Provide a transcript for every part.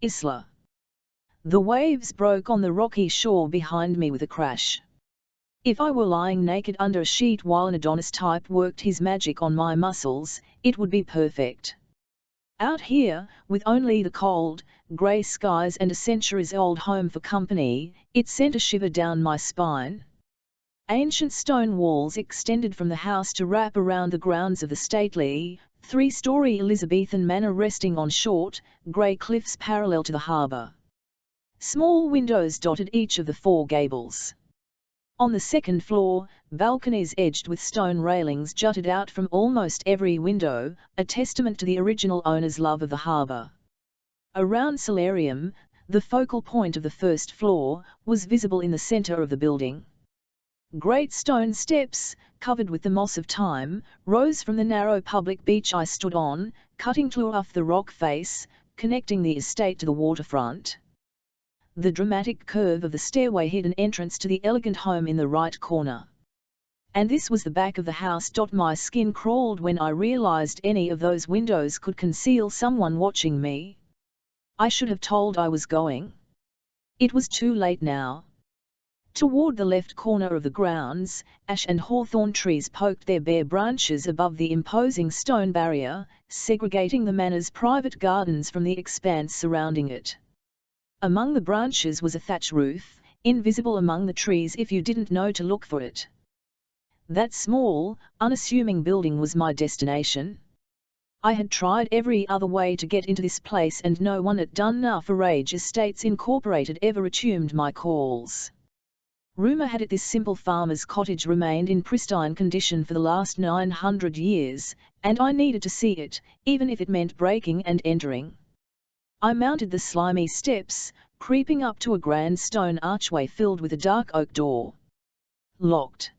Isla. The waves broke on the rocky shore behind me with a crash. If I were lying naked under a sheet while an Adonis type worked his magic on my muscles, it would be perfect. Out here, with only the cold, grey skies and a centuries-old home for company, it sent a shiver down my spine. Ancient stone walls extended from the house to wrap around the grounds of the stately, three-story Elizabethan manor resting on short, grey cliffs parallel to the harbour. Small windows dotted each of the four gables. On the second floor, balconies edged with stone railings jutted out from almost every window, a testament to the original owner's love of the harbour. A round solarium, the focal point of the first floor, was visible in the centre of the building. Great stone steps, covered with the moss of time, rose from the narrow public beach I stood on, cutting through off the rock face, connecting the estate to the waterfront. The dramatic curve of the stairway hid an entrance to the elegant home in the right corner. And this was the back of the house. My skin crawled when I realized any of those windows could conceal someone watching me. I should have told I was going. It was too late now. Toward the left corner of the grounds, ash and hawthorn trees poked their bare branches above the imposing stone barrier, segregating the manor's private gardens from the expanse surrounding it. Among the branches was a thatch roof, invisible among the trees if you didn't know to look for it. That small, unassuming building was my destination. I had tried every other way to get into this place and no one at Dunna Forage Estates Incorporated ever returned my calls. Rumour had it this simple farmer's cottage remained in pristine condition for the last 900 years, and I needed to see it, even if it meant breaking and entering. I mounted the slimy steps, creeping up to a grand stone archway filled with a dark oak door. Locked.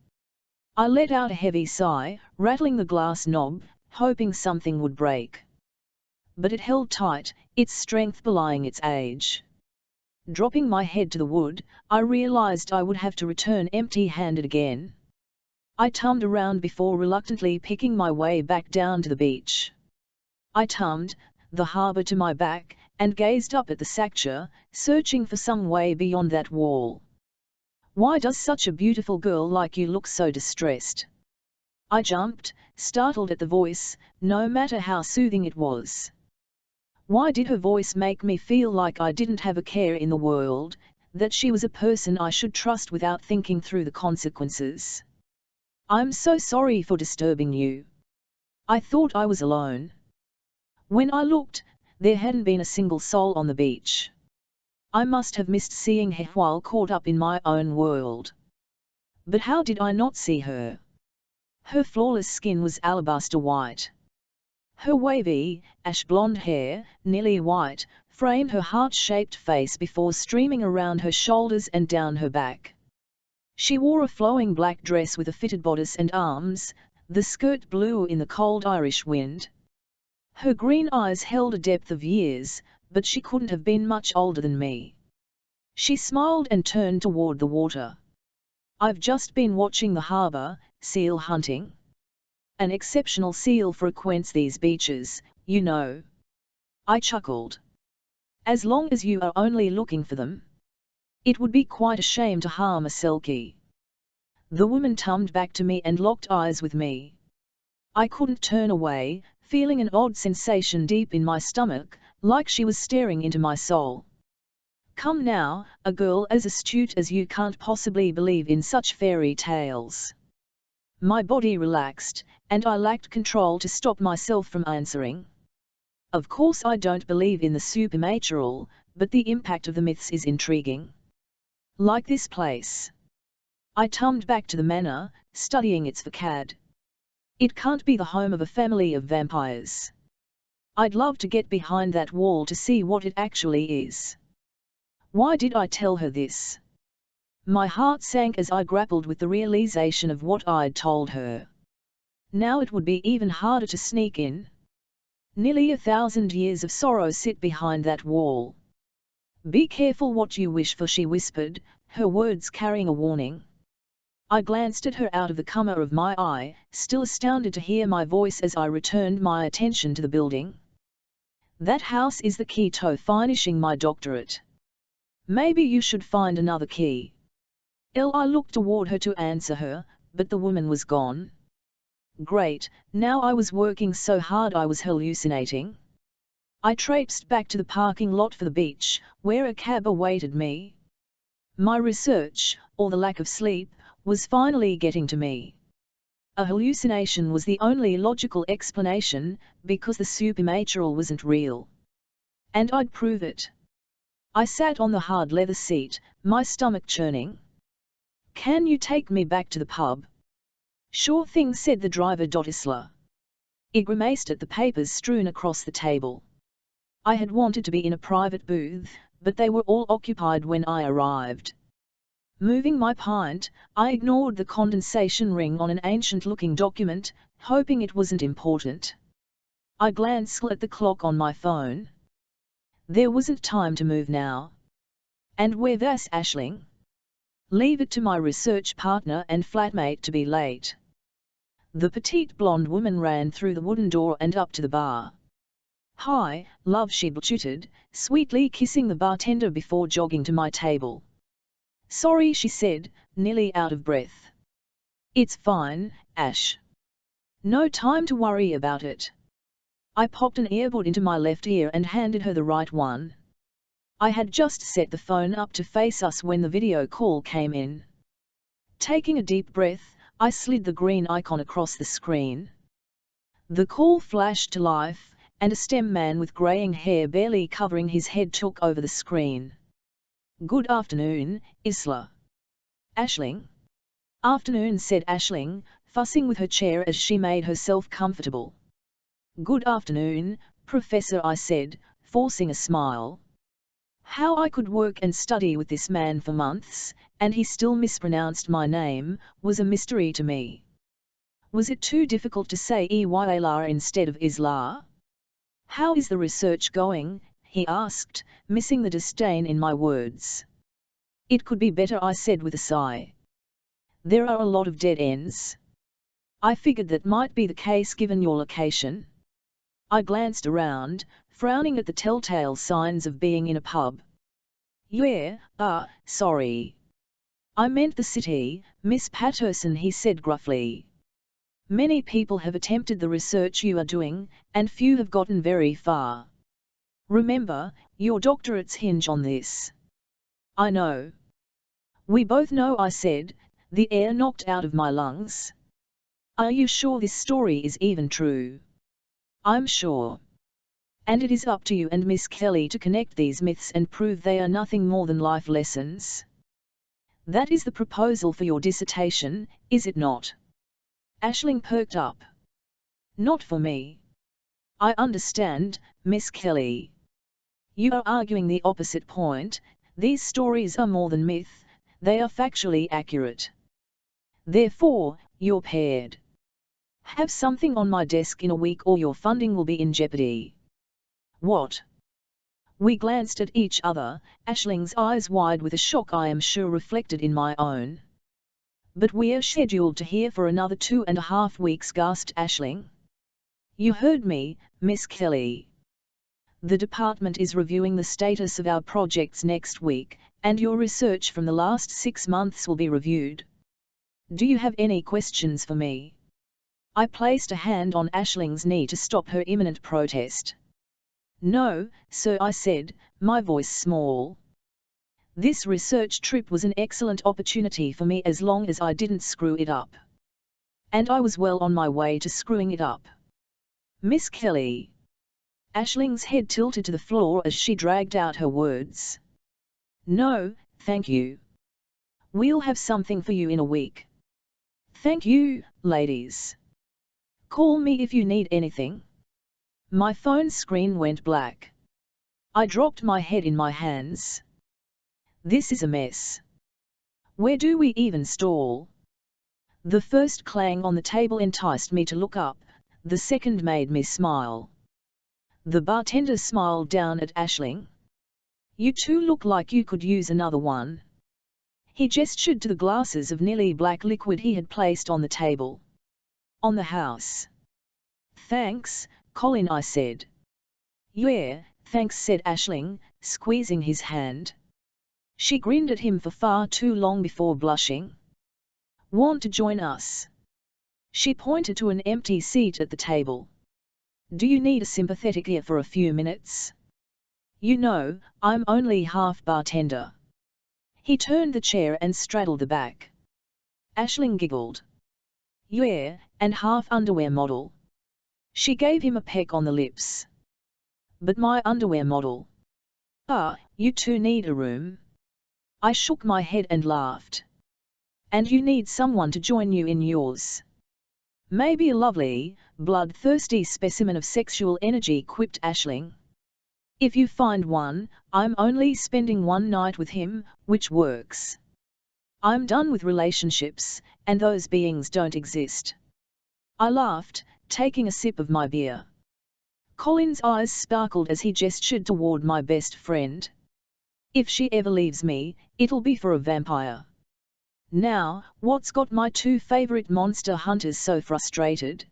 I let out a heavy sigh, rattling the glass knob, hoping something would break. But it held tight, its strength belying its age. Dropping my head to the wood, I realized I would have to return empty-handed again. I tummed around before reluctantly picking my way back down to the beach. I tummed, the harbour to my back, and gazed up at the Sakcha, searching for some way beyond that wall. Why does such a beautiful girl like you look so distressed? I jumped, startled at the voice, no matter how soothing it was. Why did her voice make me feel like I didn't have a care in the world, that she was a person I should trust without thinking through the consequences? I'm so sorry for disturbing you. I thought I was alone. When I looked, there hadn't been a single soul on the beach. I must have missed seeing her while caught up in my own world. But how did I not see her? Her flawless skin was alabaster white. Her wavy, ash-blonde hair, nearly white, framed her heart-shaped face before streaming around her shoulders and down her back. She wore a flowing black dress with a fitted bodice and arms, the skirt blew in the cold Irish wind. Her green eyes held a depth of years, but she couldn't have been much older than me. She smiled and turned toward the water. I've just been watching the harbour, seal hunting. An exceptional seal frequents these beaches, you know. I chuckled. As long as you are only looking for them. It would be quite a shame to harm a selkie. The woman tummed back to me and locked eyes with me. I couldn't turn away, feeling an odd sensation deep in my stomach, like she was staring into my soul. Come now, a girl as astute as you can't possibly believe in such fairy tales. My body relaxed, and I lacked control to stop myself from answering. Of course I don't believe in the supernatural, but the impact of the myths is intriguing. Like this place. I tummed back to the manor, studying its facade. It can't be the home of a family of vampires. I'd love to get behind that wall to see what it actually is. Why did I tell her this? My heart sank as I grappled with the realization of what I'd told her. Now it would be even harder to sneak in. Nearly 1,000 years of sorrow sit behind that wall. Be careful what you wish for, she whispered, her words carrying a warning. I glanced at her out of the corner of my eye, still astounded to hear my voice as I returned my attention to the building. That house is the key to finishing my doctorate. Maybe you should find another key. I looked toward her to answer her, but the woman was gone. Great, now I was working so hard I was hallucinating. I traipsed back to the parking lot for the beach, where a cab awaited me. My research, or the lack of sleep, was finally getting to me. A hallucination was the only logical explanation, because the supernatural wasn't real. And I'd prove it. I sat on the hard leather seat, my stomach churning. Can you take me back to the pub? Sure thing, said the driver. Isla. I grimaced at the papers strewn across the table. I had wanted to be in a private booth, but they were all occupied when I arrived. Moving my pint, I ignored the condensation ring on an ancient-looking document, hoping it wasn't important. I glanced at the clock on my phone. There wasn't time to move now. And where was Aisling? Leave it to my research partner and flatmate to be late. The petite blonde woman ran through the wooden door and up to the bar. Hi, love, she chittered, sweetly kissing the bartender before jogging to my table. Sorry, she said, nearly out of breath. It's fine, Ash. No time to worry about it. I popped an earbud into my left ear and handed her the right one. I had just set the phone up to face us when the video call came in. Taking a deep breath, I slid the green icon across the screen. The call flashed to life, and a STEM man with greying hair barely covering his head took over the screen. Good afternoon, Isla. Aisling? Afternoon, said Aisling, fussing with her chair as she made herself comfortable. Good afternoon, Professor, I said, forcing a smile. How I could work and study with this man for months, and he still mispronounced my name, was a mystery to me. Was it too difficult to say Eyla instead of Isla? How is the research going? He asked, missing the disdain in my words. It could be better, I said with a sigh. There are a lot of dead ends. I figured that might be the case given your location. I glanced around, frowning at the telltale signs of being in a pub. Yeah, sorry. I meant the city, Miss Patterson, he said gruffly. Many people have attempted the research you are doing, and few have gotten very far. Remember, your doctorates hinge on this. I know. We both know, I said, the air knocked out of my lungs. Are you sure this story is even true? I'm sure. And it is up to you and Miss Kelly to connect these myths and prove they are nothing more than life lessons. That is the proposal for your dissertation, is it not? Aisling perked up. Not for me. I understand, Miss Kelly. You are arguing the opposite point. These stories are more than myth, they are factually accurate. Therefore, you're paired. Have something on my desk in a week or your funding will be in jeopardy. What? We glanced at each other, Aisling's eyes wide with a shock I am sure reflected in my own. But we're scheduled to hear for another 2.5 weeks, gasped Aisling. You heard me, Miss Kelly. The department is reviewing the status of our projects next week, and your research from the last 6 months will be reviewed. Do you have any questions for me? I placed a hand on Aisling's knee to stop her imminent protest. No, sir, I said, my voice small. This research trip was an excellent opportunity for me as long as I didn't screw it up. And I was well on my way to screwing it up. Miss Kelly. Aisling's head tilted to the floor as she dragged out her words. No, thank you. We'll have something for you in a week. Thank you, ladies. Call me if you need anything. My phone screen went black. I dropped my head in my hands. This is a mess. Where do we even stall? The first clang on the table enticed me to look up, the second made me smile. The bartender smiled down at Aisling. You two look like you could use another one. He gestured to the glasses of nearly black liquid he had placed on the table. On the house. Thanks, Colin, I said. Yeah, thanks, said Aisling, squeezing his hand. She grinned at him for far too long before blushing. Want to join us? She pointed to an empty seat at the table. Do you need a sympathetic ear for a few minutes? You know, I'm only half bartender. He turned the chair and straddled the back. Aisling giggled. Yeah, and half underwear model. She gave him a peck on the lips. But my underwear model. Ah, you two need a room. I shook my head and laughed. And you need someone to join you in yours. Maybe a lovely, bloodthirsty specimen of sexual energy, quipped Aisling. If you find one, I'm only spending one night with him, which works. I'm done with relationships, and those beings don't exist. I laughed, taking a sip of my beer. Colin's eyes sparkled as he gestured toward my best friend. If she ever leaves me, it'll be for a vampire. Now, what's got my two favorite monster hunters so frustrated?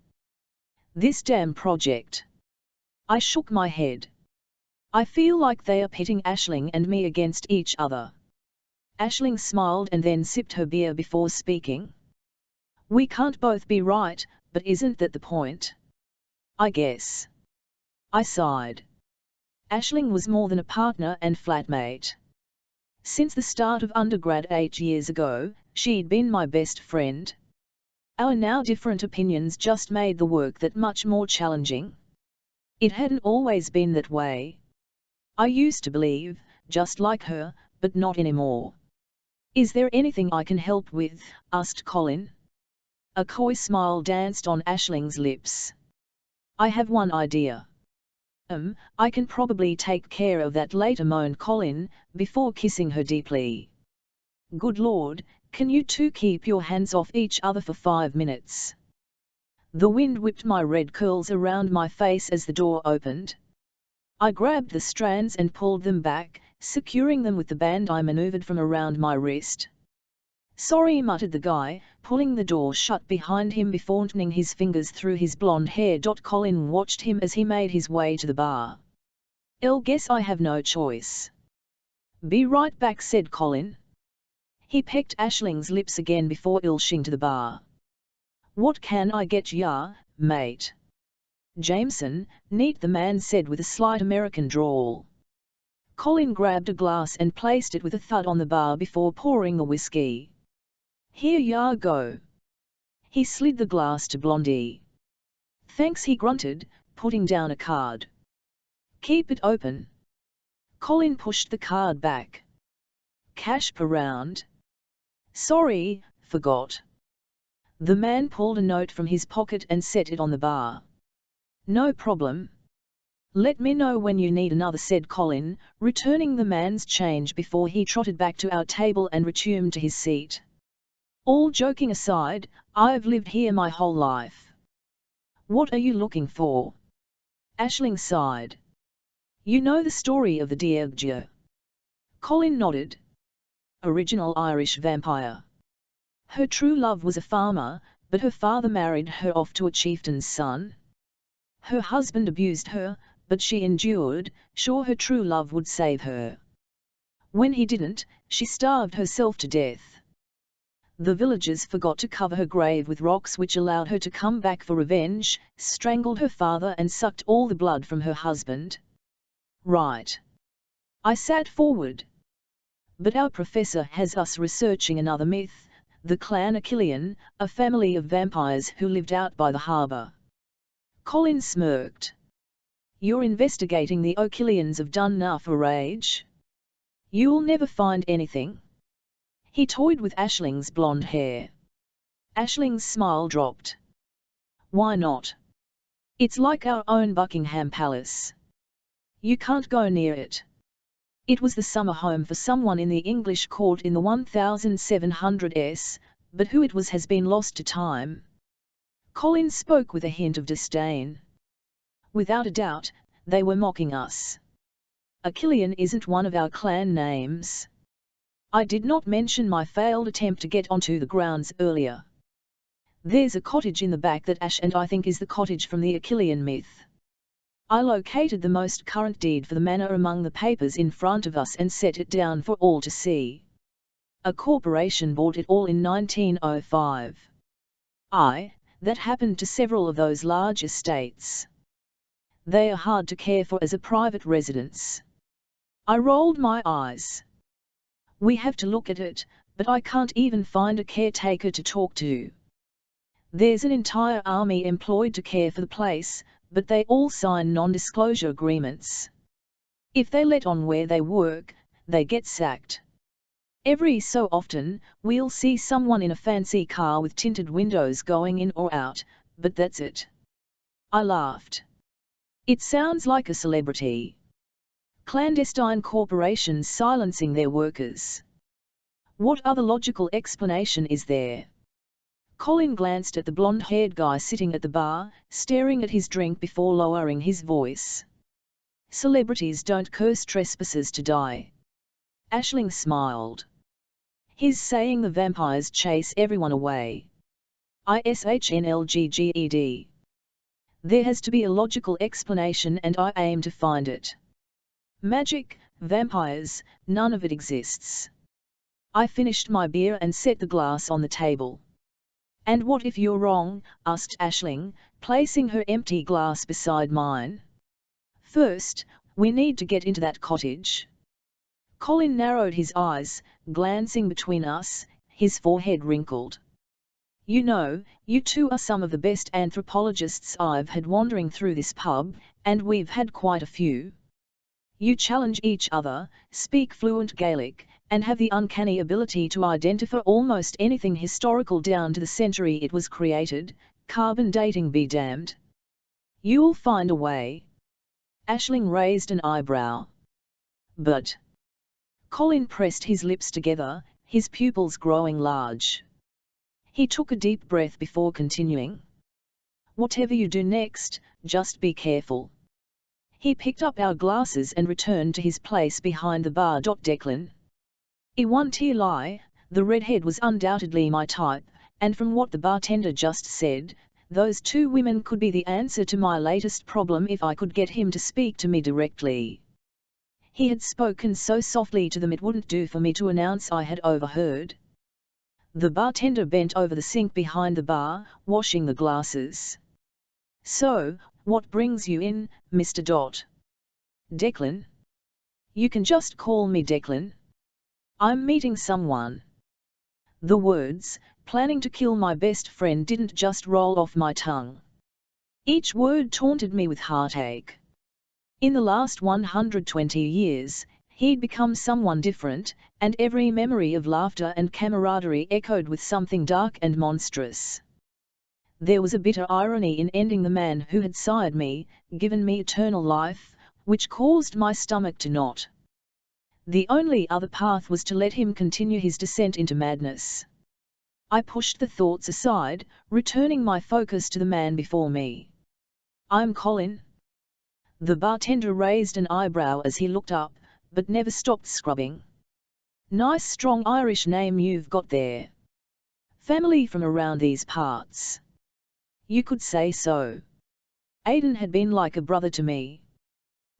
This damn project. I shook my head. I feel like they are pitting Aisling and me against each other. Aisling smiled and then sipped her beer before speaking. We can't both be right, but isn't that the point? I guess. I sighed. Aisling was more than a partner and flatmate. Since the start of undergrad 8 years ago, she'd been my best friend. Our now different opinions just made the work that much more challenging. It hadn't always been that way. I used to believe, just like her, but not anymore. Is there anything I can help with? Asked Colin. A coy smile danced on Aisling's lips. I have one idea. I can probably take care of that later, moaned Colin, before kissing her deeply. Good Lord, can you two keep your hands off each other for 5 minutes? The wind whipped my red curls around my face as the door opened. I grabbed the strands and pulled them back, securing them with the band I maneuvered from around my wrist. Sorry, muttered the guy, pulling the door shut behind him before running his fingers through his blonde hair. Colin watched him as he made his way to the bar. I'll guess I have no choice. Be right back, said Colin. He pecked Aisling's lips again before ilshing to the bar. What can I get ya, mate? Jameson, neat, the man said with a slight American drawl. Colin grabbed a glass and placed it with a thud on the bar before pouring the whiskey. Here ya go. He slid the glass to Blondie. Thanks, he grunted, putting down a card. Keep it open. Colin pushed the card back. Cash per round? Sorry, forgot. The man pulled a note from his pocket and set it on the bar. No problem. Let me know when you need another, said Colin, returning the man's change before he trotted back to our table and returned to his seat. All joking aside, I've lived here my whole life. What are you looking for? Aisling sighed. You know the story of the Deirdre? Colin nodded. Original Irish vampire. Her true love was a farmer, but her father married her off to a chieftain's son. Her husband abused her, but she endured, sure her true love would save her. When he didn't, she starved herself to death. The villagers forgot to cover her grave with rocks, which allowed her to come back for revenge, strangled her father and sucked all the blood from her husband. Right. I sat forward. But our professor has us researching another myth, the Clan Achillean, a family of vampires who lived out by the harbour. Colin smirked. You're investigating the Achilleans of Dunnafa Rage? You'll never find anything. He toyed with Aisling's blonde hair. Aisling's smile dropped. Why not? It's like our own Buckingham Palace. You can't go near it. It was the summer home for someone in the English court in the 1700s, but who it was has been lost to time. Colin spoke with a hint of disdain. Without a doubt, they were mocking us. Achillean isn't one of our clan names. I did not mention my failed attempt to get onto the grounds earlier. There's a cottage in the back that Ash and I think is the cottage from the Achillean myth. I located the most current deed for the manor among the papers in front of us and set it down for all to see. A corporation bought it all in 1905. That happened to several of those large estates. They are hard to care for as a private residence. I rolled my eyes. We have to look at it, but I can't even find a caretaker to talk to. There's an entire army employed to care for the place, but they all sign non-disclosure agreements. If they let on where they work, they get sacked. Every so often, we'll see someone in a fancy car with tinted windows going in or out, but that's it. I laughed. It sounds like a celebrity. Clandestine corporations silencing their workers. What other logical explanation is there? Colin glanced at the blonde-haired guy sitting at the bar, staring at his drink before lowering his voice. Celebrities don't curse trespassers to die. Aisling smiled. He's saying the vampires chase everyone away. ISHNLGGED. There has to be a logical explanation and I aim to find it. Magic, vampires, none of it exists. I finished my beer and set the glass on the table. And what if you're wrong? Asked Aisling, placing her empty glass beside mine. First, we need to get into that cottage. Colin narrowed his eyes, glancing between us, his forehead wrinkled. You know, you two are some of the best anthropologists I've had wandering through this pub, and we've had quite a few. You challenge each other, speak fluent Gaelic, and have the uncanny ability to identify almost anything historical down to the century it was created, carbon dating be damned. You'll find a way. Aisling raised an eyebrow. But... Colin pressed his lips together, his pupils growing large. He took a deep breath before continuing. Whatever you do next, just be careful. He picked up our glasses and returned to his place behind the bar. Declan. I won't lie, the redhead was undoubtedly my type, and from what the bartender just said, those two women could be the answer to my latest problem if I could get him to speak to me directly. He had spoken so softly to them it wouldn't do for me to announce I had overheard. The bartender bent over the sink behind the bar, washing the glasses. So, what brings you in, Mr. Dot? Declan? You can just call me Declan. I'm meeting someone. The words, planning to kill my best friend, didn't just roll off my tongue. Each word taunted me with heartache. In the last 120 years, he'd become someone different, and every memory of laughter and camaraderie echoed with something dark and monstrous. There was a bitter irony in ending the man who had sired me, given me eternal life, which caused my stomach to knot. The only other path was to let him continue his descent into madness. I pushed the thoughts aside, returning my focus to the man before me. I'm Colin. The bartender raised an eyebrow as he looked up, but never stopped scrubbing. Nice strong Irish name you've got there. Family from around these parts. You could say so. Aidan had been like a brother to me.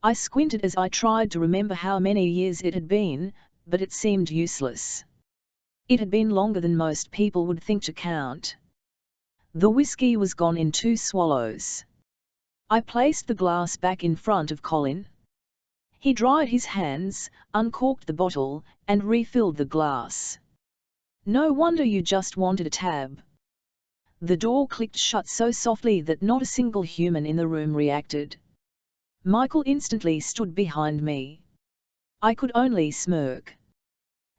I squinted as I tried to remember how many years it had been, but it seemed useless. It had been longer than most people would think to count. The whiskey was gone in 2 swallows. I placed the glass back in front of Colin. He dried his hands, uncorked the bottle, and refilled the glass. No wonder you just wanted a tab. The door clicked shut so softly that not a single human in the room reacted. Michael instantly stood behind me. I could only smirk.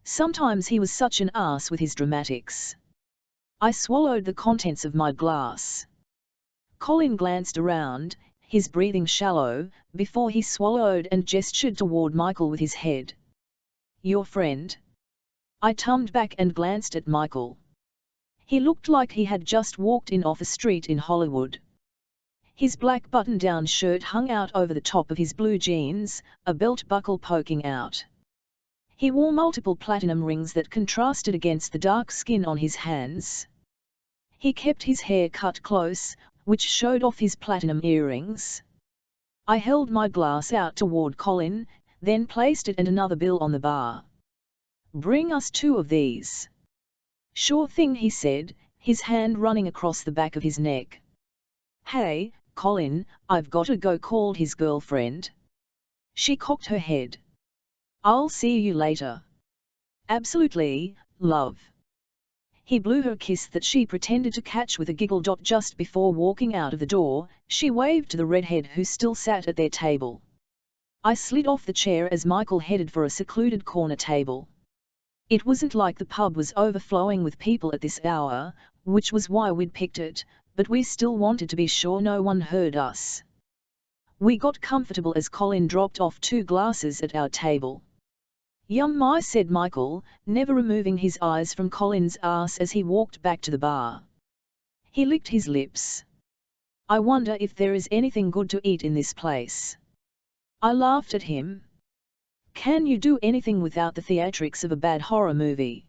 Sometimes he was such an ass with his dramatics. I swallowed the contents of my glass. Colin glanced around, his breathing shallow, before he swallowed and gestured toward Michael with his head. Your friend? I tummed back and glanced at Michael. He looked like he had just walked in off a street in Hollywood. His black button-down shirt hung out over the top of his blue jeans, a belt buckle poking out. He wore multiple platinum rings that contrasted against the dark skin on his hands. He kept his hair cut close, which showed off his platinum earrings. I held my glass out toward Colin, then placed it and another bill on the bar. "Bring us 2 of these." "Sure thing," he said, his hand running across the back of his neck. "Hey, Colin, I've gotta go," called his girlfriend. She cocked her head. "I'll see you later." "Absolutely, love." He blew her a kiss that she pretended to catch with a giggle. Just before walking out of the door, she waved to the redhead who still sat at their table. I slid off the chair as Michael headed for a secluded corner table. It wasn't like the pub was overflowing with people at this hour, which was why we'd picked it, but we still wanted to be sure no one heard us. We got comfortable as Colin dropped off 2 glasses at our table. "Yum," said Michael, never removing his eyes from Colin's ass as he walked back to the bar. He licked his lips. "I wonder if there is anything good to eat in this place." I laughed at him. "Can you do anything without the theatrics of a bad horror movie?"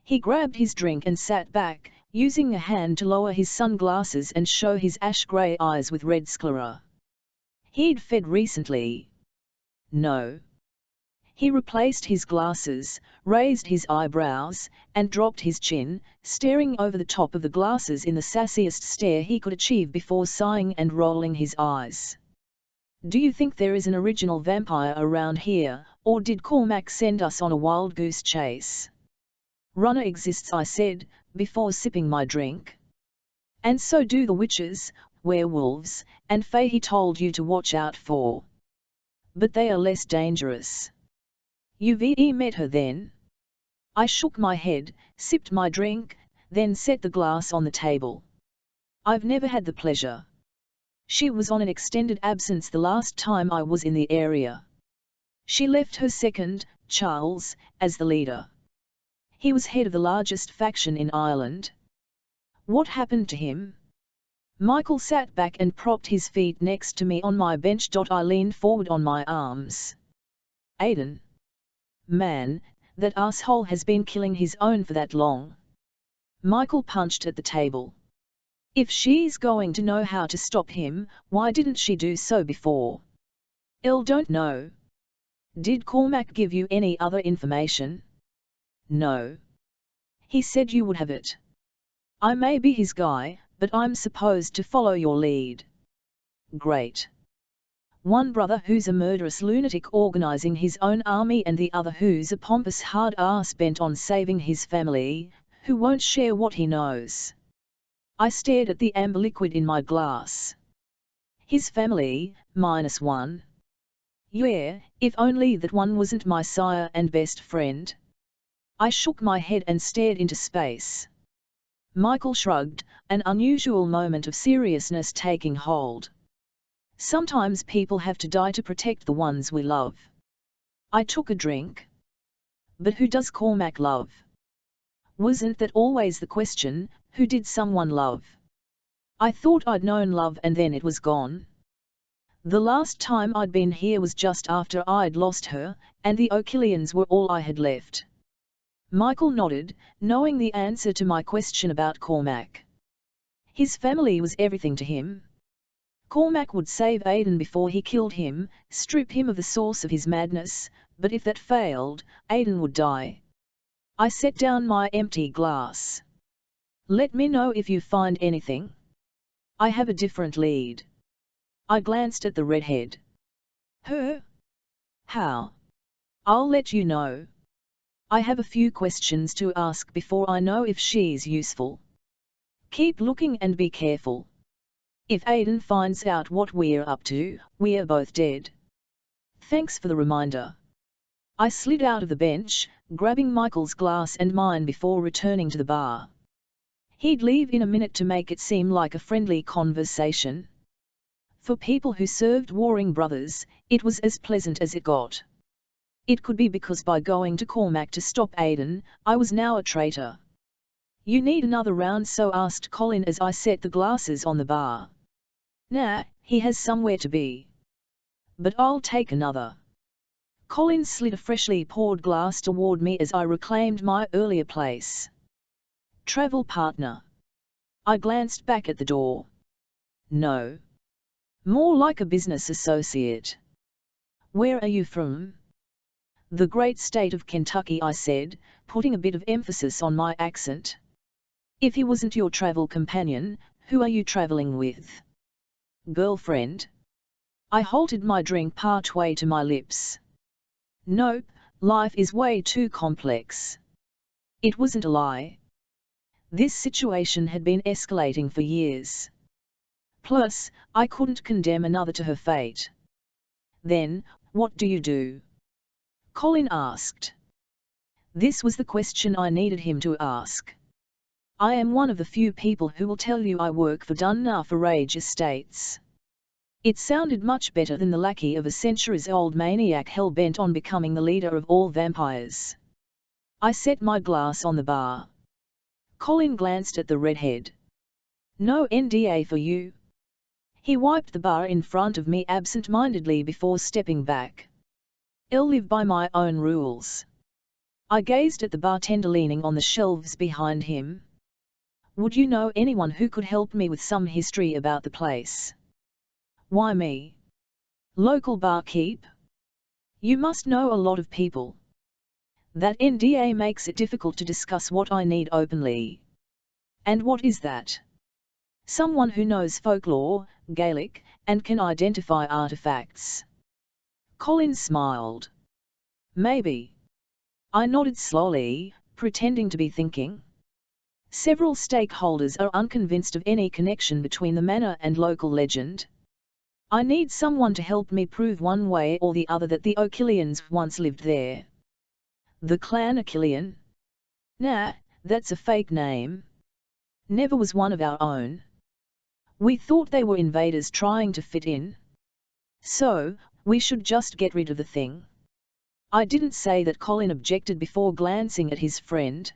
He grabbed his drink and sat back, using a hand to lower his sunglasses and show his ash-grey eyes with red sclera. He'd fed recently. No. He replaced his glasses, raised his eyebrows, and dropped his chin, staring over the top of the glasses in the sassiest stare he could achieve before sighing and rolling his eyes. "Do you think there is an original vampire around here, or did Cormac send us on a wild goose chase?" "Runner exists," I said, before sipping my drink. "And so do the witches, werewolves, and fae he told you to watch out for. But they are less dangerous." "You've met her then?" I shook my head, sipped my drink, then set the glass on the table. "I've never had the pleasure. She was on an extended absence the last time I was in the area. She left her second, Charles, as the leader. He was head of the largest faction in Ireland." "What happened to him?" Michael sat back and propped his feet next to me on my bench. I leaned forward on my arms. "Aidan. Man, that asshole has been killing his own for that long." Michael punched at the table. "If she's going to know how to stop him, why didn't she do so before?" "Don't know." "Did Cormac give you any other information?" "No. He said you would have it." "I may be his guy, but I'm supposed to follow your lead." "Great. One brother who's a murderous lunatic organizing his own army and the other who's a pompous hard ass bent on saving his family, who won't share what he knows." I stared at the amber liquid in my glass. "His family, -1. Yeah, if only that one wasn't my sire and best friend." I shook my head and stared into space. Michael shrugged, an unusual moment of seriousness taking hold. "Sometimes people have to die to protect the ones we love." I took a drink. "But who does Cormac love?" Wasn't that always the question, who did someone love? I thought I'd known love and then it was gone. The last time I'd been here was just after I'd lost her, and the O'Killians were all I had left. Michael nodded, knowing the answer to my question about Cormac. His family was everything to him. Cormac would save Aidan before he killed him, strip him of the source of his madness, but if that failed, Aidan would die. I set down my empty glass. "Let me know if you find anything. I have a different lead." I glanced at the redhead. "Her? How?" "I'll let you know. I have a few questions to ask before I know if she's useful. Keep looking and be careful. If Aidan finds out what we're up to, we're both dead." "Thanks for the reminder." I slid out of the bench, grabbing Michael's glass and mine before returning to the bar. He'd leave in a minute to make it seem like a friendly conversation. For people who served warring brothers, it was as pleasant as it got. It could be because by going to Cormac to stop Aidan, I was now a traitor. "You need another round?" so asked Colin as I set the glasses on the bar. "Nah, he has somewhere to be. But I'll take another." Colin slid a freshly poured glass toward me as I reclaimed my earlier place. "Travel partner?" I glanced back at the door. "No. More like a business associate. Where are you from? The great state of Kentucky, I said, putting a bit of emphasis on my accent. If he wasn't your travel companion, who are you traveling with? Girlfriend? I halted my drink partway to my lips. Nope, life is way too complex. It wasn't a lie. This situation had been escalating for years. Plus, I couldn't condemn another to her fate. Then, what do you do? Colin asked. This was the question I needed him to ask. I am one of the few people who will tell you I work for Dunnar-Farage Estates. It sounded much better than the lackey of a centuries-old maniac hell-bent on becoming the leader of all vampires. I set my glass on the bar. Colin glanced at the redhead. No NDA for you? He wiped the bar in front of me absent-mindedly before stepping back. I'll live by my own rules. I gazed at the bartender leaning on the shelves behind him. Would you know anyone who could help me with some history about the place? Why me? Local barkeep? You must know a lot of people. That NDA makes it difficult to discuss what I need openly. And what is that? Someone who knows folklore, Gaelic, and can identify artifacts. Colin smiled. Maybe. I nodded slowly, pretending to be thinking. Several stakeholders are unconvinced of any connection between the manor and local legend. I need someone to help me prove one way or the other that the O'Killians once lived there. The clan O'Killian? Nah, that's a fake name. Never was one of our own. We thought they were invaders trying to fit in. So, we should just get rid of the thing. I didn't say that. Colin objected before glancing at his friend.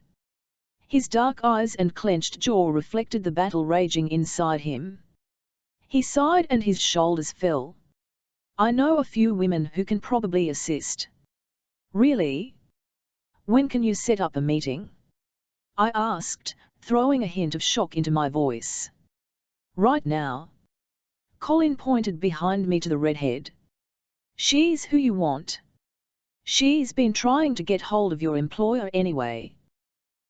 His dark eyes and clenched jaw reflected the battle raging inside him. He sighed and his shoulders fell. I know a few women who can probably assist. Really? When can you set up a meeting? I asked, throwing a hint of shock into my voice. Right now. Colin pointed behind me to the redhead. She's who you want. She's been trying to get hold of your employer anyway.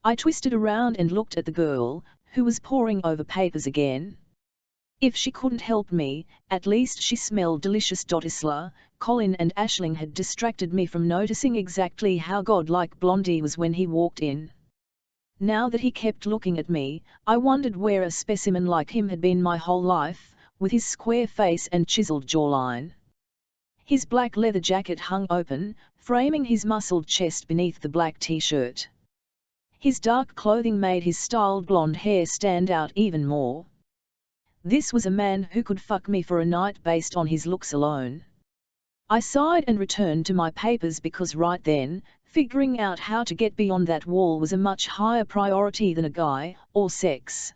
I twisted around and looked at the girl, who was poring over papers again. If she couldn't help me, at least she smelled delicious. Isla, Colin and Aisling had distracted me from noticing exactly how godlike Blondie was when he walked in. Now that he kept looking at me, I wondered where a specimen like him had been my whole life, with his square face and chiseled jawline. His black leather jacket hung open, framing his muscled chest beneath the black t-shirt. His dark clothing made his styled blonde hair stand out even more. This was a man who could fuck me for a night based on his looks alone. I sighed and returned to my papers because right then, figuring out how to get beyond that wall was a much higher priority than a guy, or sex.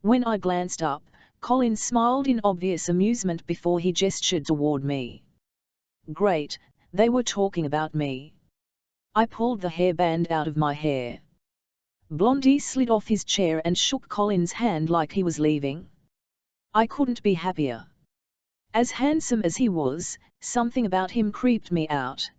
When I glanced up, Colin smiled in obvious amusement before he gestured toward me. Great, they were talking about me. I pulled the hairband out of my hair. Blondie slid off his chair and shook Colin's hand like he was leaving. I couldn't be happier. As handsome as he was, something about him creeped me out.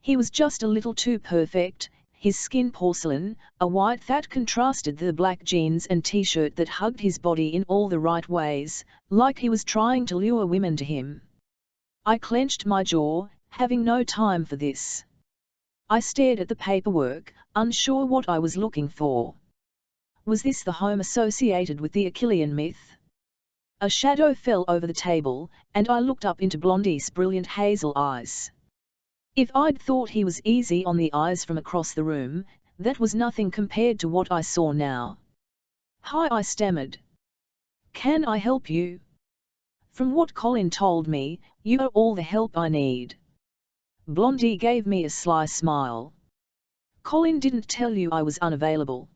He was just a little too perfect, his skin porcelain, a white that contrasted the black jeans and t-shirt that hugged his body in all the right ways, like he was trying to lure women to him. I clenched my jaw, having no time for this. I stared at the paperwork, unsure what I was looking for. Was this the home associated with the Achillean myth? A shadow fell over the table, and I looked up into Blondie's brilliant hazel eyes. If I'd thought he was easy on the eyes from across the room, that was nothing compared to what I saw now. Hi, I stammered. Can I help you? From what Colin told me, you are all the help I need. Blondie gave me a sly smile. Colin didn't tell you I was unavailable.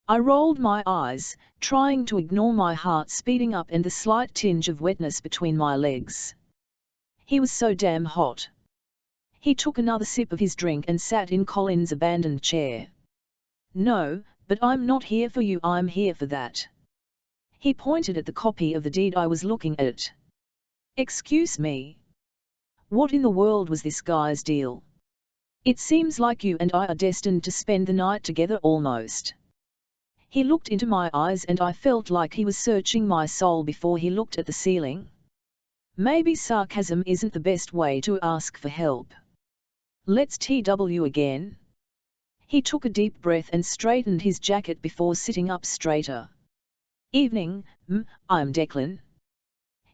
I rolled my eyes, trying to ignore my heart speeding up and the slight tinge of wetness between my legs. He was so damn hot. He took another sip of his drink and sat in Colin's abandoned chair. No, but I'm not here for you, I'm here for that. He pointed at the copy of the deed I was looking at. Excuse me. What in the world was this guy's deal? It seems like you and I are destined to spend the night together almost. He looked into my eyes and I felt like he was searching my soul before he looked at the ceiling. Maybe sarcasm isn't the best way to ask for help. Let's TW again. He took a deep breath and straightened his jacket before sitting up straighter. Evening, I'm Declan.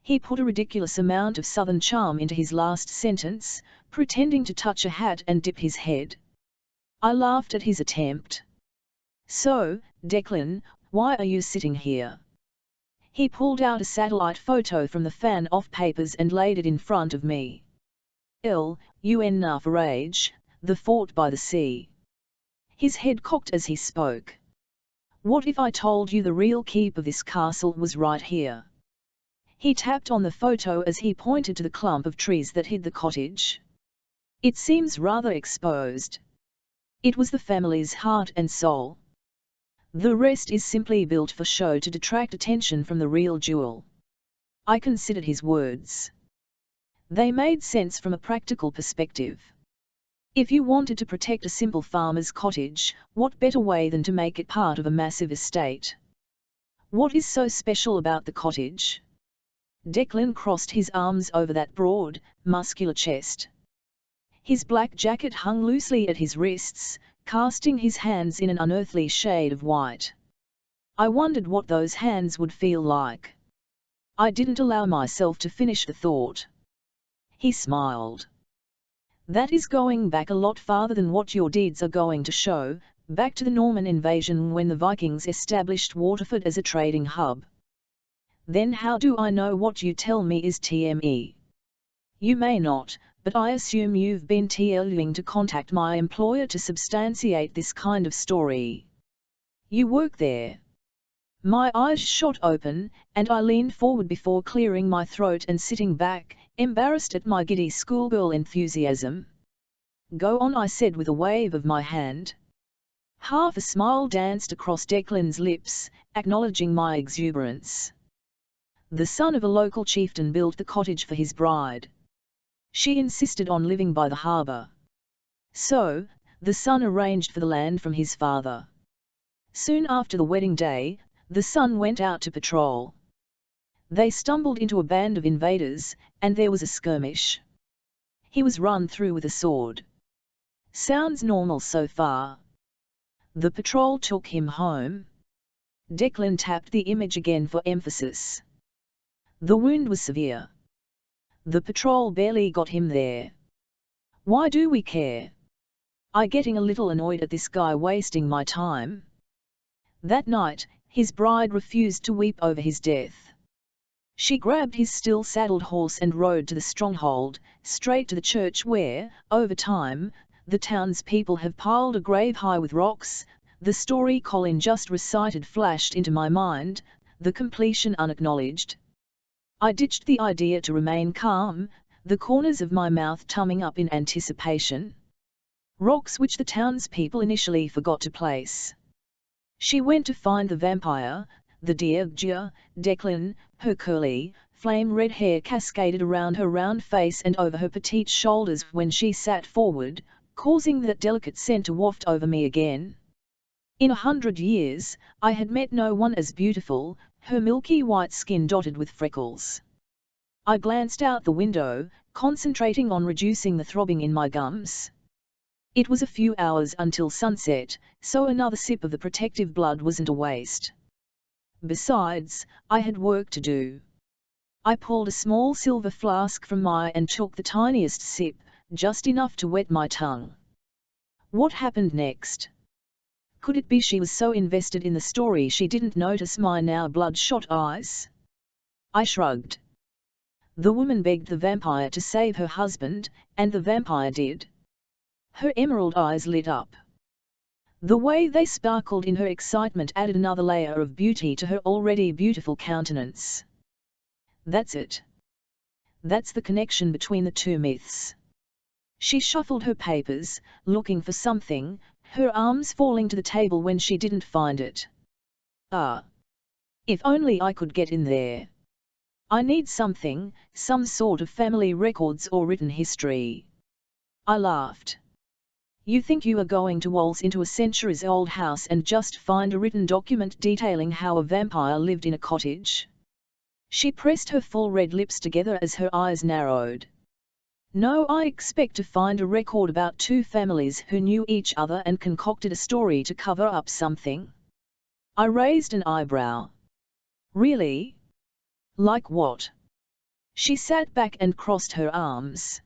He put a ridiculous amount of southern charm into his last sentence, pretending to touch a hat and dip his head. I laughed at his attempt. So, Declan, why are you sitting here? He pulled out a satellite photo from the fan-off papers and laid it in front of me. LUN Nafarage, the fort by the sea. His head cocked as he spoke. What if I told you the real keep of this castle was right here? He tapped on the photo as he pointed to the clump of trees that hid the cottage. It seems rather exposed. It was the family's heart and soul. The rest is simply built for show to detract attention from the real jewel. I considered his words. They made sense from a practical perspective. If you wanted to protect a simple farmer's cottage, what better way than to make it part of a massive estate? What is so special about the cottage? Declan crossed his arms over that broad, muscular chest. His black jacket hung loosely at his wrists, casting his hands in an unearthly shade of white. I wondered what those hands would feel like. I didn't allow myself to finish the thought. He smiled. That is going back a lot farther than what your deeds are going to show, back to the Norman invasion when the Vikings established Waterford as a trading hub. Then how do I know what you tell me is TME? You may not, but I assume you've been TLing to contact my employer to substantiate this kind of story. You work there. My eyes shot open, and I leaned forward before clearing my throat and sitting back, embarrassed at my giddy schoolgirl enthusiasm. Go on, I said with a wave of my hand. Half a smile danced across Declan's lips, acknowledging my exuberance. The son of a local chieftain built the cottage for his bride. She insisted on living by the harbour. So, the son arranged for the land from his father. Soon after the wedding day, the son went out to patrol. They stumbled into a band of invaders, and there was a skirmish. He was run through with a sword. Sounds normal so far. The patrol took him home. Declan tapped the image again for emphasis. The wound was severe. The patrol barely got him there. Why do we care? I'm getting a little annoyed at this guy wasting my time. That night, his bride refused to weep over his death. She grabbed his still-saddled horse and rode to the stronghold, straight to the church where, over time, the townspeople have piled a grave high with rocks. The story Colin just recited flashed into my mind, the completion unacknowledged. I ditched the idea to remain calm, the corners of my mouth tumming up in anticipation. Rocks which the townspeople initially forgot to place. She went to find the vampire, the Diaggia, Declan, her curly, flame-red hair cascaded around her round face and over her petite shoulders when she sat forward, causing that delicate scent to waft over me again. In 100 years, I had met no one as beautiful, her milky white skin dotted with freckles. I glanced out the window, concentrating on reducing the throbbing in my gums. It was a few hours until sunset, so another sip of the protective blood wasn't a waste. Besides, I had work to do. I pulled a small silver flask from and took the tiniest sip, just enough to wet my tongue. What happened next? Could it be she was so invested in the story she didn't notice my now bloodshot eyes? I shrugged. The woman begged the vampire to save her husband, and the vampire did. Her emerald eyes lit up. The way they sparkled in her excitement added another layer of beauty to her already beautiful countenance. That's it. That's the connection between the two myths. She shuffled her papers, looking for something, her arms falling to the table when she didn't find it. Ah! If only I could get in there. I need something, some sort of family records or written history. I laughed. You think you are going to waltz into a centuries-old house and just find a written document detailing how a vampire lived in a cottage? She pressed her full red lips together as her eyes narrowed. No, I expect to find a record about two families who knew each other and concocted a story to cover up something. I raised an eyebrow. Really? Like what? She sat back and crossed her arms.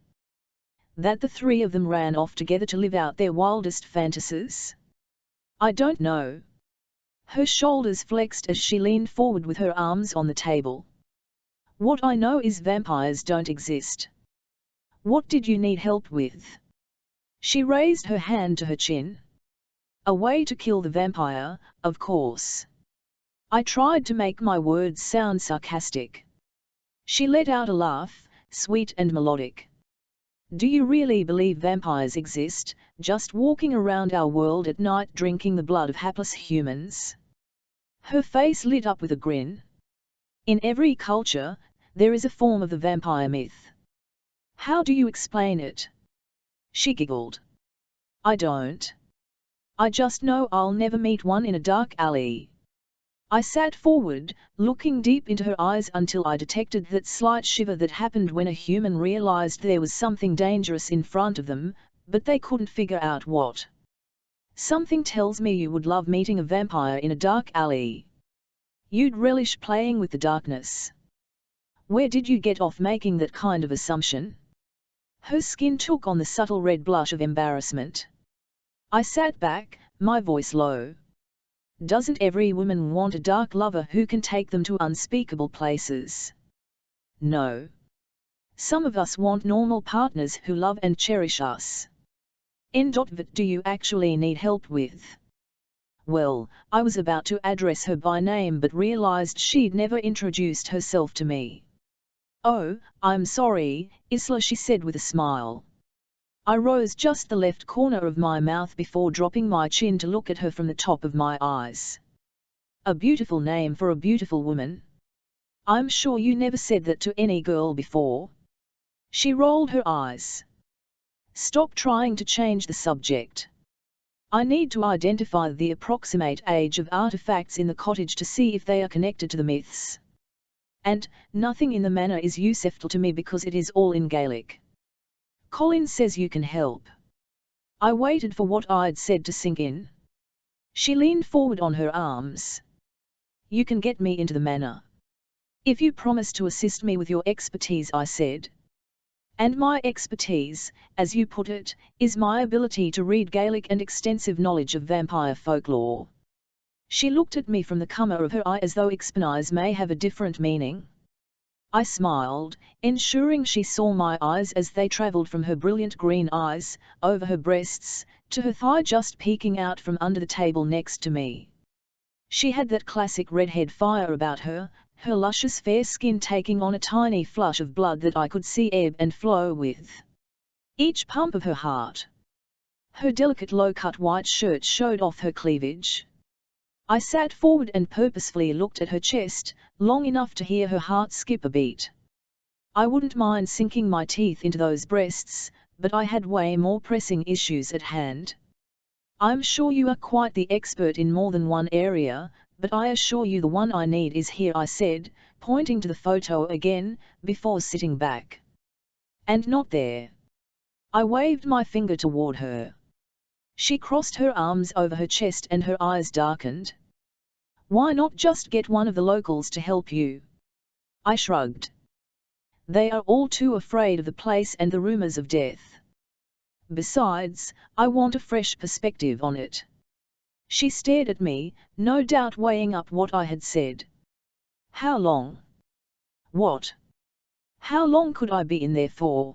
That the three of them ran off together to live out their wildest fantasies? I don't know. Her shoulders flexed as she leaned forward with her arms on the table. What I know is vampires don't exist. What did you need help with? She raised her hand to her chin. A way to kill the vampire, of course. I tried to make my words sound sarcastic. She let out a laugh, sweet and melodic. Do you really believe vampires exist, just walking around our world at night drinking the blood of hapless humans? Her face lit up with a grin. In every culture, there is a form of the vampire myth. How do you explain it? She giggled. I don't. I just know I'll never meet one in a dark alley. I sat forward, looking deep into her eyes until I detected that slight shiver that happened when a human realized there was something dangerous in front of them, but they couldn't figure out what. Something tells me you would love meeting a vampire in a dark alley. You'd relish playing with the darkness. Where did you get off making that kind of assumption? Her skin took on the subtle red blush of embarrassment. I sat back, my voice low. Doesn't every woman want a dark lover who can take them to unspeakable places? No. Some of us want normal partners who love and cherish us. What do you actually need help with? Well, I was about to address her by name but realized she'd never introduced herself to me. Oh, I'm sorry, Isla, she said with a smile. I rose just the left corner of my mouth before dropping my chin to look at her from the top of my eyes. A beautiful name for a beautiful woman. I'm sure you never said that to any girl before. She rolled her eyes. Stop trying to change the subject. I need to identify the approximate age of artifacts in the cottage to see if they are connected to the myths. And, nothing in the manor is useful to me because it is all in Gaelic. Colin says you can help. I waited for what I'd said to sink in. She leaned forward on her arms. You can get me into the manor. If you promise to assist me with your expertise, I said. And my expertise, as you put it, is my ability to read Gaelic and extensive knowledge of vampire folklore. She looked at me from the corner of her eye as though expertise may have a different meaning. I smiled, ensuring she saw my eyes as they travelled from her brilliant green eyes, over her breasts, to her thigh just peeking out from under the table next to me. She had that classic redhead fire about her, her luscious fair skin taking on a tiny flush of blood that I could see ebb and flow with each pump of her heart. Her delicate low-cut white shirt showed off her cleavage. I sat forward and purposefully looked at her chest, long enough to hear her heart skip a beat. I wouldn't mind sinking my teeth into those breasts, but I had way more pressing issues at hand. I'm sure you are quite the expert in more than one area, but I assure you the one I need is here, I said, pointing to the photo again, before sitting back. And not there. I waved my finger toward her. She crossed her arms over her chest and her eyes darkened. Why not just get one of the locals to help you? I shrugged. They are all too afraid of the place and the rumors of death. Besides, I want a fresh perspective on it. She stared at me, no doubt weighing up what I had said. How long? What? How long could I be in there for?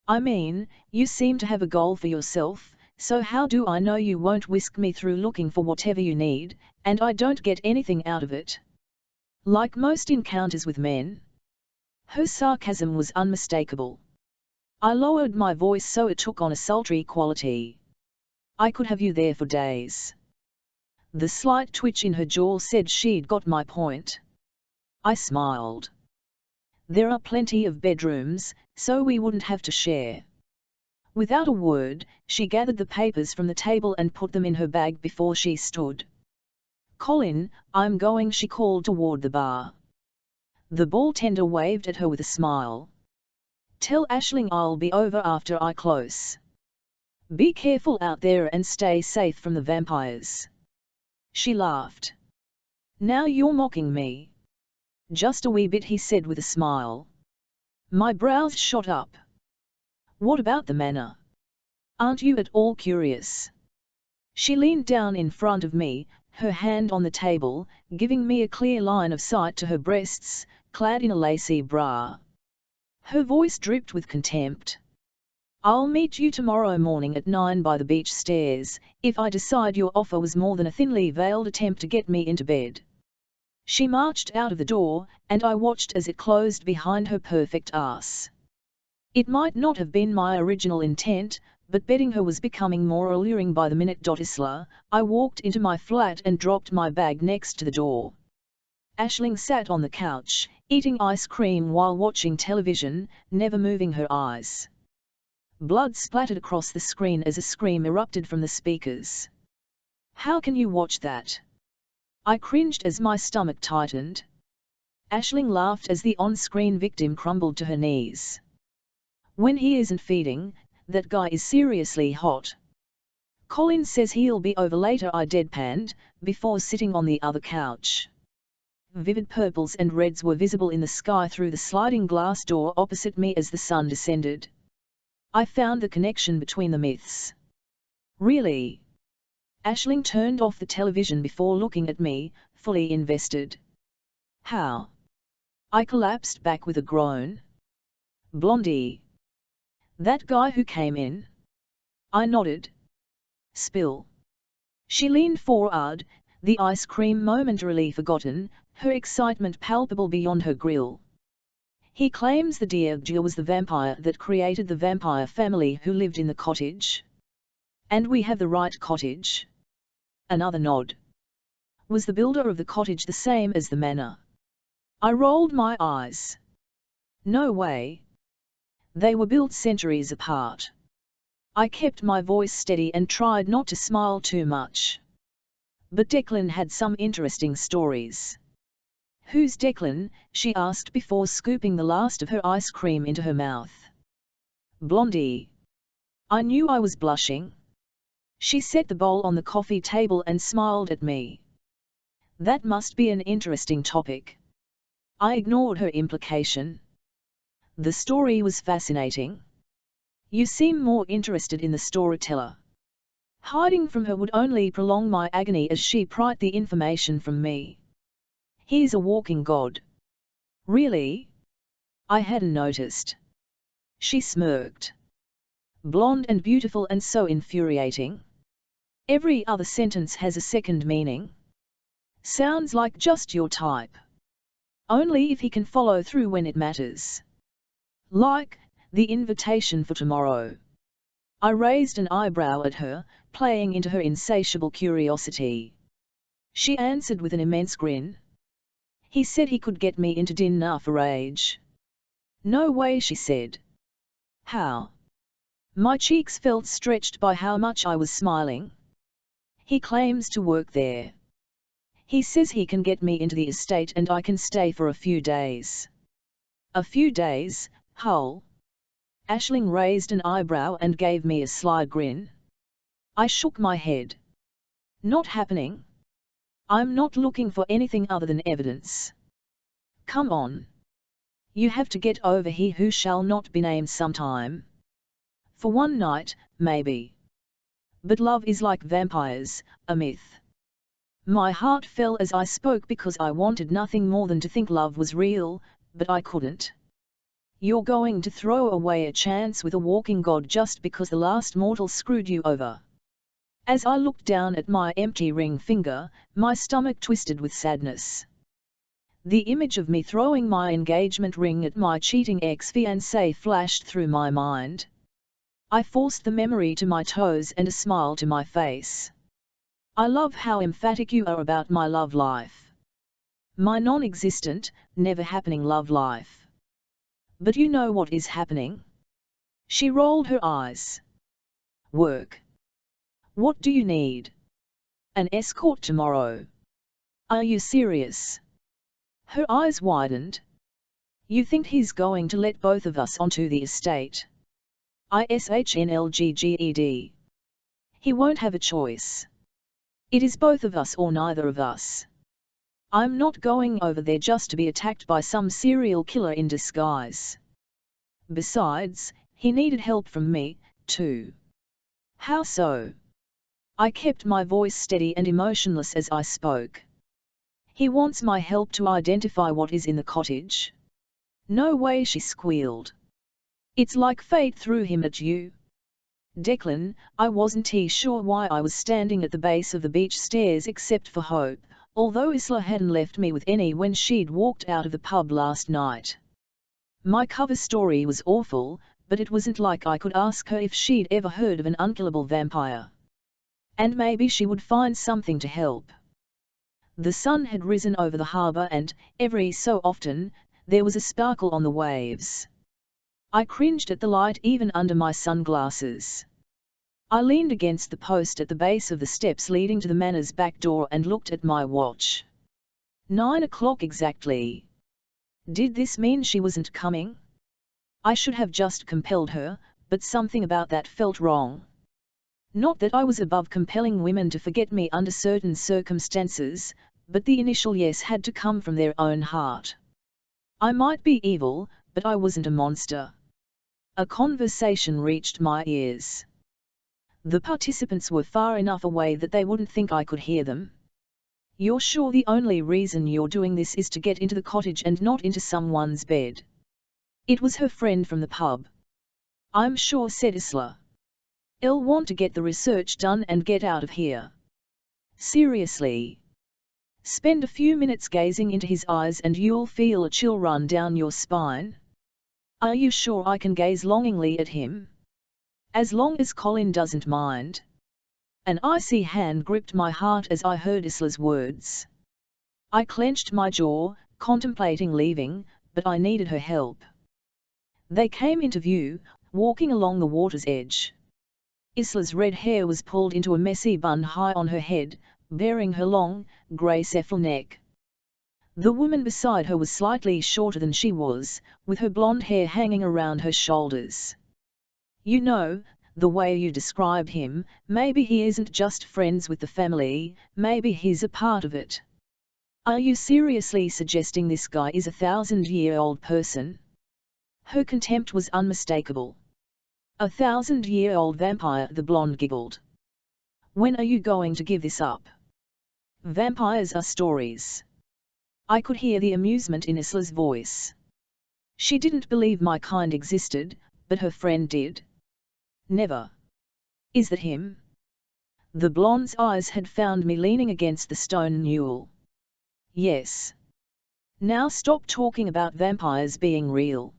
I mean, you seem to have a goal for yourself, so how do I know you won't whisk me through looking for whatever you need, and I don't get anything out of it? Like most encounters with men. Her sarcasm was unmistakable. I lowered my voice so it took on a sultry quality. I could have you there for days. The slight twitch in her jaw said she'd got my point. I smiled. There are plenty of bedrooms, so we wouldn't have to share. Without a word, she gathered the papers from the table and put them in her bag before she stood. "Colin, I'm going," she called toward the bar. The bartender waved at her with a smile. "Tell Aisling I'll be over after I close. Be careful out there and stay safe from the vampires." She laughed. "Now you're mocking me." "Just a wee bit," he said with a smile. My brows shot up. "What about the manor? Aren't you at all curious?" She leaned down in front of me, her hand on the table, giving me a clear line of sight to her breasts, clad in a lacy bra. Her voice dripped with contempt. "I'll meet you tomorrow morning at 9 by the beach stairs, if I decide your offer was more than a thinly veiled attempt to get me into bed." She marched out of the door, and I watched as it closed behind her perfect ass. It might not have been my original intent, but betting her was becoming more alluring by the minute. Isla, I walked into my flat and dropped my bag next to the door. Aisling sat on the couch, eating ice cream while watching television, never moving her eyes. Blood splattered across the screen as a scream erupted from the speakers. "How can you watch that?" I cringed as my stomach tightened. Aisling laughed as the on-screen victim crumbled to her knees. "When he isn't feeding, that guy is seriously hot. Colin says he'll be over later," I deadpanned, before sitting on the other couch. Vivid purples and reds were visible in the sky through the sliding glass door opposite me as the sun descended. I found the connection between the myths. "Really?" Aisling turned off the television before looking at me, fully invested. "How?" I collapsed back with a groan. "Blondie. That guy who came in?" I nodded. "Spill." She leaned forward, the ice cream momentarily forgotten, her excitement palpable beyond her grill. "He claims the Diageo was the vampire that created the vampire family who lived in the cottage. And we have the right cottage?" Another nod. "Was the builder of the cottage the same as the manor?" I rolled my eyes. "No way. They were built centuries apart." I kept my voice steady and tried not to smile too much. "But Declan had some interesting stories." "Who's Declan?" she asked before scooping the last of her ice cream into her mouth. "Blondie." I knew I was blushing. She set the bowl on the coffee table and smiled at me. "That must be an interesting topic." I ignored her implication. "The story was fascinating." "You seem more interested in the storyteller." Hiding from her would only prolong my agony as she pried the information from me. "He's a walking god." "Really?" I hadn't noticed. She smirked. "Blonde and beautiful and so infuriating. Every other sentence has a second meaning. Sounds like just your type. Only if he can follow through when it matters. Like the invitation for tomorrow." I raised an eyebrow at her, playing into her insatiable curiosity. She answered with an immense grin. "He said he could get me into dinner for age." "No way," she said. "How?" My cheeks felt stretched by how much I was smiling. "He claims to work there. He says he can get me into the estate and I can stay for a few days." "A few days, Hull?" Aisling raised an eyebrow and gave me a sly grin. I shook my head. "Not happening. I'm not looking for anything other than evidence. Come on. You have to get over he who shall not be named sometime. For one night, maybe. But love is like vampires, a myth." My heart fell as I spoke because I wanted nothing more than to think love was real, but I couldn't. "You're going to throw away a chance with a walking god just because the last mortal screwed you over." As I looked down at my empty ring finger, my stomach twisted with sadness. The image of me throwing my engagement ring at my cheating ex-fiancé flashed through my mind. I forced the memory to my toes and a smile to my face. I love how emphatic you are about my love life. My non-existent, never-happening love life. But you know what is happening? She rolled her eyes. Work. What do you need? An escort tomorrow. Are you serious? Her eyes widened. You think he's going to let both of us onto the estate? ISHNLGGED. He won't have a choice. It is both of us or neither of us. I'm not going over there just to be attacked by some serial killer in disguise. Besides, he needed help from me, too. How so? I kept my voice steady and emotionless as I spoke. He wants my help to identify what is in the cottage. No way, she squealed. It's like fate threw him at you. Declan, I wasn't sure why I was standing at the base of the beach stairs except for hope, although Isla hadn't left me with any when she'd walked out of the pub last night. My cover story was awful, but it wasn't like I could ask her if she'd ever heard of an unkillable vampire. And maybe she would find something to help. The sun had risen over the harbour and, every so often, there was a sparkle on the waves. I cringed at the light even under my sunglasses. I leaned against the post at the base of the steps leading to the manor's back door and looked at my watch. 9 o'clock exactly. Did this mean she wasn't coming? I should have just compelled her, but something about that felt wrong. Not that I was above compelling women to forget me under certain circumstances, but the initial yes had to come from their own heart. I might be evil, but I wasn't a monster. A conversation reached my ears. The participants were far enough away that they wouldn't think I could hear them. You're sure the only reason you're doing this is to get into the cottage and not into someone's bed? It was her friend from the pub. I'm sure, said Isla. I'll want to get the research done and get out of here. Seriously. Spend a few minutes gazing into his eyes and you'll feel a chill run down your spine. Are you sure I can gaze longingly at him? As long as Colin doesn't mind. An icy hand gripped my heart as I heard Isla's words. I clenched my jaw, contemplating leaving, but I needed her help. They came into view, walking along the water's edge. Isla's red hair was pulled into a messy bun high on her head, bearing her long, grey cephal neck. The woman beside her was slightly shorter than she was, with her blonde hair hanging around her shoulders. You know, the way you described him, maybe he isn't just friends with the family, maybe he's a part of it. Are you seriously suggesting this guy is a 1,000-year-old person? Her contempt was unmistakable. A 1,000-year-old vampire, the blonde giggled. When are you going to give this up? Vampires are stories. I could hear the amusement in Isla's voice. She didn't believe my kind existed, but her friend did. Never. Is that him? The blonde's eyes had found me leaning against the stone newel. Yes. Now stop talking about vampires being real.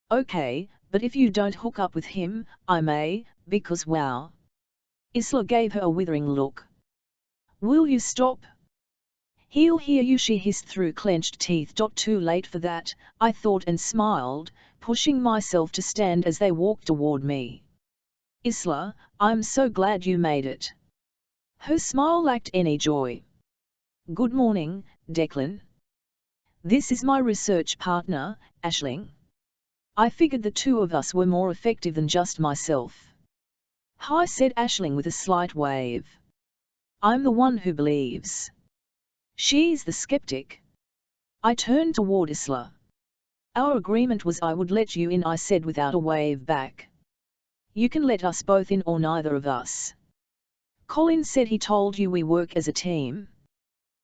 Okay, but if you don't hook up with him, I may, because wow. Isla gave her a withering look. Will you stop? He'll hear you, she hissed through clenched teeth. Too late for that, I thought and smiled, pushing myself to stand as they walked toward me. Isla, I'm so glad you made it. Her smile lacked any joy. Good morning, Declan. This is my research partner, Aisling. I figured the two of us were more effective than just myself. Hi, said Aisling with a slight wave. I'm the one who believes. She's the skeptic. I turned toward Isla. Our agreement was I would let you in, I said without a wave back. You can let us both in or neither of us. Colin said he told you we work as a team.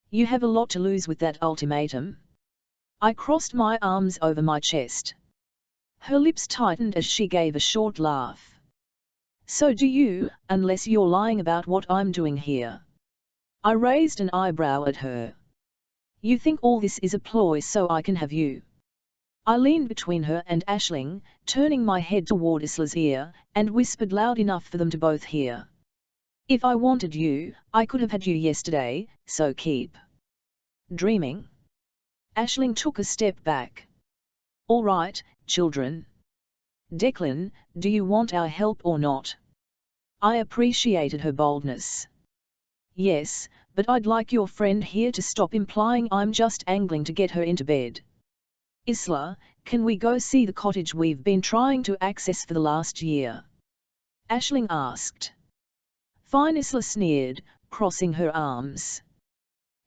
You have a lot to lose with that ultimatum. I crossed my arms over my chest. Her lips tightened as she gave a short laugh. So do you, unless you're lying about what I'm doing here. I raised an eyebrow at her. You think all this is a ploy so I can have you? I leaned between her and Aisling, turning my head toward Isla's ear, and whispered loud enough for them to both hear. If I wanted you, I could have had you yesterday, so keep dreaming. Aisling took a step back. All right, children. Declan, do you want our help or not? I appreciated her boldness. Yes, but I'd like your friend here to stop implying I'm just angling to get her into bed. Isla, can we go see the cottage we've been trying to access for the last year? Aisling asked. Fine, Isla sneered, crossing her arms.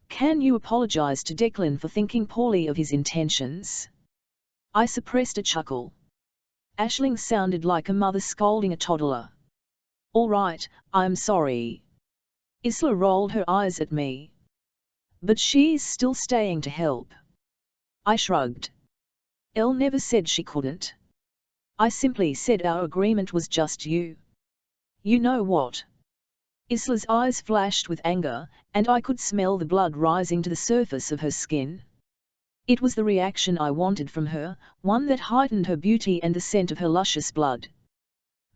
Can you apologize to Declan for thinking poorly of his intentions? I suppressed a chuckle. Aisling sounded like a mother scolding a toddler. All right, I'm sorry. Isla rolled her eyes at me. But she's still staying to help. I shrugged. Elle never said she couldn't. I simply said our agreement was just you. You know what? Isla's eyes flashed with anger, and I could smell the blood rising to the surface of her skin. It was the reaction I wanted from her, one that heightened her beauty and the scent of her luscious blood.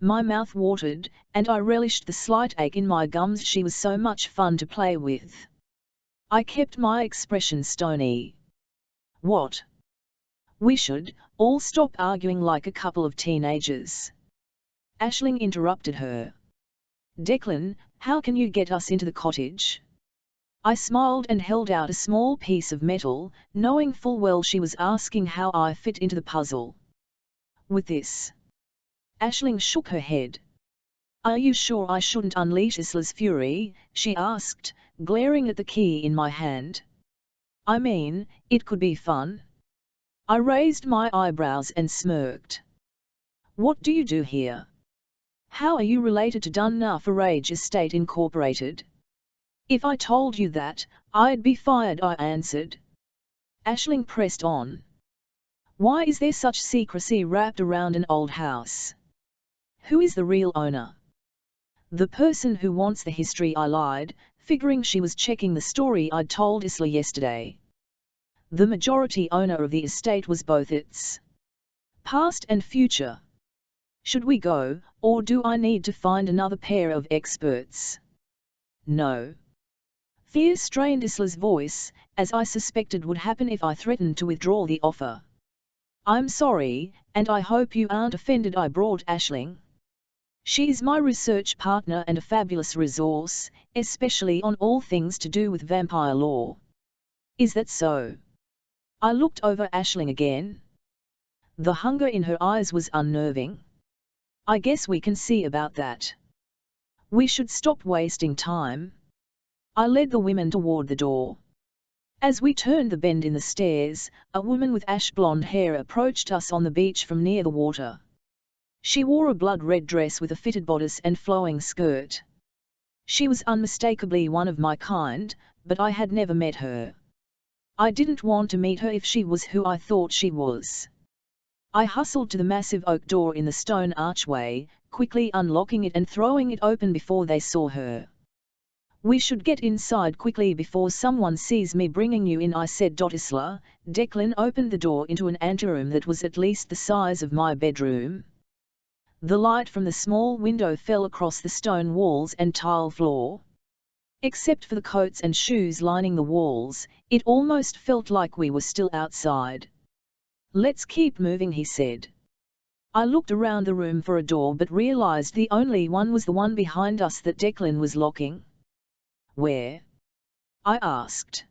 My mouth watered, and I relished the slight ache in my gums. She was so much fun to play with. I kept my expression stony. What? We should all stop arguing like a couple of teenagers. Aisling interrupted her. Declan, how can you get us into the cottage? I smiled and held out a small piece of metal, knowing full well she was asking how I fit into the puzzle. With this. Aisling shook her head. Are you sure I shouldn't unleash Isla's fury? She asked, glaring at the key in my hand. I mean, it could be fun. I raised my eyebrows and smirked. What do you do here? How are you related to Dunna Farage Estate Incorporated? If I told you that, I'd be fired, I answered. Aisling pressed on. Why is there such secrecy wrapped around an old house? Who is the real owner? The person who wants the history, I lied, figuring she was checking the story I'd told Isla yesterday. The majority owner of the estate was both its past and future. Should we go, or do I need to find another pair of experts? No. Fear strained Isla's voice, as I suspected would happen if I threatened to withdraw the offer. I'm sorry, and I hope you aren't offended, I brought Aisling. She's my research partner and a fabulous resource, especially on all things to do with vampire lore. Is that so? I looked over Aisling again. The hunger in her eyes was unnerving. I guess we can see about that. We should stop wasting time. I led the women toward the door. As we turned the bend in the stairs, a woman with ash blonde hair approached us on the beach from near the water. She wore a blood-red dress with a fitted bodice and flowing skirt. She was unmistakably one of my kind, but I had never met her. I didn't want to meet her if she was who I thought she was. I hustled to the massive oak door in the stone archway, quickly unlocking it and throwing it open before they saw her. We should get inside quickly before someone sees me bringing you in, I said. Isla. Declan opened the door into an anteroom that was at least the size of my bedroom. The light from the small window fell across the stone walls and tile floor. Except for the coats and shoes lining the walls, it almost felt like we were still outside. Let's keep moving, he said. I looked around the room for a door but realized the only one was the one behind us that Declan was locking. Where? I asked.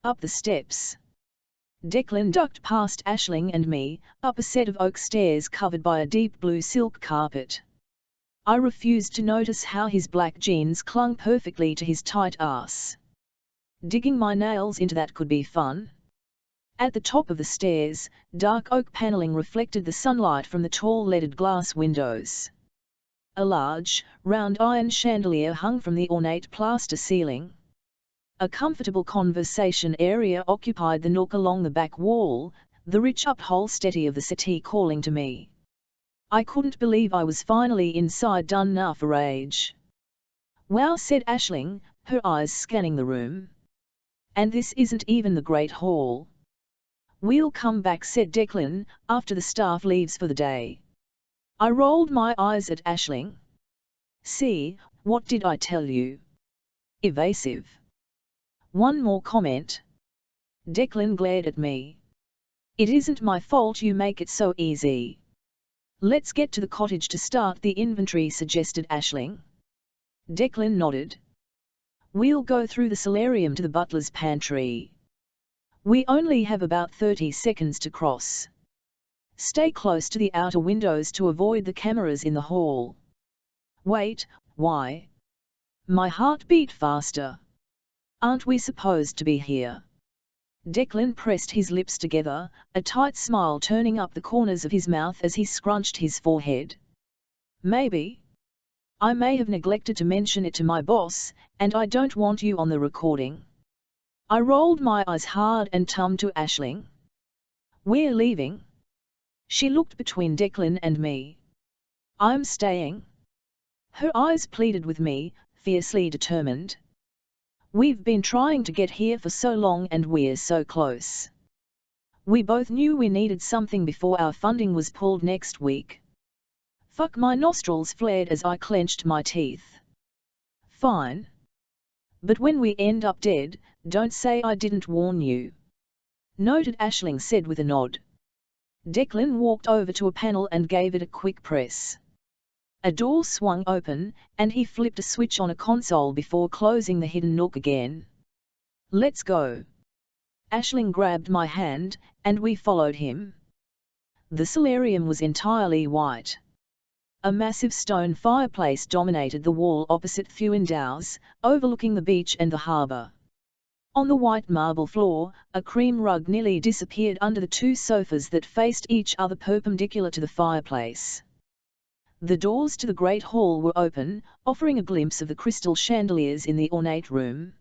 Up the steps. Declan ducked past Aisling and me, up a set of oak stairs covered by a deep blue silk carpet. I refused to notice how his black jeans clung perfectly to his tight ass. Digging my nails into that could be fun. At the top of the stairs, dark oak paneling reflected the sunlight from the tall leaded glass windows. A large, round iron chandelier hung from the ornate plaster ceiling. A comfortable conversation area occupied the nook along the back wall, the rich upholstery of the settee calling to me. I couldn't believe I was finally inside Dunna Farage. Wow, said Aisling, her eyes scanning the room. And this isn't even the Great Hall. We'll come back, said Declan, after the staff leaves for the day. I rolled my eyes at Aisling. See, What did I tell you? Evasive. One more comment. Declan glared at me. It isn't my fault you make it so easy. Let's get to the cottage to start the inventory, suggested Aisling. Declan nodded. We'll go through the solarium to the butler's pantry. We only have about 30 seconds to cross. Stay close to the outer windows to avoid the cameras in the hall. Wait, why? My heart beat faster. Aren't we supposed to be here? Declan pressed his lips together, a tight smile turning up the corners of his mouth as he scrunched his forehead. Maybe. I may have neglected to mention it to my boss, and I don't want you on the recording. I rolled my eyes hard and turned to Aisling. We're leaving. She looked between Declan and me. I'm staying. Her eyes pleaded with me, fiercely determined. We've been trying to get here for so long and we're so close. We both knew we needed something before our funding was pulled next week. Fuck, my nostrils flared as I clenched my teeth. Fine. But when we end up dead, don't say I didn't warn you. Noted, Aisling said with a nod. Declan walked over to a panel and gave it a quick press. A door swung open, and he flipped a switch on a console before closing the hidden nook again. Let's go. Aisling grabbed my hand, and we followed him. The solarium was entirely white. A massive stone fireplace dominated the wall opposite Thewindow's, overlooking the beach and the harbour. On the white marble floor, a cream rug nearly disappeared under the two sofas that faced each other perpendicular to the fireplace. The doors to the great hall were open, offering a glimpse of the crystal chandeliers in the ornate room.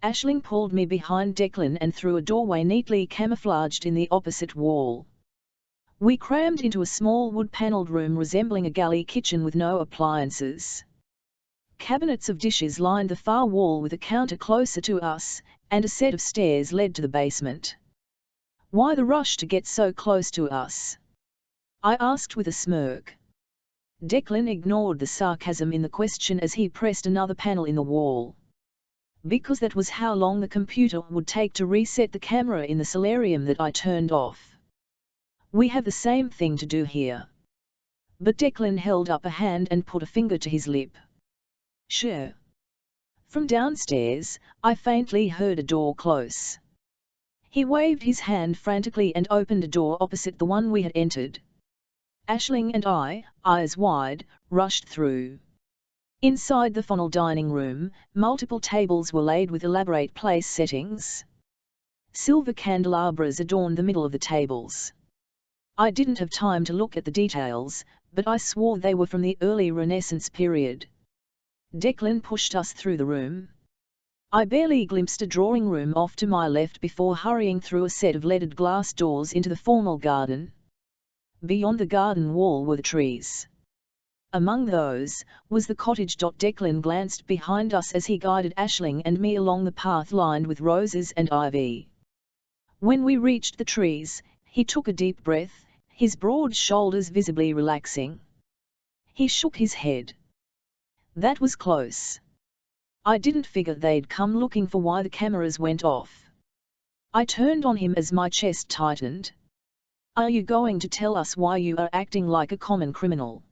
Aisling pulled me behind Declan and through a doorway neatly camouflaged in the opposite wall. We crammed into a small wood-panelled room resembling a galley kitchen with no appliances. Cabinets of dishes lined the far wall with a counter closer to us, and a set of stairs led to the basement. Why the rush to get so close to us? I asked with a smirk. Declan ignored the sarcasm in the question as he pressed another panel in the wall. Because that was how long the computer would take to reset the camera in the solarium that I turned off. We have the same thing to do here. But Declan held up a hand and put a finger to his lip. Sure. From downstairs, I faintly heard a door close. He waved his hand frantically and opened a door opposite the one we had entered. Aisling and I, eyes wide, rushed through. Inside the funnel dining room, multiple tables were laid with elaborate place settings. Silver candelabras adorned the middle of the tables. I didn't have time to look at the details, but I swore they were from the early Renaissance period. Declan pushed us through the room. I barely glimpsed a drawing room off to my left before hurrying through a set of leaded glass doors into the formal garden. Beyond the garden wall were the trees. Among those, was the cottage. Declan glanced behind us as he guided Aisling and me along the path lined with roses and ivy. When we reached the trees, he took a deep breath, his broad shoulders visibly relaxing. He shook his head. That was close. I didn't figure they'd come looking for why the cameras went off. I turned on him as my chest tightened. Are you going to tell us why you are acting like a common criminal?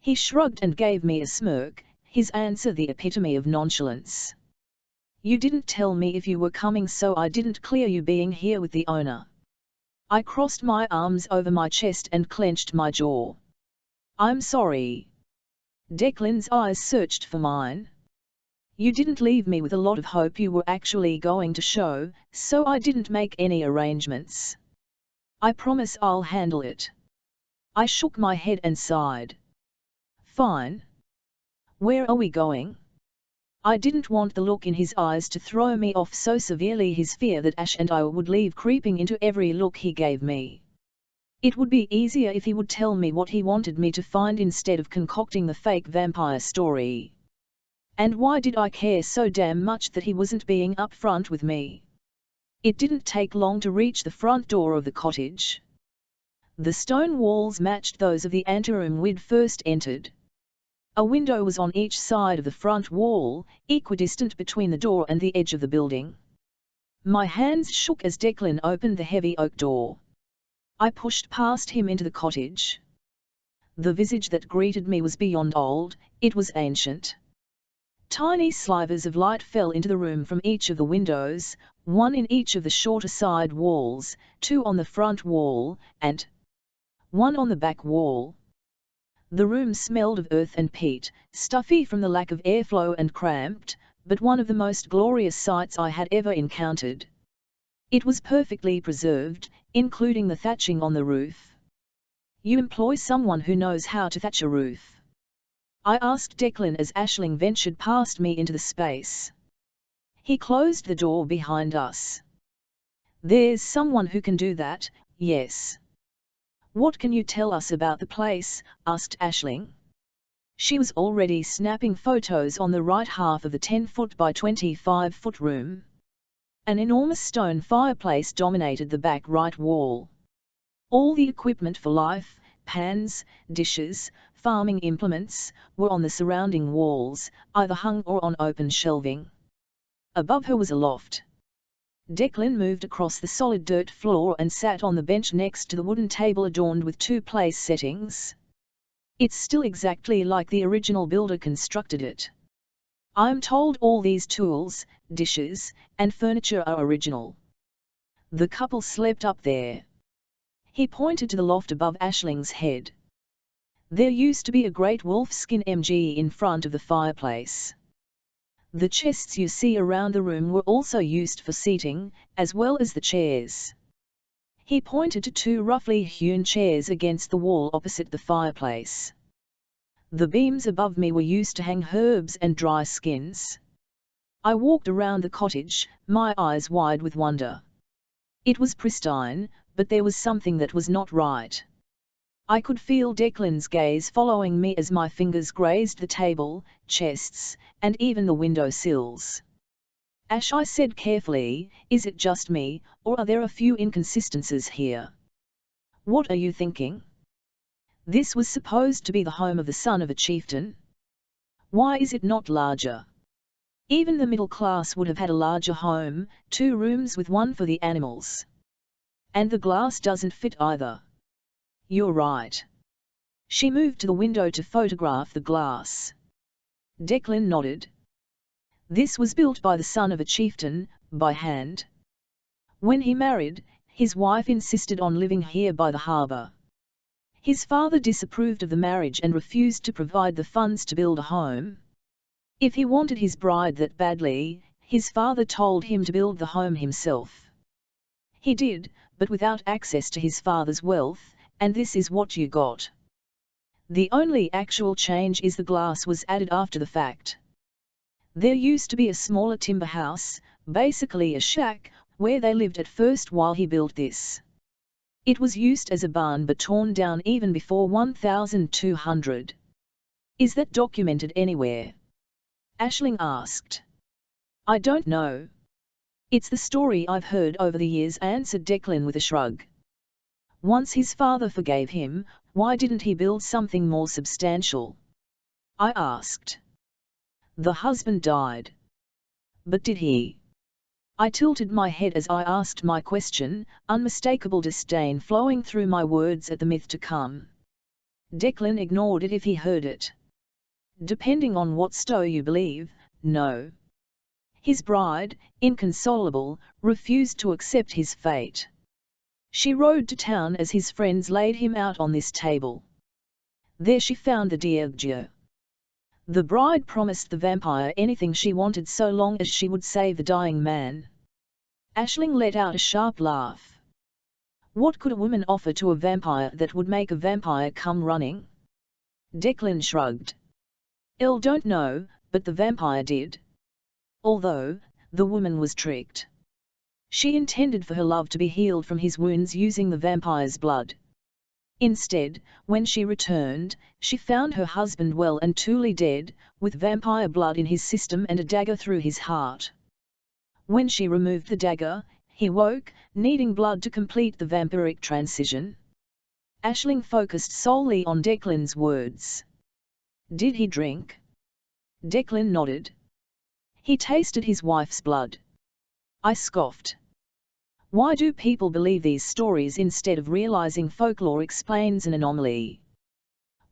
He shrugged and gave me a smirk, his answer the epitome of nonchalance. You didn't tell me if you were coming, so I didn't clear you being here with the owner. I crossed my arms over my chest and clenched my jaw. I'm sorry. Declan's eyes searched for mine. You didn't leave me with a lot of hope you were actually going to show, so I didn't make any arrangements. I promise I'll handle it. I shook my head and sighed. Fine. Where are we going? I didn't want the look in his eyes to throw me off so severely, his fear that Ash and I would leave creeping into every look he gave me. It would be easier if he would tell me what he wanted me to find instead of concocting the fake vampire story. And why did I care so damn much that he wasn't being upfront with me? It didn't take long to reach the front door of the cottage. The stone walls matched those of the anteroom we'd first entered. A window was on each side of the front wall, equidistant between the door and the edge of the building. My hands shook as Declan opened the heavy oak door. I pushed past him into the cottage. The visage that greeted me was beyond old, it was ancient. Tiny slivers of light fell into the room from each of the windows, one in each of the shorter side walls, two on the front wall, and one on the back wall. The room smelled of earth and peat, stuffy from the lack of airflow and cramped, but one of the most glorious sights I had ever encountered. It was perfectly preserved, including the thatching on the roof. "You employ someone who knows how to thatch a roof?" I asked Declan as Aisling ventured past me into the space. He closed the door behind us. "There's someone who can do that, yes." "What can you tell us about the place?" asked Aisling. She was already snapping photos on the right half of the 10-foot by 25-foot room. An enormous stone fireplace dominated the back right wall. All the equipment for life, pans, dishes, farming implements, were on the surrounding walls, either hung or on open shelving. Above her was a loft. Declan moved across the solid dirt floor and sat on the bench next to the wooden table adorned with two place settings. "It's still exactly like the original builder constructed it. I'm told all these tools, dishes, and furniture are original." The couple slept up there. He pointed to the loft above Aisling's head. "There used to be a great wolfskin MG in front of the fireplace. The chests you see around the room were also used for seating, as well as the chairs." He pointed to two roughly hewn chairs against the wall opposite the fireplace. "The beams above me were used to hang herbs and dry skins." I walked around the cottage, my eyes wide with wonder. It was pristine, but there was something that was not right. I could feel Declan's gaze following me as my fingers grazed the table, chests, and even the window sills. "Ash," I said carefully, "is it just me, or are there a few inconsistencies here?" "What are you thinking?" "This was supposed to be the home of the son of a chieftain. Why is it not larger? Even the middle class would have had a larger home, 2 rooms with one for the animals. And the glass doesn't fit either." "You're right." She moved to the window to photograph the glass. Declan nodded. "This was built by the son of a chieftain, by hand. When he married, his wife insisted on living here by the harbour. His father disapproved of the marriage and refused to provide the funds to build a home. If he wanted his bride that badly, his father told him to build the home himself. He did, but without access to his father's wealth, and this is what you got. The only actual change is the glass was added after the fact. There used to be a smaller timber house, basically a shack, where they lived at first while he built this. It was used as a barn but torn down even before 1200. Is that documented anywhere?" Aisling asked. "I don't know. It's the story I've heard over the years," answered Declan with a shrug. "Once his father forgave him, why didn't he build something more substantial?" I asked. "The husband died." "But did he?" I tilted my head as I asked my question, unmistakable disdain flowing through my words at the myth to come. Declan ignored it if he heard it. "Depending on what stow you believe, no. His bride, inconsolable, refused to accept his fate. She rode to town as his friends laid him out on this table. There she found the Diageo. The bride promised the vampire anything she wanted so long as she would save the dying man." Aisling let out a sharp laugh. "What could a woman offer to a vampire that would make a vampire come running?" Declan shrugged. "I don't know, but the vampire did. Although, the woman was tricked. She intended for her love to be healed from his wounds using the vampire's blood. Instead, when she returned, she found her husband well and truly dead, with vampire blood in his system and a dagger through his heart. When she removed the dagger, he woke, needing blood to complete the vampiric transition." Aisling focused solely on Declan's words. Did he drink? Declan nodded. He tasted his wife's blood. I scoffed. Why do people believe these stories instead of realizing folklore explains an anomaly?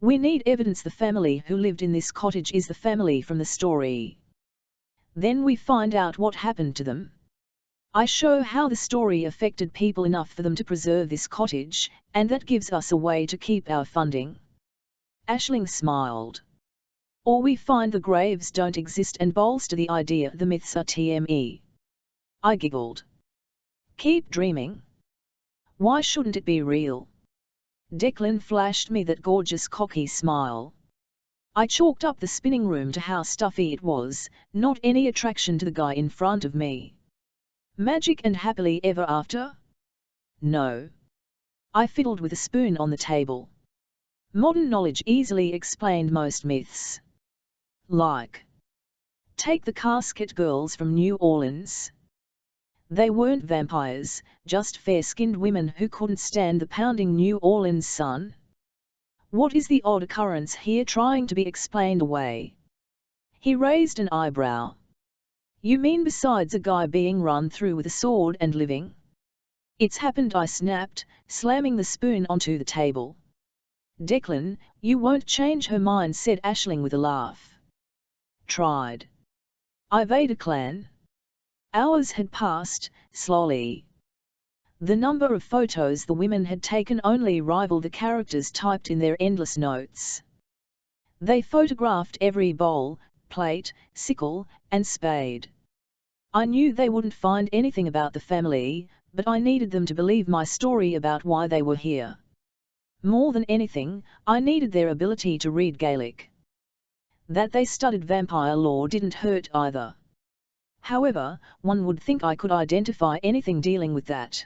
We need evidence the family who lived in this cottage is the family from the story. Then we find out what happened to them. I show how the story affected people enough for them to preserve this cottage, and that gives us a way to keep our funding. Aisling smiled. Or we find the graves don't exist and bolster the idea the myths are TME. I giggled. Keep dreaming. Why shouldn't it be real? Declan flashed me that gorgeous cocky smile. I chalked up the spinning room to how stuffy it was, not any attraction to the guy in front of me. Magic and happily ever after? No. I fiddled with a spoon on the table. Modern knowledge easily explained most myths. Like, take the Casket Girls from New Orleans. They weren't vampires, just fair-skinned women who couldn't stand the pounding New Orleans sun. What is the odd occurrence here trying to be explained away? He raised an eyebrow. You mean besides a guy being run through with a sword and living? It's happened, I snapped, slamming the spoon onto the table. Declan, you won't change her mind, said Aisling with a laugh. Tried. Iveda clan. Hours had passed, slowly. The number of photos the women had taken only rivaled the characters typed in their endless notes. They photographed every bowl, plate, sickle, and spade. I knew they wouldn't find anything about the family, but I needed them to believe my story about why they were here. More than anything, I needed their ability to read Gaelic. That they studied vampire lore didn't hurt either. However, one would think I could identify anything dealing with that.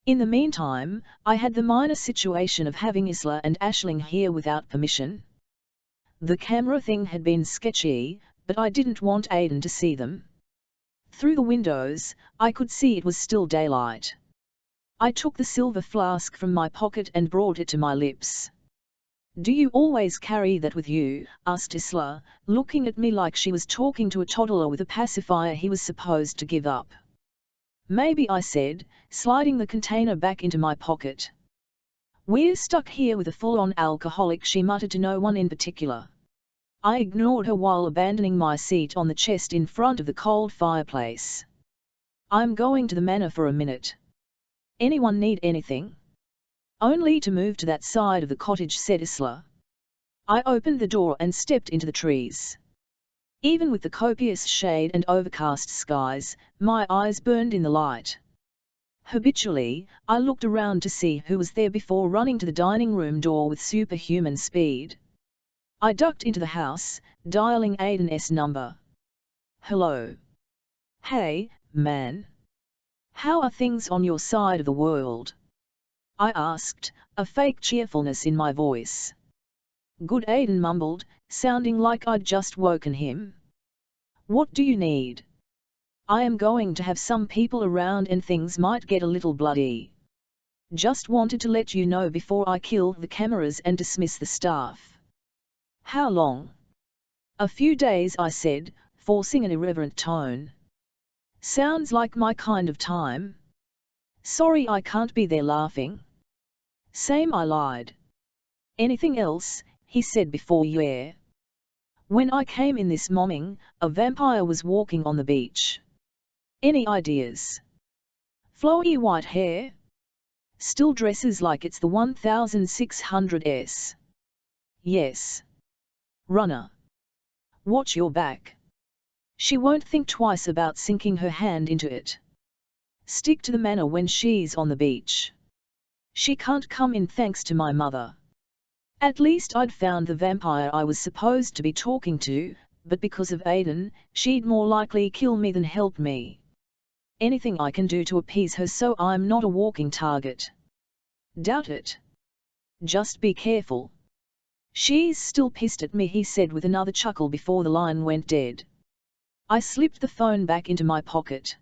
In the meantime, I had the minor situation of having Isla and Aisling here without permission. The camera thing had been sketchy, but I didn't want Aidan to see them. Through the windows, I could see it was still daylight. I took the silver flask from my pocket and brought it to my lips. Do you always carry that with you? Asked Isla, looking at me like she was talking to a toddler with a pacifier he was supposed to give up. Maybe, I said, sliding the container back into my pocket. We're stuck here with a full-on alcoholic, she muttered to no one in particular. I ignored her while abandoning my seat on the chest in front of the cold fireplace. I'm going to the manor for a minute. Anyone need anything? Only to move to that side of the cottage, said Isla. I opened the door and stepped into the trees. Even with the copious shade and overcast skies, my eyes burned in the light. Habitually, I looked around to see who was there before running to the dining room door with superhuman speed. I ducked into the house, dialing Aidan's number. Hello. Hey, man. How are things on your side of the world? I asked, a fake cheerfulness in my voice. Good, Aidan mumbled, sounding like I'd just woken him. What do you need? I am going to have some people around and things might get a little bloody. Just wanted to let you know before I kill the cameras and dismiss the staff. How long? A few days, I said, forcing an irreverent tone. Sounds like my kind of time. Sorry I can't be there, laughing. Same, I lied. Anything else? He said before you. When I came in this morning, a vampire was walking on the beach. Any ideas? Flowy white hair? Still dresses like it's the 1600s. Yes. Runner. Watch your back. She won't think twice about sinking her hand into it. Stick to the manor when she's on the beach. She can't come in thanks to my mother. At least I'd found the vampire I was supposed to be talking to, but because of Aidan, she'd more likely kill me than help me. Anything I can do to appease her so I'm not a walking target. Doubt it. Just be careful. She's still pissed at me, he said with another chuckle before the line went dead. I slipped the phone back into my pocket.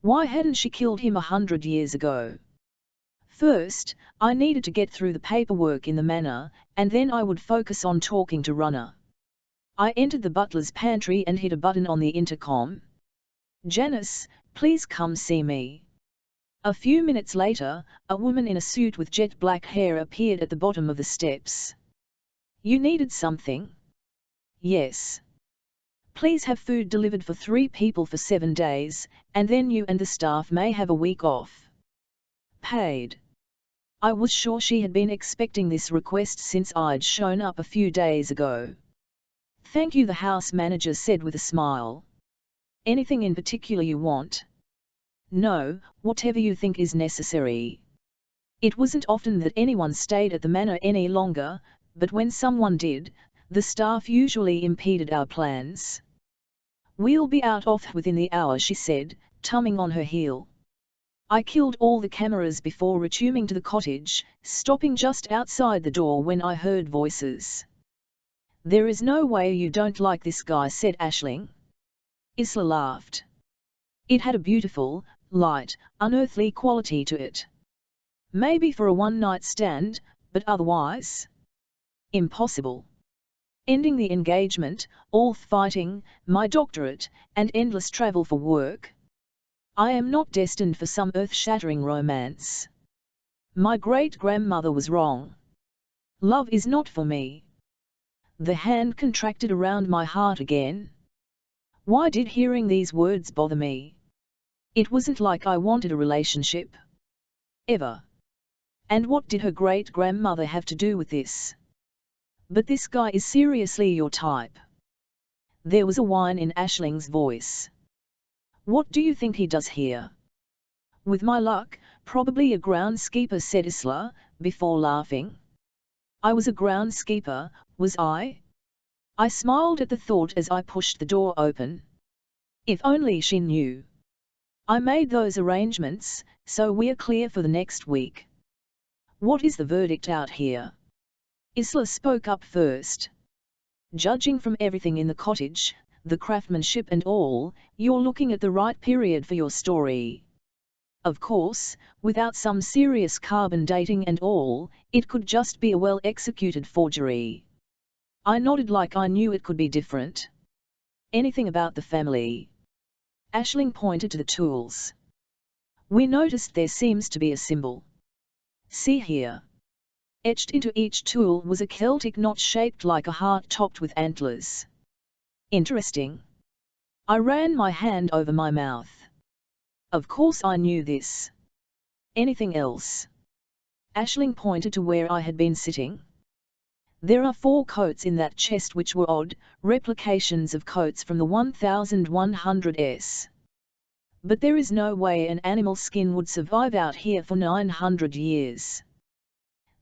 Why hadn't she killed him 100 years ago? First, I needed to get through the paperwork in the manor, and then I would focus on talking to Runner. I entered the butler's pantry and hit a button on the intercom. "Janice, please come see me." A few minutes later, a woman in a suit with jet black hair appeared at the bottom of the steps. "You needed something?" "Yes. Please have food delivered for 3 people for 7 days, and then you and the staff may have a week off. Paid." I was sure she had been expecting this request since I'd shown up a few days ago. "Thank you," the house manager said with a smile. "Anything in particular you want?" "No, whatever you think is necessary." It wasn't often that anyone stayed at the manor any longer, but when someone did, the staff usually impeded our plans. "We'll be out of within the hour," she said, tumming on her heel. I killed all the cameras before returning to the cottage, stopping just outside the door when I heard voices. "There is no way you don't like this guy," said Aisling. Isla laughed. It had a beautiful, light, unearthly quality to it. "Maybe for a one-night stand, but otherwise? Impossible. Ending the engagement, all fighting, my doctorate, and endless travel for work. I am not destined for some earth-shattering romance. My great-grandmother was wrong. Love is not for me." The hand contracted around my heart again. Why did hearing these words bother me? It wasn't like I wanted a relationship. Ever. And what did her great-grandmother have to do with this? "But this guy is seriously your type." There was a whine in Aisling's voice. "What do you think he does here?" "With my luck, probably a groundskeeper," said Isla, before laughing. "I was a groundskeeper, was I?" I smiled at the thought as I pushed the door open. If only she knew. "I made those arrangements, so we're clear for the next week." "What is the verdict out here?" Isla spoke up first. "Judging from everything in the cottage, the craftsmanship and all, you're looking at the right period for your story. Of course, without some serious carbon dating and all, it could just be a well-executed forgery." I nodded like I knew it could be different. "Anything about the family?" Aisling pointed to the tools. "We noticed there seems to be a symbol. See here." Etched into each tool was a Celtic knot shaped like a heart topped with antlers. "Interesting." I ran my hand over my mouth. Of course I knew this. "Anything else?" Aisling pointed to where I had been sitting. "There are 4 coats in that chest which were odd, replications of coats from the 1100s. But there is no way an animal skin would survive out here for 900 years.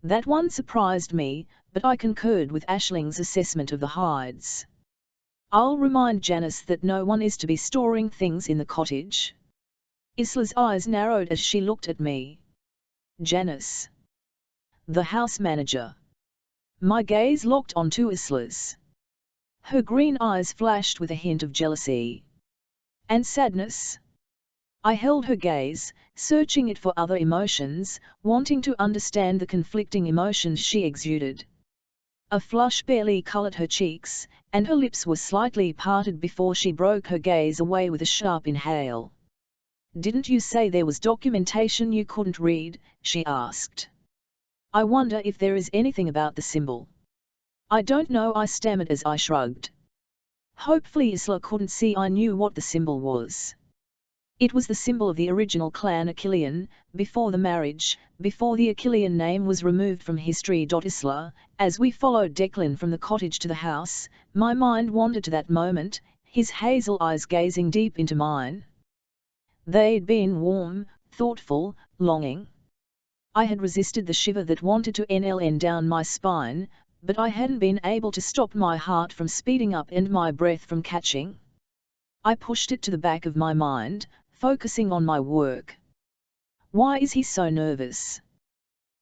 That one surprised me, but I concurred with Aisling's assessment of the hides. "I'll remind Janice that no one is to be storing things in the cottage." Isla's eyes narrowed as she looked at me. "Janice." "The house manager." My gaze locked onto Isla's. Her green eyes flashed with a hint of jealousy. "And sadness?" I held her gaze, searching it for other emotions, wanting to understand the conflicting emotions she exuded. A flush barely colored her cheeks, and her lips were slightly parted before she broke her gaze away with a sharp inhale. "Didn't you say there was documentation you couldn't read?" she asked. "I wonder if there is anything about the symbol." "I don't know," I stammered as I shrugged. Hopefully Isla couldn't see I knew what the symbol was. It was the symbol of the original clan Achillean, before the marriage, before the Achillean name was removed from history. Isla, as we followed Declan from the cottage to the house, my mind wandered to that moment, his hazel eyes gazing deep into mine. They'd been warm, thoughtful, longing. I had resisted the shiver that wanted to NLN down my spine, but I hadn't been able to stop my heart from speeding up and my breath from catching. I pushed it to the back of my mind, focusing on my work. "Why is he so nervous?"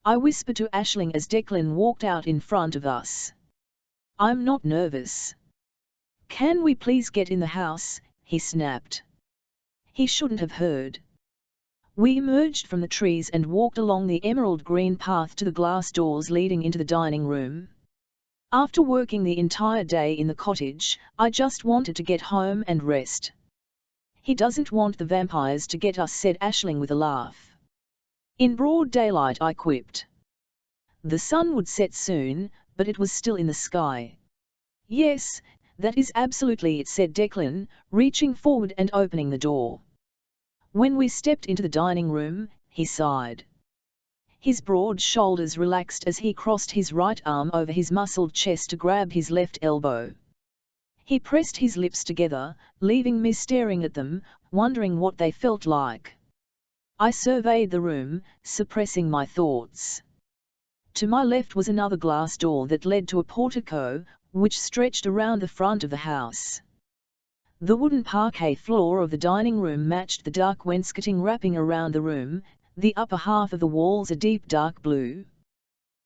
I whispered to Aisling as Declan walked out in front of us. "I'm not nervous." "Can we please get in the house?" he snapped. He shouldn't have heard. We emerged from the trees and walked along the emerald green path to the glass doors leading into the dining room. After working the entire day in the cottage, I just wanted to get home and rest. He doesn't want the vampires to get us, said Aisling with a laugh. In broad daylight, I quipped. The sun would set soon, but it was still in the sky. Yes, that is absolutely it, said Declan, reaching forward and opening the door. When we stepped into the dining room, he sighed. His broad shoulders relaxed as he crossed his right arm over his muscled chest to grab his left elbow. He pressed his lips together, leaving me staring at them, wondering what they felt like. I surveyed the room, suppressing my thoughts. To my left was another glass door that led to a portico, which stretched around the front of the house. The wooden parquet floor of the dining room matched the dark wainscoting wrapping around the room, the upper half of the walls a deep dark blue.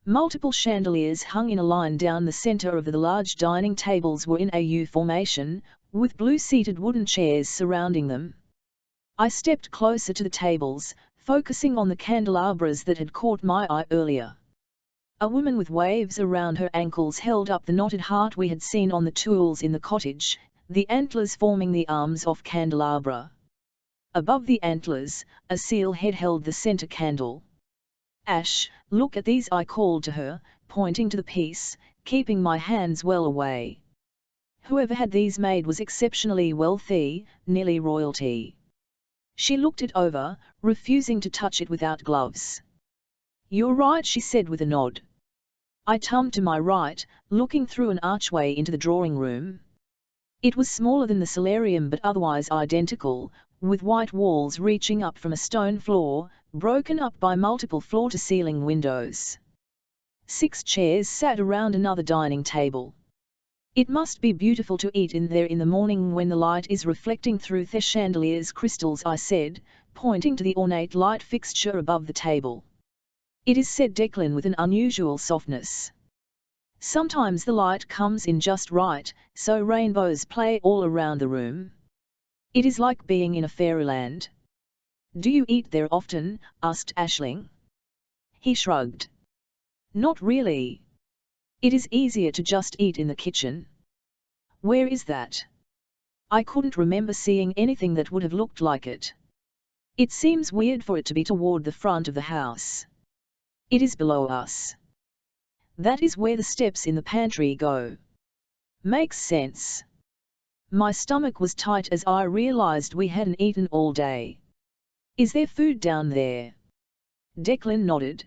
Multiple chandeliers hung in a line down the center of the large dining tables were in a U formation, with blue-seated wooden chairs surrounding them. I stepped closer to the tables, focusing on the candelabras that had caught my eye earlier. A woman with waves around her ankles held up the knotted heart we had seen on the tools in the cottage, the antlers forming the arms of candelabra. Above the antlers, a seal head held the center candle. Ash, look at these, I called to her, pointing to the piece, keeping my hands well away. Whoever had these made was exceptionally wealthy, nearly royalty. She looked it over, refusing to touch it without gloves. You're right, she said with a nod. I turned to my right, looking through an archway into the drawing room. It was smaller than the solarium but otherwise identical, with white walls reaching up from a stone floor, broken up by multiple floor-to-ceiling windows. 6 chairs sat around another dining table. It must be beautiful to eat in there in the morning when the light is reflecting through the chandelier's crystals, I said, pointing to the ornate light fixture above the table. It is, said Declan with an unusual softness. Sometimes the light comes in just right, so rainbows play all around the room. It is like being in a fairyland. Do you eat there often? Asked Aisling. He shrugged. Not really. It is easier to just eat in the kitchen. Where is that? I couldn't remember seeing anything that would have looked like it. It seems weird for it to be toward the front of the house. It is below us. That is where the steps in the pantry go. Makes sense. My stomach was tight as I realized we hadn't eaten all day. Is there food down there? Declan nodded.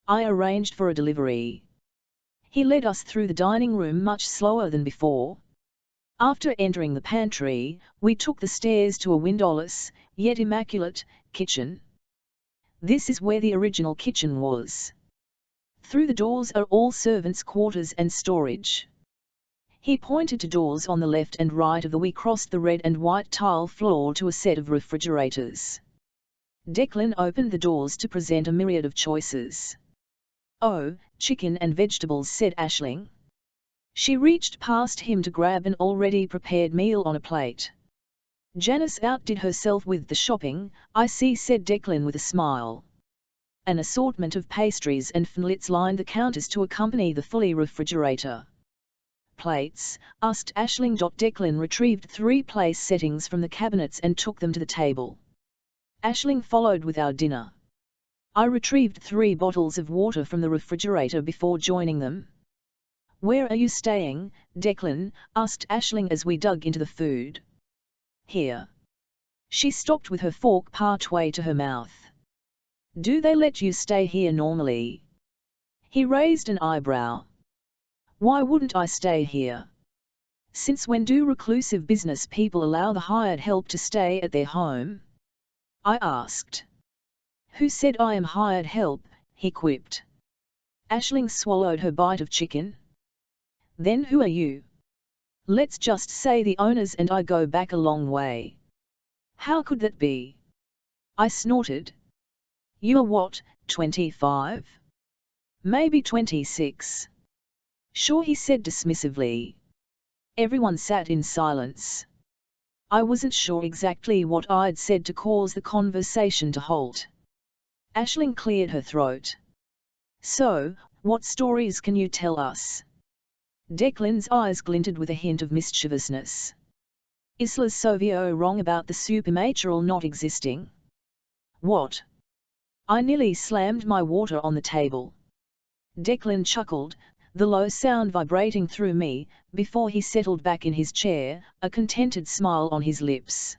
I arranged for a delivery. He led us through the dining room much slower than before. After entering the pantry, we took the stairs to a windowless, yet immaculate, kitchen. This is where the original kitchen was. Through the doors are all servants' quarters and storage. He pointed to doors on the left and right of the we crossed the red and white tile floor to a set of refrigerators. Declan opened the doors to present a myriad of choices. Oh, chicken and vegetables, said Aisling. She reached past him to grab an already prepared meal on a plate. Janice outdid herself with the shopping, I see, said Declan with a smile. An assortment of pastries and fnlits lined the counters to accompany the fully refrigerator. Plates, asked Aisling. Declan retrieved 3 place settings from the cabinets and took them to the table. Aisling followed with our dinner. I retrieved 3 bottles of water from the refrigerator before joining them. Where are you staying, Declan? Asked Aisling as we dug into the food. Here. She stopped with her fork partway to her mouth. Do they let you stay here normally? He raised an eyebrow. Why wouldn't I stay here? Since when do reclusive business people allow the hired help to stay at their home? I asked. Who said I am hired help? He quipped. Aisling swallowed her bite of chicken. Then who are you? Let's just say the owners and I go back a long way. How could that be? I snorted. You are what, 25? Maybe 26. Sure, he said dismissively. Everyone sat in silence. I wasn't sure exactly what I'd said to cause the conversation to halt. Aisling cleared her throat. So, what stories can you tell us? Declan's eyes glinted with a hint of mischievousness. Isla Sovio wrong about the supernatural not existing? What? I nearly slammed my water on the table. Declan chuckled, the low sound vibrating through me, before he settled back in his chair, a contented smile on his lips.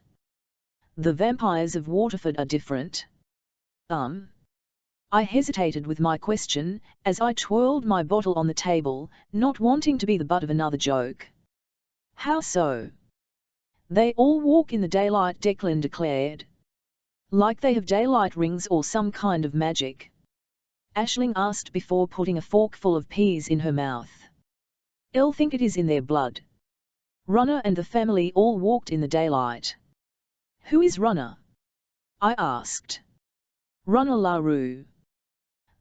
The vampires of Waterford are different. I hesitated with my question, as I twirled my bottle on the table, not wanting to be the butt of another joke. How so? They all walk in the daylight, Declan declared. Like they have daylight rings or some kind of magic? Aisling asked before putting a forkful of peas in her mouth. I'll think it is in their blood. Runner and the family all walked in the daylight. Who is Runner? I asked. Runner LaRue.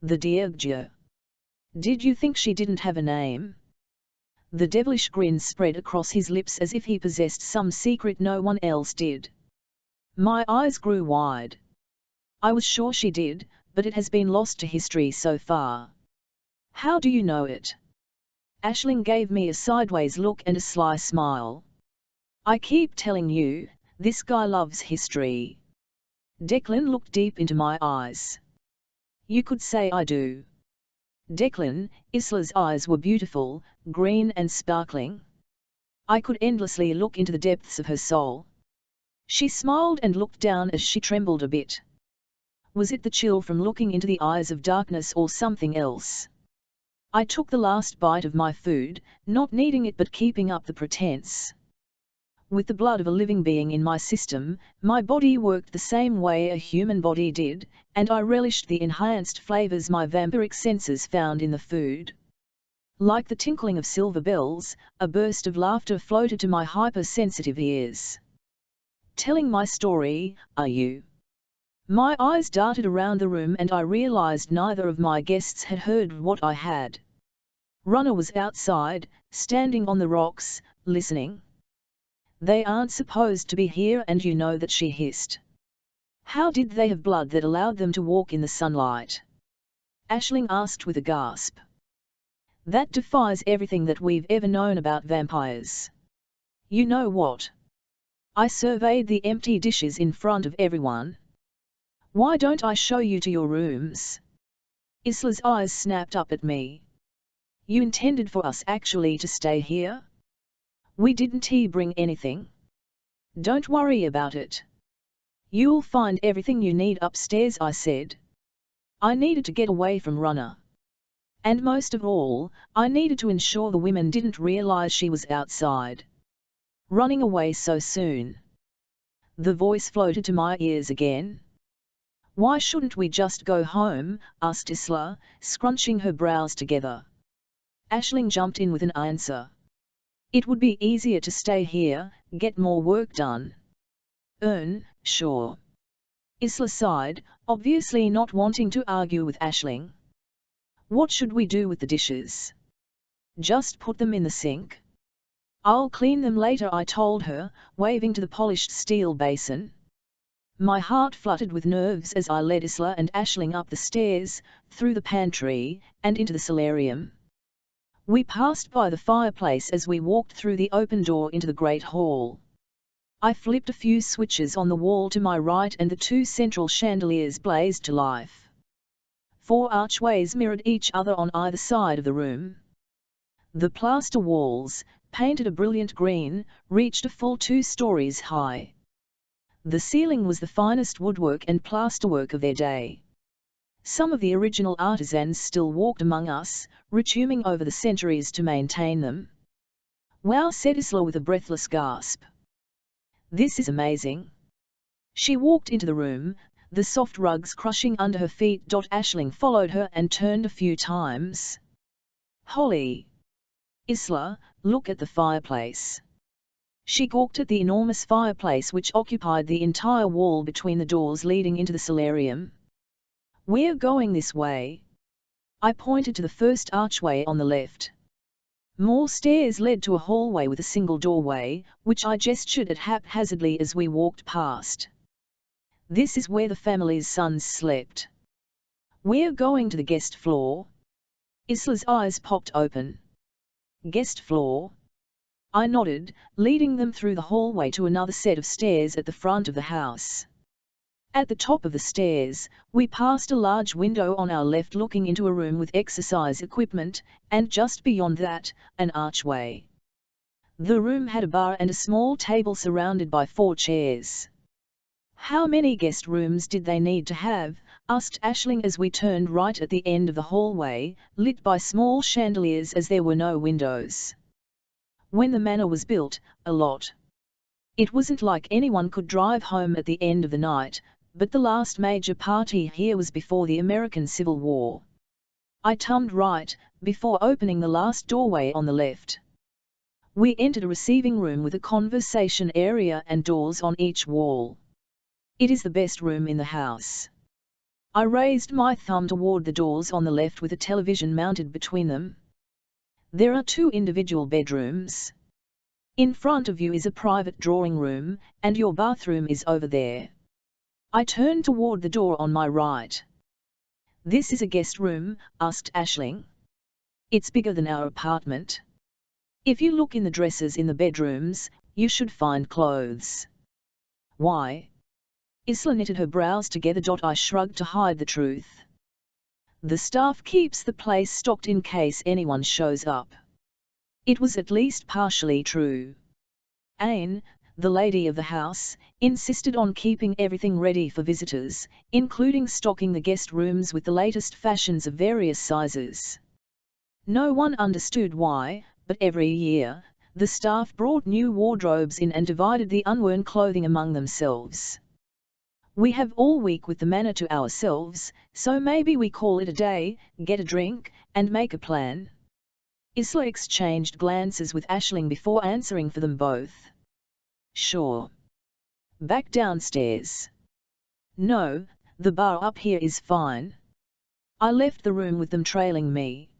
The Diergja. Did you think she didn't have a name? The devilish grin spread across his lips as if he possessed some secret no one else did. My eyes grew wide. I was sure she did, but it has been lost to history so far. How do you know it? Aisling gave me a sideways look and a sly smile. I keep telling you, this guy loves history. Declan looked deep into my eyes. You could say I do. Declan, Isla's eyes were beautiful, green and sparkling. I could endlessly look into the depths of her soul. She smiled and looked down as she trembled a bit. Was it the chill from looking into the eyes of darkness or something else? I took the last bite of my food, not needing it but keeping up the pretense. With the blood of a living being in my system, my body worked the same way a human body did, and I relished the enhanced flavors my vampiric senses found in the food. Like the tinkling of silver bells, a burst of laughter floated to my hypersensitive ears. Telling my story, are you? My eyes darted around the room and I realized neither of my guests had heard what I had. Runner was outside, standing on the rocks, listening. They aren't supposed to be here and you know that, she hissed. How did they have blood that allowed them to walk in the sunlight? Aisling asked with a gasp. That defies everything that we've ever known about vampires. You know what? I surveyed the empty dishes in front of everyone. Why don't I show you to your rooms? Isla's eyes snapped up at me. You intended for us actually to stay here? We didn't bring anything. Don't worry about it. You'll find everything you need upstairs, I said. I needed to get away from Runner. And most of all, I needed to ensure the women didn't realize she was outside. Running away so soon. The voice floated to my ears again. Why shouldn't we just go home? Asked Isla, scrunching her brows together. Aisling jumped in with an answer. It would be easier to stay here, get more work done. Sure. Isla sighed, obviously not wanting to argue with Aisling. What should we do with the dishes? Just put them in the sink? I'll clean them later, I told her, waving to the polished steel basin. My heart fluttered with nerves as I led Isla and Aisling up the stairs, through the pantry, and into the solarium. We passed by the fireplace as we walked through the open door into the great hall. I flipped a few switches on the wall to my right and the two central chandeliers blazed to life. 4 archways mirrored each other on either side of the room. The plaster walls, painted a brilliant green, reached a full 2 stories high. The ceiling was the finest woodwork and plasterwork of their day. Some of the original artisans still walked among us, rechuming over the centuries to maintain them. Wow, said Isla with a breathless gasp. This is amazing. She walked into the room, the soft rugs crushing under her feet. Aisling followed her and turned a few times. Holly! Isla, look at the fireplace. She gawked at the enormous fireplace which occupied the entire wall between the doors leading into the solarium. We're going this way. I pointed to the first archway on the left. More stairs led to a hallway with a single doorway, which I gestured at haphazardly as we walked past. This is where the family's sons slept. We're going to the guest floor. Isla's eyes popped open. Guest floor? I nodded, leading them through the hallway to another set of stairs at the front of the house. At the top of the stairs, we passed a large window on our left looking into a room with exercise equipment, and just beyond that, an archway. The room had a bar and a small table surrounded by 4 chairs. How many guest rooms did they need to have? Asked Aisling as we turned right at the end of the hallway, lit by small chandeliers as there were no windows. When the manor was built, a lot. It wasn't like anyone could drive home at the end of the night, but the last major party here was before the American Civil War. I turned right, before opening the last doorway on the left. We entered a receiving room with a conversation area and doors on each wall. It is the best room in the house. I raised my thumb toward the doors on the left with a television mounted between them. There are 2 individual bedrooms. In front of you is a private drawing room, and your bathroom is over there. I turned toward the door on my right. This is a guest room? Asked Aisling. It's bigger than our apartment. If you look in the dressers in the bedrooms, you should find clothes. Why? Isla knitted her brows together. I shrugged to hide the truth. The staff keeps the place stocked in case anyone shows up. It was at least partially true. Ain, the lady of the house, insisted on keeping everything ready for visitors, including stocking the guest rooms with the latest fashions of various sizes. No one understood why, but every year, the staff brought new wardrobes in and divided the unworn clothing among themselves. We have all week with the manor to ourselves, so maybe we call it a day, get a drink, and make a plan. Isla exchanged glances with Aisling before answering for them both. Sure. Back downstairs. No, the bar up here is fine. I left the room with them trailing me.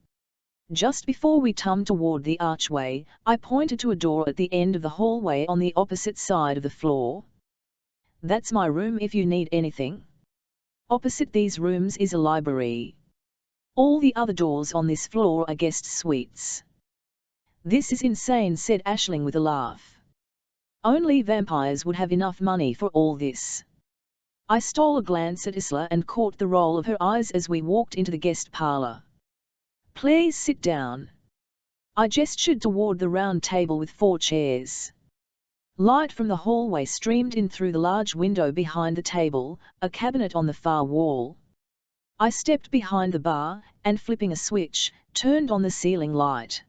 Just before we turned toward the archway, I pointed to a door at the end of the hallway on the opposite side of the floor. That's my room if you need anything. Opposite these rooms is a library. All the other doors on this floor are guest suites. This is insane, said Aisling with a laugh. Only vampires would have enough money for all this. I stole a glance at Isla and caught the roll of her eyes as we walked into the guest parlor. Please sit down. I gestured toward the round table with 4 chairs. Light from the hallway streamed in through the large window behind the table, a cabinet on the far wall. I stepped behind the bar, and flipping a switch, turned on the ceiling light.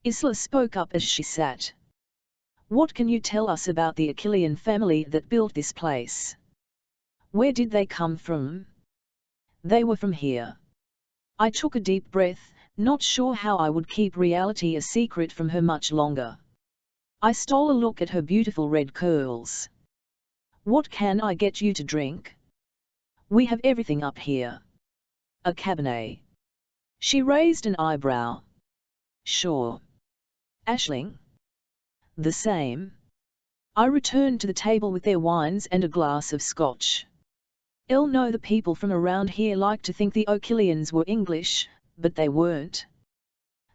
Isla spoke up as she sat. What can you tell us about the Achillean family that built this place? Where did they come from? They were from here. I took a deep breath, not sure how I would keep reality a secret from her much longer. I stole a look at her beautiful red curls. What can I get you to drink? We have everything up here. A Cabernet. She raised an eyebrow. Sure. Aisling? The same. I returned to the table with their wines and a glass of scotch. No, the people from around here like to think the Achilleans were English, but they weren't.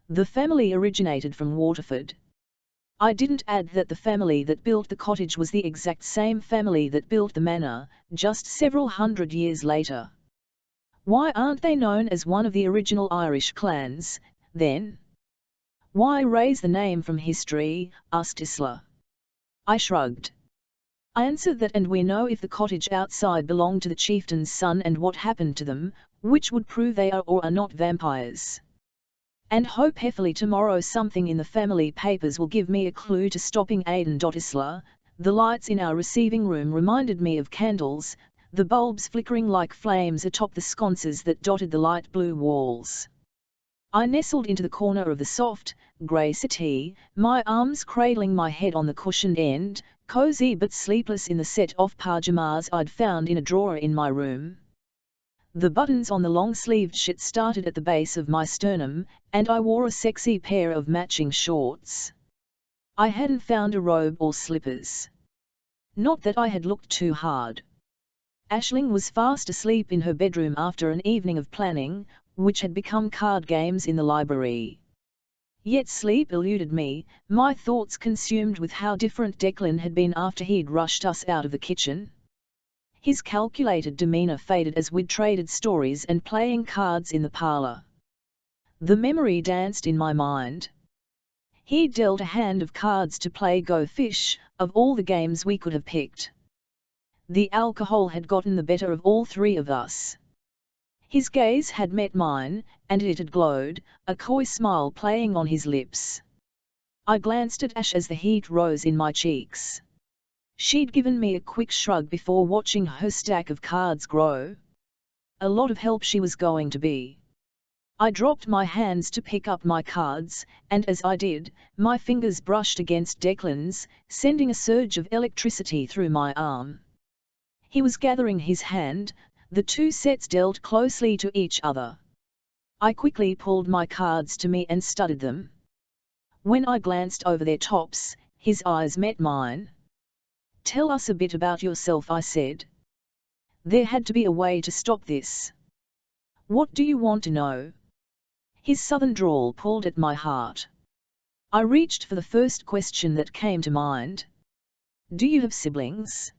The family originated from Waterford. I didn't add that the family that built the cottage was the exact same family that built the manor, just several hundred years later. Why aren't they known as one of the original Irish clans, then? Why raise the name from history? Asked Isla. I shrugged. I answered that, and we know if the cottage outside belonged to the chieftain's son and what happened to them, which would prove they are or are not vampires. And hope heavily tomorrow something in the family papers will give me a clue to stopping Aiden. Isla, the lights in our receiving room reminded me of candles, the bulbs flickering like flames atop the sconces that dotted the light blue walls. I nestled into the corner of the soft, grey settee, my arms cradling my head on the cushioned end, cozy but sleepless in the set-off pajamas I'd found in a drawer in my room. The buttons on the long-sleeved shirt started at the base of my sternum, and I wore a sexy pair of matching shorts. I hadn't found a robe or slippers. Not that I had looked too hard. Aisling was fast asleep in her bedroom after an evening of planning, which had become card games in the library. Yet sleep eluded me, my thoughts consumed with how different Declan had been after he'd rushed us out of the kitchen. His calculated demeanour faded as we'd traded stories and playing cards in the parlour. The memory danced in my mind. He'd dealt a hand of cards to play Go Fish, of all the games we could have picked. The alcohol had gotten the better of all three of us. His gaze had met mine, and it had glowed, a coy smile playing on his lips. I glanced at Ash as the heat rose in my cheeks. She'd given me a quick shrug before watching her stack of cards grow. A lot of help she was going to be. I dropped my hands to pick up my cards, and as I did, my fingers brushed against Declan's, sending a surge of electricity through my arm. He was gathering his hand, the two sets dealt closely to each other. I quickly pulled my cards to me and studied them. When I glanced over their tops, his eyes met mine. "Tell us a bit about yourself," I said. There had to be a way to stop this. "What do you want to know?" His southern drawl pulled at my heart. I reached for the first question that came to mind. "Do you have siblings?"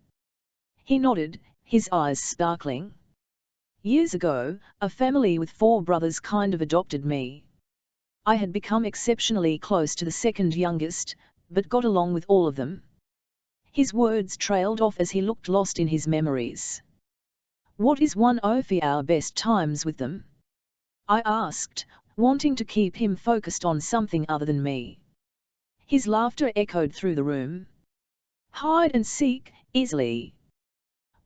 He nodded, his eyes sparkling. "Years ago, a family with 4 brothers kind of adopted me. I had become exceptionally close to the second youngest, but got along with all of them." His words trailed off as he looked lost in his memories. "What is one of your best times with them?" I asked, wanting to keep him focused on something other than me. His laughter echoed through the room. "Hide and seek, easily.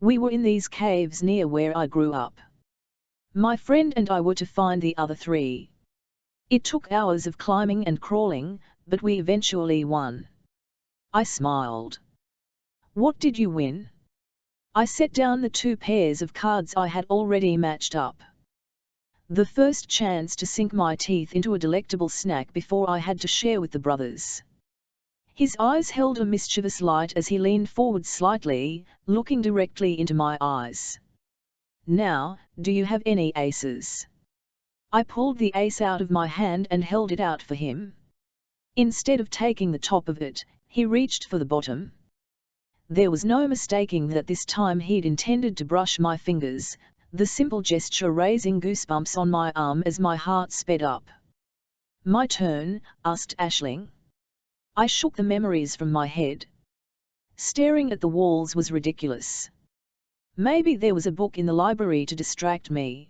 We were in these caves near where I grew up. My friend and I were to find the other 3. It took hours of climbing and crawling, but we eventually won." I smiled. "What did you win?" I set down the 2 pairs of cards I had already matched up. The first chance to sink my teeth into a delectable snack before I had to share with the brothers. His eyes held a mischievous light as he leaned forward slightly, looking directly into my eyes. "Now, do you have any aces?" I pulled the ace out of my hand and held it out for him. Instead of taking the top of it, he reached for the bottom. There was no mistaking that this time he'd intended to brush my fingers, the simple gesture raising goosebumps on my arm as my heart sped up. "My turn?" asked Aisling. I shook the memories from my head. Staring at the walls was ridiculous. Maybe there was a book in the library to distract me.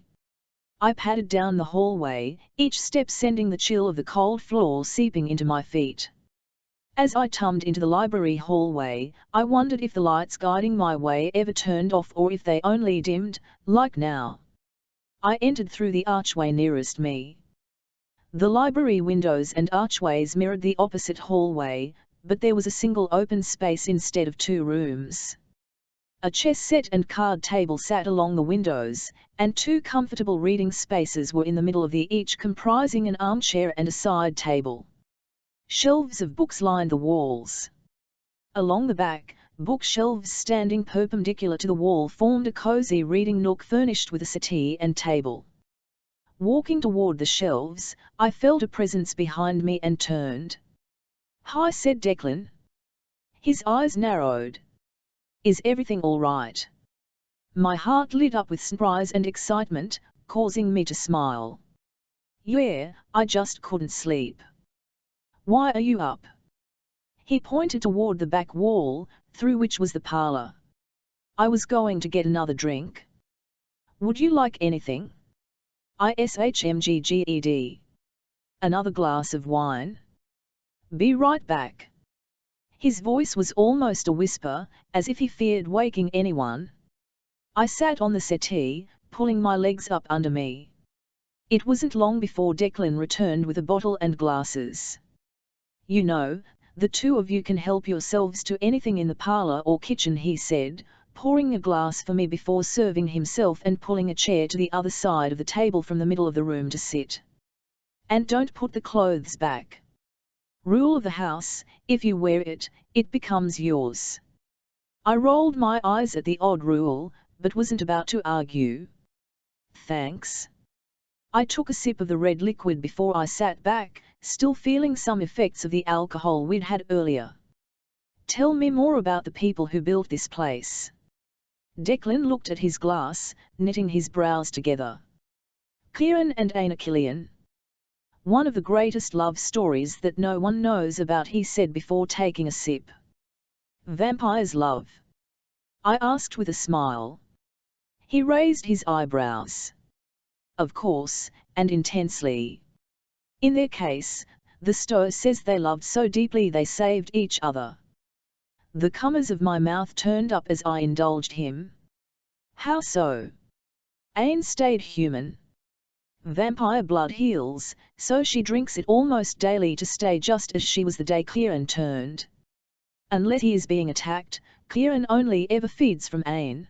I padded down the hallway, each step sending the chill of the cold floor seeping into my feet. As I tumbled into the library hallway, I wondered if the lights guiding my way ever turned off or if they only dimmed, like now. I entered through the archway nearest me. The library windows and archways mirrored the opposite hallway, but there was a single open space instead of 2 rooms. A chess set and card table sat along the windows, and 2 comfortable reading spaces were in the middle of the each comprising an armchair and a side table. Shelves of books lined the walls. Along the back, bookshelves standing perpendicular to the wall formed a cozy reading nook furnished with a settee and table. Walking toward the shelves, I felt a presence behind me and turned. "Hi," said Declan. His eyes narrowed. "Is everything all right?" My heart lit up with surprise and excitement, causing me to smile. "Yeah, I just couldn't sleep." "Why are you up?" He pointed toward the back wall, through which was the parlour. "I was going to get another drink." "Would you like anything?" "ISHMGGED. Another glass of wine?" "Be right back." His voice was almost a whisper, as if he feared waking anyone. I sat on the settee, pulling my legs up under me. It wasn't long before Declan returned with a bottle and glasses. "You know, the 2 of you can help yourselves to anything in the parlour or kitchen," he said, pouring a glass for me before serving himself and pulling a chair to the other side of the table from the middle of the room to sit. And don't put the clothes back. Rule of the house, if you wear it, it becomes yours. I rolled my eyes at the odd rule, but wasn't about to argue. Thanks. I took a sip of the red liquid before I sat back, still feeling some effects of the alcohol we'd had earlier. Tell me more about the people who built this place. Declan looked at his glass, knitting his brows together. Kieran and Aina Killian. One of the greatest love stories that no one knows about, he said before taking a sip. Vampires love? I asked with a smile. He raised his eyebrows. Of course, and intensely. In their case, the Stoa says they loved so deeply they saved each other. The corners of my mouth turned up as I indulged him. How so? Ain stayed human. Vampire blood heals, so she drinks it almost daily to stay just as she was the day Kieran turned. Unless he is being attacked, Kieran only ever feeds from Ain.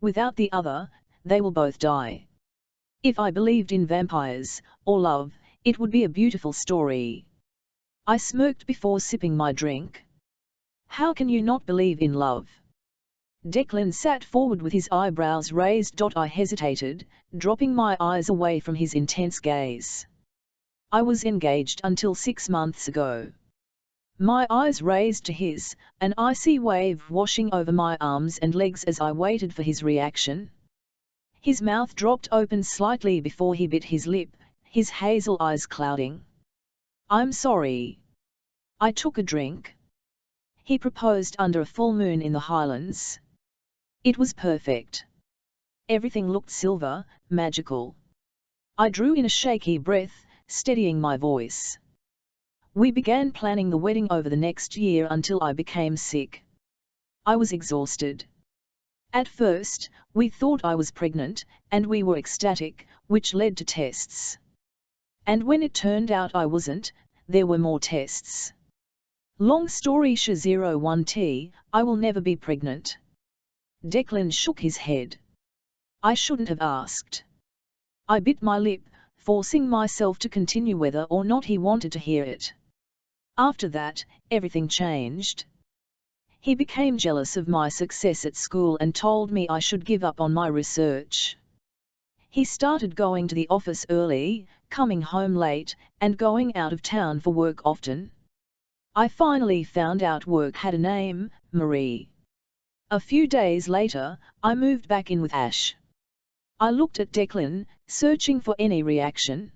Without the other, they will both die. If I believed in vampires, or love, it would be a beautiful story. I smirked before sipping my drink. How can you not believe in love? Declan sat forward with his eyebrows raised. I hesitated, dropping my eyes away from his intense gaze. I was engaged until 6 months ago. My eyes raised to his, an icy wave washing over my arms and legs as I waited for his reaction. His mouth dropped open slightly before he bit his lip, his hazel eyes clouding. I'm sorry. I took a drink. He proposed under a full moon in the Highlands. It was perfect. Everything looked silver, magical. I drew in a shaky breath, steadying my voice. We began planning the wedding over the next year until I became sick. I was exhausted. At first, we thought I was pregnant, and we were ecstatic, which led to tests. And when it turned out I wasn't, there were more tests. Long story short, 01T, I will never be pregnant. Declan shook his head. I shouldn't have asked. I bit my lip, forcing myself to continue whether or not he wanted to hear it. After that, everything changed. He became jealous of my success at school and told me I should give up on my research. He started going to the office early, coming home late, and going out of town for work often. I finally found out work had a name, Marie. A few days later, I moved back in with Ash. I looked at Declan, searching for any reaction.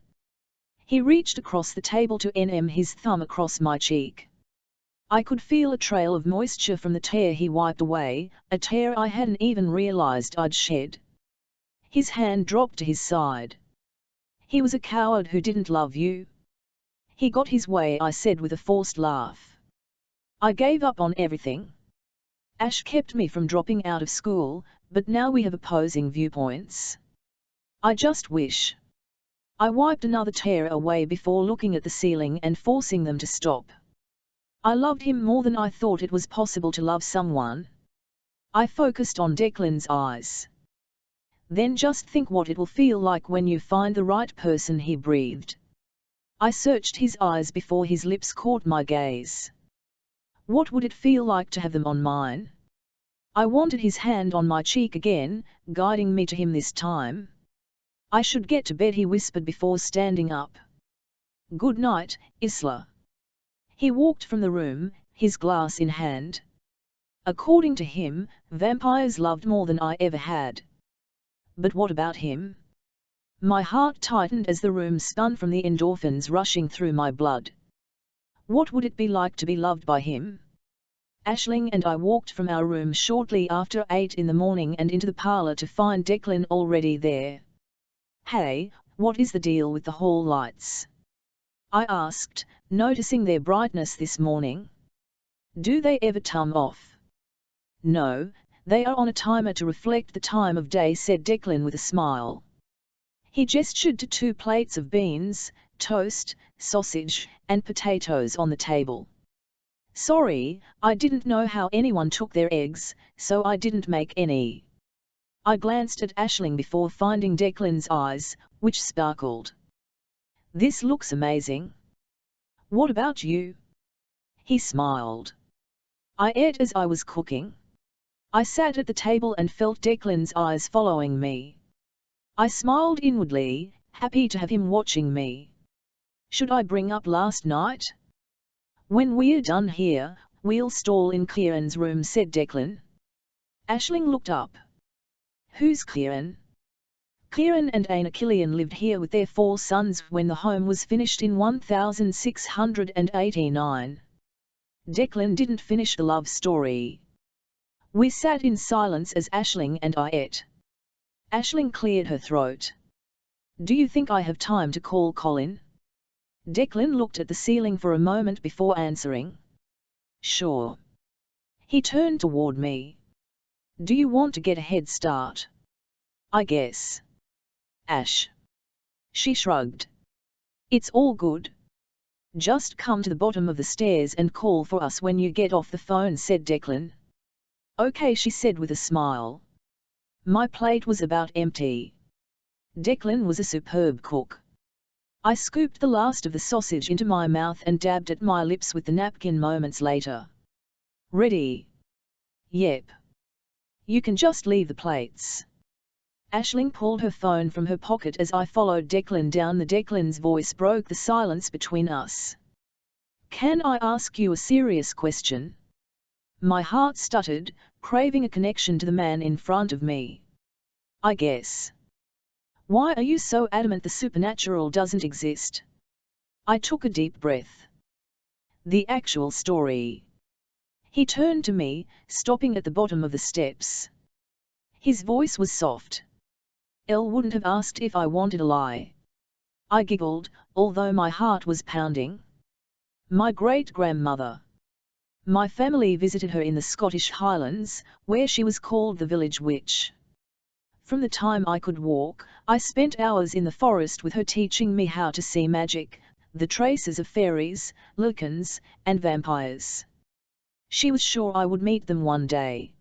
He reached across the table to NM his thumb across my cheek. I could feel a trail of moisture from the tear he wiped away, a tear I hadn't even realized I'd shed. His hand dropped to his side. He was a coward who didn't love you. He got his way, I said with a forced laugh. I gave up on everything. Ash kept me from dropping out of school, but now we have opposing viewpoints. I just wish. I wiped another tear away before looking at the ceiling and forcing them to stop. I loved him more than I thought it was possible to love someone. I focused on Declan's eyes. Then just think what it will feel like when you find the right person, he breathed. I searched his eyes before his lips caught my gaze. What would it feel like to have them on mine? I wanted his hand on my cheek again, guiding me to him this time. I should get to bed, he whispered before standing up. Good night, Isla. He walked from the room, his glass in hand. According to him, vampires loved more than I ever had. But what about him? My heart tightened as the room spun from the endorphins rushing through my blood. What would it be like to be loved by him? Aisling and I walked from our room shortly after 8 in the morning and into the parlour to find Declan already there. Hey, what is the deal with the hall lights? I asked, noticing their brightness this morning. Do they ever turn off? No, they are on a timer to reflect the time of day, said Declan with a smile. He gestured to 2 plates of beans, toast, sausage, and potatoes on the table. Sorry, I didn't know how anyone took their eggs, so I didn't make any. I glanced at Aisling before finding Declan's eyes, which sparkled. This looks amazing. What about you? He smiled. I ate as I was cooking. I sat at the table and felt Declan's eyes following me. I smiled inwardly, happy to have him watching me. Should I bring up last night? When we're done here, we'll stall in Kieran's room, said Declan. Aisling looked up. Who's Kieran? Kieran and Aina Killian lived here with their 4 sons when the home was finished in 1689. Declan didn't finish the love story. We sat in silence as Aisling and I ate. Aisling cleared her throat. Do you think I have time to call Colin? Declan looked at the ceiling for a moment before answering. Sure. He turned toward me. Do you want to get a head start? I guess. Ash. She shrugged. It's all good. Just come to the bottom of the stairs and call for us when you get off the phone, said Declan. Okay, she said with a smile. My plate was about empty. Declan was a superb cook. I scooped the last of the sausage into my mouth and dabbed at my lips with the napkin moments later. Ready? Yep. You can just leave the plates. Aisling pulled her phone from her pocket as I followed Declan down. Declan's voice broke the silence between us. Can I ask you a serious question? My heart stuttered, craving a connection to the man in front of me. I guess. Why are you so adamant the supernatural doesn't exist? I took a deep breath. The actual story. He turned to me, stopping at the bottom of the steps. His voice was soft. Elle wouldn't have asked if I wanted a lie. I giggled, although my heart was pounding. My great-grandmother. My family visited her in the Scottish Highlands, where she was called the village witch. From the time I could walk, I spent hours in the forest with her teaching me how to see magic, the traces of fairies, lichens, and vampires. She was sure I would meet them one day.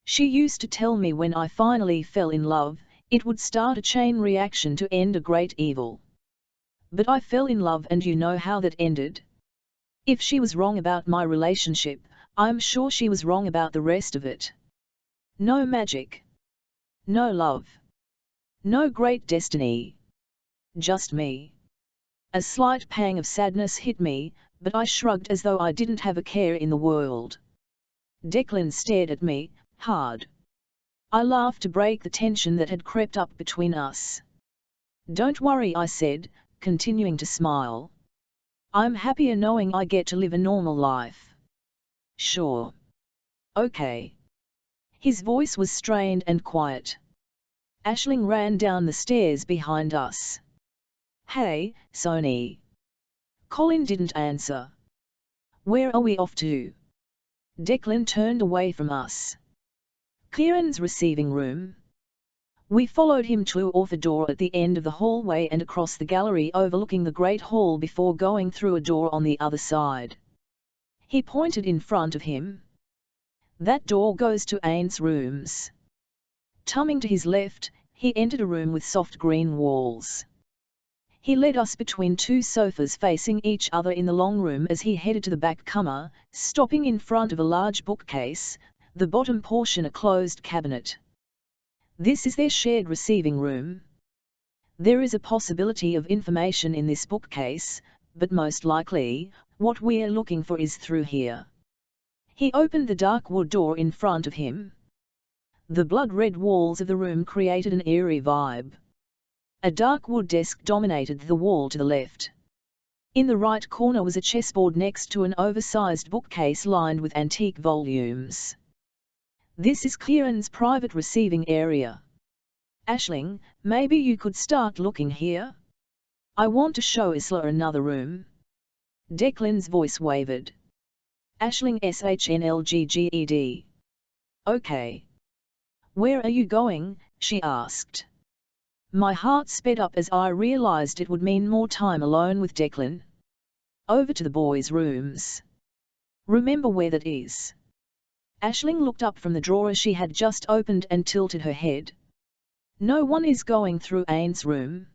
She used to tell me when I finally fell in love, it would start a chain reaction to end a great evil. But I fell in love, and you know how that ended. If she was wrong about my relationship, I'm sure she was wrong about the rest of it. No magic. No love. No great destiny. Just me. A slight pang of sadness hit me, but I shrugged as though I didn't have a care in the world. Declan stared at me, hard. I laughed to break the tension that had crept up between us. Don't worry, I said, continuing to smile. I'm happier knowing I get to live a normal life. Sure. Okay. His voice was strained and quiet. Aisling ran down the stairs behind us. Hey, Sony. Colin didn't answer. Where are we off to? Declan turned away from us. Kieran's receiving room. We followed him to a door at the end of the hallway and across the gallery overlooking the great hall before going through a door on the other side. He pointed in front of him. That door goes to Aine's rooms. Turning to his left, he entered a room with soft green walls. He led us between 2 sofas facing each other in the long room as he headed to the back corner, stopping in front of a large bookcase, the bottom portion a closed cabinet. This is their shared receiving room. There is a possibility of information in this bookcase, but most likely, what we're looking for is through here. He opened the dark wood door in front of him. The blood-red walls of the room created an eerie vibe. A dark wood desk dominated the wall to the left. In the right corner was a chessboard next to an oversized bookcase lined with antique volumes. This is Kieran's private receiving area. Aisling, maybe you could start looking here? I want to show Isla another room. Declan's voice wavered. Aisling SHNLGGED. Okay. Where are you going? She asked. My heart sped up as I realized it would mean more time alone with Declan. Over to the boys' rooms. Remember where that is? Aisling looked up from the drawer she had just opened and tilted her head. No one is going through Aine's room.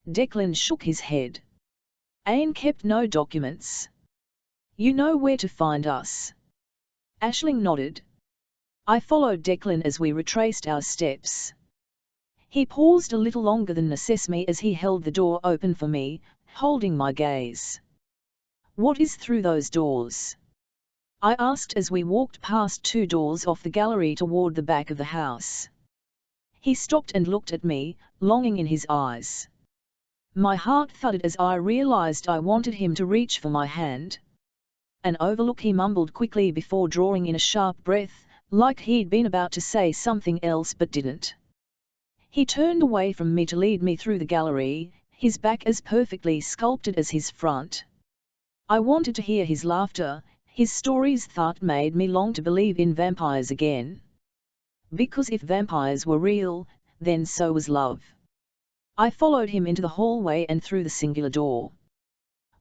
Declan shook his head. Aine kept no documents. You know where to find us. Aisling nodded. I followed Declan as we retraced our steps. He paused a little longer than necessary as he held the door open for me, holding my gaze. What is through those doors? I asked as we walked past 2 doors off the gallery toward the back of the house. He stopped and looked at me, longing in his eyes. My heart thudded as I realized I wanted him to reach for my hand. An overlook, he mumbled quickly before drawing in a sharp breath, like he'd been about to say something else but didn't. He turned away from me to lead me through the gallery, his back as perfectly sculpted as his front. I wanted to hear his laughter. His stories thought made me long to believe in vampires again. Because if vampires were real, then so was love. I followed him into the hallway and through the singular door.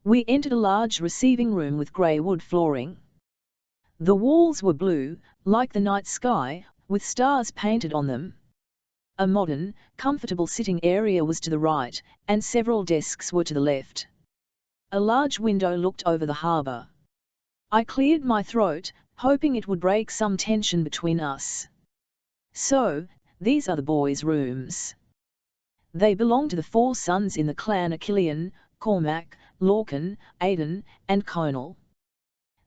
We entered a large receiving room with grey wood flooring. The walls were blue, like the night sky, with stars painted on them. A modern, comfortable sitting area was to the right, and several desks were to the left. A large window looked over the harbour. I cleared my throat, hoping it would break some tension between us. So, these are the boys' rooms. They belong to the 4 sons in the clan of Killian, Cormac, Lorcan, Aidan, and Conal.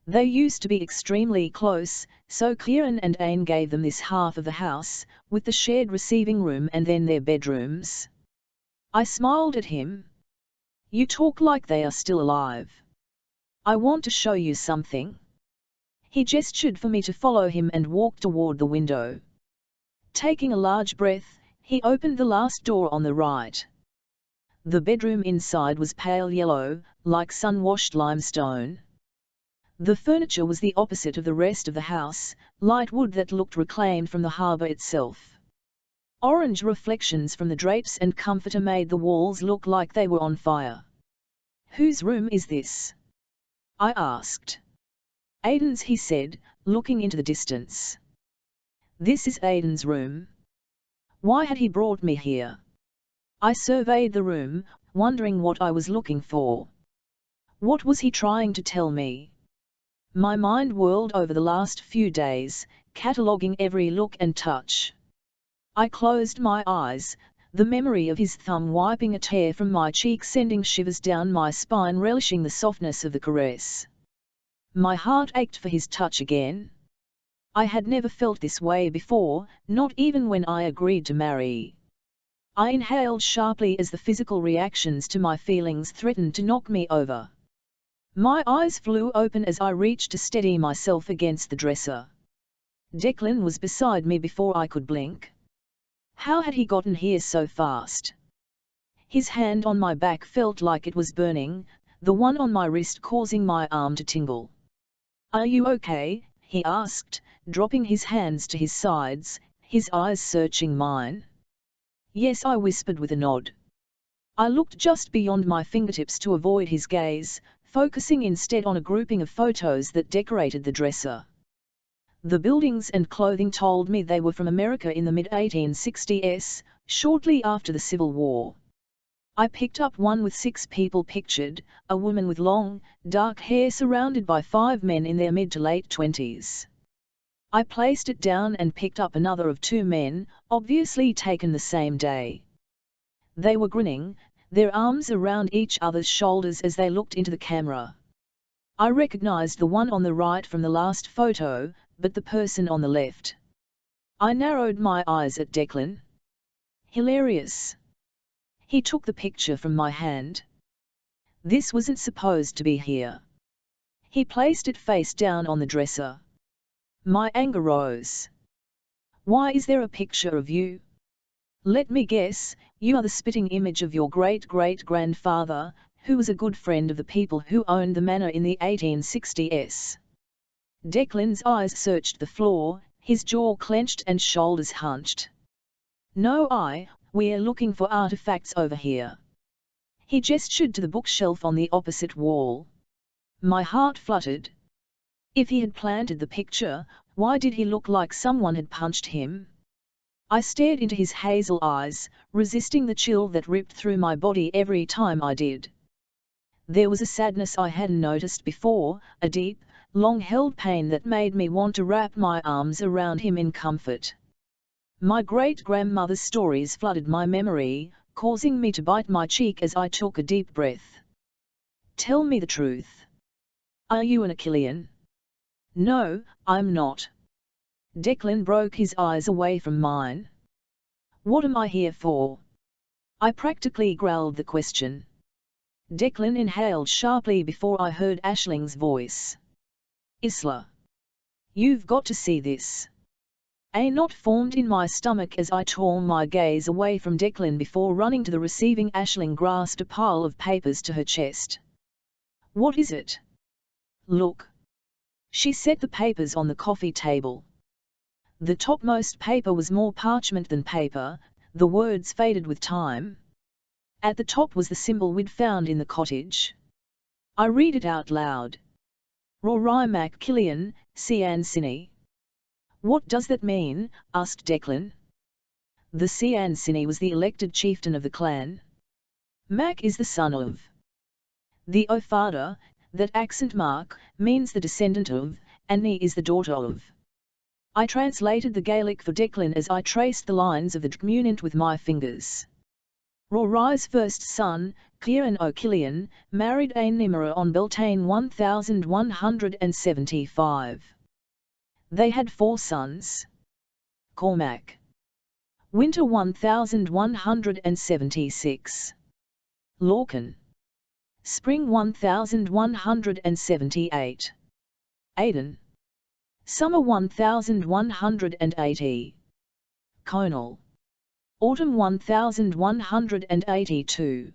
They used to be extremely close, so Kieran and Aine gave them this half of the house, with the shared receiving room and then their bedrooms. I smiled at him. You talk like they are still alive. I want to show you something. He gestured for me to follow him and walked toward the window. Taking a large breath, he opened the last door on the right. The bedroom inside was pale yellow, like sun-washed limestone. The furniture was the opposite of the rest of the house, light wood that looked reclaimed from the harbour itself. Orange reflections from the drapes and comforter made the walls look like they were on fire. Whose room is this? I asked. Aidan's, he said, looking into the distance. This is Aidan's room. Why had he brought me here? I surveyed the room, wondering what I was looking for. What was he trying to tell me? My mind whirled over the last few days, cataloguing every look and touch. I closed my eyes, the memory of his thumb wiping a tear from my cheek sending shivers down my spine, relishing the softness of the caress. My heart ached for his touch again. I had never felt this way before, not even when I agreed to marry. I inhaled sharply as the physical reactions to my feelings threatened to knock me over. My eyes flew open as I reached to steady myself against the dresser. Declan was beside me before I could blink. How had he gotten here so fast? His hand on my back felt like it was burning, the one on my wrist causing my arm to tingle. Are you okay? He asked, dropping his hands to his sides, his eyes searching mine. Yes, I whispered with a nod. I looked just beyond my fingertips to avoid his gaze, focusing instead on a grouping of photos that decorated the dresser. The buildings and clothing told me they were from America in the mid-1860s, shortly after the Civil War. I picked up one with 6 people pictured, a woman with long, dark hair surrounded by 5 men in their mid to late 20s. I placed it down and picked up another of 2 men, obviously taken the same day. They were grinning, their arms around each other's shoulders as they looked into the camera. I recognized the one on the right from the last photo, but the person on the left. I narrowed my eyes at Declan. Hilarious. He took the picture from my hand. This wasn't supposed to be here. He placed it face down on the dresser. My anger rose. Why is there a picture of you? Let me guess, you are the spitting image of your great-great-grandfather, who was a good friend of the people who owned the manor in the 1860s. Declan's eyes searched the floor, his jaw clenched and shoulders hunched. No, we're looking for artifacts over here. He gestured to the bookshelf on the opposite wall. My heart fluttered. If he had planted the picture, why did he look like someone had punched him? I stared into his hazel eyes, resisting the chill that ripped through my body every time I did. There was a sadness I hadn't noticed before, a deep, long-held pain that made me want to wrap my arms around him in comfort. My great-grandmother's stories flooded my memory, causing me to bite my cheek as I took a deep breath. Tell me the truth. Are you an Achillean? No, I'm not. Declan broke his eyes away from mine. What am I here for? I practically growled the question. Declan inhaled sharply before I heard Aisling's voice. Isla. You've got to see this. A knot formed in my stomach as I tore my gaze away from Declan before running to the receiving. Aisling grasped a pile of papers to her chest. What is it? Look. She set the papers on the coffee table. The topmost paper was more parchment than paper, the words faded with time. At the top was the symbol we'd found in the cottage. I read it out loud. Rory MacKillian, Cian Cine. What does that mean? Asked Declan. The Cian Cine was the elected chieftain of the clan. Mac is the son of. The O'Fada, that accent mark, means the descendant of, and Ni is the daughter of. I translated the Gaelic for Declan as I traced the lines of the Dmunint with my fingers. Rory's first son, Kieran O'Killian, married Ainimera on Beltane 1175. They had 4 sons. Cormac. Winter 1176. Lorcan. Spring 1178. Aidan. Summer 1180. Conal. Autumn 1182.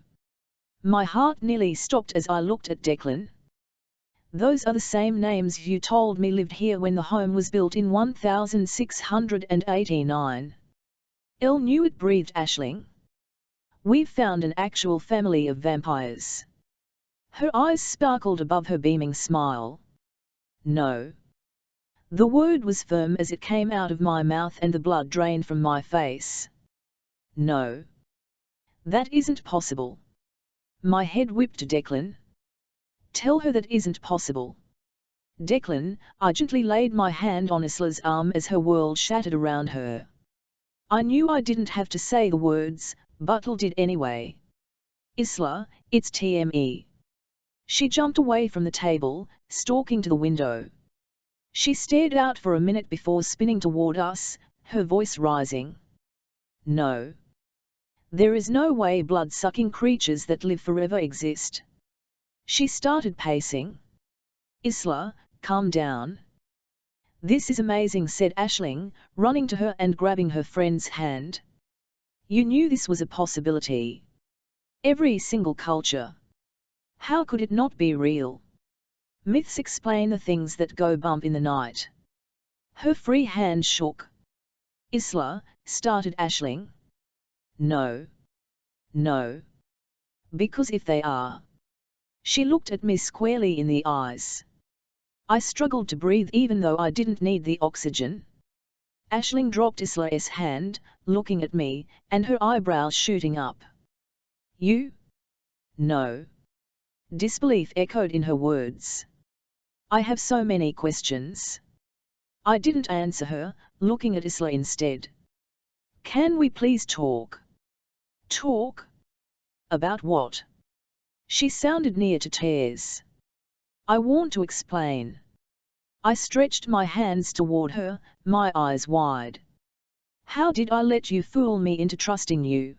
My heart nearly stopped as I looked at Declan. Those are the same names you told me lived here when the home was built in 1689. Elle knew it, breathed Aisling. We've found an actual family of vampires. Her eyes sparkled above her beaming smile. No. The word was firm as it came out of my mouth and the blood drained from my face. No. That isn't possible. My head whipped to Declan. Tell her that isn't possible. Declan, I gently laid my hand on Isla's arm as her world shattered around her. I knew I didn't have to say the words, but I did anyway. Isla, it's TME. She jumped away from the table, stalking to the window. She stared out for a minute before spinning toward us, her voice rising. No. There is no way blood-sucking creatures that live forever exist. She started pacing. Isla, calm down. This is amazing, said Aisling, running to her and grabbing her friend's hand. You knew this was a possibility. Every single culture. How could it not be real? Myths explain the things that go bump in the night. Her free hand shook. Isla, started Aisling. No. No. Because if they are. She looked at me squarely in the eyes. I struggled to breathe even though I didn't need the oxygen. Aisling dropped Isla's hand, looking at me, and her eyebrows shooting up. You? No. Disbelief echoed in her words. I have so many questions. I didn't answer her, looking at Isla instead. Can we please talk? Talk? About what? She sounded near to tears. I want to explain. I stretched my hands toward her, my eyes wide. How did I let you fool me into trusting you?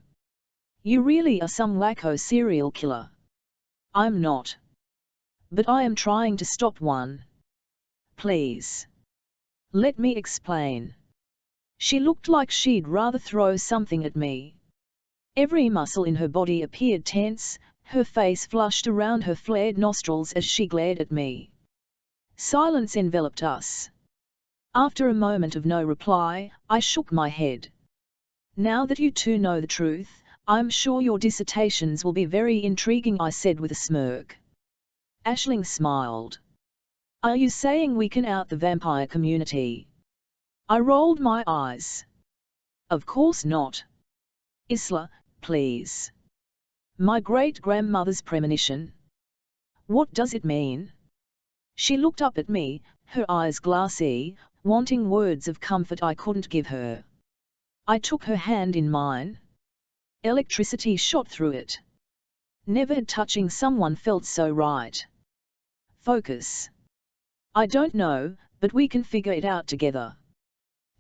You really are some wacko serial killer. I'm not. But I am trying to stop one. Please. Let me explain. She looked like she'd rather throw something at me. Every muscle in her body appeared tense, her face flushed around her flared nostrils as she glared at me. Silence enveloped us. After a moment of no reply, I shook my head. Now that you two know the truth, I'm sure your dissertations will be very intriguing, I said with a smirk. Aisling smiled. Are you saying we can out the vampire community? I rolled my eyes. Of course not. Isla, please. My great-grandmother's premonition. What does it mean? She looked up at me, her eyes glassy, wanting words of comfort I couldn't give her. I took her hand in mine. Electricity shot through it. Never had touching someone felt so right. Focus. I don't know, but we can figure it out together.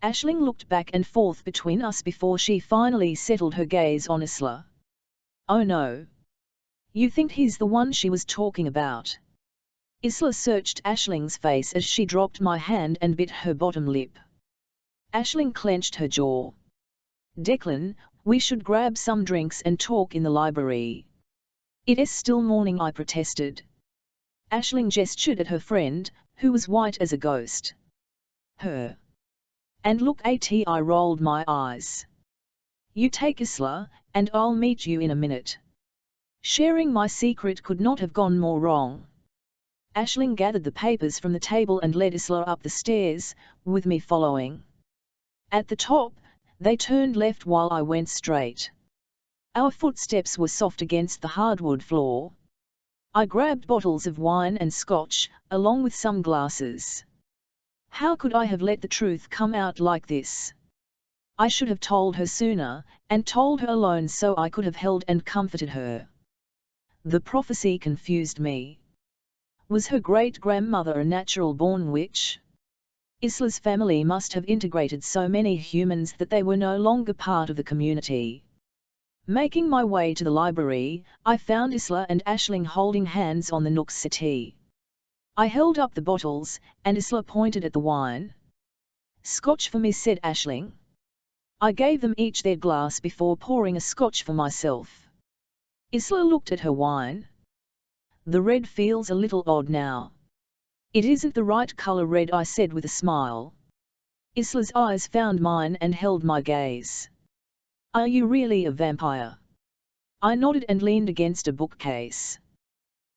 Aisling looked back and forth between us before she finally settled her gaze on Isla. Oh no. You think he's the one she was talking about? Isla searched Aisling's face as she dropped my hand and bit her bottom lip. Aisling clenched her jaw. Declan, we should grab some drinks and talk in the library. It is still morning, I protested. Aisling gestured at her friend, who was white as a ghost. Her. And look at, I rolled my eyes. You take Isla, and I'll meet you in a minute. Sharing my secret could not have gone more wrong. Aisling gathered the papers from the table and led Isla up the stairs, with me following. At the top, they turned left while I went straight. Our footsteps were soft against the hardwood floor. I grabbed bottles of wine and scotch, along with some glasses. How could I have let the truth come out like this? I should have told her sooner, and told her alone so I could have held and comforted her. The prophecy confused me. Was her great-grandmother a natural-born witch? Isla's family must have integrated so many humans that they were no longer part of the community. Making my way to the library, I found Isla and Aisling holding hands on the Nook settee. I held up the bottles, and Isla pointed at the wine. Scotch for me, said Aisling. I gave them each their glass before pouring a scotch for myself. Isla looked at her wine. The red feels a little odd now. It isn't the right color red, I said with a smile. Isla's eyes found mine and held my gaze. Are you really a vampire? I nodded and leaned against a bookcase.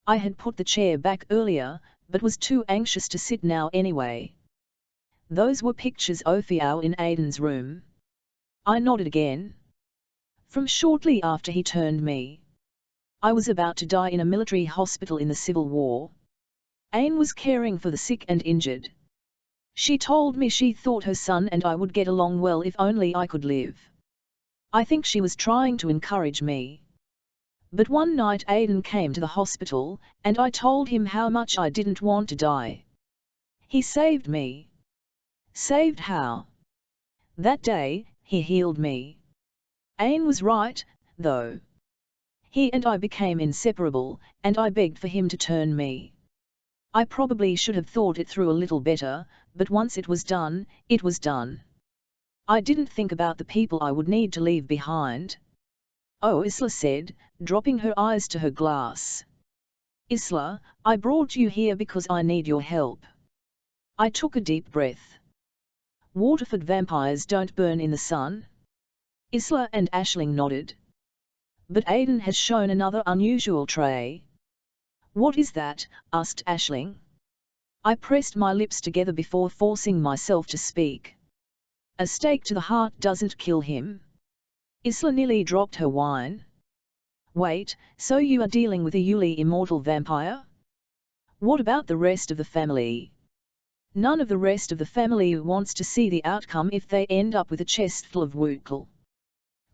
I had put the chair back earlier, but was too anxious to sit now anyway. Those were pictures of Theo in Aidan's room. I nodded again. From shortly after he turned me. I was about to die in a military hospital in the Civil War. Ain was caring for the sick and injured. She told me she thought her son and I would get along well if only I could live. I think she was trying to encourage me. But one night Aidan came to the hospital, and I told him how much I didn't want to die. He saved me. Saved how? That day, he healed me. Ain was right, though. He and I became inseparable, and I begged for him to turn me. I probably should have thought it through a little better, but once it was done, it was done. I didn't think about the people I would need to leave behind. Oh, Isla said, dropping her eyes to her glass. Isla, I brought you here because I need your help. I took a deep breath. Waterford vampires don't burn in the sun? Isla and Aisling nodded. But Aidan has shown another unusual trait. What is that? Asked Aisling. I pressed my lips together before forcing myself to speak. A stake to the heart doesn't kill him. Isla nearly dropped her wine. Wait, so you are dealing with a Yuli immortal vampire? What about the rest of the family? None of the rest of the family wants to see the outcome if they end up with a chest full of Wookle.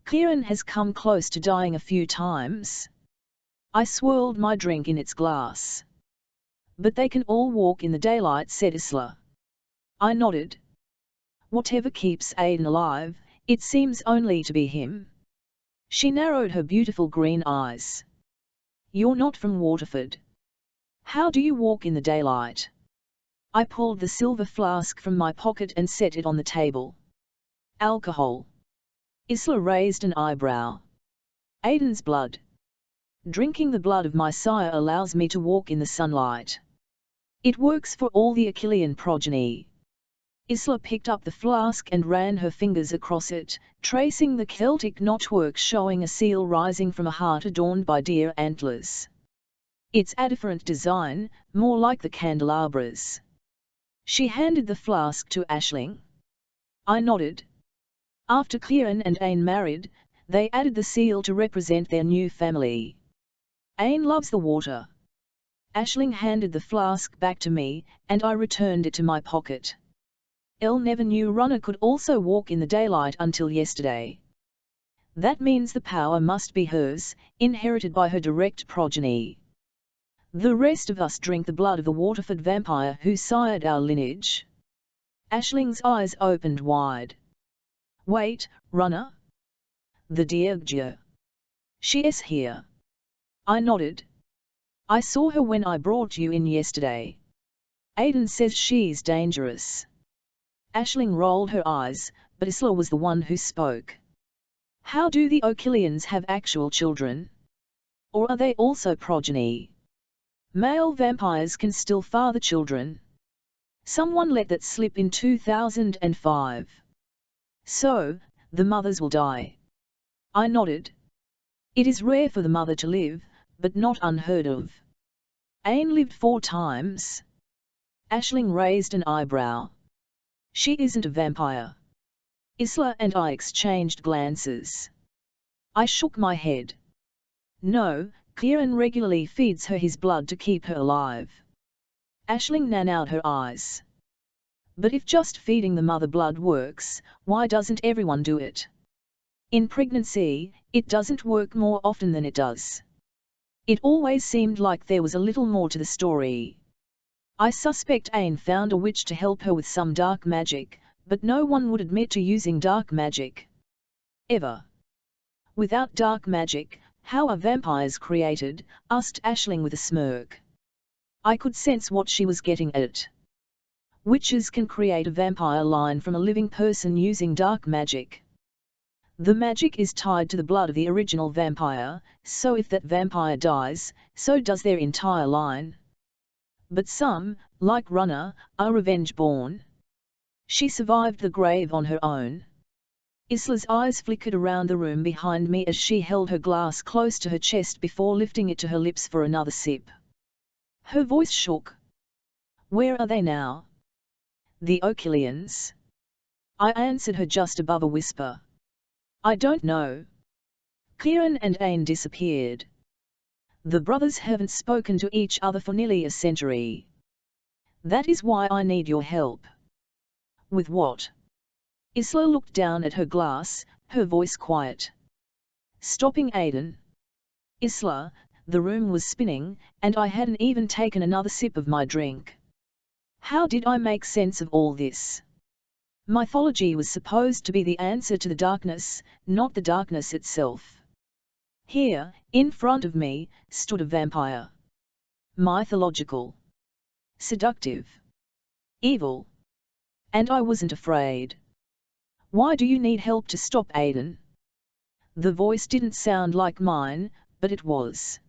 Kieran has come close to dying a few times. I swirled my drink in its glass. But they can all walk in the daylight, said Isla. I nodded. Whatever keeps Aidan alive, it seems only to be him. She narrowed her beautiful green eyes. You're not from Waterford. How do you walk in the daylight? I pulled the silver flask from my pocket and set it on the table. Alcohol. Isla raised an eyebrow. Aidan's blood. Drinking the blood of my sire allows me to walk in the sunlight. It works for all the Achillean progeny. Isla picked up the flask and ran her fingers across it, tracing the Celtic knotwork showing a seal rising from a heart adorned by deer antlers. It's a different design, more like the candelabras. She handed the flask to Aisling. I nodded. After Kieran and Ain married, they added the seal to represent their new family. Ain loves the water. Aisling handed the flask back to me, and I returned it to my pocket. Elle never knew Runner could also walk in the daylight until yesterday. That means the power must be hers, inherited by her direct progeny. The rest of us drink the blood of the Waterford vampire who sired our lineage. Aisling's eyes opened wide. Wait, Runner? The Diageo. She is here. I nodded. I saw her when I brought you in yesterday. Aidan says she's dangerous. Aisling rolled her eyes, but Isla was the one who spoke. How do the O'Killians have actual children? Or are they also progeny? Male vampires can still father children. Someone let that slip in 2005. So, the mothers will die. I nodded. It is rare for the mother to live, but not unheard of. Ain lived 4 times. Aisling raised an eyebrow. She isn't a vampire. Isla and I exchanged glances. I shook my head. No, Kieran regularly feeds her his blood to keep her alive. Aisling narrowed her eyes. But if just feeding the mother blood works, why doesn't everyone do it? In pregnancy, it doesn't work more often than it does. It always seemed like there was a little more to the story. I suspect Ain found a witch to help her with some dark magic, but no one would admit to using dark magic. Ever. Without dark magic, how are vampires created? Asked Aisling with a smirk. I could sense what she was getting at. Witches can create a vampire line from a living person using dark magic. The magic is tied to the blood of the original vampire, so if that vampire dies, so does their entire line. But some, like Runner, are revenge-born. She survived the grave on her own. Isla's eyes flickered around the room behind me as she held her glass close to her chest before lifting it to her lips for another sip. Her voice shook. Where are they now? The O'Killians. I answered her just above a whisper. I don't know. Kieran and Ain disappeared. The brothers haven't spoken to each other for nearly a century. That is why I need your help. With what? Isla looked down at her glass, her voice quiet. Stopping Aidan. Isla, the room was spinning, and I hadn't even taken another sip of my drink. How did I make sense of all this? Mythology was supposed to be the answer to the darkness, not the darkness itself. Here, in front of me, stood a vampire. Mythological. Seductive. Evil. And I wasn't afraid. Why do you need help to stop Aidan? The voice didn't sound like mine, but it was.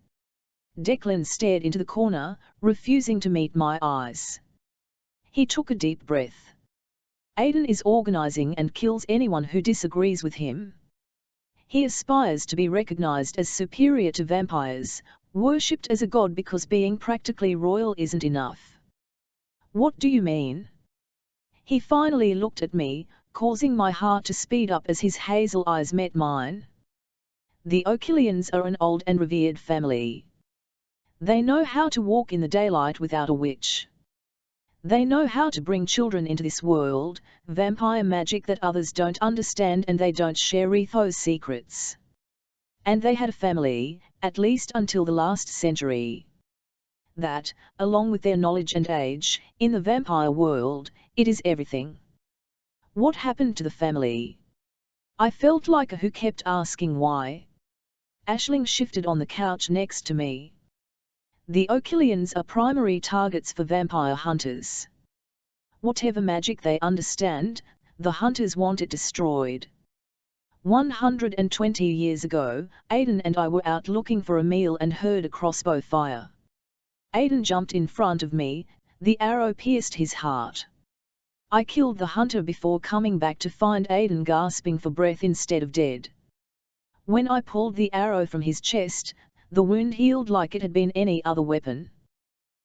Declan stared into the corner, refusing to meet my eyes. He took a deep breath. Aidan is organizing and kills anyone who disagrees with him. He aspires to be recognized as superior to vampires, worshipped as a god because being practically royal isn't enough. What do you mean? He finally looked at me, causing my heart to speed up as his hazel eyes met mine. The O'Killians are an old and revered family. They know how to walk in the daylight without a witch. They know how to bring children into this world, vampire magic that others don't understand, and they don't share ethos secrets. And they had a family, at least until the last century. That, along with their knowledge and age, in the vampire world, it is everything. What happened to the family? I felt like a who kept asking why. Aisling shifted on the couch next to me. The O'Killians are primary targets for vampire hunters. Whatever magic they understand, the hunters want it destroyed. 120 years ago, Aidan and I were out looking for a meal and heard a crossbow fire. Aidan jumped in front of me, the arrow pierced his heart. I killed the hunter before coming back to find Aidan gasping for breath instead of dead. When I pulled the arrow from his chest, The wound healed like it had been any other weapon.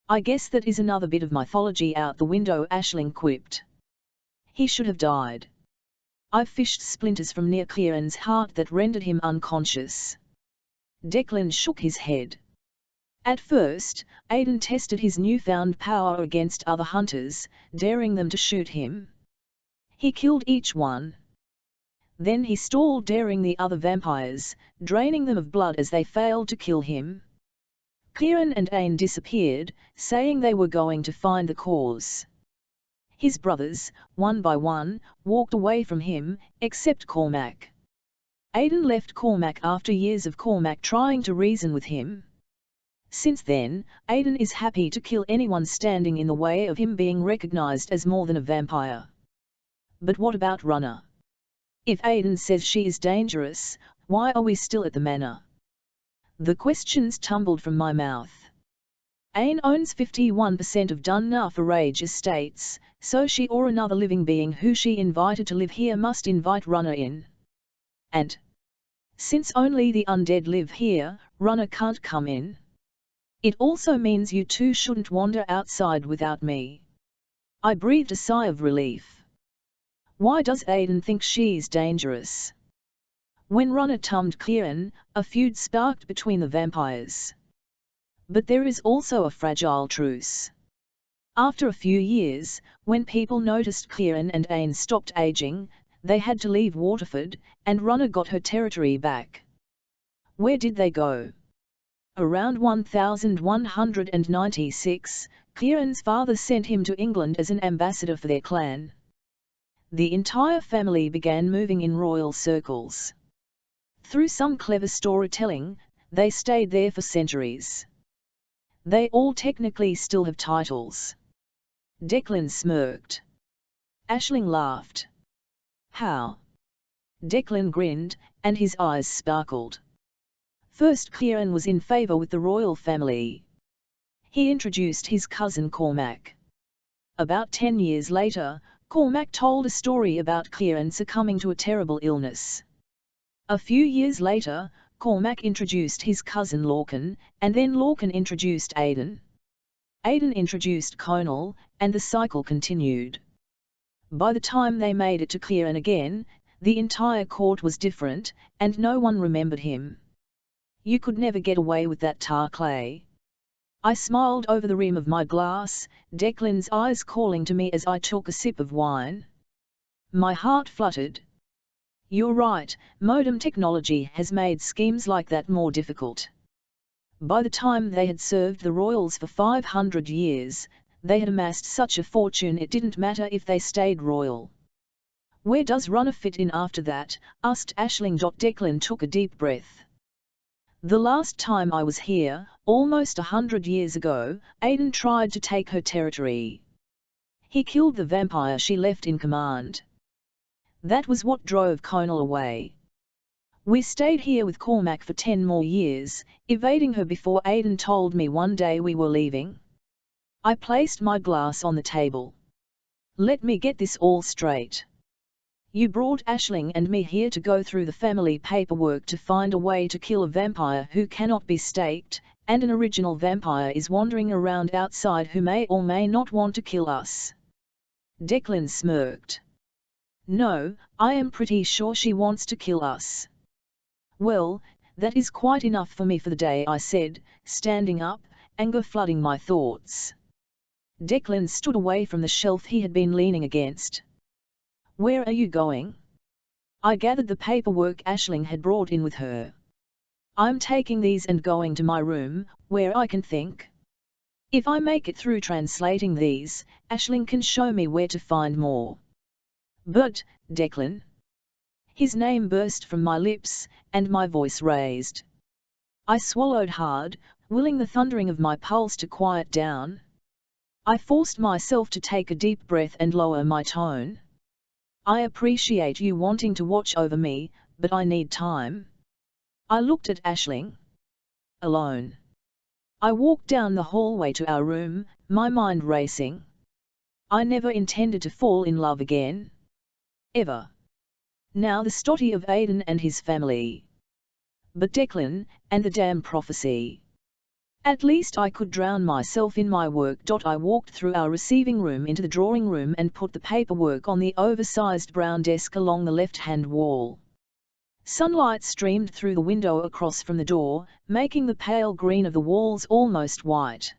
I guess that is another bit of mythology out the window, Aisling quipped. He should have died. I fished splinters from near Kieran's heart that rendered him unconscious. Declan shook his head. At first, Aidan tested his newfound power against other hunters, daring them to shoot him. He killed each one. Then he stalled, daring the other vampires, draining them of blood as they failed to kill him. Kieran and Ain disappeared, saying they were going to find the cause. His brothers, one by one, walked away from him, except Cormac. Aidan left Cormac after years of Cormac trying to reason with him. Since then, Aidan is happy to kill anyone standing in the way of him being recognized as more than a vampire. But what about Runner? If Aidan says she is dangerous, why are we still at the manor? The questions tumbled from my mouth. Ain owns 51% of Dunnuff Rage Estates, so she or another living being who she invited to live here must invite Runner in. And since only the undead live here, Runner can't come in. It also means you two shouldn't wander outside without me. I breathed a sigh of relief. Why does Aidan think she's dangerous? When Runner tummed Kieran, a feud sparked between the vampires. But there is also a fragile truce. After a few years, when people noticed Kieran and Ain stopped aging, they had to leave Waterford, and Runner got her territory back. Where did they go? Around 1196, Kieran's father sent him to England as an ambassador for their clan. The entire family began moving in royal circles. Through some clever storytelling, they stayed there for centuries. They all technically still have titles. Declan smirked. Aisling laughed. How? Declan grinned, and his eyes sparkled. First, Kieran was in favour with the royal family. He introduced his cousin Cormac. About 10 years later, Cormac told a story about Kieran succumbing to a terrible illness. A few years later, Cormac introduced his cousin Lorcan, and then Lorcan introduced Aidan. Aidan introduced Conal, and the cycle continued. By the time they made it to Kieran again, the entire court was different, and no one remembered him. You could never get away with that tar clay. I smiled over the rim of my glass, Declan's eyes calling to me as I took a sip of wine. My heart fluttered. You're right, modem technology has made schemes like that more difficult. By the time they had served the royals for 500 years, they had amassed such a fortune it didn't matter if they stayed royal. Where does Runner fit in after that? Asked Aisling. Declan took a deep breath. The last time I was here, almost 100 years ago, Aidan tried to take her territory. He killed the vampire she left in command. That was what drove Conal away. We stayed here with Cormac for 10 more years, evading her before Aidan told me one day we were leaving. I placed my glass on the table. Let me get this all straight. You brought Aisling and me here to go through the family paperwork to find a way to kill a vampire who cannot be staked, and an original vampire is wandering around outside who may or may not want to kill us. Declan smirked. No, I am pretty sure she wants to kill us. Well, that is quite enough for me for the day, I said, standing up, anger flooding my thoughts. Declan stood away from the shelf he had been leaning against. Where are you going? I gathered the paperwork Aisling had brought in with her. I'm taking these and going to my room, where I can think. If I make it through translating these, Aisling can show me where to find more. But, Declan. His name burst from my lips, and my voice raised. I swallowed hard, willing the thundering of my pulse to quiet down. I forced myself to take a deep breath and lower my tone. I appreciate you wanting to watch over me, but I need time. I looked at Aisling. Alone. I walked down the hallway to our room, my mind racing. I never intended to fall in love again. Ever. Now the story of Aidan and his family. but Declan, and the damn prophecy. At least I could drown myself in my work. I walked through our receiving room into the drawing room and put the paperwork on the oversized brown desk along the left-hand wall. Sunlight streamed through the window across from the door, making the pale green of the walls almost white.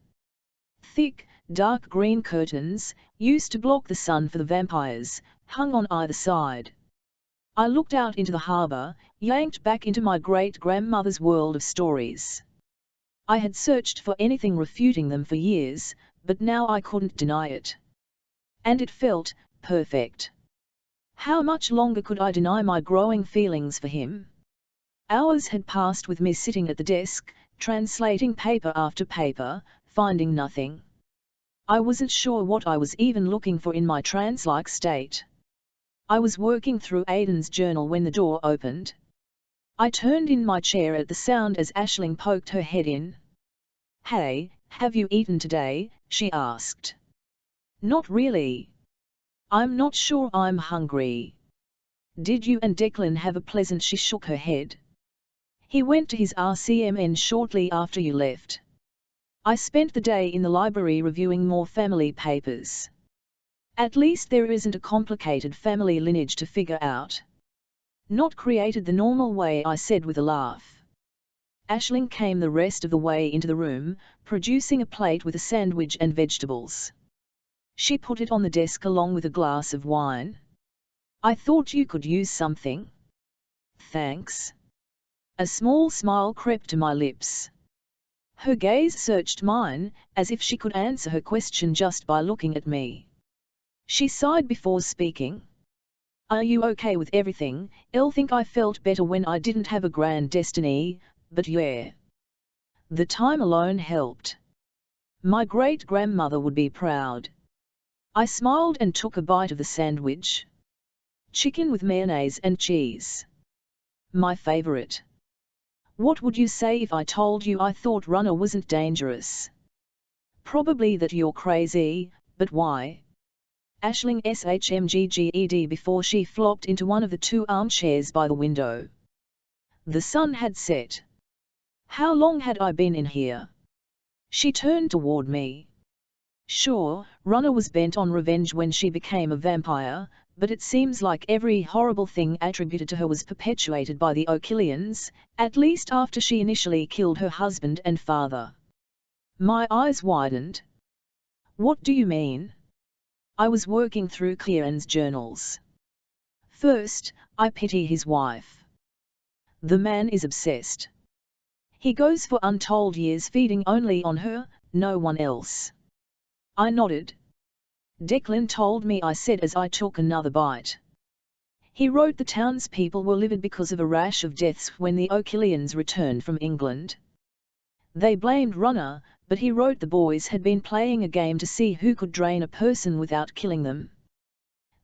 Thick, dark green curtains, used to block the sun for the vampires, hung on either side. I looked out into the harbour, yanked back into my great-grandmother's world of stories. I had searched for anything refuting them for years, but now I couldn't deny it. And it felt perfect. How much longer could I deny my growing feelings for him? Hours had passed with me sitting at the desk, translating paper after paper, finding nothing. I wasn't sure what I was even looking for in my trance-like state. I was working through Aiden's journal when the door opened. I turned in my chair at the sound as Aisling poked her head in. "Hey, have you eaten today?" she asked. "Not really. I'm not sure I'm hungry." "Did you and Declan have a pleasant?" She shook her head. "He went to his RCMN shortly after you left. I spent the day in the library reviewing more family papers. At least there isn't a complicated family lineage to figure out." "Not created the normal way," I said with a laugh. Aisling came the rest of the way into the room, producing a plate with a sandwich and vegetables. She put it on the desk along with a glass of wine. "I thought you could use something." "Thanks." A small smile crept to my lips. Her gaze searched mine, as if she could answer her question just by looking at me. She sighed before speaking. "Are you okay with everything?" "I'll think I felt better when I didn't have a grand destiny, but yeah. The time alone helped. My great-grandmother would be proud." I smiled and took a bite of the sandwich. Chicken with mayonnaise and cheese. My favorite. "What would you say if I told you I thought Runner wasn't dangerous?" "Probably that you're crazy, but why?" Aisling shmgged before she flopped into one of the two armchairs by the window. The sun had set. How long had I been in here? She turned toward me. Sure, Runner was bent on revenge when she became a vampire, but it seems like every horrible thing attributed to her was perpetuated by the O'Killians, at least after she initially killed her husband and father. My eyes widened. "What do you mean?" I was working through Kieran's journals. "First, I pity his wife. The man is obsessed. He goes for untold years feeding only on her, no one else." I nodded. "Declan told me," I said as I took another bite. "He wrote the townspeople were livid because of a rash of deaths when the O'Killians returned from England. They blamed Runner, but he wrote the boys had been playing a game to see who could drain a person without killing them.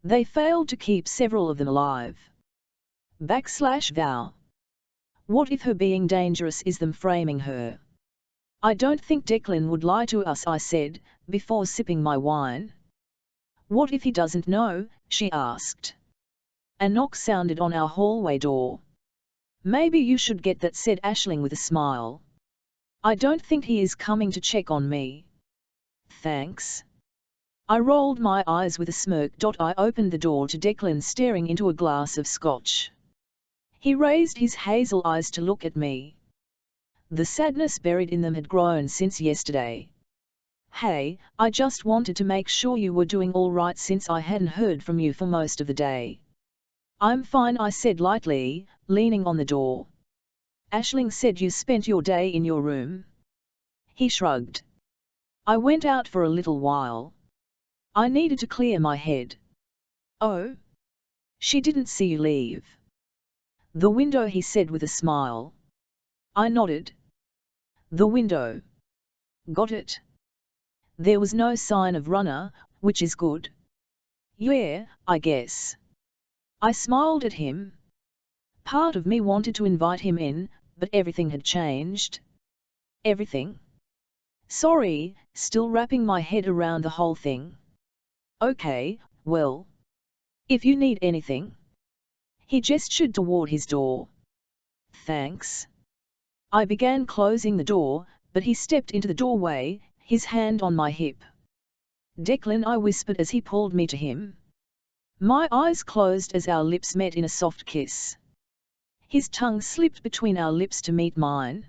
They failed to keep several of them alive. /vow. What if her being dangerous is them framing her?" "I don't think Declan would lie to us," I said, before sipping my wine. "What if he doesn't know?" she asked. A knock sounded on our hallway door. "Maybe you should get that," said Aisling with a smile. "I don't think he is coming to check on me." "Thanks." I rolled my eyes with a smirk. I opened the door to Declan staring into a glass of scotch. He raised his hazel eyes to look at me. The sadness buried in them had grown since yesterday. "Hey, I just wanted to make sure you were doing all right since I hadn't heard from you for most of the day." "I'm fine," I said lightly, leaning on the door. "Aisling said you spent your day in your room." He shrugged. "I went out for a little while. I needed to clear my head." "Oh? She didn't see you leave?" "The window," he said with a smile. I nodded. "The window. Got it." There was no sign of Runner, which is good. "Yeah, I guess." I smiled at him. Part of me wanted to invite him in, but everything had changed. Everything? Sorry, still wrapping my head around the whole thing. "Okay, well. If you need anything." He gestured toward his door. "Thanks." I began closing the door, but he stepped into the doorway, his hand on my hip. "Declan," I whispered as he pulled me to him. My eyes closed as our lips met in a soft kiss. His tongue slipped between our lips to meet mine.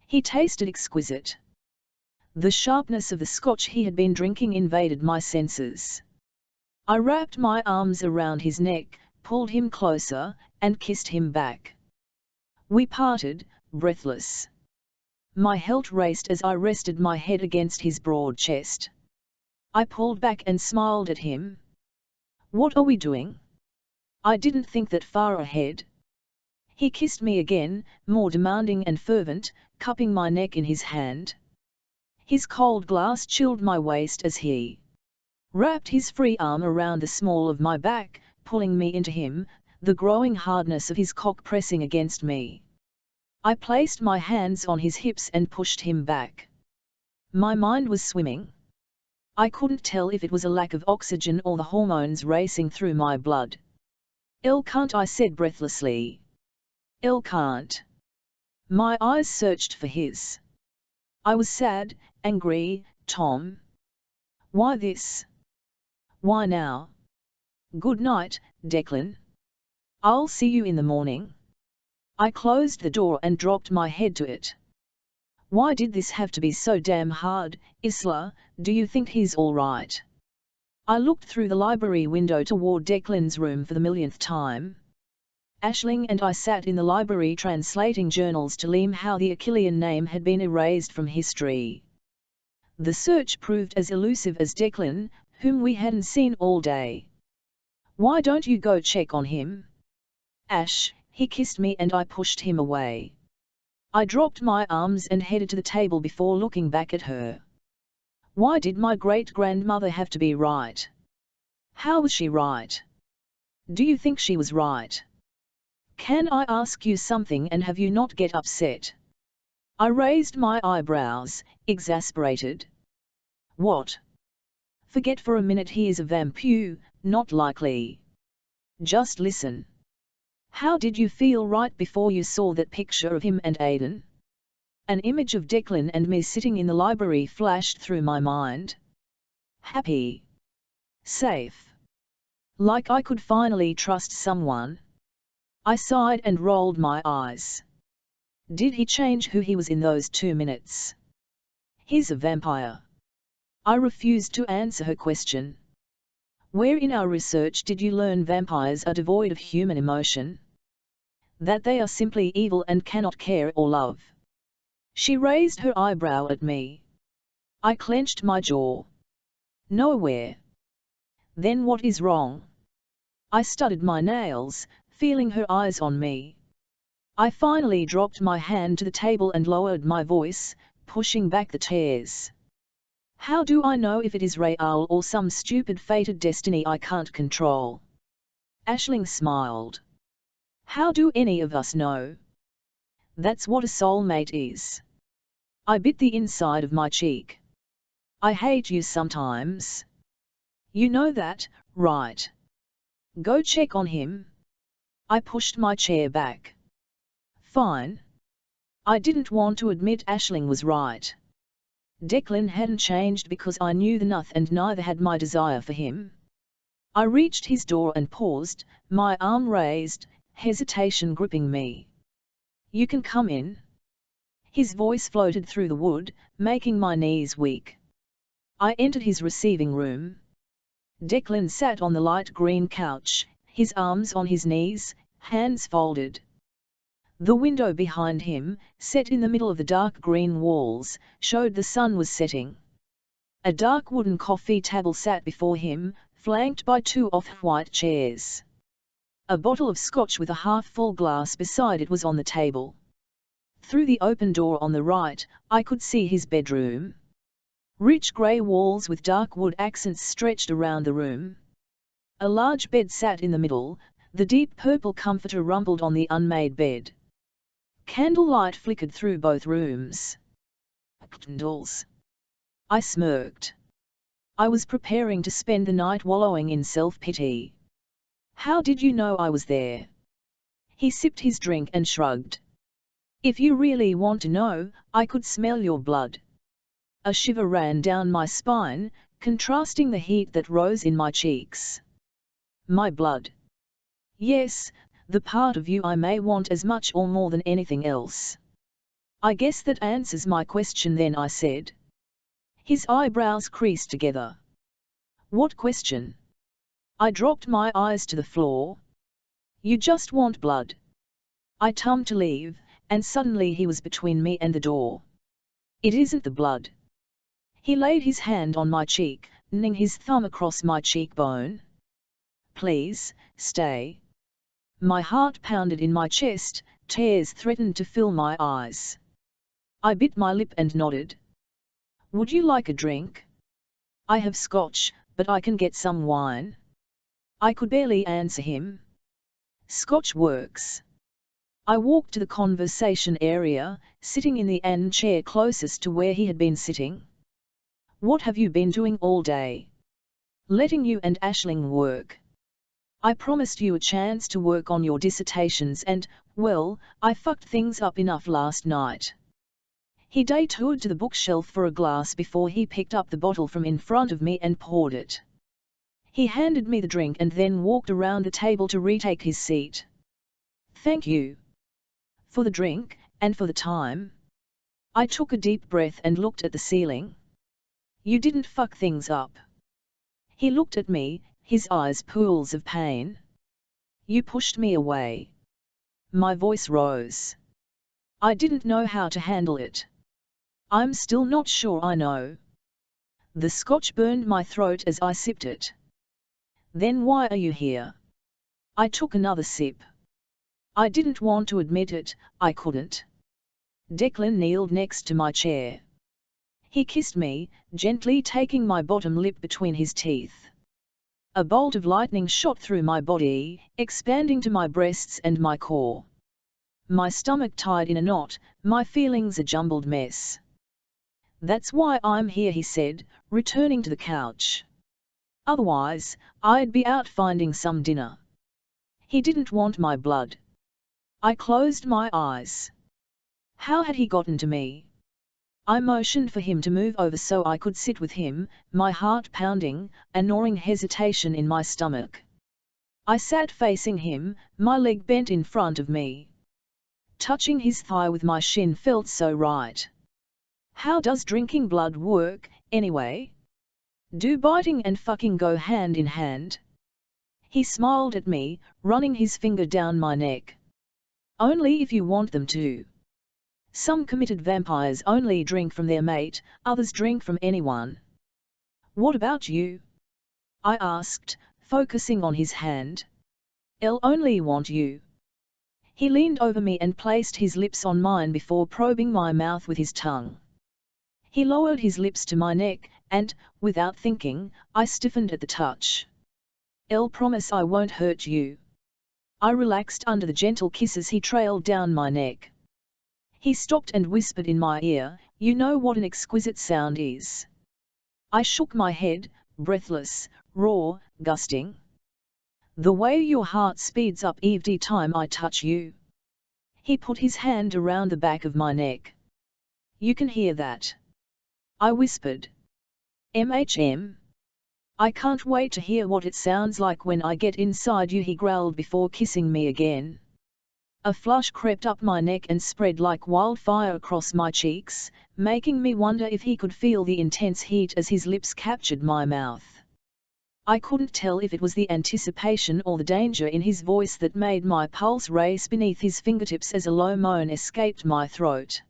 He tasted exquisite. The sharpness of the scotch he had been drinking invaded my senses. I wrapped my arms around his neck, pulled him closer, and kissed him back. We parted, breathless. My heart raced as I rested my head against his broad chest. I pulled back and smiled at him. "What are we doing?" I didn't think that far ahead. He kissed me again, more demanding and fervent, cupping my neck in his hand. His cold glass chilled my waist as he wrapped his free arm around the small of my back, pulling me into him, the growing hardness of his cock pressing against me. I placed my hands on his hips and pushed him back. My mind was swimming. I couldn't tell if it was a lack of oxygen or the hormones racing through my blood. "Can't," I said breathlessly. "Can't." My eyes searched for his. I was sad, angry. "Tom. Why this? Why now? Good night, Declan. I'll see you in the morning." I closed the door and dropped my head to it. Why did this have to be so damn hard? "Isla, do you think he's all right?" I looked through the library window toward Declan's room for the millionth time. Aisling and I sat in the library translating journals to learn how the Achillean name had been erased from history. The search proved as elusive as Declan, whom we hadn't seen all day. "Why don't you go check on him?" "Ash," he kissed me and I pushed him away. I dropped my arms and headed to the table before looking back at her. Why did my great-grandmother have to be right? How was she right? Do you think she was right? Can I ask you something and have you not get upset? I raised my eyebrows, exasperated. What? Forget for a minute he is a vampire, not likely. Just listen. How did you feel right before you saw that picture of him and Aidan? An image of Declan and me sitting in the library flashed through my mind. Happy. Safe. Like I could finally trust someone. I sighed and rolled my eyes. Did he change who he was in those 2 minutes? He's a vampire. I refused to answer her question. Where in our research did you learn vampires are devoid of human emotion? That they are simply evil and cannot care or love? She raised her eyebrow at me. I clenched my jaw. Nowhere. Then what is wrong? I studied my nails, feeling her eyes on me. I finally dropped my hand to the table and lowered my voice, pushing back the tears. How do I know if it is real or some stupid fated destiny I can't control? Aisling smiled. How do any of us know? That's what a soulmate is. I bit the inside of my cheek. I hate you sometimes. You know that, right? Go check on him. I pushed my chair back. Fine. I didn't want to admit Aisling was right. Declan hadn't changed because I knew the truth and neither had my desire for him. I reached his door and paused, my arm raised, hesitation gripping me. You can come in. His voice floated through the wood, making my knees weak. I entered his receiving room. Declan sat on the light green couch, his arms on his knees, hands folded. The window behind him, set in the middle of the dark green walls, showed the sun was setting. A dark wooden coffee table sat before him, flanked by 2 off-white chairs. A bottle of scotch with a half-full glass beside it was on the table. Through the open door on the right, I could see his bedroom. Rich grey walls with dark wood accents stretched around the room. A large bed sat in the middle, the deep purple comforter rumpled on the unmade bed. Candlelight flickered through both rooms. Candles. I smirked. I was preparing to spend the night wallowing in self-pity. How did you know I was there? He sipped his drink and shrugged. If you really want to know, I could smell your blood. A shiver ran down my spine, contrasting the heat that rose in my cheeks. My blood. Yes, the part of you I may want as much or more than anything else. I guess that answers my question then, I said. His eyebrows creased together. What question? I dropped my eyes to the floor. You just want blood. I turned to leave, and suddenly he was between me and the door. It isn't the blood. He laid his hand on my cheek, running his thumb across my cheekbone. Please, stay. My heart pounded in my chest, tears threatened to fill my eyes. I bit my lip and nodded. Would you like a drink? I have scotch, but I can get some wine. I could barely answer him. Scotch works. I walked to the conversation area, sitting in the end chair closest to where he had been sitting. What have you been doing all day? Letting you and Aisling work. I promised you a chance to work on your dissertations and, well, I fucked things up enough last night. He detoured to the bookshelf for a glass before he picked up the bottle from in front of me and poured it. He handed me the drink and then walked around the table to retake his seat. Thank you. For the drink, and for the time. I took a deep breath and looked at the ceiling. You didn't fuck things up. He looked at me, his eyes pools of pain. You pushed me away. My voice rose. I didn't know how to handle it. I'm still not sure I know. The scotch burned my throat as I sipped it. Then why are you here? I took another sip. I didn't want to admit it, I couldn't. Declan kneeled next to my chair. He kissed me, gently taking my bottom lip between his teeth. A bolt of lightning shot through my body, expanding to my breasts and my core. My stomach tied in a knot, my feelings a jumbled mess. That's why I'm here, he said, returning to the couch. Otherwise, I'd be out finding some dinner. He didn't want my blood. I closed my eyes. How had he gotten to me? I motioned for him to move over so I could sit with him, my heart pounding, a gnawing hesitation in my stomach. I sat facing him, my leg bent in front of me. Touching his thigh with my shin felt so right. How does drinking blood work, anyway? Do biting and fucking go hand in hand? He smiled at me, running his finger down my neck. Only if you want them to. Some committed vampires only drink from their mate, others drink from anyone. What about you? I asked, focusing on his hand. I'll only want you. He leaned over me and placed his lips on mine before probing my mouth with his tongue. He lowered his lips to my neck, and, without thinking, I stiffened at the touch. I'll promise I won't hurt you. I relaxed under the gentle kisses he trailed down my neck. He stopped and whispered in my ear, you know what an exquisite sound is. I shook my head, breathless, raw, gusting. The way your heart speeds up every time I touch you. He put his hand around the back of my neck. You can hear that. I whispered. MHM. I can't wait to hear what it sounds like when I get inside you, he growled before kissing me again. A flush crept up my neck and spread like wildfire across my cheeks, making me wonder if he could feel the intense heat as his lips captured my mouth. I couldn't tell if it was the anticipation or the danger in his voice that made my pulse race beneath his fingertips as a low moan escaped my throat.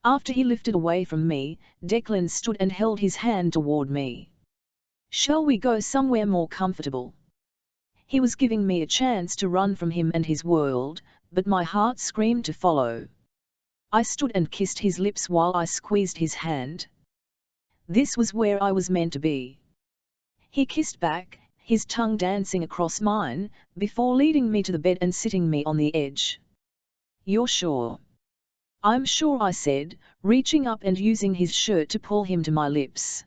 After he lifted away from me, Declan stood and held his hand toward me. Shall we go somewhere more comfortable? He was giving me a chance to run from him and his world, but my heart screamed to follow. I stood and kissed his lips while I squeezed his hand. This was where I was meant to be. He kissed back, his tongue dancing across mine, before leading me to the bed and sitting me on the edge. You're sure? I'm sure, I said, reaching up and using his shirt to pull him to my lips.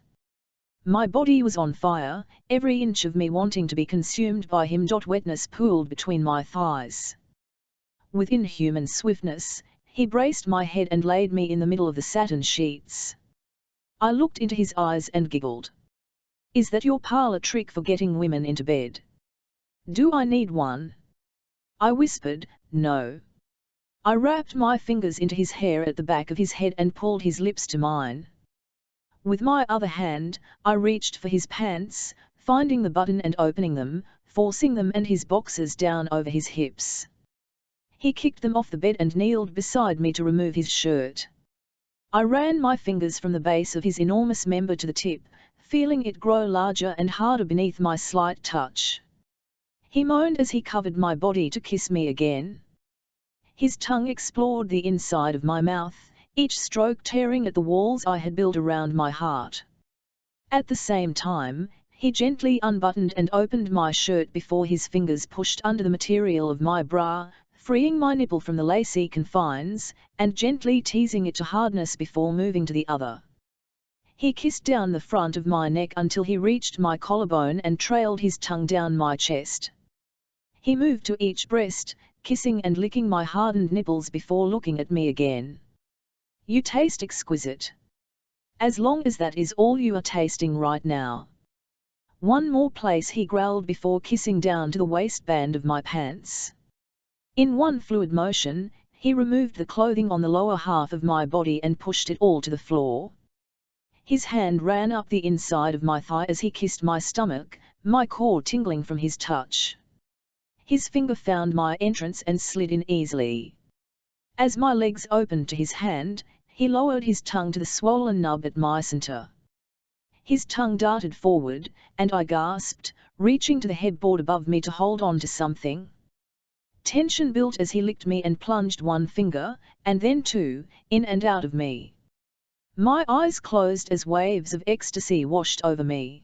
My body was on fire, every inch of me wanting to be consumed by him. Wetness pooled between my thighs. With inhuman swiftness, He braced my head and laid me in the middle of the satin sheets. I looked into his eyes and giggled. "Is that your parlor trick for getting women into bed?" "Do I need one?" I whispered, "No." I wrapped my fingers into his hair at the back of his head and pulled his lips to mine. With my other hand, I reached for his pants, finding the button and opening them, forcing them and his boxers down over his hips. He kicked them off the bed and kneeled beside me to remove his shirt. I ran my fingers from the base of his enormous member to the tip, feeling it grow larger and harder beneath my slight touch. He moaned as he covered my body to kiss me again. His tongue explored the inside of my mouth, each stroke tearing at the walls I had built around my heart. At the same time, he gently unbuttoned and opened my shirt before his fingers pushed under the material of my bra, freeing my nipple from the lacy confines, and gently teasing it to hardness before moving to the other. He kissed down the front of my neck until he reached my collarbone and trailed his tongue down my chest. He moved to each breast, kissing and licking my hardened nipples before looking at me again. "You taste exquisite. As long as that is all you are tasting right now." "One more place," he growled before kissing down to the waistband of my pants. In one fluid motion, he removed the clothing on the lower half of my body and pushed it all to the floor. His hand ran up the inside of my thigh as he kissed my stomach, my core tingling from his touch. His finger found my entrance and slid in easily. As my legs opened to his hand, he lowered his tongue to the swollen nub at my center. His tongue darted forward, and I gasped, reaching to the headboard above me to hold on to something. Tension built as he licked me and plunged one finger, and then two, in and out of me. My eyes closed as waves of ecstasy washed over me.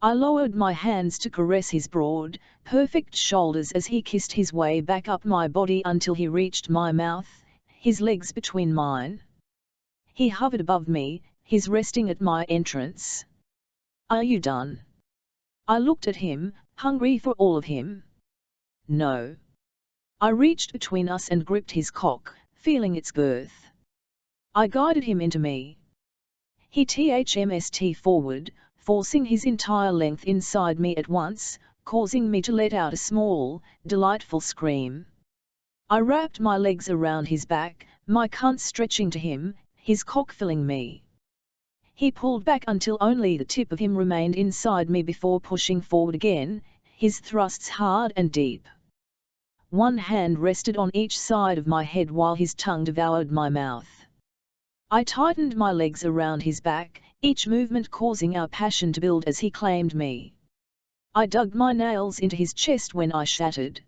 I lowered my hands to caress his broad, perfect shoulders as he kissed his way back up my body until he reached my mouth, his legs between mine. He hovered above me, his resting at my entrance. "Are you done?" I looked at him, hungry for all of him. "No." I reached between us and gripped his cock, feeling its girth. I guided him into me. He thmst forward, forcing his entire length inside me at once, causing me to let out a small, delightful scream. I wrapped my legs around his back, my cunt stretching to him, his cock filling me. He pulled back until only the tip of him remained inside me before pushing forward again, his thrusts hard and deep. One hand rested on each side of my head while his tongue devoured my mouth. I tightened my legs around his back, each movement causing our passion to build as he claimed me. I dug my nails into his chest when I shattered.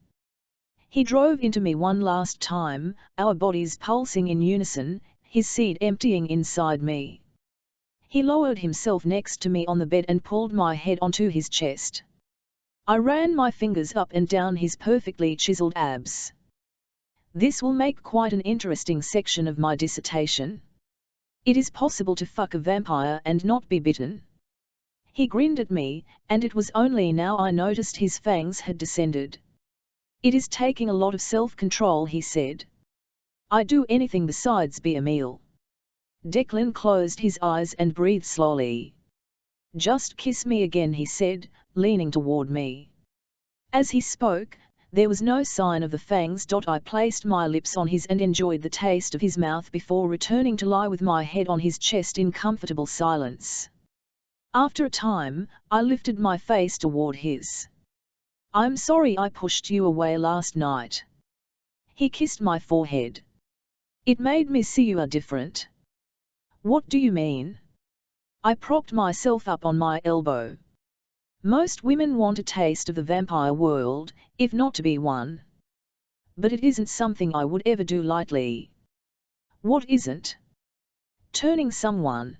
He drove into me one last time, our bodies pulsing in unison, his seed emptying inside me. He lowered himself next to me on the bed and pulled my head onto his chest. I ran my fingers up and down his perfectly chiseled abs. This will make quite an interesting section of my dissertation. It is possible to fuck a vampire and not be bitten. He grinned at me, and it was only now I noticed his fangs had descended. "It is taking a lot of self-control," he said. "I do anything besides be a meal." Declan closed his eyes and breathed slowly. "Just kiss me again," he said, leaning toward me. As he spoke, there was no sign of the fangs. I placed my lips on his and enjoyed the taste of his mouth before returning to lie with my head on his chest in comfortable silence. After a time, I lifted my face toward his. "I'm sorry I pushed you away last night." He kissed my forehead. "It made me see you are different." "What do you mean?" I propped myself up on my elbow. "Most women want a taste of the vampire world, if not to be one. But it isn't something I would ever do lightly." "What isn't?" "Turning someone.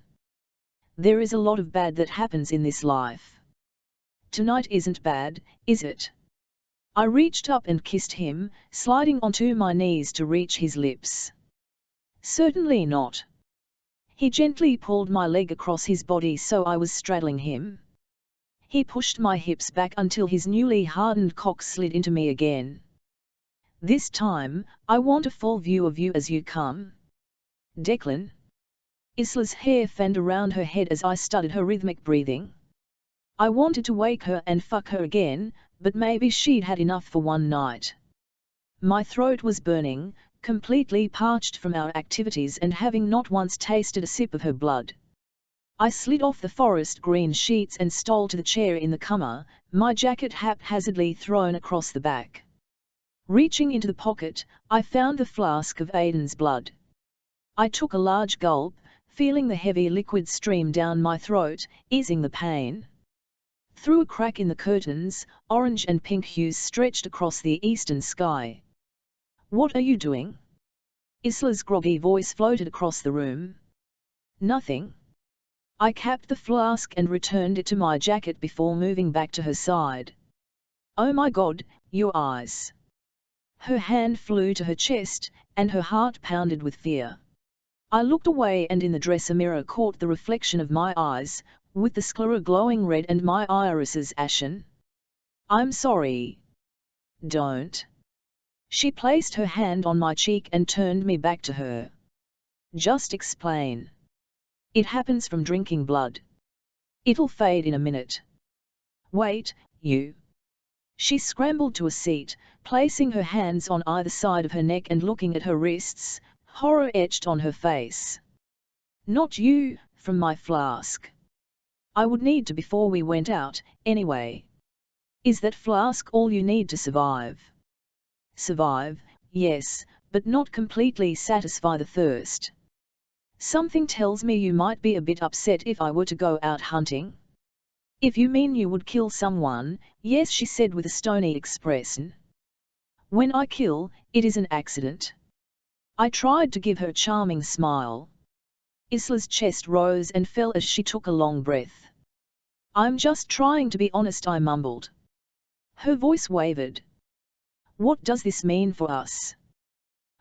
There is a lot of bad that happens in this life. Tonight isn't bad, is it?" I reached up and kissed him, sliding onto my knees to reach his lips. "Certainly not." He gently pulled my leg across his body so I was straddling him. He pushed my hips back until his newly hardened cock slid into me again. This time, I want a full view of you as you come. Declan. Isla's hair fanned around her head as I studied her rhythmic breathing. I wanted to wake her and fuck her again, but maybe she'd had enough for one night. My throat was burning, completely parched from our activities and having not once tasted a sip of her blood. I slid off the forest green sheets and stole to the chair in the cummer, my jacket haphazardly thrown across the back. Reaching into the pocket, I found the flask of Aiden's blood. I took a large gulp, feeling the heavy liquid stream down my throat, easing the pain. Through a crack in the curtains, orange and pink hues stretched across the eastern sky. What are you doing? Isla's groggy voice floated across the room. Nothing. I capped the flask and returned it to my jacket before moving back to her side. Oh my God, your eyes. Her hand flew to her chest, and her heart pounded with fear. I looked away and in the dresser mirror caught the reflection of my eyes, with the sclera glowing red and my irises ashen. I'm sorry. Don't. She placed her hand on my cheek and turned me back to her. Just explain. It happens from drinking blood. It'll fade in a minute. Wait, you. She scrambled to a seat, placing her hands on either side of her neck and looking at her wrists, horror etched on her face. Not you, from my flask. I would need to before we went out, anyway. Is that flask all you need to survive? Survive, yes, but not completely satisfy the thirst. Something tells me you might be a bit upset if I were to go out hunting. If you mean you would kill someone, yes, she said with a stony expression. When I kill, it is an accident. I tried to give her a charming smile. Isla's chest rose and fell as she took a long breath. I'm just trying to be honest, I mumbled. Her voice wavered. What does this mean for us?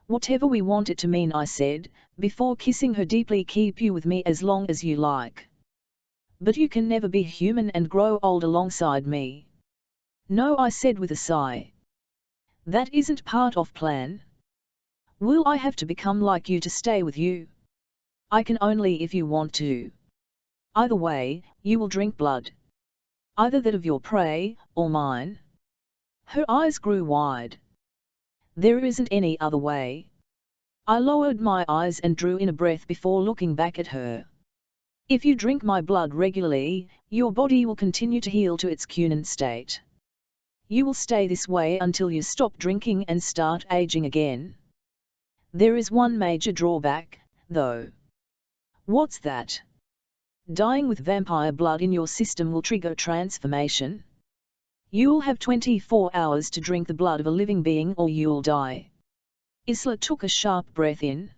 Whatever we want it to mean, I said, before kissing her deeply. Keep you with me as long as you like. But you can never be human and grow old alongside me. No, I said with a sigh. That isn't part of plan. Will I have to become like you to stay with you? I can only if you want to. Either way, you will drink blood. Either that of your prey, or mine. Her eyes grew wide. There isn't any other way. I lowered my eyes and drew in a breath before looking back at her. If you drink my blood regularly, your body will continue to heal to its Cunan state. You will stay this way until you stop drinking and start aging again. There is one major drawback, though. What's that? Dying with vampire blood in your system will trigger transformation. You'll have 24 hours to drink the blood of a living being or you'll die. Isla took a sharp breath in.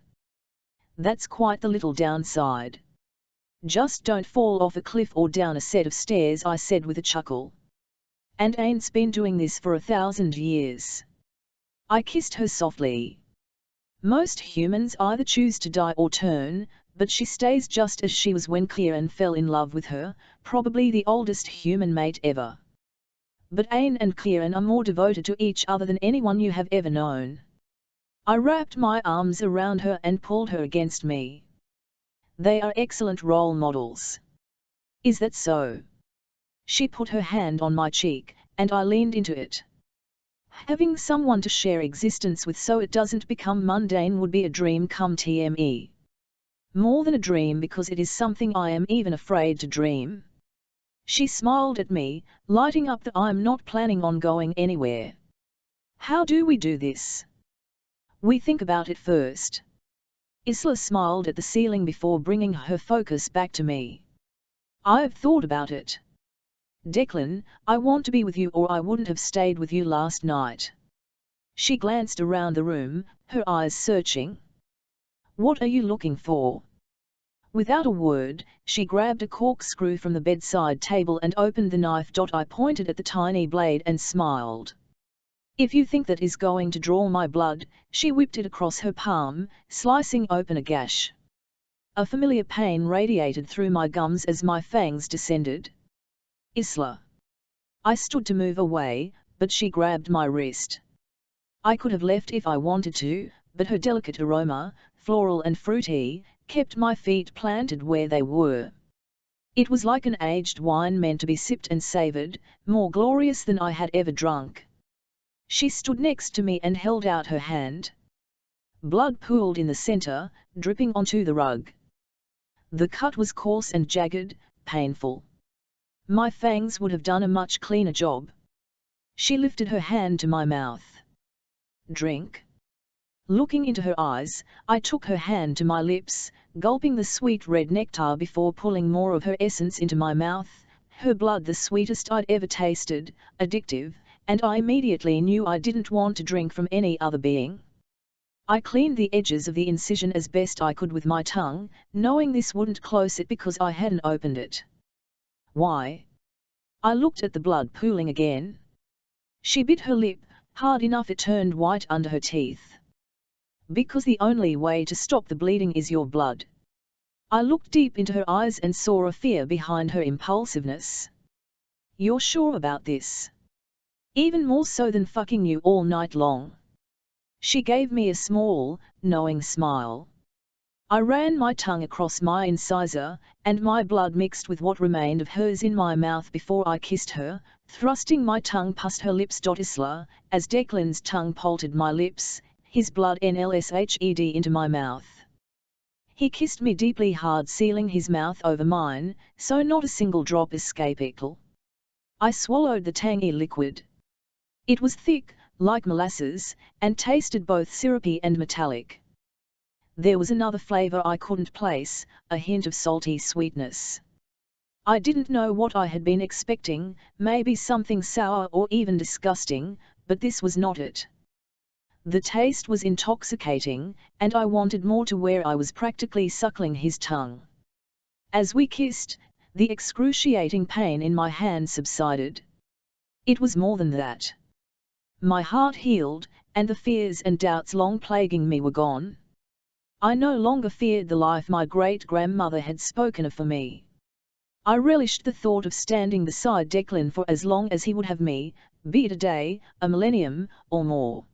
That's quite the little downside. Just don't fall off a cliff or down a set of stairs, I said with a chuckle. And Ain's been doing this for 1,000 years. I kissed her softly. Most humans either choose to die or turn, but she stays just as she was when Clearan fell in love with her, probably the oldest human mate ever. But Ain and Clearan are more devoted to each other than anyone you have ever known. I wrapped my arms around her and pulled her against me. They are excellent role models. Is that so? She put her hand on my cheek, and I leaned into it. Having someone to share existence with so it doesn't become mundane would be a dream come TME. More than a dream because it is something I am even afraid to dream. She smiled at me, lighting up that I'm not planning on going anywhere. How do we do this? We think about it first. Isla smiled at the ceiling before bringing her focus back to me. I've thought about it. Declan, I want to be with you or I wouldn't have stayed with you last night. She glanced around the room, her eyes searching. What are you looking for? Without a word, she grabbed a corkscrew from the bedside table and opened the knife. I pointed at the tiny blade and smiled. If you think that is going to draw my blood, she whipped it across her palm, slicing open a gash. A familiar pain radiated through my gums as my fangs descended. Isla. I stood to move away, but she grabbed my wrist. I could have left if I wanted to, but her delicate aroma, floral and fruity, kept my feet planted where they were. It was like an aged wine meant to be sipped and savoured, more glorious than I had ever drunk. She stood next to me and held out her hand. Blood pooled in the centre, dripping onto the rug. The cut was coarse and jagged, painful. My fangs would have done a much cleaner job. She lifted her hand to my mouth. Drink. Looking into her eyes, I took her hand to my lips, gulping the sweet red nectar before pulling more of her essence into my mouth, her blood the sweetest I'd ever tasted, addictive, and I immediately knew I didn't want to drink from any other being. I cleaned the edges of the incision as best I could with my tongue, knowing this wouldn't close it because I hadn't opened it. Why? I looked at the blood pooling again. She bit her lip, hard enough it turned white under her teeth. Because the only way to stop the bleeding is your blood. I looked deep into her eyes and saw a fear behind her impulsiveness. You're sure about this? Even more so than fucking you all night long. She gave me a small, knowing smile. I ran my tongue across my incisor, and my blood mixed with what remained of hers in my mouth before I kissed her, thrusting my tongue past her lips. Isla, as Declan's tongue polted my lips, his blood NLSHED into my mouth. He kissed me deeply hard, sealing his mouth over mine, so not a single drop escaped. I swallowed the tangy liquid. It was thick, like molasses, and tasted both syrupy and metallic. There was another flavor I couldn't place, a hint of salty sweetness. I didn't know what I had been expecting, maybe something sour or even disgusting, but this was not it. The taste was intoxicating, and I wanted more, to where I was practically suckling his tongue. As we kissed, the excruciating pain in my hand subsided. It was more than that. My heart healed, and the fears and doubts long plaguing me were gone. I no longer feared the life my great-grandmother had spoken of for me. I relished the thought of standing beside Declan for as long as he would have me, be it a day, a millennium, or more.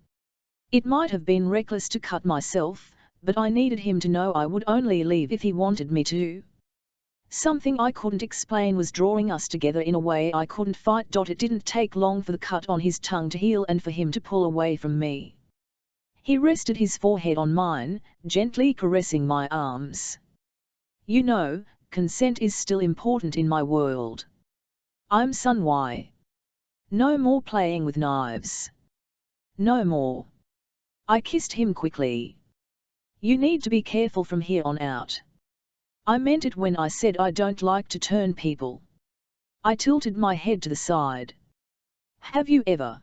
It might have been reckless to cut myself, but I needed him to know I would only leave if he wanted me to. Something I couldn't explain was drawing us together in a way I couldn't fight. It didn't take long for the cut on his tongue to heal and for him to pull away from me. He rested his forehead on mine, gently caressing my arms. You know, consent is still important in my world. I'm Sun Y. No more playing with knives. No more. I kissed him quickly. You need to be careful from here on out. I meant it when I said I don't like to turn people. I tilted my head to the side. Have you ever?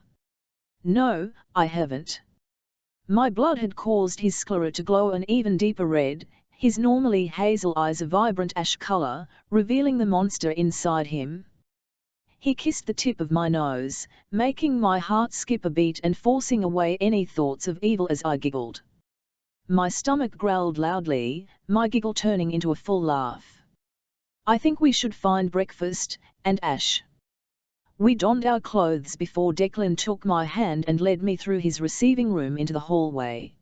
No, I haven't. My blood had caused his sclera to glow an even deeper red, his normally hazel eyes a vibrant ash color, revealing the monster inside him. He kissed the tip of my nose, making my heart skip a beat and forcing away any thoughts of evil as I giggled. My stomach growled loudly, my giggle turning into a full laugh. I think we should find breakfast, and Ash. We donned our clothes before Declan took my hand and led me through his receiving room into the hallway.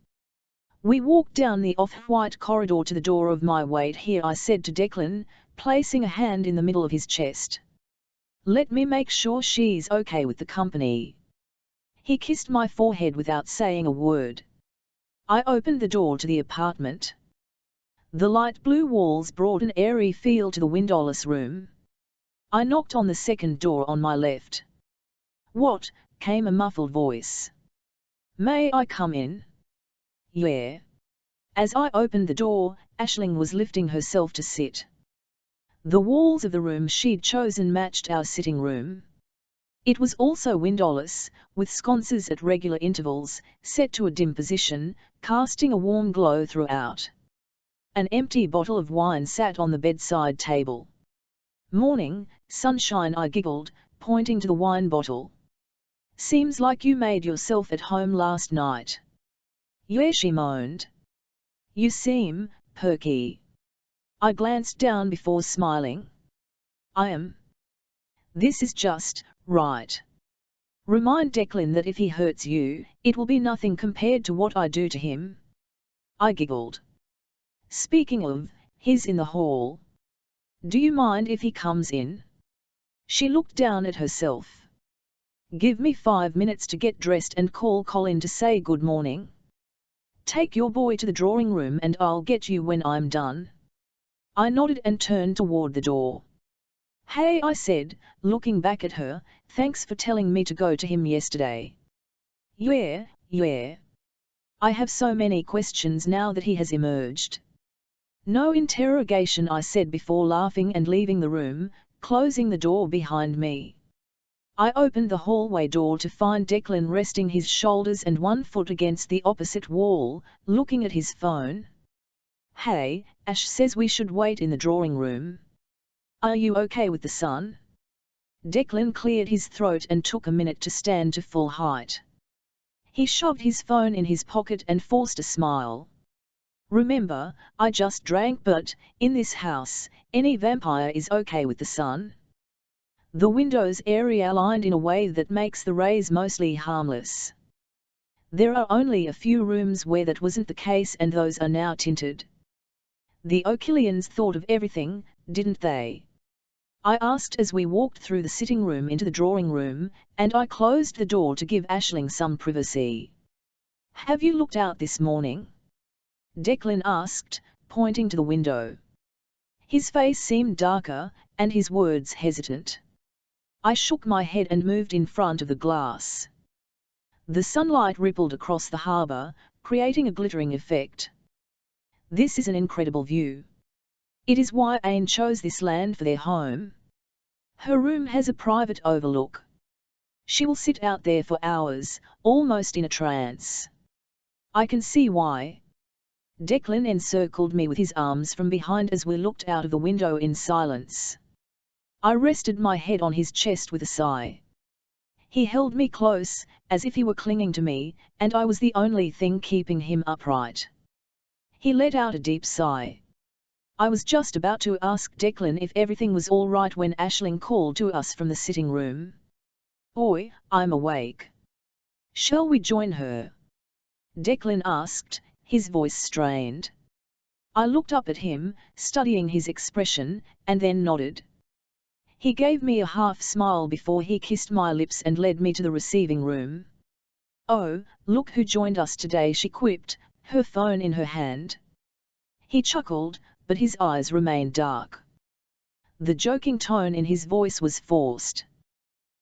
We walked down the off-white corridor to the door of my wait here, I said to Declan, placing a hand in the middle of his chest. Let me make sure she's okay with the company. He kissed my forehead without saying a word. I opened the door to the apartment. The light blue walls brought an airy feel to the windowless room. I knocked on the second door on my left. What? Came a muffled voice. May I come in? Yeah. As I opened the door, Aisling was lifting herself to sit. The walls of the room she'd chosen matched our sitting room. It was also windowless, with sconces at regular intervals, set to a dim position, casting a warm glow throughout. An empty bottle of wine sat on the bedside table. Morning, sunshine, I giggled, pointing to the wine bottle. Seems like you made yourself at home last night. Yeah, she moaned. You seem perky. I glanced down before smiling. I am. This is just right. Remind Declan that if he hurts you, it will be nothing compared to what I do to him. I giggled. Speaking of, he's in the hall. Do you mind if he comes in? She looked down at herself. Give me 5 minutes to get dressed and call Colin to say good morning. Take your boy to the drawing room and I'll get you when I'm done. I nodded and turned toward the door. Hey, I said, looking back at her, thanks for telling me to go to him yesterday. Yeah. I have so many questions now that he has emerged. No interrogation, I said before laughing and leaving the room, closing the door behind me. I opened the hallway door to find Declan resting his shoulders and one foot against the opposite wall, looking at his phone. Hey, Ash says we should wait in the drawing room. Are you okay with the sun? Declan cleared his throat and took a minute to stand to full height. He shoved his phone in his pocket and forced a smile. Remember, I just drank, but, in this house, any vampire is okay with the sun. The windows area aligned in a way that makes the rays mostly harmless. There are only a few rooms where that wasn't the case and those are now tinted. The O'Killians thought of everything, didn't they? I asked as we walked through the sitting room into the drawing room, and I closed the door to give Aisling some privacy. Have you looked out this morning? Declan asked, pointing to the window. His face seemed darker, and his words hesitant. I shook my head and moved in front of the glass. The sunlight rippled across the harbour, creating a glittering effect. This is an incredible view. It is why Aine chose this land for their home. Her room has a private overlook. She will sit out there for hours, almost in a trance. I can see why. Declan encircled me with his arms from behind as we looked out of the window in silence. I rested my head on his chest with a sigh. He held me close, as if he were clinging to me, and I was the only thing keeping him upright. He let out a deep sigh. I was just about to ask Declan if everything was all right when Aisling called to us from the sitting room. Oi, I'm awake. Shall we join her? Declan asked, his voice strained. I looked up at him, studying his expression, and then nodded. He gave me a half smile before he kissed my lips and led me to the receiving room. Oh, look who joined us today, she quipped, her phone in her hand. He chuckled, but his eyes remained dark. The joking tone in his voice was forced.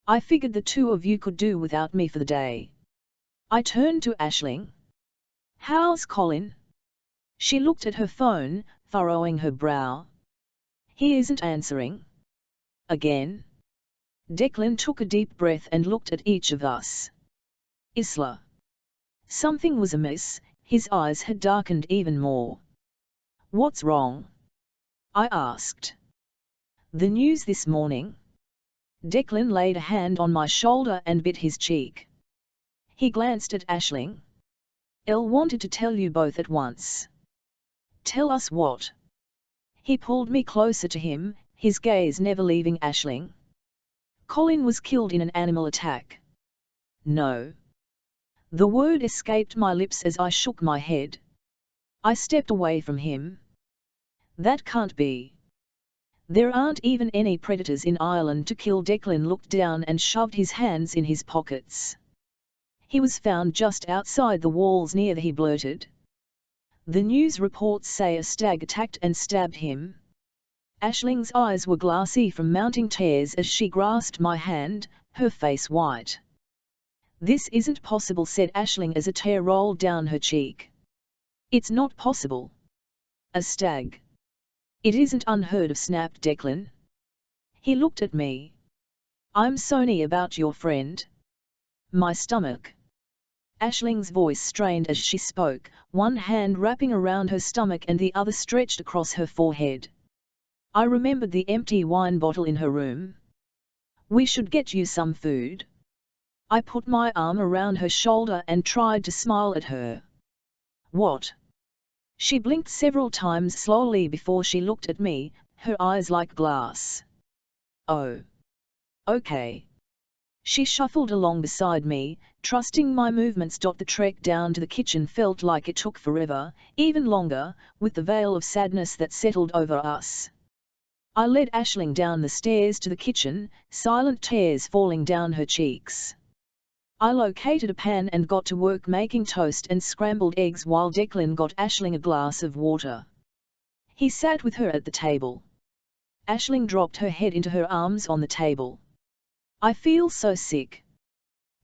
I figured the two of you could do without me for the day. I turned to Aisling. How's Colin? She looked at her phone, furrowing her brow. He isn't answering. Again? Declan took a deep breath and looked at each of us. Isla. Something was amiss, his eyes had darkened even more. What's wrong? I asked. The news this morning. Declan laid a hand on my shoulder and bit his cheek. He glanced at Aisling. Elle wanted to tell you both at once. Tell us what? He pulled me closer to him, his gaze never leaving Aisling. Colin was killed in an animal attack. No. The word escaped my lips as I shook my head. I stepped away from him. That can't be. There aren't even any predators in Ireland to kill. Declan looked down and shoved his hands in his pockets. He was found just outside the walls near the. He blurted. The news reports say a stag attacked and stabbed him. Aisling's eyes were glassy from mounting tears as she grasped my hand, her face white. This isn't possible, said Aisling as a tear rolled down her cheek. It's not possible. A stag. It isn't unheard of, snapped Declan. He looked at me. I'm sorry about your friend. My stomach. Aisling's voice strained as she spoke, one hand wrapping around her stomach and the other stretched across her forehead. I remembered the empty wine bottle in her room. We should get you some food. I put my arm around her shoulder and tried to smile at her. What? She blinked several times slowly before she looked at me, her eyes like glass. Oh. Okay. She shuffled along beside me, trusting my movements. The trek down to the kitchen felt like it took forever, even longer, with the veil of sadness that settled over us. I led Aisling down the stairs to the kitchen, silent tears falling down her cheeks. I located a pan and got to work making toast and scrambled eggs while Declan got Aisling a glass of water. He sat with her at the table. Aisling dropped her head into her arms on the table. I feel so sick.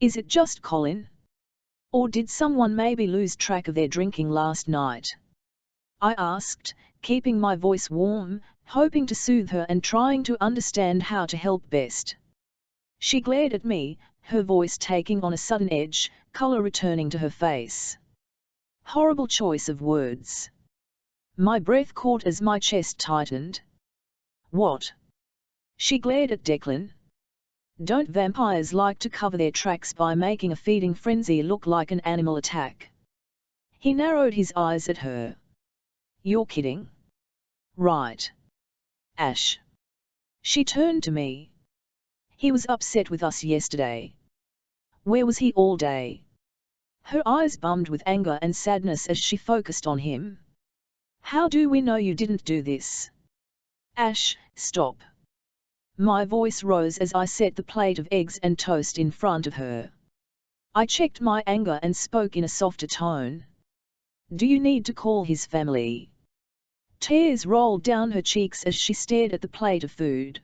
Is it just Colin? Or did someone maybe lose track of their drinking last night? I asked, keeping my voice warm, hoping to soothe her and trying to understand how to help best. She glared at me, her voice taking on a sudden edge, colour returning to her face. Horrible choice of words. My breath caught as my chest tightened. What? She glared at Declan. Don't vampires like to cover their tracks by making a feeding frenzy look like an animal attack? He narrowed his eyes at her. You're kidding? Right. Ash. She turned to me. He was upset with us yesterday. Where was he all day? Her eyes bummed with anger and sadness as she focused on him. How do we know you didn't do this? Ash, stop. My voice rose as I set the plate of eggs and toast in front of her. I checked my anger and spoke in a softer tone. Do you need to call his family? Tears rolled down her cheeks as she stared at the plate of food.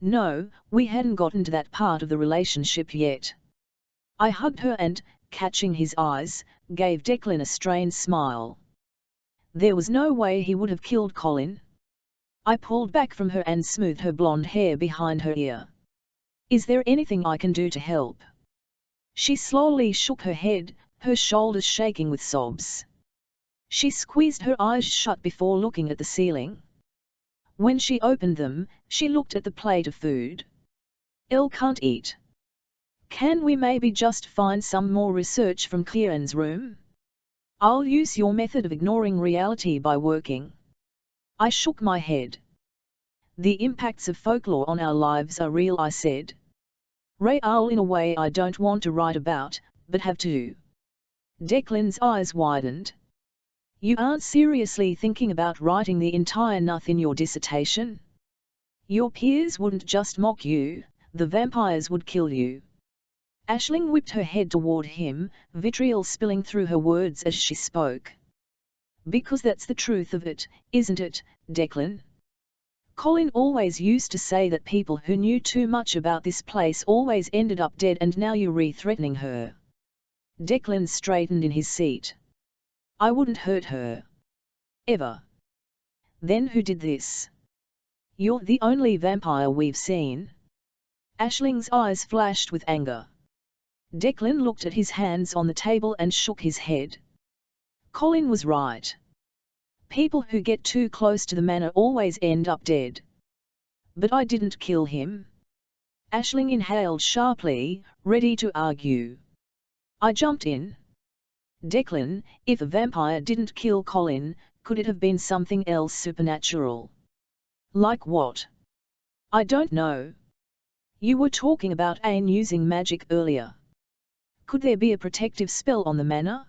No, we hadn't gotten to that part of the relationship yet. I hugged her and, catching his eyes, gave Declan a strained smile. There was no way he would have killed Colin. I pulled back from her and smoothed her blonde hair behind her ear. Is there anything I can do to help? She slowly shook her head, her shoulders shaking with sobs. She squeezed her eyes shut before looking at the ceiling. When she opened them, she looked at the plate of food. Elle can't eat. Can we maybe just find some more research from Kieran's room? I'll use your method of ignoring reality by working. I shook my head. The impacts of folklore on our lives are real, I said. Real in a way I don't want to write about, but have to. Declan's eyes widened. You aren't seriously thinking about writing the entire Nuth in your dissertation? Your peers wouldn't just mock you, the vampires would kill you. Aisling whipped her head toward him, vitriol spilling through her words as she spoke. Because that's the truth of it, isn't it, Declan? Colin always used to say that people who knew too much about this place always ended up dead, and now you're re-threatening her. Declan straightened in his seat. I wouldn't hurt her. Ever. Then who did this? You're the only vampire we've seen. Aisling's eyes flashed with anger. Declan looked at his hands on the table and shook his head. Colin was right. People who get too close to the manor always end up dead. But I didn't kill him. Aisling inhaled sharply, ready to argue. I jumped in. Declan, if a vampire didn't kill Colin, could it have been something else supernatural? Like what? I don't know. You were talking about Ain using magic earlier. Could there be a protective spell on the manor?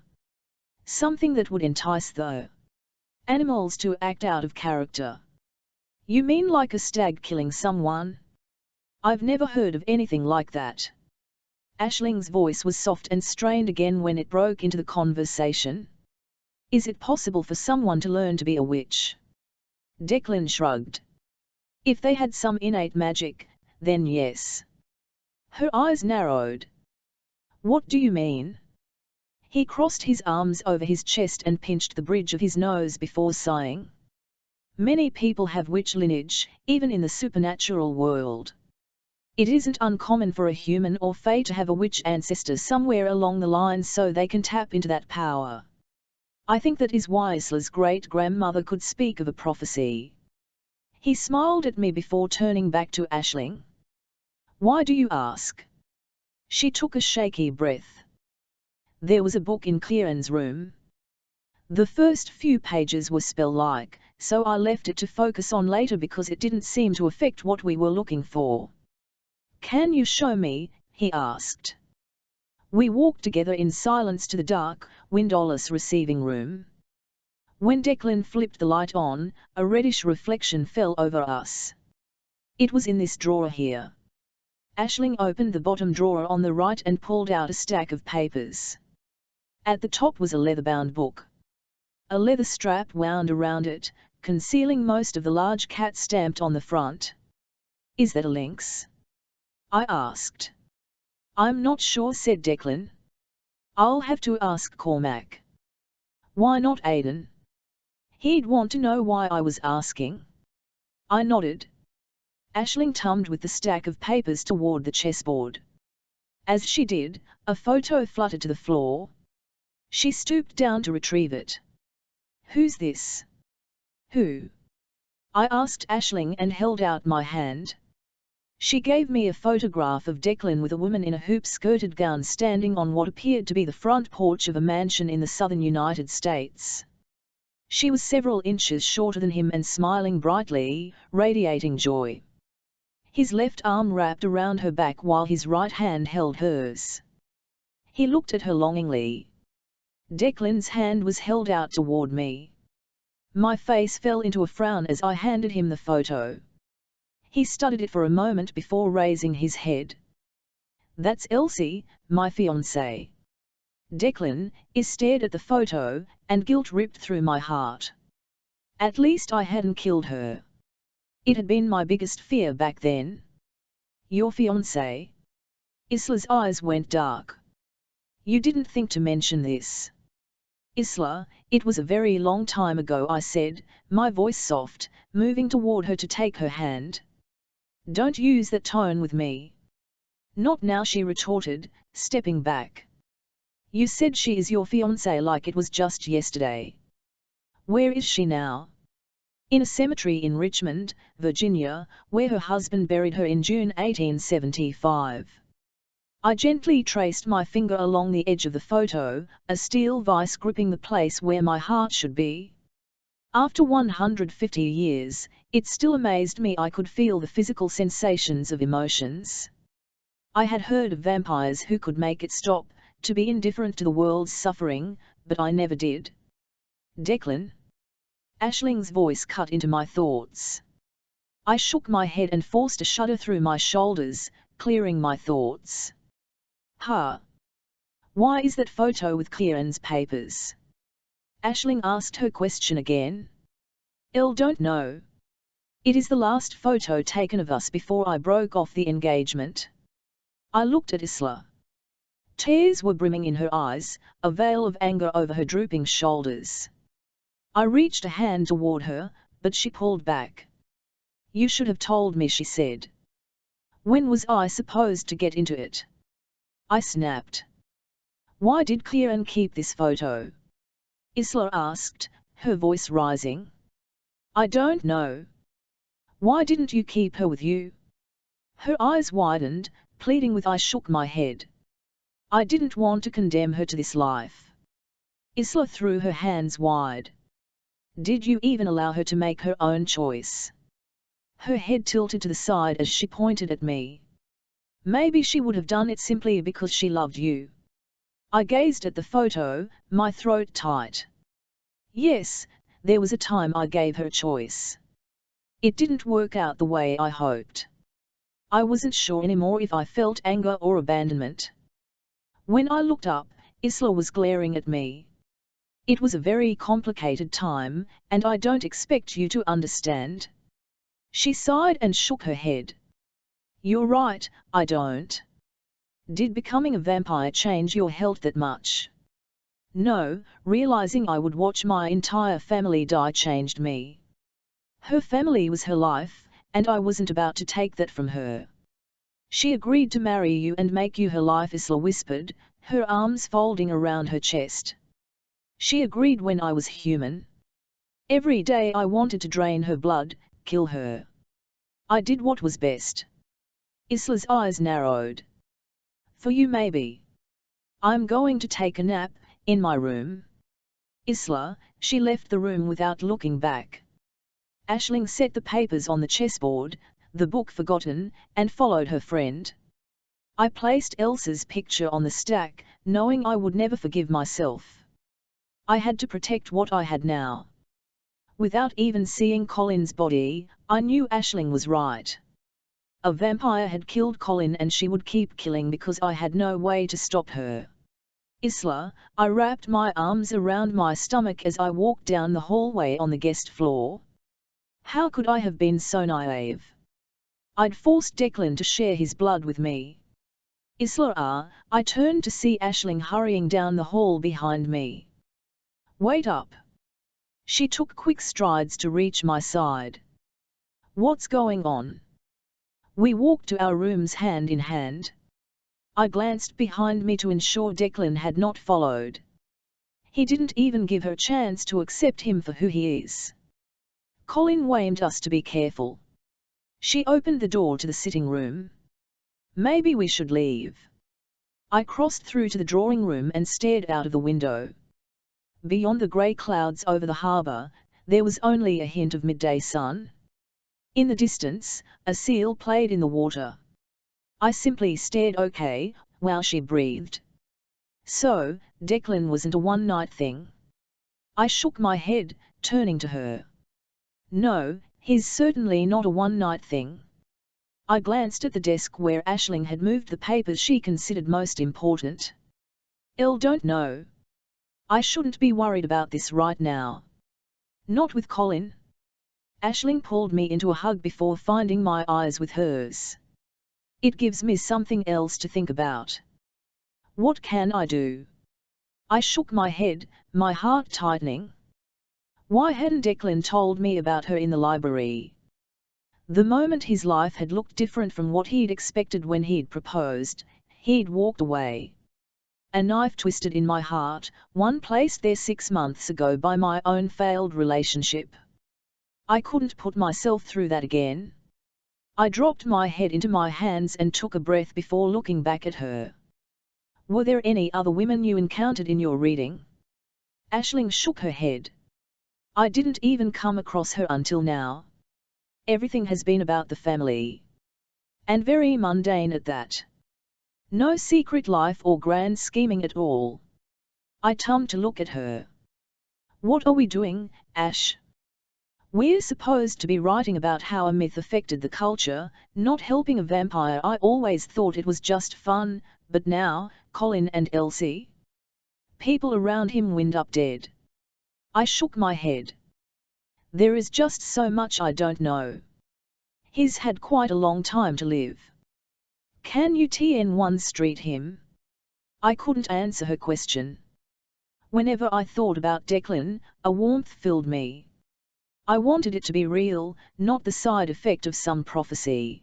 Something that would entice the animals to act out of character. You mean like a stag killing someone? I've never heard of anything like that. Aisling's voice was soft and strained again when it broke into the conversation. Is it possible for someone to learn to be a witch? Declan shrugged. If they had some innate magic, then yes. Her eyes narrowed. What do you mean? He crossed his arms over his chest and pinched the bridge of his nose before sighing. Many people have witch lineage, even in the supernatural world. It isn't uncommon for a human or fae to have a witch ancestor somewhere along the line so they can tap into that power. I think that is why Isla's great-grandmother could speak of a prophecy. He smiled at me before turning back to Aisling. Why do you ask? She took a shaky breath. There was a book in Kieran's room. The first few pages were spell-like, so I left it to focus on later because it didn't seem to affect what we were looking for. Can you show me? he asked. We walked together in silence to the dark, windowless receiving room. When Declan flipped the light on, a reddish reflection fell over us. It was in this drawer here. Aisling opened the bottom drawer on the right and pulled out a stack of papers. At the top was a leather-bound book. A leather strap wound around it, concealing most of the large cat stamped on the front. "Is that a lynx?" I asked. "I'm not sure," said Declan. "I'll have to ask Cormac." "Why not Aidan? He'd want to know why I was asking." I nodded. Aisling tumbled with the stack of papers toward the chessboard. As she did, a photo fluttered to the floor. She stooped down to retrieve it. "Who's this?" "Who?" I asked Aisling and held out my hand. She gave me a photograph of Declan with a woman in a hoop-skirted gown standing on what appeared to be the front porch of a mansion in the southern United States. She was several inches shorter than him and smiling brightly, radiating joy. His left arm wrapped around her back while his right hand held hers. He looked at her longingly. Declan's hand was held out toward me. My face fell into a frown as I handed him the photo. He studied it for a moment before raising his head. "That's Elsie, my fiancée." Declan stared at the photo, and guilt ripped through my heart. At least I hadn't killed her. It had been my biggest fear back then. "Your fiancé?" Isla's eyes went dark. "You didn't think to mention this." "Isla, it was a very long time ago," I said, my voice soft, moving toward her to take her hand. "Don't use that tone with me." "Not now," she retorted, stepping back. "You said she is your fiancée like it was just yesterday. Where is she now?" "In a cemetery in Richmond, Virginia, where her husband buried her in June 1875. I gently traced my finger along the edge of the photo, a steel vice gripping the place where my heart should be. After 150 years, it still amazed me I could feel the physical sensations of emotions. I had heard of vampires who could make it stop, to be indifferent to the world's suffering, but I never did. "Declan?" Aisling's voice cut into my thoughts. I shook my head and forced a shudder through my shoulders, clearing my thoughts. "Huh? Why is that photo with Kieran's papers?" Aisling asked her question again. "Don't know. It is the last photo taken of us before I broke off the engagement." I looked at Isla. Tears were brimming in her eyes, a veil of anger over her drooping shoulders. I reached a hand toward her, but she pulled back. "You should have told me," she said. "When was I supposed to get into it?" I snapped. "Why did Kieran keep this photo?" Isla asked, her voice rising. "I don't know." "Why didn't you keep her with you?" Her eyes widened, pleading with. I shook my head. "I didn't want to condemn her to this life." Isla threw her hands wide. "Did you even allow her to make her own choice?" Her head tilted to the side as she pointed at me. "Maybe she would have done it simply because she loved you." I gazed at the photo, my throat tight. Yes, there was a time I gave her a choice. It didn't work out the way I hoped. I wasn't sure anymore if I felt anger or abandonment. When I looked up, Isla was glaring at me. "It was a very complicated time, and I don't expect you to understand." She sighed and shook her head. "You're right, I don't." "Did becoming a vampire change your health that much?" "No, realizing I would watch my entire family die changed me." Her family was her life, and I wasn't about to take that from her. "She agreed to marry you and make you her life," Isla whispered, her arms folding around her chest. "She agreed when I was human. Every day I wanted to drain her blood, kill her. I did what was best." Isla's eyes narrowed. "For you maybe. I'm going to take a nap, in my room." Isla, she left the room without looking back. Aisling set the papers on the chessboard, the book forgotten, and followed her friend. I placed Elsa's picture on the stack, knowing I would never forgive myself. I had to protect what I had now. Without even seeing Colin's body, I knew Aisling was right. A vampire had killed Colin and she would keep killing because I had no way to stop her. Isla, I wrapped my arms around my stomach as I walked down the hallway on the guest floor. How could I have been so naive? I'd forced Declan to share his blood with me. Isla, I turned to see Aisling hurrying down the hall behind me. Wait up. She took quick strides to reach my side. What's going on? We walked to our rooms hand in hand. I glanced behind me to ensure Declan had not followed. He didn't even give her a chance to accept him for who he is. Colin warned us to be careful. She opened the door to the sitting room. Maybe we should leave. I crossed through to the drawing room and stared out of the window. Beyond the grey clouds over the harbour, there was only a hint of midday sun. In the distance, a seal played in the water. I simply stared while she breathed. So, Declan wasn't a one-night thing. I shook my head, turning to her. No, he's certainly not a one-night thing. I glanced at the desk where Aisling had moved the papers she considered most important. Don't know. I shouldn't be worried about this right now. Not with Colin. Aisling pulled me into a hug before finding my eyes with hers. It gives me something else to think about. What can I do? I shook my head, my heart tightening. Why hadn't Declan told me about her in the library? The moment his life had looked different from what he'd expected when he'd proposed, he'd walked away. A knife twisted in my heart, one placed there 6 months ago by my own failed relationship. I couldn't put myself through that again. I dropped my head into my hands and took a breath before looking back at her. Were there any other women you encountered in your reading? Aisling shook her head. I didn't even come across her until now. Everything has been about the family. And very mundane at that. No secret life or grand scheming at all. I turned to look at her. What are we doing, Ash? We're supposed to be writing about how a myth affected the culture, not helping a vampire. I always thought it was just fun, but now, Colin and Elsie? People around him wind up dead. I shook my head. There is just so much I don't know. He's had quite a long time to live. Can you TN1 Street him? I couldn't answer her question. Whenever I thought about Declan, a warmth filled me. I wanted it to be real, not the side effect of some prophecy.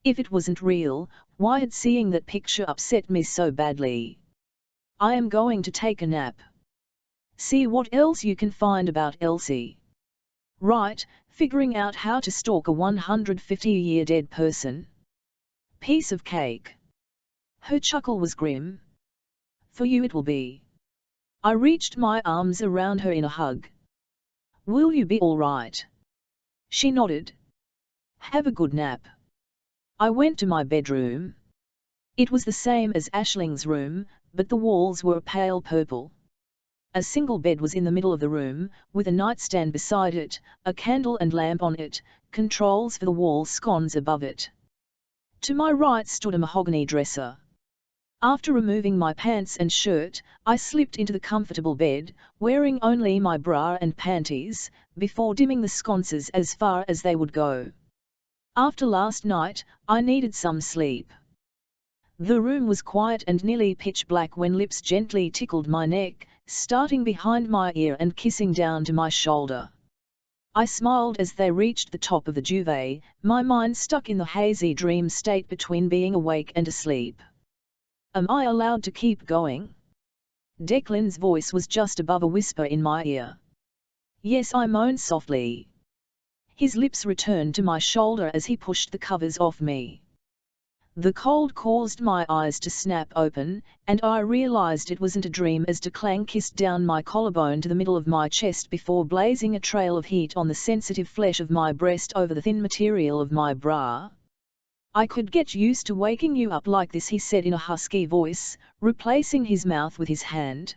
If it wasn't real, why had seeing that picture upset me so badly? I am going to take a nap. See what else you can find about Elsie. Right, figuring out how to stalk a 150-year dead person. Piece of cake. Her chuckle was grim. For you it will be. I reached my arms around her in a hug. Will you be all right? She nodded. Have a good nap. I went to my bedroom. It was the same as Aisling's room, but the walls were pale purple. A single bed was in the middle of the room, with a nightstand beside it, a candle and lamp on it, controls for the wall sconces above it. To my right stood a mahogany dresser. After removing my pants and shirt, I slipped into the comfortable bed, wearing only my bra and panties, before dimming the sconces as far as they would go. After last night, I needed some sleep. The room was quiet and nearly pitch black when lips gently tickled my neck, starting behind my ear and kissing down to my shoulder. I smiled as they reached the top of the duvet, my mind stuck in the hazy dream state between being awake and asleep. Am I allowed to keep going? Declan's voice was just above a whisper in my ear. Yes, I moaned softly. His lips returned to my shoulder as he pushed the covers off me. The cold caused my eyes to snap open, and I realized it wasn't a dream as Declan kissed down my collarbone to the middle of my chest before blazing a trail of heat on the sensitive flesh of my breast over the thin material of my bra. I could get used to waking you up like this, he said in a husky voice, replacing his mouth with his hand.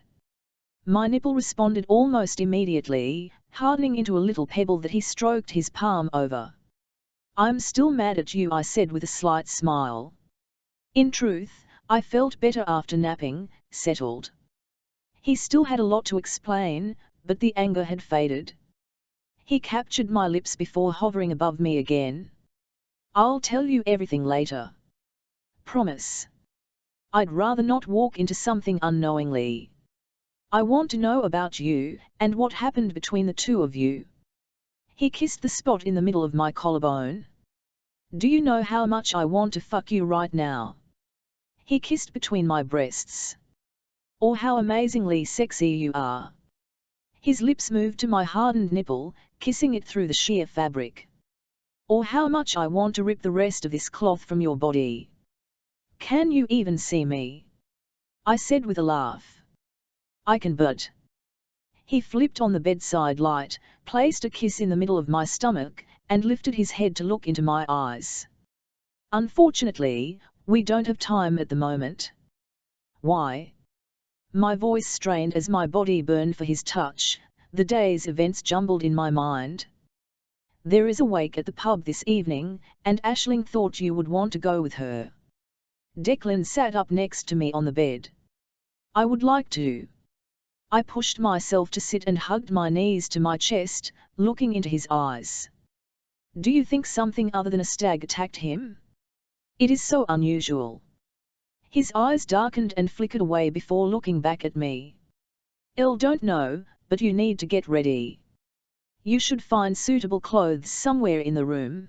My nipple responded almost immediately, hardening into a little pebble that he stroked his palm over. I'm still mad at you, I said with a slight smile. In truth, I felt better after napping, settled. He still had a lot to explain, but the anger had faded. He captured my lips before hovering above me again. I'll tell you everything later. Promise. I'd rather not walk into something unknowingly. I want to know about you, and what happened between the two of you. He kissed the spot in the middle of my collarbone. Do you know how much I want to fuck you right now? He kissed between my breasts. Or how amazingly sexy you are. His lips moved to my hardened nipple, kissing it through the sheer fabric. Or how much I want to rip the rest of this cloth from your body. Can you even see me? I said with a laugh. I can, but... He flipped on the bedside light, placed a kiss in the middle of my stomach, and lifted his head to look into my eyes. Unfortunately, we don't have time at the moment. Why? My voice strained as my body burned for his touch, the day's events jumbled in my mind. There is a wake at the pub this evening, and Aisling thought you would want to go with her. Declan sat up next to me on the bed. I would like to. I pushed myself to sit and hugged my knees to my chest, looking into his eyes. Do you think something other than a stag attacked him? It is so unusual. His eyes darkened and flickered away before looking back at me. Don't know, but you need to get ready. You should find suitable clothes somewhere in the room.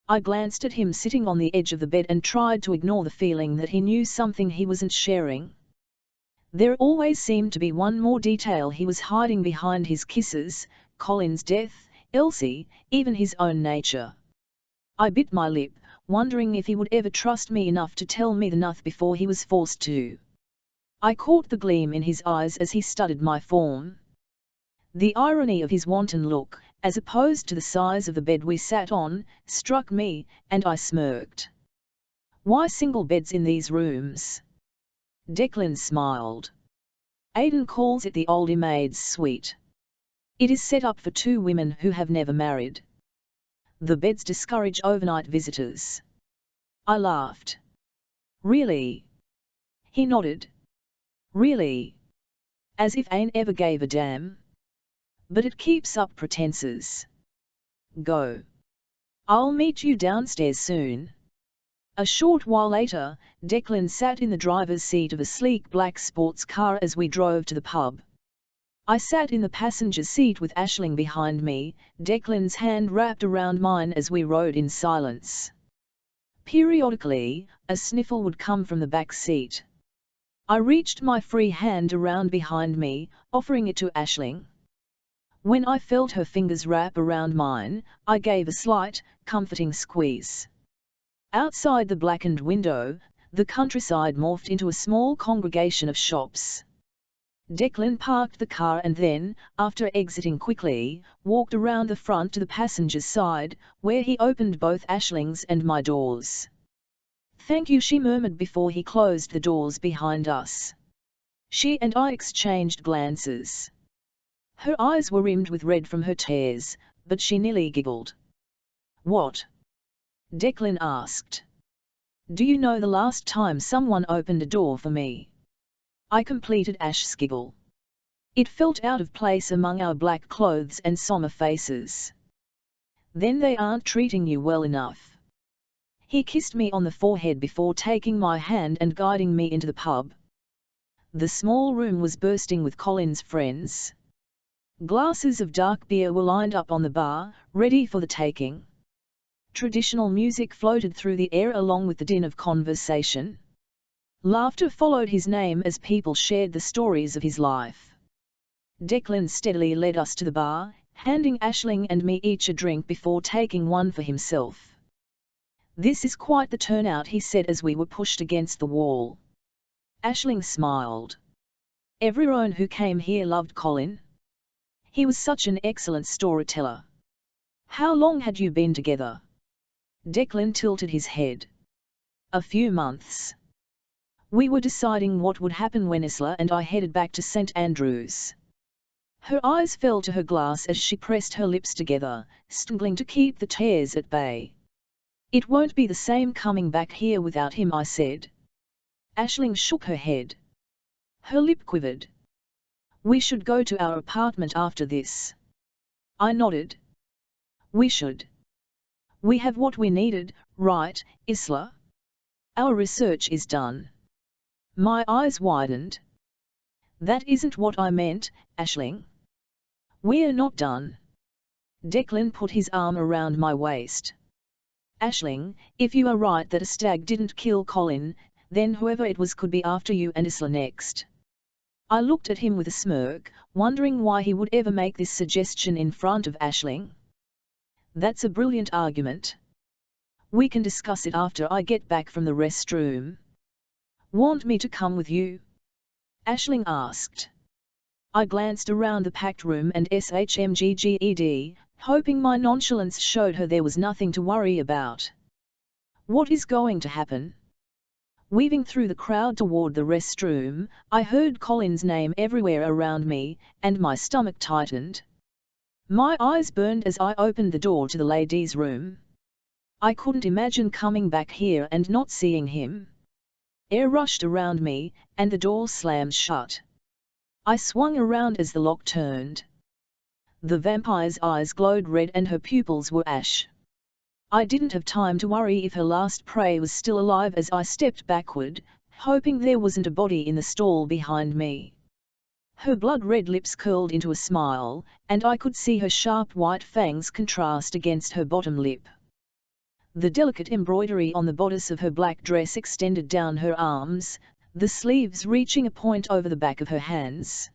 I glanced at him sitting on the edge of the bed and tried to ignore the feeling that he knew something he wasn't sharing. There always seemed to be one more detail he was hiding behind his kisses: Colin's death, Elsie, even his own nature. I bit my lip, wondering if he would ever trust me enough to tell me the truth before he was forced to. I caught the gleam in his eyes as he studied my form. The irony of his wanton look, as opposed to the size of the bed we sat on, struck me, and I smirked. Why single beds in these rooms? Declan smiled. Aidan calls it the oldie maid's suite. It is set up for two women who have never married. The beds discourage overnight visitors. I laughed. Really? He nodded. Really? As if Ain ever gave a damn. But it keeps up pretenses. Go. I'll meet you downstairs soon. A short while later, Declan sat in the driver's seat of a sleek black sports car as we drove to the pub. I sat in the passenger seat with Aisling behind me, Declan's hand wrapped around mine as we rode in silence. Periodically, a sniffle would come from the back seat. I reached my free hand around behind me, offering it to Aisling. When I felt her fingers wrap around mine, I gave a slight, comforting squeeze. Outside the blackened window, the countryside morphed into a small congregation of shops. Declan parked the car and then, after exiting quickly, walked around the front to the passenger's side, where he opened both Aisling's and my doors. Thank you, she murmured before he closed the doors behind us. She and I exchanged glances. Her eyes were rimmed with red from her tears, but she nearly giggled. What? Declan asked. Do you know the last time someone opened a door for me? I completed Ash's giggle. It felt out of place among our black clothes and somber faces. Then they aren't treating you well enough. He kissed me on the forehead before taking my hand and guiding me into the pub. The small room was bursting with Colin's friends. Glasses of dark beer were lined up on the bar, ready for the taking. Traditional music floated through the air along with the din of conversation. Laughter followed his name as people shared the stories of his life. Declan steadily led us to the bar, handing Aisling and me each a drink before taking one for himself. This is quite the turnout, he said as we were pushed against the wall. Aisling smiled. Everyone who came here loved Colin. He was such an excellent storyteller. How long had you been together? Declan tilted his head. A few months. We were deciding what would happen when Isla and I headed back to St. Andrews. Her eyes fell to her glass as she pressed her lips together, struggling to keep the tears at bay. It won't be the same coming back here without him, I said. Aisling shook her head. Her lip quivered. We should go to our apartment after this. I nodded. We should. We have what we needed, right, Isla? Our research is done. My eyes widened. That isn't what I meant, Aisling. We're not done. Declan put his arm around my waist. Aisling, if you are right that a stag didn't kill Colin, then whoever it was could be after you and Isla next. I looked at him with a smirk, wondering why he would ever make this suggestion in front of Aisling. That's a brilliant argument. We can discuss it after I get back from the restroom. Want me to come with you? Aisling asked. I glanced around the packed room and SHMGGED, hoping my nonchalance showed her there was nothing to worry about. What is going to happen? Weaving through the crowd toward the restroom, I heard Colin's name everywhere around me, and my stomach tightened. My eyes burned as I opened the door to the ladies' room. I couldn't imagine coming back here and not seeing him. Air rushed around me, and the door slammed shut. I swung around as the lock turned. The vampire's eyes glowed red and her pupils were ash. I didn't have time to worry if her last prey was still alive as I stepped backward, hoping there wasn't a body in the stall behind me. Her blood-red lips curled into a smile, and I could see her sharp white fangs contrast against her bottom lip. The delicate embroidery on the bodice of her black dress extended down her arms, the sleeves reaching a point over the back of her hands.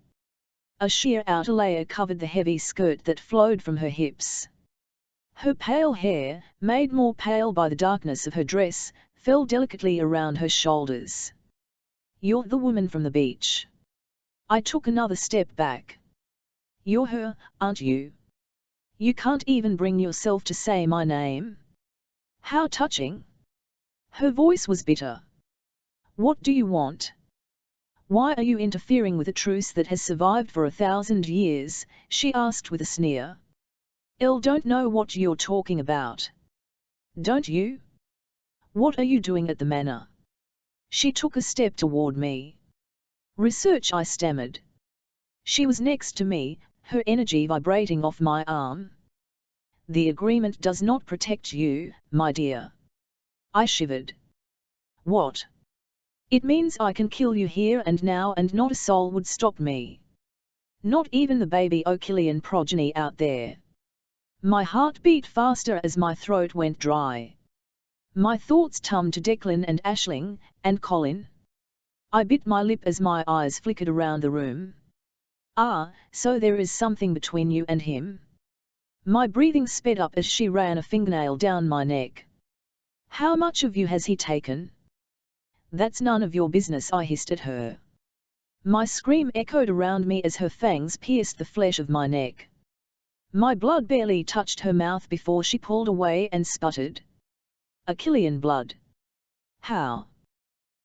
A sheer outer layer covered the heavy skirt that flowed from her hips. Her pale hair, made more pale by the darkness of her dress, fell delicately around her shoulders. You're the woman from the beach. I took another step back. You're her, aren't you? You can't even bring yourself to say my name? How touching! Her voice was bitter. What do you want? Why are you interfering with a truce that has survived for 1,000 years? She asked with a sneer. Don't know what you're talking about. Don't you? What are you doing at the manor? She took a step toward me. Research, I stammered. She was next to me, her energy vibrating off my arm. The agreement does not protect you, my dear. I shivered. What? It means I can kill you here and now and not a soul would stop me. Not even the baby O'Killian progeny out there. My heart beat faster as my throat went dry. My thoughts tumbled to Declan and Aisling, and Colin. I bit my lip as my eyes flickered around the room. Ah, so there is something between you and him? My breathing sped up as she ran a fingernail down my neck. How much of you has he taken? That's none of your business, I hissed at her. My scream echoed around me as her fangs pierced the flesh of my neck. My blood barely touched her mouth before she pulled away and sputtered. O'Killian blood. How?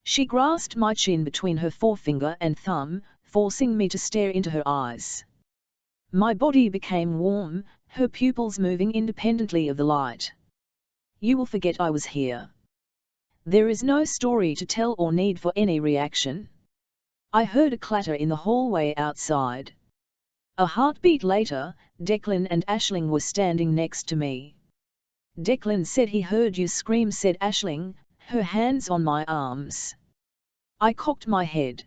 She grasped my chin between her forefinger and thumb, forcing me to stare into her eyes. My body became warm, her pupils moving independently of the light. You will forget I was here. There is no story to tell or need for any reaction. I heard a clatter in the hallway outside. A heartbeat later, Declan and Aisling were standing next to me. Declan said he heard you scream, said Aisling, her hands on my arms. I cocked my head.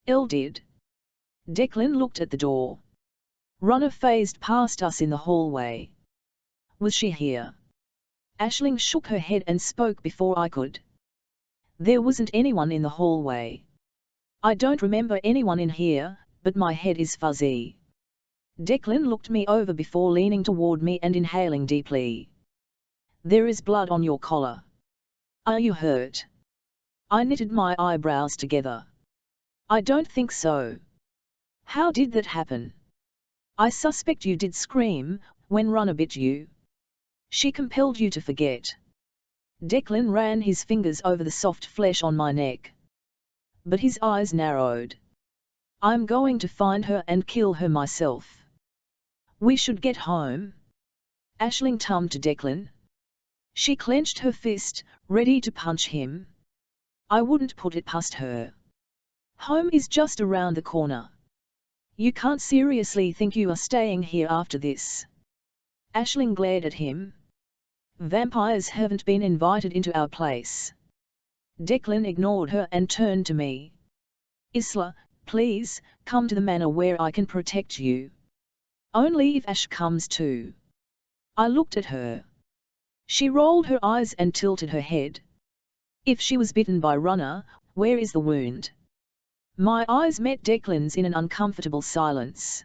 Elle did. Declan looked at the door. Runner phased past us in the hallway. Was she here? Aisling shook her head and spoke before I could. There wasn't anyone in the hallway. I don't remember anyone in here, but my head is fuzzy. Declan looked me over before leaning toward me and inhaling deeply. There is blood on your collar. Are you hurt? I knitted my eyebrows together. I don't think so. How did that happen? I suspect you did scream when Runner bit you. She compelled you to forget. Declan ran his fingers over the soft flesh on my neck. But his eyes narrowed. I'm going to find her and kill her myself. We should get home. Aisling tummed to Declan. She clenched her fist, ready to punch him. I wouldn't put it past her. Home is just around the corner. You can't seriously think you are staying here after this. Aisling glared at him. Vampires haven't been invited into our place. Declan ignored her and turned to me. Isla, please, come to the manor where I can protect you. Only if Ash comes too. I looked at her. She rolled her eyes and tilted her head. If she was bitten by Runner, where is the wound? My eyes met Declan's in an uncomfortable silence.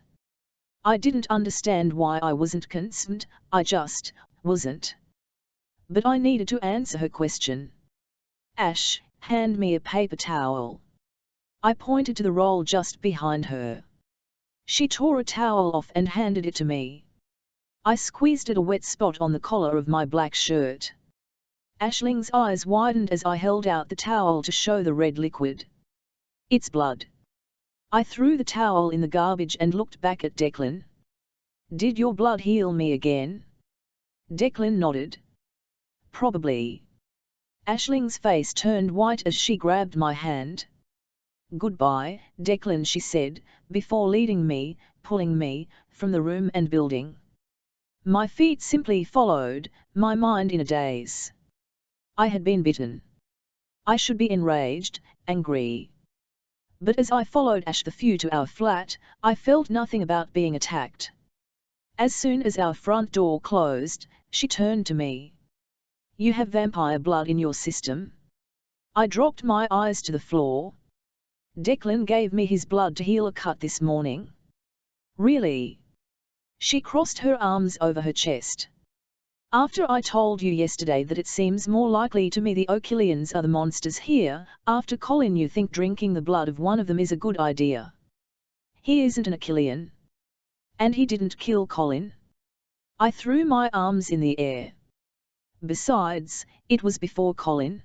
I didn't understand why I wasn't concerned, I just wasn't. But I needed to answer her question. Ash, hand me a paper towel. I pointed to the roll just behind her. She tore a towel off and handed it to me. I squeezed at a wet spot on the collar of my black shirt. Aisling's eyes widened as I held out the towel to show the red liquid. It's blood. I threw the towel in the garbage and looked back at Declan. Did your blood heal me again? Declan nodded. Probably. Aisling's face turned white as she grabbed my hand. Goodbye, Declan, she said, before pulling me, from the room and building. My feet simply followed, my mind in a daze. I had been bitten. I should be enraged, angry. But as I followed Ash the Few to our flat, I felt nothing about being attacked. As soon as our front door closed, she turned to me. You have vampire blood in your system? I dropped my eyes to the floor. Declan gave me his blood to heal a cut this morning. Really? She crossed her arms over her chest. After I told you yesterday that it seems more likely to me the Oakilians are the monsters here, after Colin you think drinking the blood of one of them is a good idea. He isn't an Achillean. And he didn't kill Colin. I threw my arms in the air. Besides, it was before Colin.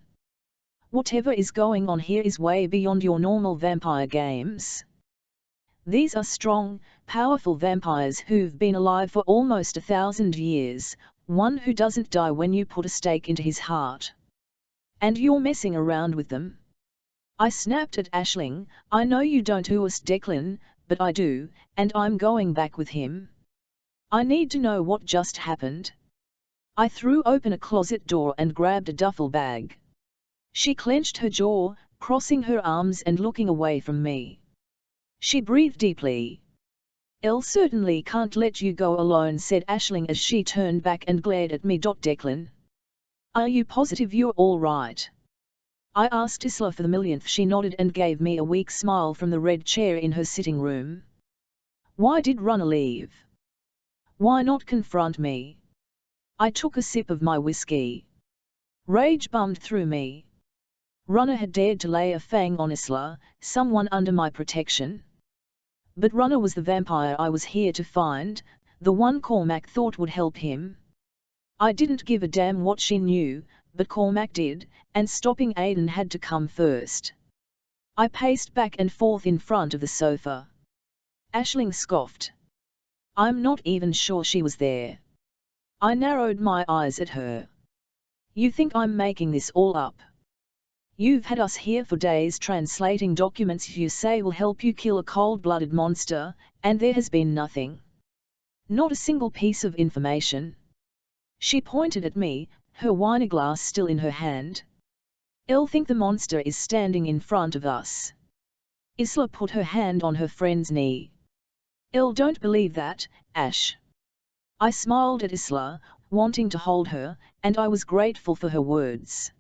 Whatever is going on here is way beyond your normal vampire games. These are strong, powerful vampires who've been alive for almost 1,000 years, one who doesn't die when you put a stake into his heart. And you're messing around with them? I snapped at Aisling. I know you don't trust Declan, but I do, and I'm going back with him. I need to know what just happened. I threw open a closet door and grabbed a duffel bag. She clenched her jaw, crossing her arms and looking away from me. She breathed deeply. Elle certainly can't let you go alone, said Aisling as she turned back and glared at me. Declan. Are you positive you're all right? I asked Isla for the millionth. She nodded and gave me a weak smile from the red chair in her sitting room. Why did Runner leave? Why not confront me? I took a sip of my whiskey. Rage bummed through me. Runner had dared to lay a fang on Isla, someone under my protection. But Runner was the vampire I was here to find, the one Cormac thought would help him. I didn't give a damn what she knew, but Cormac did, and stopping Aidan had to come first. I paced back and forth in front of the sofa. Aisling scoffed. I'm not even sure she was there. I narrowed my eyes at her. You think I'm making this all up? You've had us here for days translating documents you say will help you kill a cold-blooded monster, and there has been nothing. Not a single piece of information. She pointed at me, her wine glass still in her hand. I'll think the monster is standing in front of us. Isla put her hand on her friend's knee. Elle, don't believe that, Ash. I smiled at Isla, wanting to hold her, and I was grateful for her words.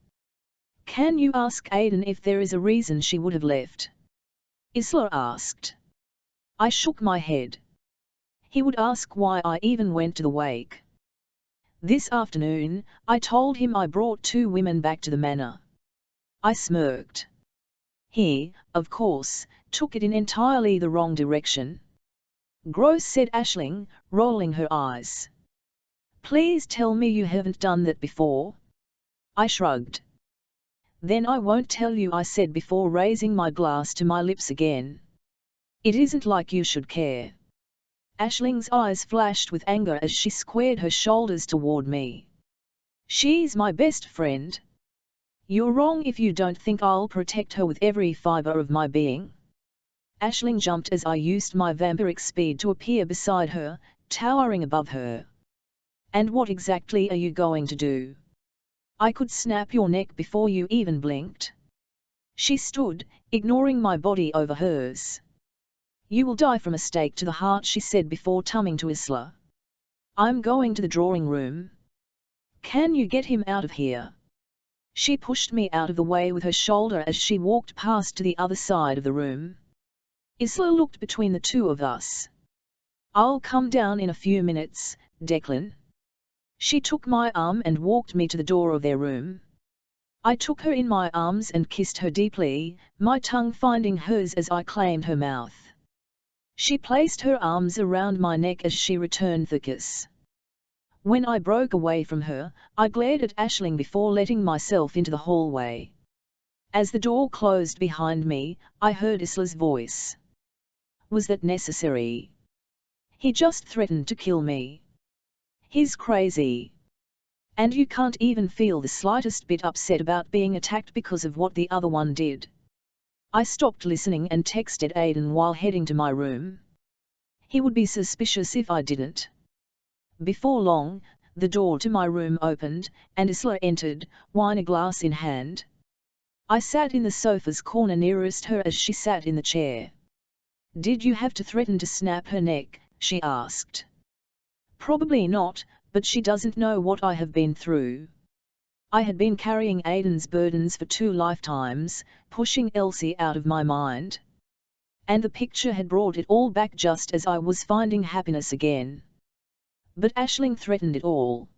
Can you ask Aidan if there is a reason she would have left? Isla asked. I shook my head. He would ask why I even went to the wake. This afternoon, I told him I brought 2 women back to the manor. I smirked. He, of course, took it in entirely the wrong direction. Gross, said Aisling, rolling her eyes. Please tell me you haven't done that before. I shrugged. Then I won't tell you, I said before raising my glass to my lips again. It isn't like you should care. Aisling's eyes flashed with anger as she squared her shoulders toward me. She's my best friend. You're wrong if you don't think I'll protect her with every fiber of my being. Aisling jumped as I used my vampiric speed to appear beside her, towering above her. And what exactly are you going to do? I could snap your neck before you even blinked. She stood, ignoring my body over hers. You will die from a stake to the heart, she said before turning to Isla. I'm going to the drawing room. Can you get him out of here? She pushed me out of the way with her shoulder as she walked past to the other side of the room. Isla looked between the two of us. I'll come down in a few minutes, Declan. She took my arm and walked me to the door of their room. I took her in my arms and kissed her deeply, my tongue finding hers as I claimed her mouth. She placed her arms around my neck as she returned the kiss. When I broke away from her, I glared at Aisling before letting myself into the hallway. As the door closed behind me, I heard Isla's voice. Was that necessary? He just threatened to kill me. He's crazy. And you can't even feel the slightest bit upset about being attacked because of what the other one did. I stopped listening and texted Aidan while heading to my room. He would be suspicious if I didn't. Before long, the door to my room opened, and Isla entered, wine glass in hand. I sat in the sofa's corner nearest her as she sat in the chair. Did you have to threaten to snap her neck? She asked. Probably not, but she doesn't know what I have been through. I had been carrying Aidan's burdens for 2 lifetimes, pushing Elsie out of my mind. And the picture had brought it all back just as I was finding happiness again. But Aisling threatened it all.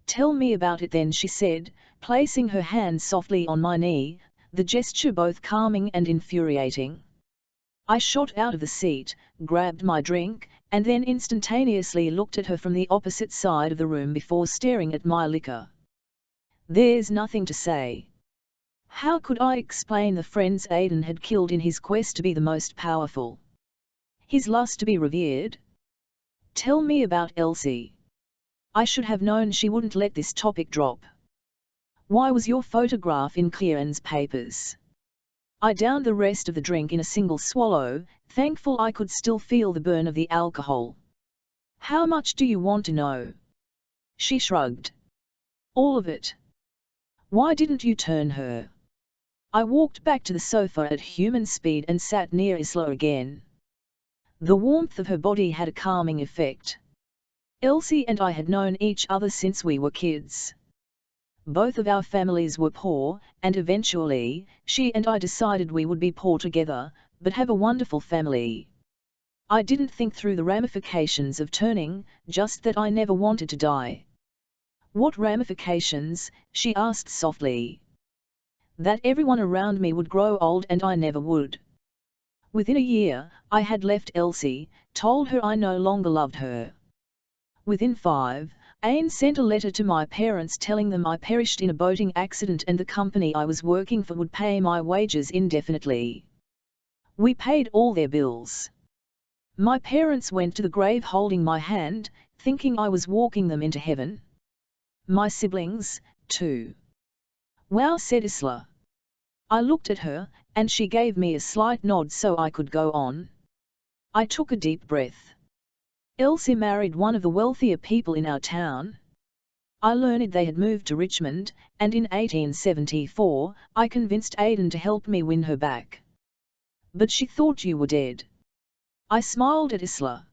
Tell me about it then, she said, placing her hand softly on my knee, the gesture both calming and infuriating. I shot out of the seat, grabbed my drink, and then instantaneously looked at her from the opposite side of the room before staring at my liquor. There's nothing to say. How could I explain the friends Aidan had killed in his quest to be the most powerful? His lust to be revered? Tell me about Elsie. I should have known she wouldn't let this topic drop. Why was your photograph in Kieran's papers? I downed the rest of the drink in a single swallow, thankful I could still feel the burn of the alcohol. How much do you want to know? She shrugged. All of it. Why didn't you turn her? I walked back to the sofa at human speed and sat near Isla again. The warmth of her body had a calming effect. Elsie and I had known each other since we were kids. Both of our families were poor, and eventually, she and I decided we would be poor together, but have a wonderful family. I didn't think through the ramifications of turning, just that I never wanted to die. What ramifications? She asked softly. That everyone around me would grow old and I never would. Within a year, I had left Elsie, told her I no longer loved her. Within 5, Aine sent a letter to my parents telling them I perished in a boating accident and the company I was working for would pay my wages indefinitely. We paid all their bills. My parents went to the grave holding my hand, thinking I was walking them into heaven. My siblings, too. Wow, said Isla. I looked at her, and she gave me a slight nod so I could go on. I took a deep breath. Elsie married one of the wealthier people in our town. I learned they had moved to Richmond, and in 1874, I convinced Aidan to help me win her back. But she thought you were dead. I smiled at Isla.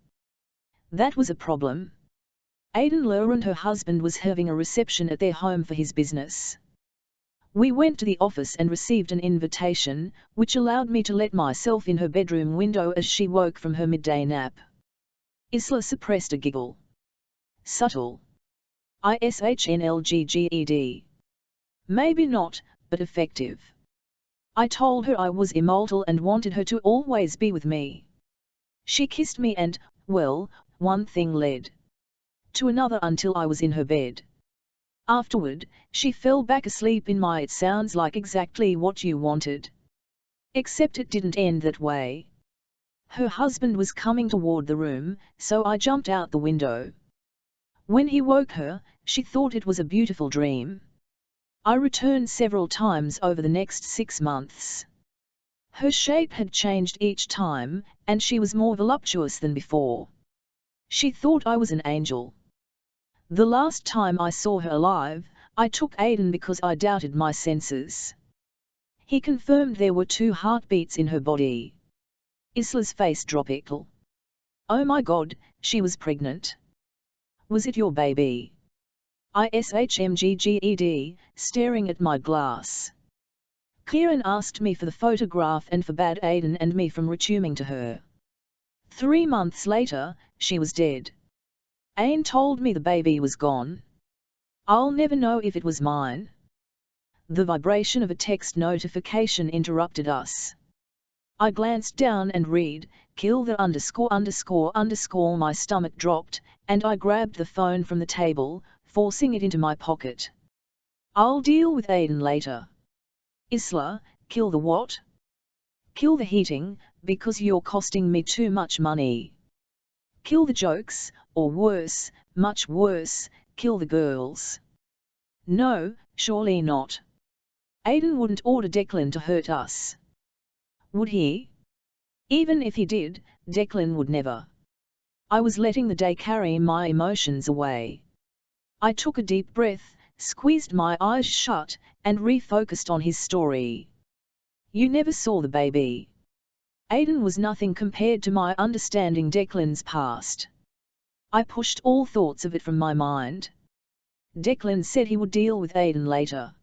That was a problem. Aidan learned her husband was having a reception at their home for his business. We went to the office and received an invitation, which allowed me to let myself in her bedroom window as she woke from her midday nap. Isla suppressed a giggle. Subtle. ISHNLGGED. Maybe not, but effective. I told her I was immortal and wanted her to always be with me. She kissed me and, well, one thing led to another until I was in her bed. Afterward, she fell back asleep in my "It sounds like exactly what you wanted." Except it didn't end that way. Her husband was coming toward the room, so I jumped out the window. When he woke her, she thought it was a beautiful dream. I returned several times over the next 6 months. Her shape had changed each time, and she was more voluptuous than before. She thought I was an angel. The last time I saw her alive, I took Aiden because I doubted my senses. He confirmed there were 2 heartbeats in her body. Isla's face dropped. Oh my God, she was pregnant. Was it your baby? I shmgged, staring at my glass. Kieran asked me for the photograph and forbade Aiden and me from returning to her. 3 months later, she was dead. Aiden told me the baby was gone. I'll never know if it was mine. The vibration of a text notification interrupted us. I glanced down and read, "Kill the ______." My stomach dropped, and I grabbed the phone from the table, forcing it into my pocket. I'll deal with Aiden later. Isla, kill the what? Kill the heating, because you're costing me too much money. Kill the jokes, or worse, much worse, kill the girls. No, surely not. Aiden wouldn't order Declan to hurt us. Would he? Even if he did, Declan would never. I was letting the day carry my emotions away. I took a deep breath, squeezed my eyes shut, and refocused on his story. You never saw the baby. Aiden was nothing compared to my understanding Declan's past. I pushed all thoughts of it from my mind. Declan said he would deal with Aiden later.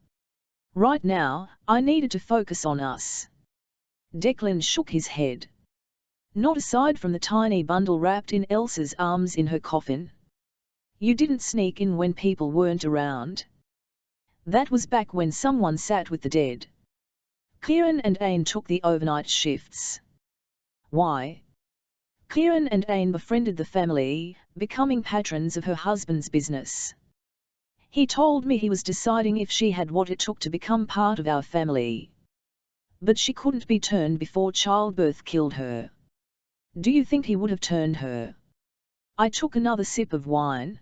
Right now, I needed to focus on us. Declan shook his head. Not aside from the tiny bundle wrapped in Elsa's arms in her coffin. You didn't sneak in when people weren't around. That was back when someone sat with the dead. Kieran and Aine took the overnight shifts. Why? Kieran and Aine befriended the family, becoming patrons of her husband's business. He told me he was deciding if she had what it took to become part of our family. But she couldn't be turned before childbirth killed her. Do you think he would have turned her? I took another sip of wine.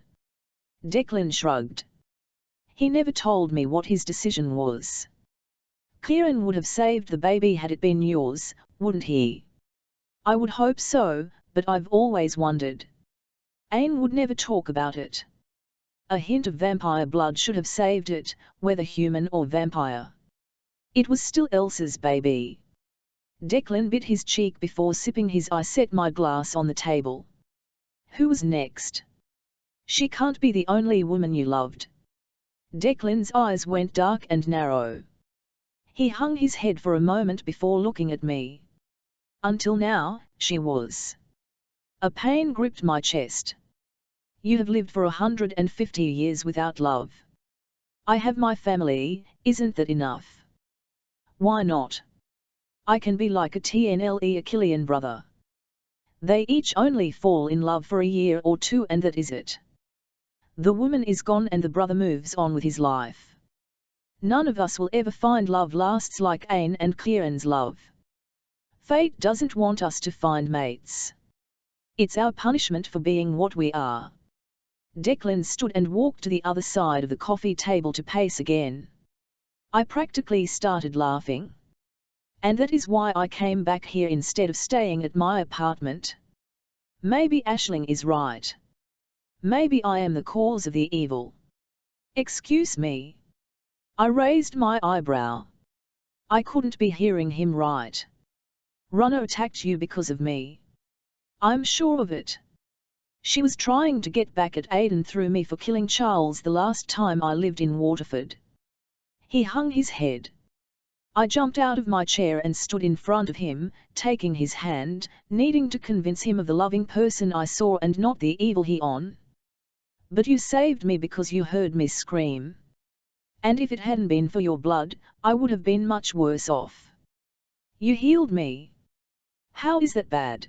Declan shrugged. He never told me what his decision was. Kieran would have saved the baby had it been yours, wouldn't he? I would hope so, but I've always wondered. Aine would never talk about it. A hint of vampire blood should have saved it, whether human or vampire. It was still Elsa's baby. Declan bit his cheek before sipping his. I set my glass on the table. Who was next? She can't be the only woman you loved. Declan's eyes went dark and narrow. He hung his head for a moment before looking at me. Until now, she was. A pain gripped my chest. You have lived for 150 years without love. I have my family, isn't that enough? Why not? I can be like a TNLE Achillean brother. They each only fall in love for a year or 2 and that is it. The woman is gone and the brother moves on with his life. None of us will ever find love lasts like Aine and Kieran's love. Fate doesn't want us to find mates. It's our punishment for being what we are. Declan stood and walked to the other side of the coffee table to pace again. I practically started laughing. And that is why I came back here instead of staying at my apartment. Maybe Aisling is right. Maybe I am the cause of the evil. Excuse me. I raised my eyebrow. I couldn't be hearing him right. Runner attacked you because of me. I'm sure of it. She was trying to get back at Aiden through me for killing Charles the last time I lived in Waterford. He hung his head. I jumped out of my chair and stood in front of him, taking his hand, needing to convince him of the loving person I saw and not the evil he on. But you saved me because you heard me scream. And if it hadn't been for your blood, I would have been much worse off. You healed me. How is that bad?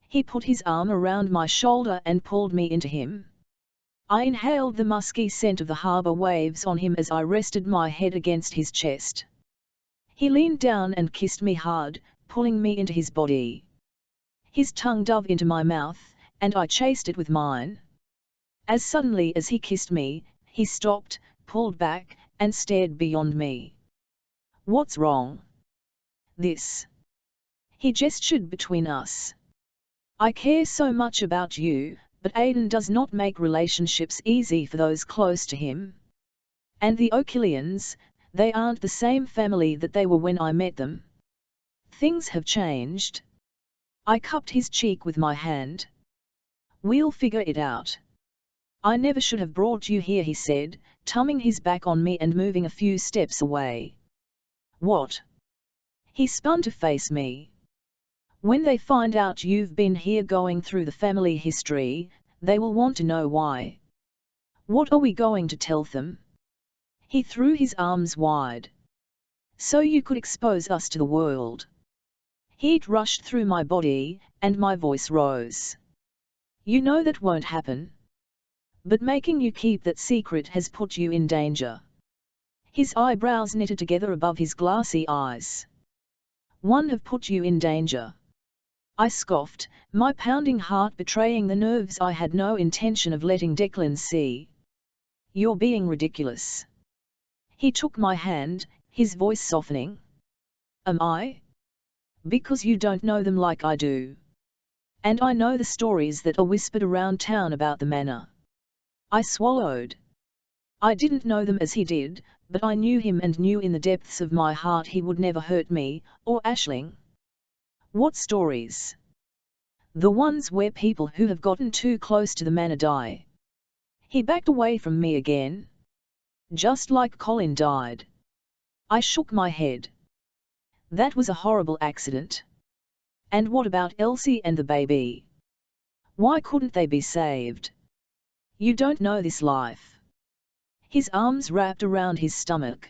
He put his arm around my shoulder and pulled me into him. I inhaled the musky scent of the harbour waves on him as I rested my head against his chest. He leaned down and kissed me hard, pulling me into his body. His tongue dove into my mouth, and I chased it with mine. As suddenly as he kissed me, he stopped, pulled back, and stared beyond me. "What's wrong?" "This." He gestured between us. "I care so much about you, but Aiden does not make relationships easy for those close to him. And the O'Killians, they aren't the same family that they were when I met them. Things have changed." I cupped his cheek with my hand. "We'll figure it out." "I never should have brought you here," he said, turning his back on me and moving a few steps away. "What?" He spun to face me. "When they find out you've been here going through the family history, they will want to know why." "What are we going to tell them?" He threw his arms wide. "So you could expose us to the world." Heat rushed through my body, and my voice rose. "You know that won't happen. But making you keep that secret has put you in danger." His eyebrows knitted together above his glassy eyes. "One have put you in danger?" I scoffed, my pounding heart betraying the nerves I had no intention of letting Declan see. "You're being ridiculous." He took my hand, his voice softening. "Am I? Because you don't know them like I do. And I know the stories that are whispered around town about the manor." I swallowed. I didn't know them as he did, but I knew him and knew in the depths of my heart he would never hurt me, or Aisling. "What stories?" "The ones where people who have gotten too close to the manor die." He backed away from me again. "Just like Colin died." I shook my head. "That was a horrible accident." "And what about Elsie and the baby? Why couldn't they be saved?" "You don't know this life." His arms wrapped around his stomach.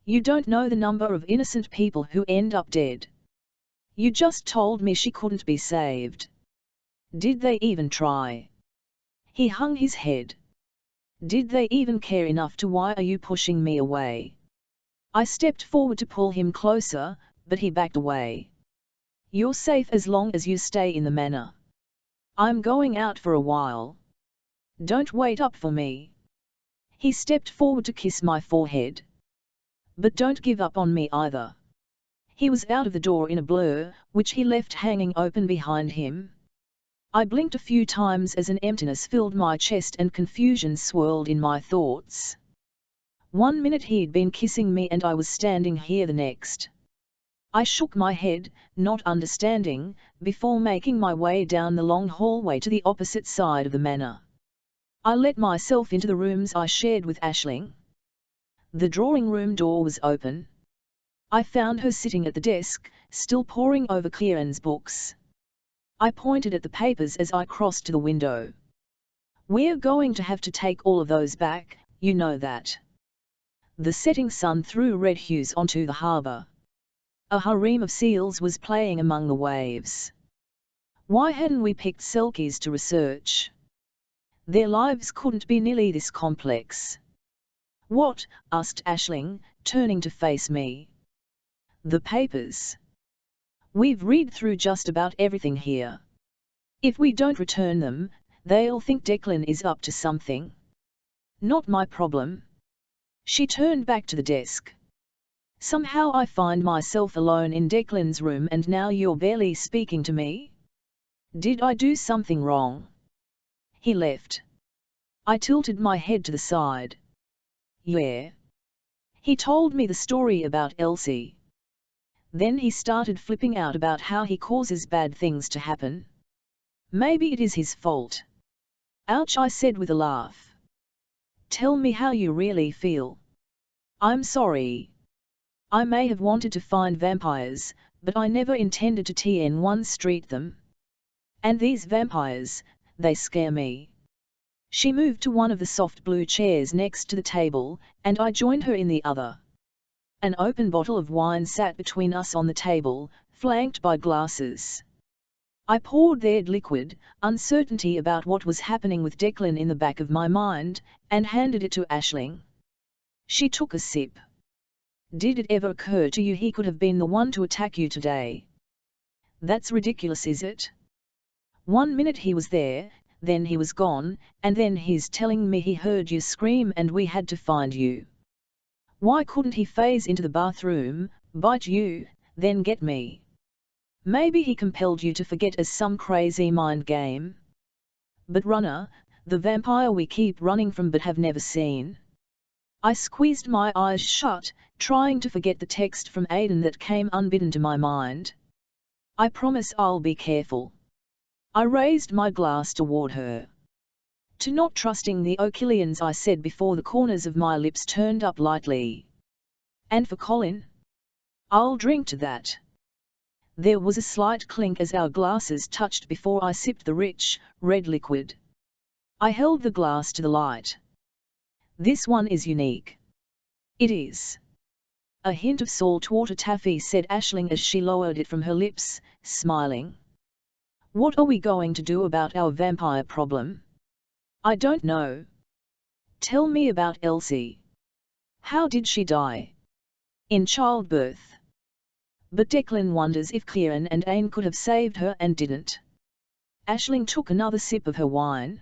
"You don't know the number of innocent people who end up dead. You just told me she couldn't be saved. Did they even try?" He hung his head. "Did they even care enough to? Why are you pushing me away?" I stepped forward to pull him closer, but he backed away. "You're safe as long as you stay in the manor. I'm going out for a while. Don't wait up for me." He stepped forward to kiss my forehead. "But don't give up on me either." He was out of the door in a blur, which he left hanging open behind him. I blinked a few times as an emptiness filled my chest and confusion swirled in my thoughts. 1 minute he'd been kissing me and I was standing here the next. I shook my head, not understanding, before making my way down the long hallway to the opposite side of the manor. I let myself into the rooms I shared with Aisling. The drawing room door was open. I found her sitting at the desk, still poring over Kieran's books. I pointed at the papers as I crossed to the window. "We're going to have to take all of those back, you know that." The setting sun threw red hues onto the harbour. A harem of seals was playing among the waves. Why hadn't we picked Selkies to research? Their lives couldn't be nearly this complex. "What?" asked Aisling, turning to face me. "The papers. We've read through just about everything here. If we don't return them, they'll think Declan is up to something." "Not my problem." She turned back to the desk. "Somehow I find myself alone in Declan's room and now you're barely speaking to me? Did I do something wrong?" He left. I tilted my head to the side. "Yeah." He told me the story about Elsie. Then he started flipping out about how he causes bad things to happen. Maybe it is his fault. "Ouch," I said with a laugh. "Tell me how you really feel." "I'm sorry. I may have wanted to find vampires, but I never intended to TN1 street them. And these vampires, they scare me." She moved to one of the soft blue chairs next to the table, and I joined her in the other. An open bottle of wine sat between us on the table, flanked by glasses. I poured their liquid, uncertainty about what was happening with Declan in the back of my mind, and handed it to Aisling. She took a sip. Did it ever occur to you he could have been the one to attack you today? That's ridiculous, is it? 1 minute he was there, then he was gone, and then he's telling me he heard you scream and we had to find you. Why couldn't he phase into the bathroom, bite you, then get me? Maybe he compelled you to forget as some crazy mind game. But Runner, the vampire we keep running from but have never seen. I squeezed my eyes shut, trying to forget the text from Aidan that came unbidden to my mind. I promise I'll be careful. I raised my glass toward her. To not trusting the O'Killians, I said before the corners of my lips turned up lightly. And for Colin? I'll drink to that. There was a slight clink as our glasses touched before I sipped the rich, red liquid. I held the glass to the light. This one is unique. It is. A hint of saltwater taffy, said Aisling as she lowered it from her lips, smiling. What are we going to do about our vampire problem? I don't know. Tell me about Elsie. How did she die? In childbirth. But Declan wonders if Kieran and Ain could have saved her and didn't. Aisling took another sip of her wine.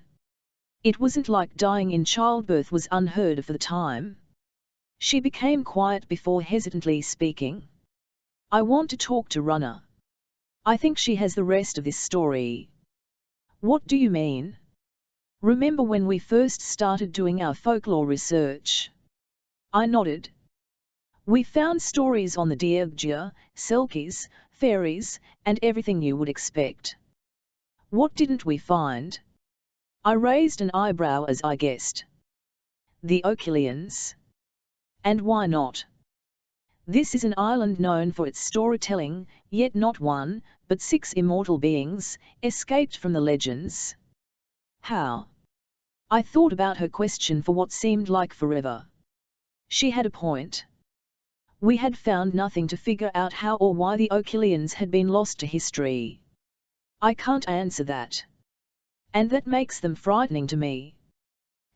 It wasn't like dying in childbirth was unheard of for the time. She became quiet before hesitantly speaking. I want to talk to Runner. I think she has the rest of this story. What do you mean? Remember when we first started doing our folklore research? I nodded. We found stories on the Dierbjir, Selkies, fairies, and everything you would expect. What didn't we find? I raised an eyebrow as I guessed. The O'Killians. And why not? This is an island known for its storytelling, yet not one, but 6 immortal beings, escaped from the legends. How? I thought about her question for what seemed like forever. She had a point. We had found nothing to figure out how or why the O'Killians had been lost to history. I can't answer that. And that makes them frightening to me.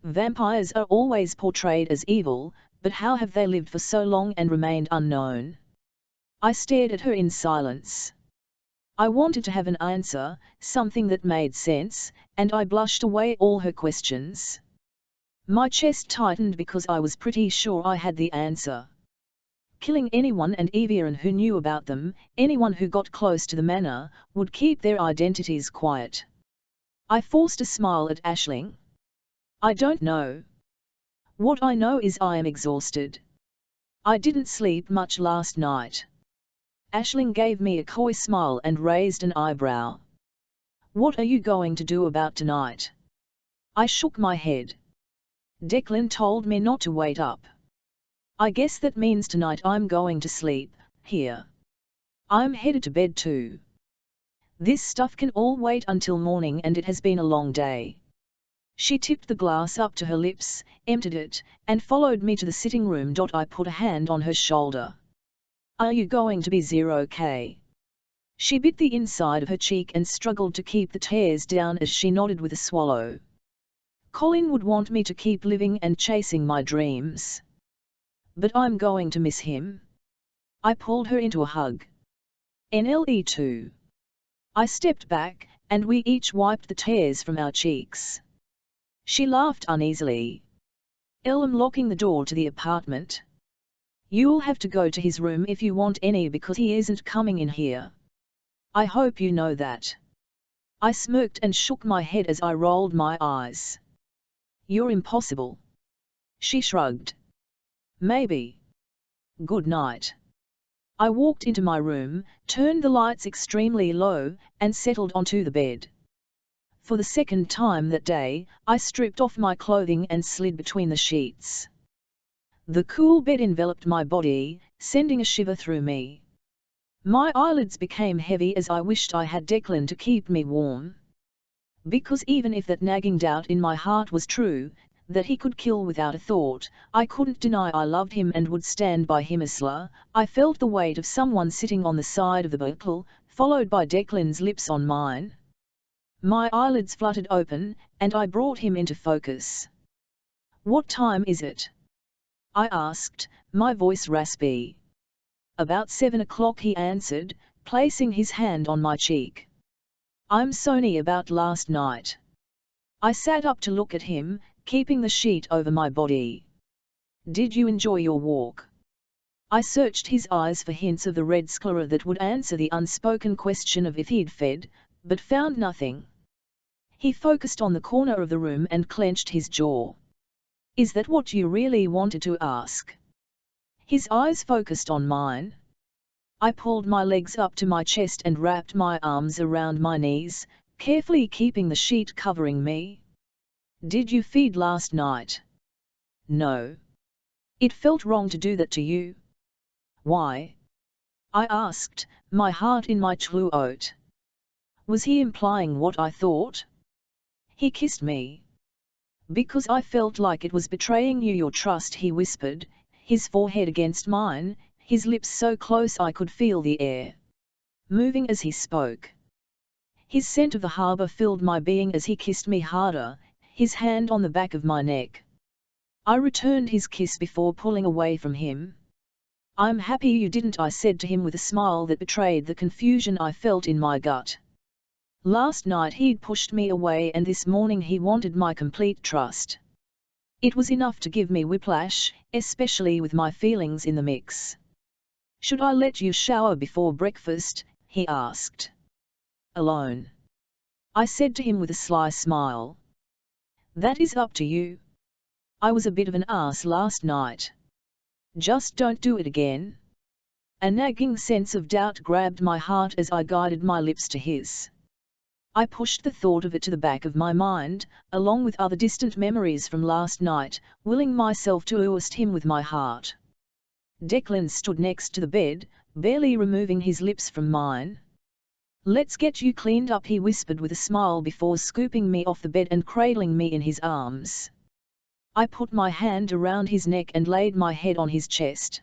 Vampires are always portrayed as evil, but how have they lived for so long and remained unknown? I stared at her in silence. I wanted to have an answer, something that made sense, and I blushed away all her questions. My chest tightened because I was pretty sure I had the answer. Killing anyone and everyone who knew about them, anyone who got close to the manor, would keep their identities quiet. I forced a smile at Aisling. I don't know. What I know is I am exhausted. I didn't sleep much last night. Aisling gave me a coy smile and raised an eyebrow. What are you going to do about tonight? I shook my head. Declan told me not to wait up. I guess that means tonight I'm going to sleep here. I'm headed to bed too. This stuff can all wait until morning, and it has been a long day. She tipped the glass up to her lips, emptied it, and followed me to the sitting room. I put a hand on her shoulder. Are you going to be okay? She bit the inside of her cheek and struggled to keep the tears down as she nodded with a swallow. Colin would want me to keep living and chasing my dreams. But I'm going to miss him. I pulled her into a hug. NLE too. I stepped back, and we each wiped the tears from our cheeks. She laughed uneasily. I'm locking the door to the apartment. You'll have to go to his room if you want any, because he isn't coming in here. I hope you know that. I smirked and shook my head as I rolled my eyes. You're impossible. She shrugged. Maybe. Good night. I walked into my room, turned the lights extremely low, and settled onto the bed. For the second time that day, I stripped off my clothing and slid between the sheets. The cool bed enveloped my body, sending a shiver through me. My eyelids became heavy as I wished I had Declan to keep me warm. Because even if that nagging doubt in my heart was true, that he could kill without a thought, I couldn't deny I loved him and would stand by him. I felt the weight of someone sitting on the side of the vehicle, followed by Declan's lips on mine. My eyelids fluttered open, and I brought him into focus. "What time is it?" I asked, my voice raspy. "About 7 o'clock," he answered, placing his hand on my cheek. "I'm sorry about last night." I sat up to look at him, keeping the sheet over my body. "Did you enjoy your walk?" I searched his eyes for hints of the red sclera that would answer the unspoken question of if he'd fed, but found nothing. He focused on the corner of the room and clenched his jaw. "Is that what you really wanted to ask?" His eyes focused on mine. I pulled my legs up to my chest and wrapped my arms around my knees, carefully keeping the sheet covering me. "Did you feed last night?" "No. It felt wrong to do that to you." "Why?" I asked, my heart in my throat. Was he implying what I thought? He kissed me. "Because I felt like it was betraying you your trust," he whispered, his forehead against mine, his lips so close I could feel the air moving as he spoke. His scent of the harbour filled my being as he kissed me harder, his hand on the back of my neck. I returned his kiss before pulling away from him. "I'm happy you didn't," I said to him with a smile that betrayed the confusion I felt in my gut. Last night he'd pushed me away, and this morning he wanted my complete trust. It was enough to give me whiplash, especially with my feelings in the mix. "Should I let you shower before breakfast?" he asked. "Alone?" I said to him with a sly smile. "That is up to you. I was a bit of an ass last night. Just don't do it again." A nagging sense of doubt grabbed my heart as I guided my lips to his. I pushed the thought of it to the back of my mind, along with other distant memories from last night, willing myself to oust him with my heart. Declan stood next to the bed, barely removing his lips from mine. "Let's get you cleaned up," he whispered with a smile before scooping me off the bed and cradling me in his arms. I put my hand around his neck and laid my head on his chest.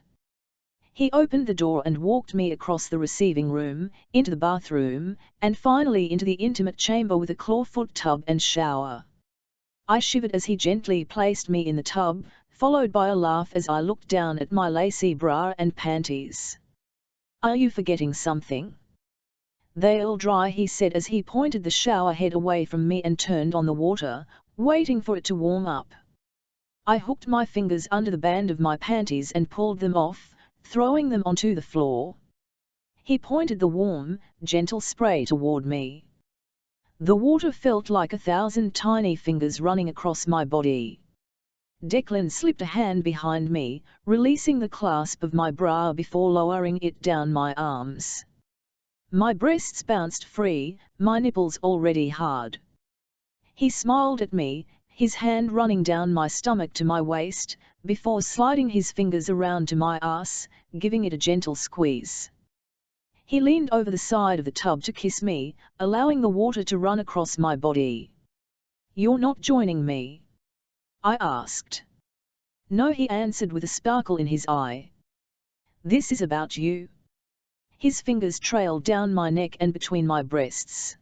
He opened the door and walked me across the receiving room, into the bathroom, and finally into the intimate chamber with a clawfoot tub and shower. I shivered as he gently placed me in the tub, followed by a laugh as I looked down at my lacy bra and panties. "Are you forgetting something?" "They'll dry," he said as he pointed the shower head away from me and turned on the water, waiting for it to warm up. I hooked my fingers under the band of my panties and pulled them off, throwing them onto the floor. He pointed the warm, gentle spray toward me. The water felt like 1,000 tiny fingers running across my body. Declan slipped a hand behind me, releasing the clasp of my bra before lowering it down my arms. My breasts bounced free, my nipples already hard. He smiled at me, his hand running down my stomach to my waist, before sliding his fingers around to my ass, giving it a gentle squeeze. He leaned over the side of the tub to kiss me, allowing the water to run across my body. "You're not joining me?" I asked. "No," he answered with a sparkle in his eye. "This is about you." His fingers trailed down my neck and between my breasts.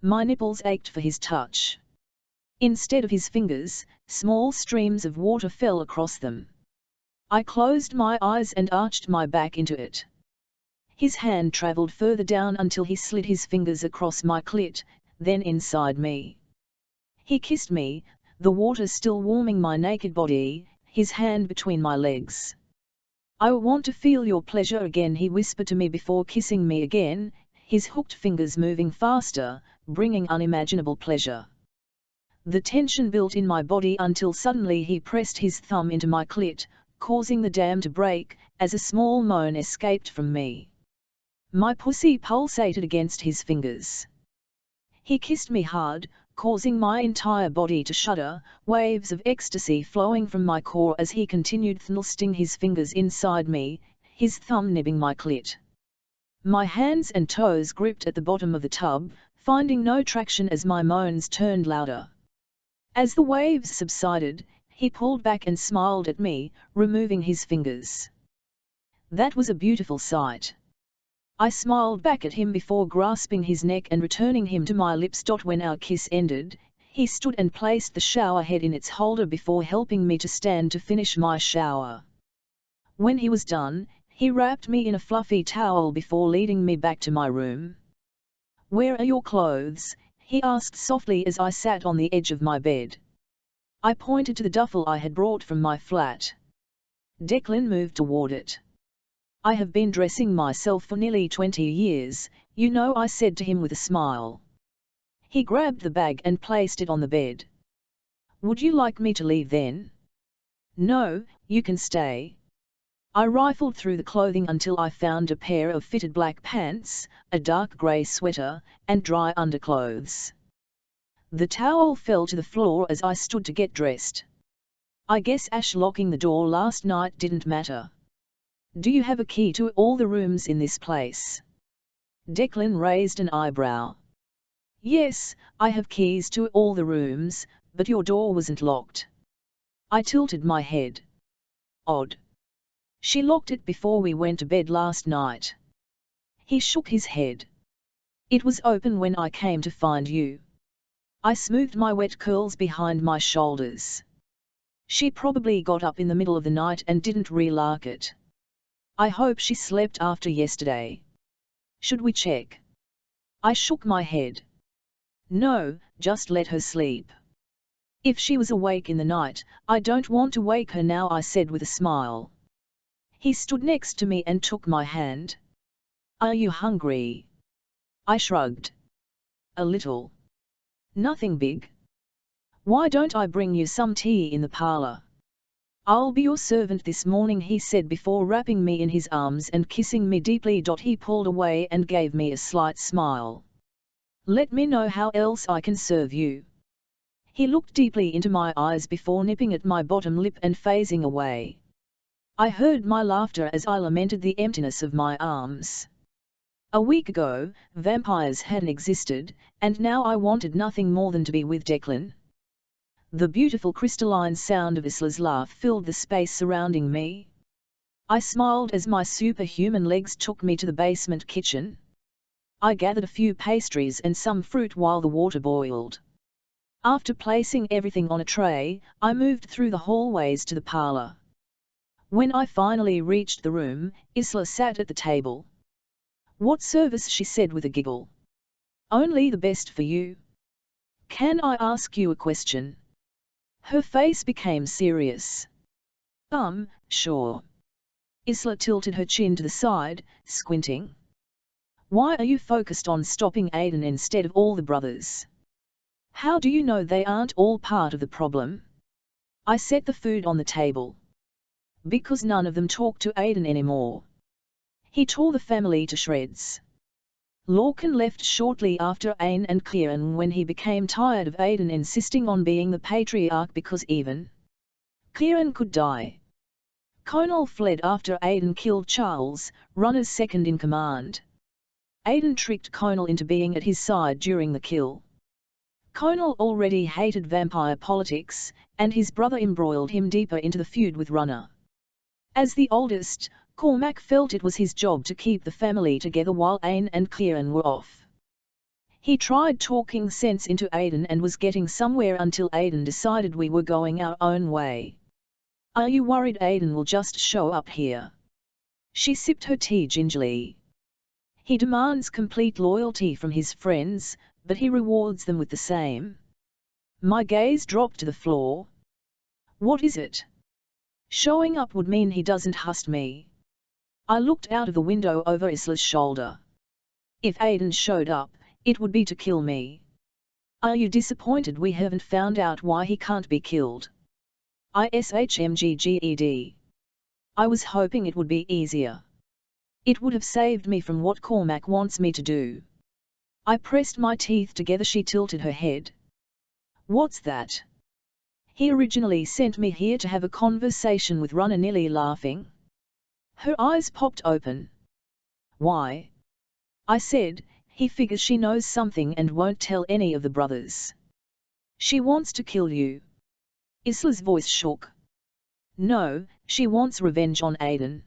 My nipples ached for his touch. Instead of his fingers, small streams of water fell across them. I closed my eyes and arched my back into it. His hand traveled further down until he slid his fingers across my clit, then inside me. He kissed me, the water still warming my naked body, his hand between my legs. "I want to feel your pleasure again," he whispered to me before kissing me again, his hooked fingers moving faster, bringing unimaginable pleasure. The tension built in my body until suddenly he pressed his thumb into my clit, causing the dam to break, as a small moan escaped from me. My pussy pulsated against his fingers. He kissed me hard, causing my entire body to shudder, waves of ecstasy flowing from my core as he continued thrusting his fingers inside me, his thumb nibbing my clit. My hands and toes gripped at the bottom of the tub, finding no traction as my moans turned louder. As the waves subsided, he pulled back and smiled at me, removing his fingers. That was a beautiful sight. I smiled back at him before grasping his neck and returning him to my lips. When our kiss ended, he stood and placed the shower head in its holder before helping me to stand to finish my shower. When he was done, he wrapped me in a fluffy towel before leading me back to my room. "Where are your clothes?" he asked softly as I sat on the edge of my bed. I pointed to the duffel I had brought from my flat. Declan moved toward it. "I have been dressing myself for nearly 20 years, you know," I said to him with a smile. He grabbed the bag and placed it on the bed. "Would you like me to leave then?" "No, you can stay." I rifled through the clothing until I found a pair of fitted black pants, a dark grey sweater, and dry underclothes. The towel fell to the floor as I stood to get dressed. "I guess Ash locking the door last night didn't matter. Do you have a key to all the rooms in this place?" Declan raised an eyebrow. "Yes, I have keys to all the rooms, but your door wasn't locked." I tilted my head. "Odd. She locked it before we went to bed last night." He shook his head. "It was open when I came to find you." I smoothed my wet curls behind my shoulders. "She probably got up in the middle of the night and didn't re-lock it. I hope she slept after yesterday. Should we check?" I shook my head. "No, just let her sleep. If she was awake in the night, I don't want to wake her now," I said with a smile. He stood next to me and took my hand. "Are you hungry?" I shrugged. "A little. Nothing big. Why don't I bring you some tea in the parlor?" "I'll be your servant this morning," he said before wrapping me in his arms and kissing me deeply. He pulled away and gave me a slight smile. "Let me know how else I can serve you." He looked deeply into my eyes before nipping at my bottom lip and phasing away. I heard my laughter as I lamented the emptiness of my arms. A week ago, vampires hadn't existed, and now I wanted nothing more than to be with Declan. The beautiful crystalline sound of Isla's laugh filled the space surrounding me. I smiled as my superhuman legs took me to the basement kitchen. I gathered a few pastries and some fruit while the water boiled. After placing everything on a tray, I moved through the hallways to the parlor. When I finally reached the room, Isla sat at the table. "What service?" she said with a giggle. "Only the best for you. Can I ask you a question?" Her face became serious. Sure." Isla tilted her chin to the side, squinting. "Why are you focused on stopping Aiden instead of all the brothers? How do you know they aren't all part of the problem?" I set the food on the table. "Because none of them talk to Aiden anymore. He tore the family to shreds. Lorcan left shortly after Ain and Kieran when he became tired of Aiden insisting on being the patriarch because even Kieran could die. Conal fled after Aiden killed Charles, Runner's second in command. Aiden tricked Conal into being at his side during the kill. Conal already hated vampire politics, and his brother embroiled him deeper into the feud with Runner. As the oldest, Cormac felt it was his job to keep the family together while Ain and Kieran were off. He tried talking sense into Aiden and was getting somewhere until Aiden decided we were going our own way. Are you worried Aiden will just show up here? She sipped her tea gingerly. He demands complete loyalty from his friends, but he rewards them with the same. My gaze dropped to the floor. What is it? Showing up would mean he doesn't trust me. I looked out of the window over Isla's shoulder. If Aiden showed up, it would be to kill me. Are you disappointed we haven't found out why he can't be killed? ISHMGGED. I was hoping it would be easier. It would have saved me from what Cormac wants me to do. I pressed my teeth together. She tilted her head. What's that? He originally sent me here to have a conversation with Runner, nearly laughing. Her eyes popped open. Why? I said, he figures she knows something and won't tell any of the brothers. She wants to kill you. Isla's voice shook. No, she wants revenge on Aiden.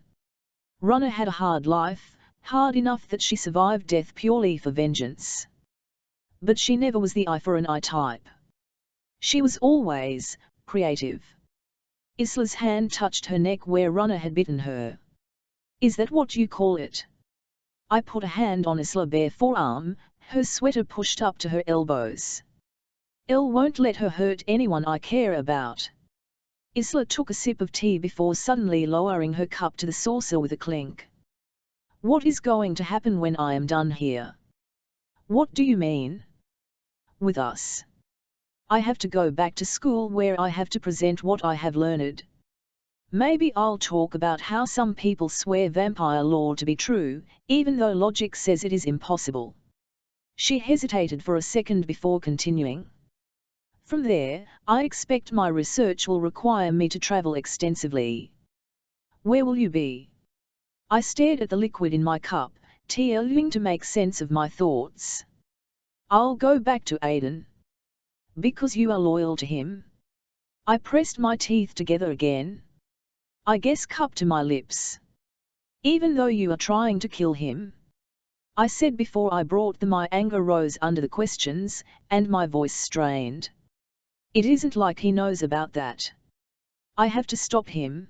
Runner had a hard life, hard enough that she survived death purely for vengeance. But she never was the eye for an eye type. She was always creative. Isla's hand touched her neck where Runner had bitten her. Is that what you call it? I put a hand on Isla's bare forearm, her sweater pushed up to her elbows. Elle won't let her hurt anyone I care about. Isla took a sip of tea before suddenly lowering her cup to the saucer with a clink. What is going to happen when I am done here? What do you mean? With us. I have to go back to school where I have to present what I have learned. Maybe I'll talk about how some people swear vampire lore to be true, even though logic says it is impossible. She hesitated for a second before continuing. From there, I expect my research will require me to travel extensively. Where will you be? I stared at the liquid in my cup, trying to make sense of my thoughts. I'll go back to Aiden. Because you are loyal to him? I pressed my teeth together again. I guess cup to my lips. Even though you are trying to kill him? I said before I brought them. My anger rose under the questions, and my voice strained. It isn't like he knows about that. I have to stop him.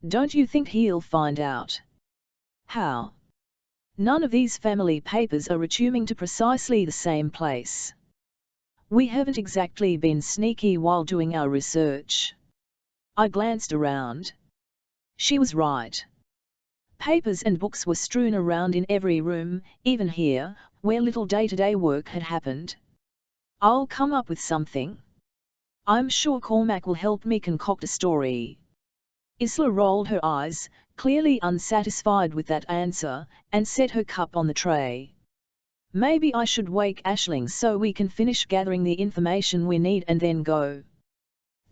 Don't you think he'll find out? How? None of these family papers are returning to precisely the same place. We haven't exactly been sneaky while doing our research. I glanced around. She was right. Papers and books were strewn around in every room, even here, where little day-to-day work had happened. I'll come up with something. I'm sure Cormac will help me concoct a story. Isla rolled her eyes, clearly unsatisfied with that answer, and set her cup on the tray. Maybe I should wake Aisling so we can finish gathering the information we need and then go.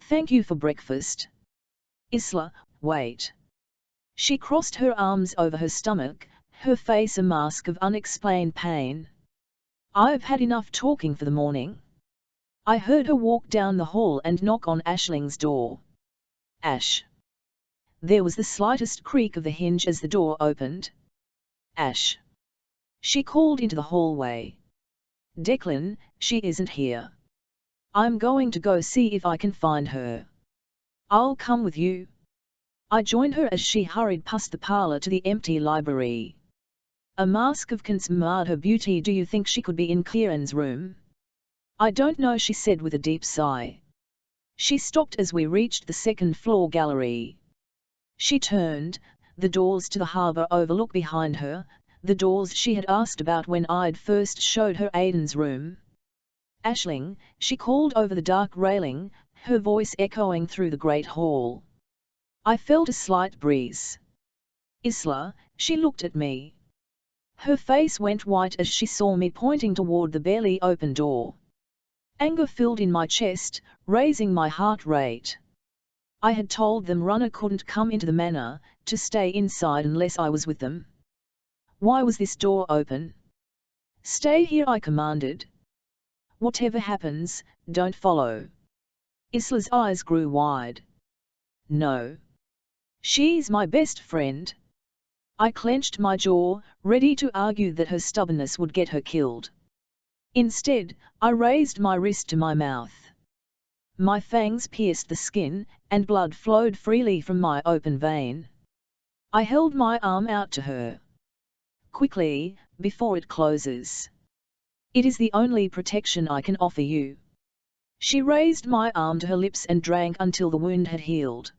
Thank you for breakfast. Isla, wait. She crossed her arms over her stomach, her face a mask of unexplained pain. I've had enough talking for the morning. I heard her walk down the hall and knock on Aisling's door. Ash. There was the slightest creak of the hinge as the door opened. Ash. She called into the hallway. Declan, she isn't here. I'm going to go see if I can find her. I'll come with you. I joined her as she hurried past the parlour to the empty library. A mask of concern marred her beauty. Do you think she could be in Kieran's room? I don't know, she said with a deep sigh. She stopped as we reached the second-floor gallery. She turned, the doors to the harbour overlook behind her, the doors she had asked about when I'd first showed her Aiden's room. Aisling, she called over the dark railing, her voice echoing through the great hall. I felt a slight breeze. Isla, she looked at me. Her face went white as she saw me pointing toward the barely open door. Anger filled in my chest, raising my heart rate. I had told them Runner couldn't come into the manor, to stay inside unless I was with them. Why was this door open? Stay here, I commanded. Whatever happens, don't follow. Isla's eyes grew wide. No. She's my best friend. I clenched my jaw, ready to argue that her stubbornness would get her killed. Instead, I raised my wrist to my mouth. My fangs pierced the skin, and blood flowed freely from my open vein. I held my arm out to her. Quickly, before it closes. It is the only protection I can offer you. She raised my arm to her lips and drank until the wound had healed.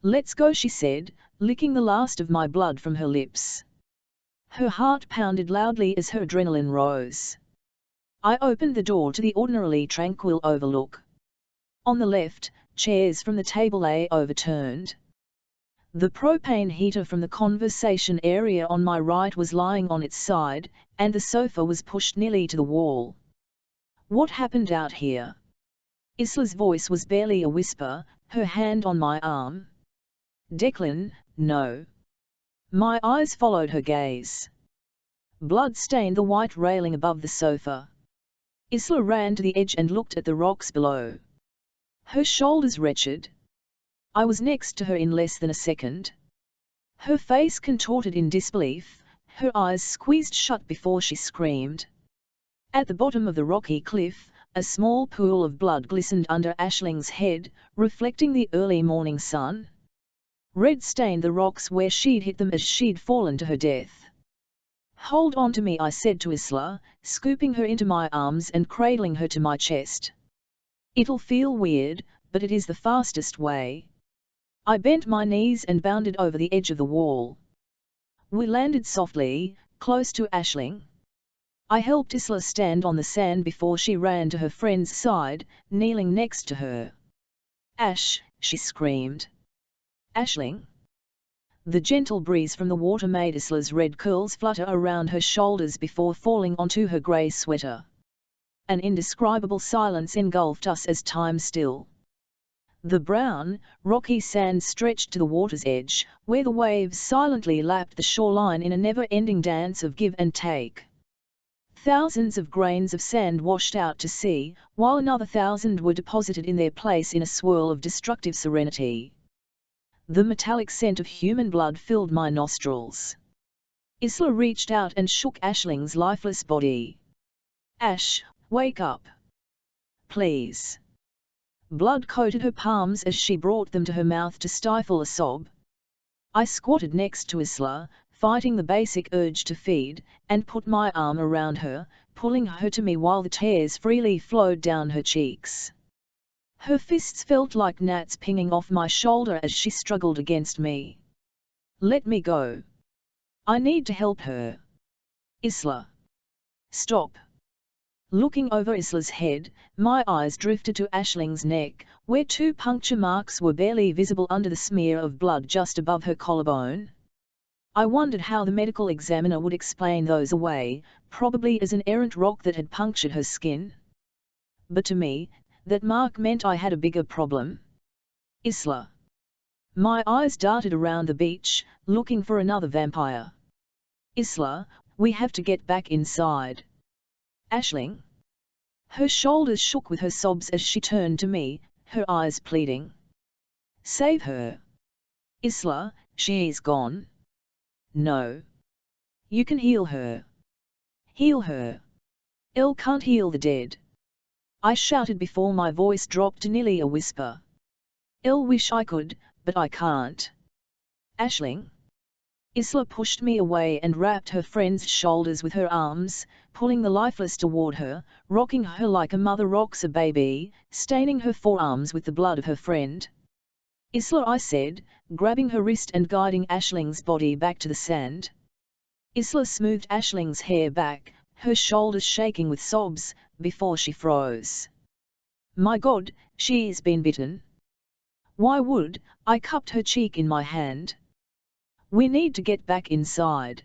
Let's go, she said, licking the last of my blood from her lips. Her heart pounded loudly as her adrenaline rose. I opened the door to the ordinarily tranquil overlook. On the left, chairs from the table lay overturned. The propane heater from the conversation area on my right was lying on its side, and the sofa was pushed nearly to the wall. What happened out here? Isla's voice was barely a whisper, her hand on my arm. Declan, no. My eyes followed her gaze. Blood stained the white railing above the sofa. Isla ran to the edge and looked at the rocks below. Her shoulders wretched. I was next to her in less than a second. Her face contorted in disbelief, her eyes squeezed shut before she screamed. At the bottom of the rocky cliff, a small pool of blood glistened under Aisling's head, reflecting the early morning sun. Red stained the rocks where she'd hit them as she'd fallen to her death. "Hold on to me," I said to Isla, scooping her into my arms and cradling her to my chest. "It'll feel weird, but it is the fastest way." I bent my knees and bounded over the edge of the wall. We landed softly, close to Aisling. I helped Isla stand on the sand before she ran to her friend's side, kneeling next to her. "Ash!" she screamed. "Aisling!" The gentle breeze from the water made Isla's red curls flutter around her shoulders before falling onto her grey sweater. An indescribable silence engulfed us as time still. The brown, rocky sand stretched to the water's edge, where the waves silently lapped the shoreline in a never-ending dance of give and take. Thousands of grains of sand washed out to sea, while another 1,000 were deposited in their place in a swirl of destructive serenity. The metallic scent of human blood filled my nostrils. Isla reached out and shook Aisling's lifeless body. "Ash, wake up. Please." Blood coated her palms as she brought them to her mouth to stifle a sob. I squatted next to Isla, fighting the basic urge to feed, and put my arm around her, pulling her to me while the tears freely flowed down her cheeks. Her fists felt like gnats pinging off my shoulder as she struggled against me. "Let me go. I need to help her." "Isla. Stop." Looking over Isla's head, my eyes drifted to Aisling's neck, where 2 puncture marks were barely visible under the smear of blood just above her collarbone. I wondered how the medical examiner would explain those away, probably as an errant rock that had punctured her skin. But to me, that mark meant I had a bigger problem. "Isla." My eyes darted around the beach, looking for another vampire. "Isla, we have to get back inside." "Aisling." Her shoulders shook with her sobs as she turned to me, her eyes pleading. "Save her." "Isla, she's gone." "No. You can heal her." "Heal her? Elle can't heal the dead." I shouted before my voice dropped to nearly a whisper. "Elle wish I could, but I can't." "Aisling." Isla pushed me away and wrapped her friend's shoulders with her arms, pulling the lifeless toward her, rocking her like a mother rocks a baby, staining her forearms with the blood of her friend. "Isla," I said, grabbing her wrist and guiding Aisling's body back to the sand. Isla smoothed Aisling's hair back, her shoulders shaking with sobs, before she froze. "My God, she's been bitten." "Why would?" I cupped her cheek in my hand. "We need to get back inside.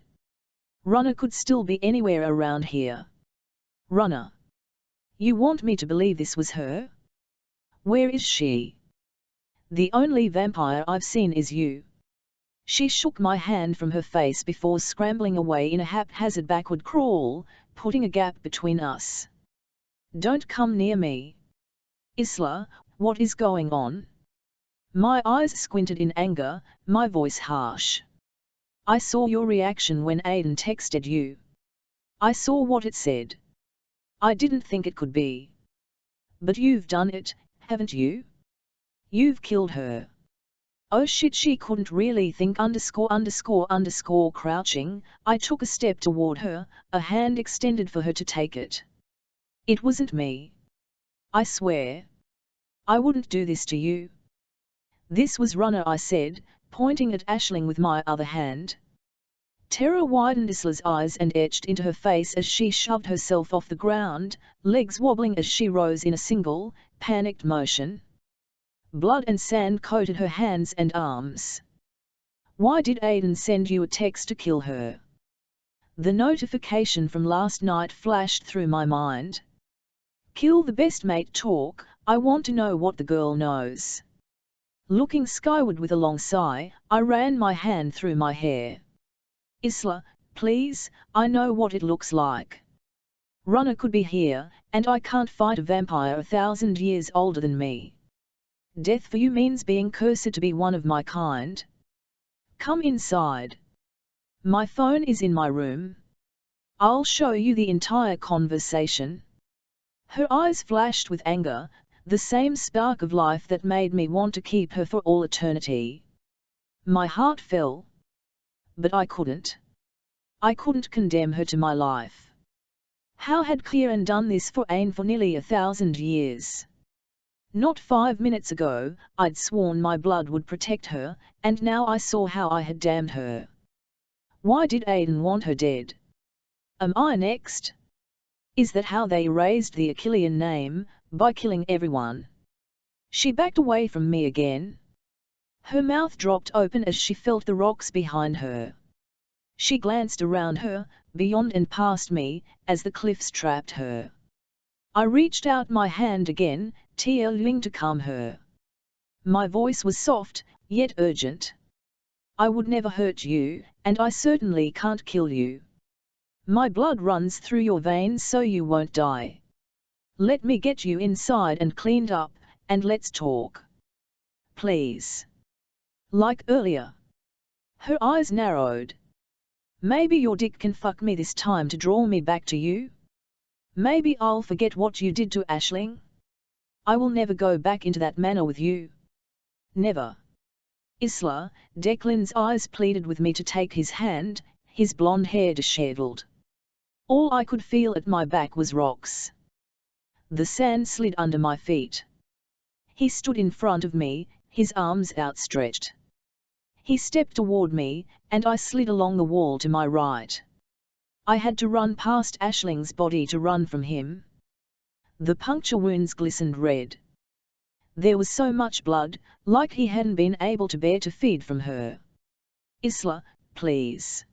Runner could still be anywhere around here." "Runner? You want me to believe this was her? Where is she?" "The only vampire I've seen is you." She shook my hand from her face before scrambling away in a haphazard backward crawl, putting a gap between us. "Don't come near me." "Isla, what is going on?" My eyes squinted in anger, my voice harsh. "I saw your reaction when Aiden texted you. I saw what it said. I didn't think it could be. But you've done it, haven't you? You've killed her." "Oh shit," she couldn't really think _____ crouching, I took a step toward her, a hand extended for her to take it. "It wasn't me. I swear. I wouldn't do this to you." "This was Runner," I said, pointing at Aisling with my other hand. Terror widened Isla's eyes and etched into her face as she shoved herself off the ground, legs wobbling as she rose in a single, panicked motion. Blood and sand coated her hands and arms. "Why did Aiden send you a text to kill her?" The notification from last night flashed through my mind. "Kill the best mate talk, I want to know what the girl knows." Looking skyward with a long sigh, I ran my hand through my hair. "Isla, please, I know what it looks like. Runner could be here, and I can't fight a vampire 1,000 years older than me. Death for you means being cursed to be one of my kind. Come inside." My phone is in my room. I'll show you the entire conversation. Her eyes flashed with anger, the same spark of life that made me want to keep her for all eternity. My heart fell. But I couldn't. I couldn't condemn her to my life. How had Kieran done this for Ain for nearly 1,000 years? Not 5 minutes ago, I'd sworn my blood would protect her, and now I saw how I had damned her. Why did Aiden want her dead? Am I next? Is that how they raised the Achillean name, by killing everyone? She backed away from me again. Her mouth dropped open as she felt the rocks behind her. She glanced around her, beyond and past me, as the cliffs trapped her. I reached out my hand again, trying to calm her. My voice was soft, yet urgent. I would never hurt you, and I certainly can't kill you. My blood runs through your veins so you won't die. Let me get you inside and cleaned up, and let's talk. Please. Like earlier. Her eyes narrowed. Maybe your dick can fuck me this time to draw me back to you? Maybe I'll forget what you did to Aisling? I will never go back into that manner with you. Never. Isla, Declan's eyes pleaded with me to take his hand, his blonde hair dishevelled. All I could feel at my back was rocks. The sand slid under my feet. He stood in front of me, his arms outstretched. He stepped toward me, and I slid along the wall to my right. I had to run past Aisling's body to run from him. The puncture wounds glistened red. There was so much blood, like he hadn't been able to bear to feed from her. Isla, please.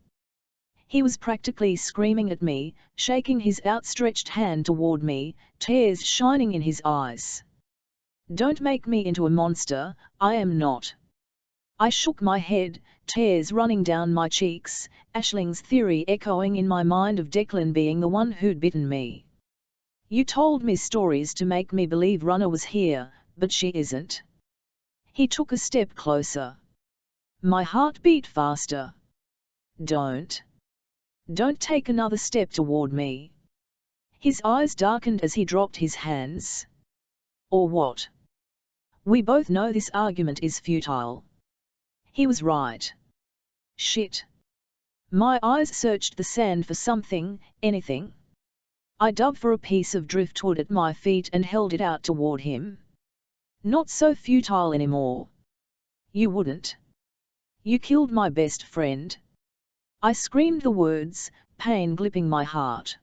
He was practically screaming at me, shaking his outstretched hand toward me, tears shining in his eyes. Don't make me into a monster, I am not. I shook my head, tears running down my cheeks, Aisling's theory echoing in my mind of Declan being the one who'd bitten me. You told me stories to make me believe Runner was here, but she isn't. He took a step closer. My heart beat faster. Don't take another step toward me. His eyes darkened as he dropped his hands. Or what? We both know this argument is futile. He was right. Shit. My eyes searched the sand for something, anything. I dug for a piece of driftwood at my feet and held it out toward him. Not so futile anymore. You wouldn't. You killed my best friend. I screamed the words, pain gripping my heart.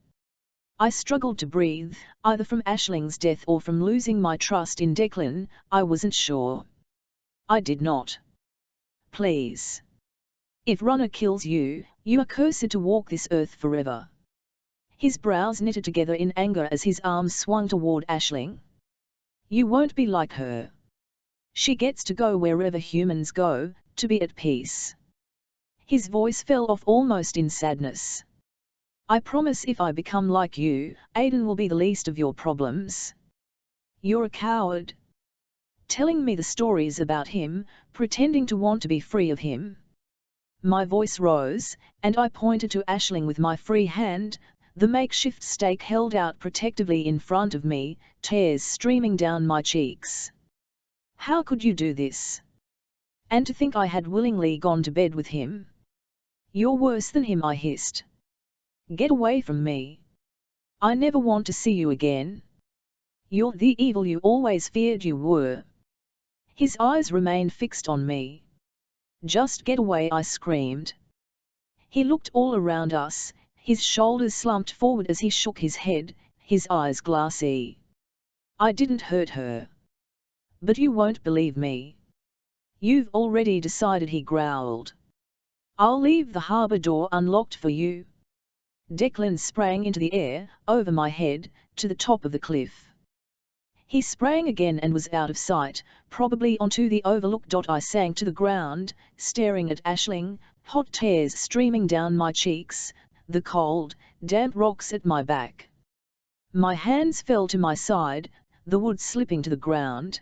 I struggled to breathe, either from Aisling's death or from losing my trust in Declan, I wasn't sure. I did not. Please. If Runner kills you, you are cursed to walk this earth forever. His brows knitted together in anger as his arms swung toward Aisling. You won't be like her. She gets to go wherever humans go, to be at peace. His voice fell off almost in sadness. I promise if I become like you, Aiden will be the least of your problems. You're a coward. Telling me the stories about him, pretending to want to be free of him. My voice rose, and I pointed to Aisling with my free hand, the makeshift stake held out protectively in front of me, tears streaming down my cheeks. How could you do this? And to think I had willingly gone to bed with him? You're worse than him, I hissed. Get away from me. I never want to see you again. You're the evil you always feared you were. His eyes remained fixed on me. Just get away, I screamed. He looked all around us, his shoulders slumped forward as he shook his head, his eyes glassy. I didn't hurt her. But you won't believe me. You've already decided, he growled. I'll leave the harbour door unlocked for you. Declan sprang into the air, over my head, to the top of the cliff. He sprang again and was out of sight, probably onto the overlook. I sank to the ground, staring at Aisling, hot tears streaming down my cheeks, the cold, damp rocks at my back. My hands fell to my side, the wood slipping to the ground.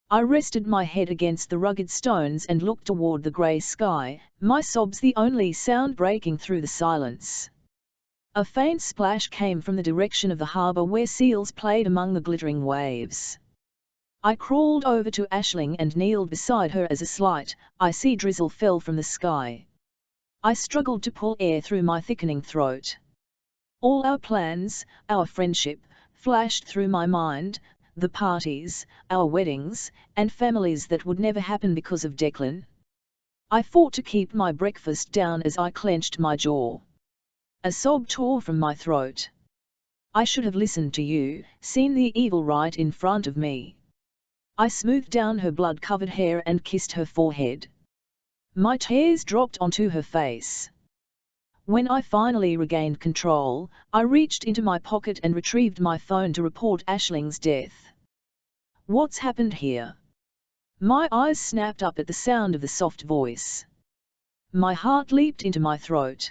I rested my head against the rugged stones and looked toward the grey sky, my sobs the only sound breaking through the silence. A faint splash came from the direction of the harbour where seals played among the glittering waves. I crawled over to Aisling and kneeled beside her as a slight, icy drizzle fell from the sky. I struggled to pull air through my thickening throat. All our plans, our friendship, flashed through my mind, the parties, our weddings, and families that would never happen because of Declan. I fought to keep my breakfast down as I clenched my jaw. A sob tore from my throat. I should have listened to you, seen the evil right in front of me. I smoothed down her blood-covered hair and kissed her forehead. My tears dropped onto her face. When I finally regained control, I reached into my pocket and retrieved my phone to report Aisling's death. What's happened here? My eyes snapped up at the sound of the soft voice. My heart leaped into my throat.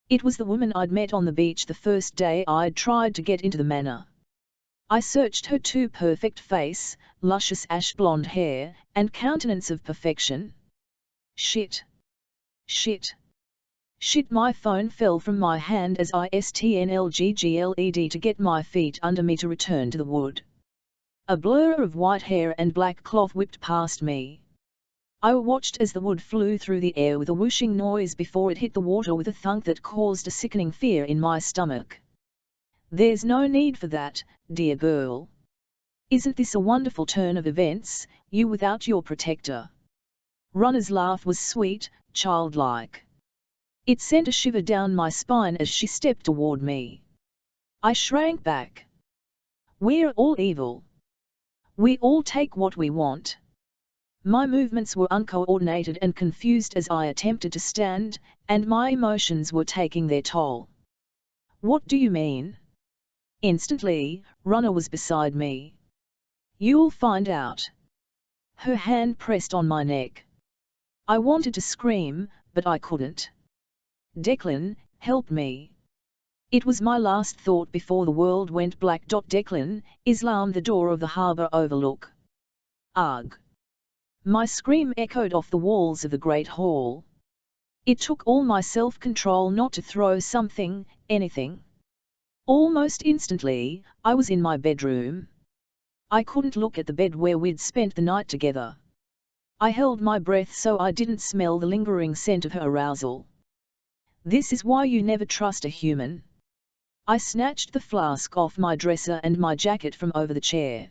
It was the woman I'd met on the beach the first day I'd tried to get into the manor. I searched her too perfect face, luscious ash blonde hair, and countenance of perfection. Shit. Shit. Shit, my phone fell from my hand as I stnlggled to get my feet under me to return to the wood. A blur of white hair and black cloth whipped past me. I watched as the wood flew through the air with a whooshing noise before it hit the water with a thunk that caused a sickening fear in my stomach. There's no need for that, dear girl. Isn't this a wonderful turn of events, you without your protector? Runner's laugh was sweet, childlike. It sent a shiver down my spine as she stepped toward me. I shrank back. We're all evil. We all take what we want. My movements were uncoordinated and confused as I attempted to stand, and my emotions were taking their toll. What do you mean? Instantly, Runner was beside me. You'll find out. Her hand pressed on my neck. I wanted to scream, but I couldn't. Declan, help me. It was my last thought before the world went black. Declan, Islam, the door of the harbour overlook. Ugh. My scream echoed off the walls of the great hall. It took all my self-control not to throw something, anything. Almost instantly, I was in my bedroom. I couldn't look at the bed where we'd spent the night together. I held my breath so I didn't smell the lingering scent of her arousal. This is why you never trust a human. I snatched the flask off my dresser and my jacket from over the chair.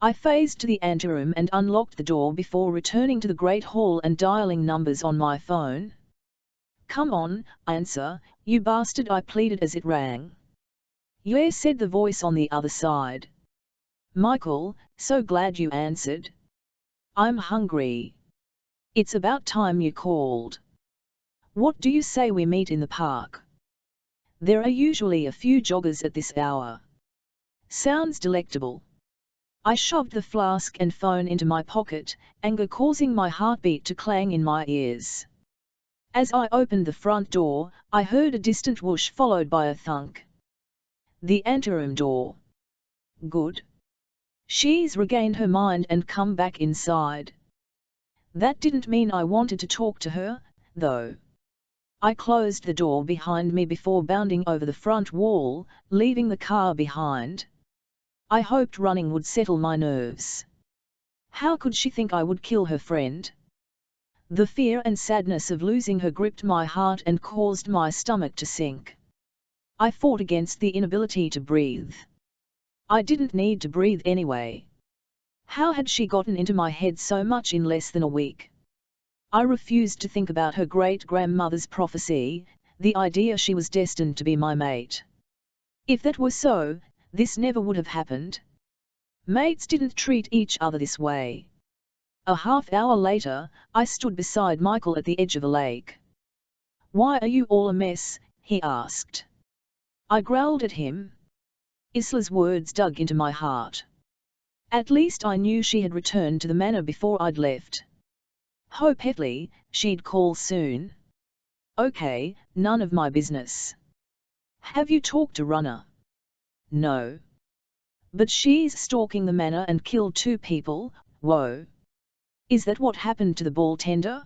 I phased to the anteroom and unlocked the door before returning to the great hall and dialing numbers on my phone. Come on, answer, you bastard, I pleaded as it rang. Yeah, said the voice on the other side. Michael, so glad you answered. I'm hungry. It's about time you called. What do you say we meet in the park? There are usually a few joggers at this hour. Sounds delectable. I shoved the flask and phone into my pocket, anger causing my heartbeat to clang in my ears. As I opened the front door, I heard a distant whoosh followed by a thunk. The anteroom door. Good. She's regained her mind and come back inside. That didn't mean I wanted to talk to her, though. I closed the door behind me before bounding over the front wall, leaving the car behind. I hoped running would settle my nerves. How could she think I would kill her friend? The fear and sadness of losing her gripped my heart and caused my stomach to sink. I fought against the inability to breathe. I didn't need to breathe anyway. How had she gotten into my head so much in less than a week? I refused to think about her great-grandmother's prophecy, the idea she was destined to be my mate. If that were so, this never would have happened. Mates didn't treat each other this way. A half-hour later, I stood beside Michael at the edge of a lake. Why are you all a mess? He asked. I growled at him. Isla's words dug into my heart. At least I knew she had returned to the manor before I'd left. Hopefully, she'd call soon. Okay, none of my business. Have you talked to Runner? No. But she's stalking the manor and killed 2 people, Whoa! Is that what happened to the ball tender?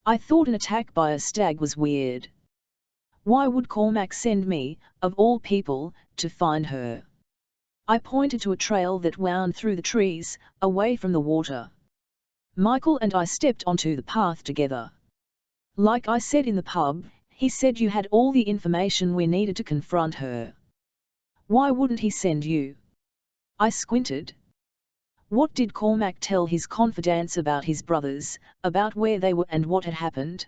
I thought an attack by a stag was weird. Why would Cormac send me, of all people, to find her? I pointed to a trail that wound through the trees, away from the water. Michael and I stepped onto the path together. Like I said in the pub, he said you had all the information we needed to confront her. Why wouldn't he send you? I squinted. What did Cormac tell his confidants about his brothers, about where they were and what had happened?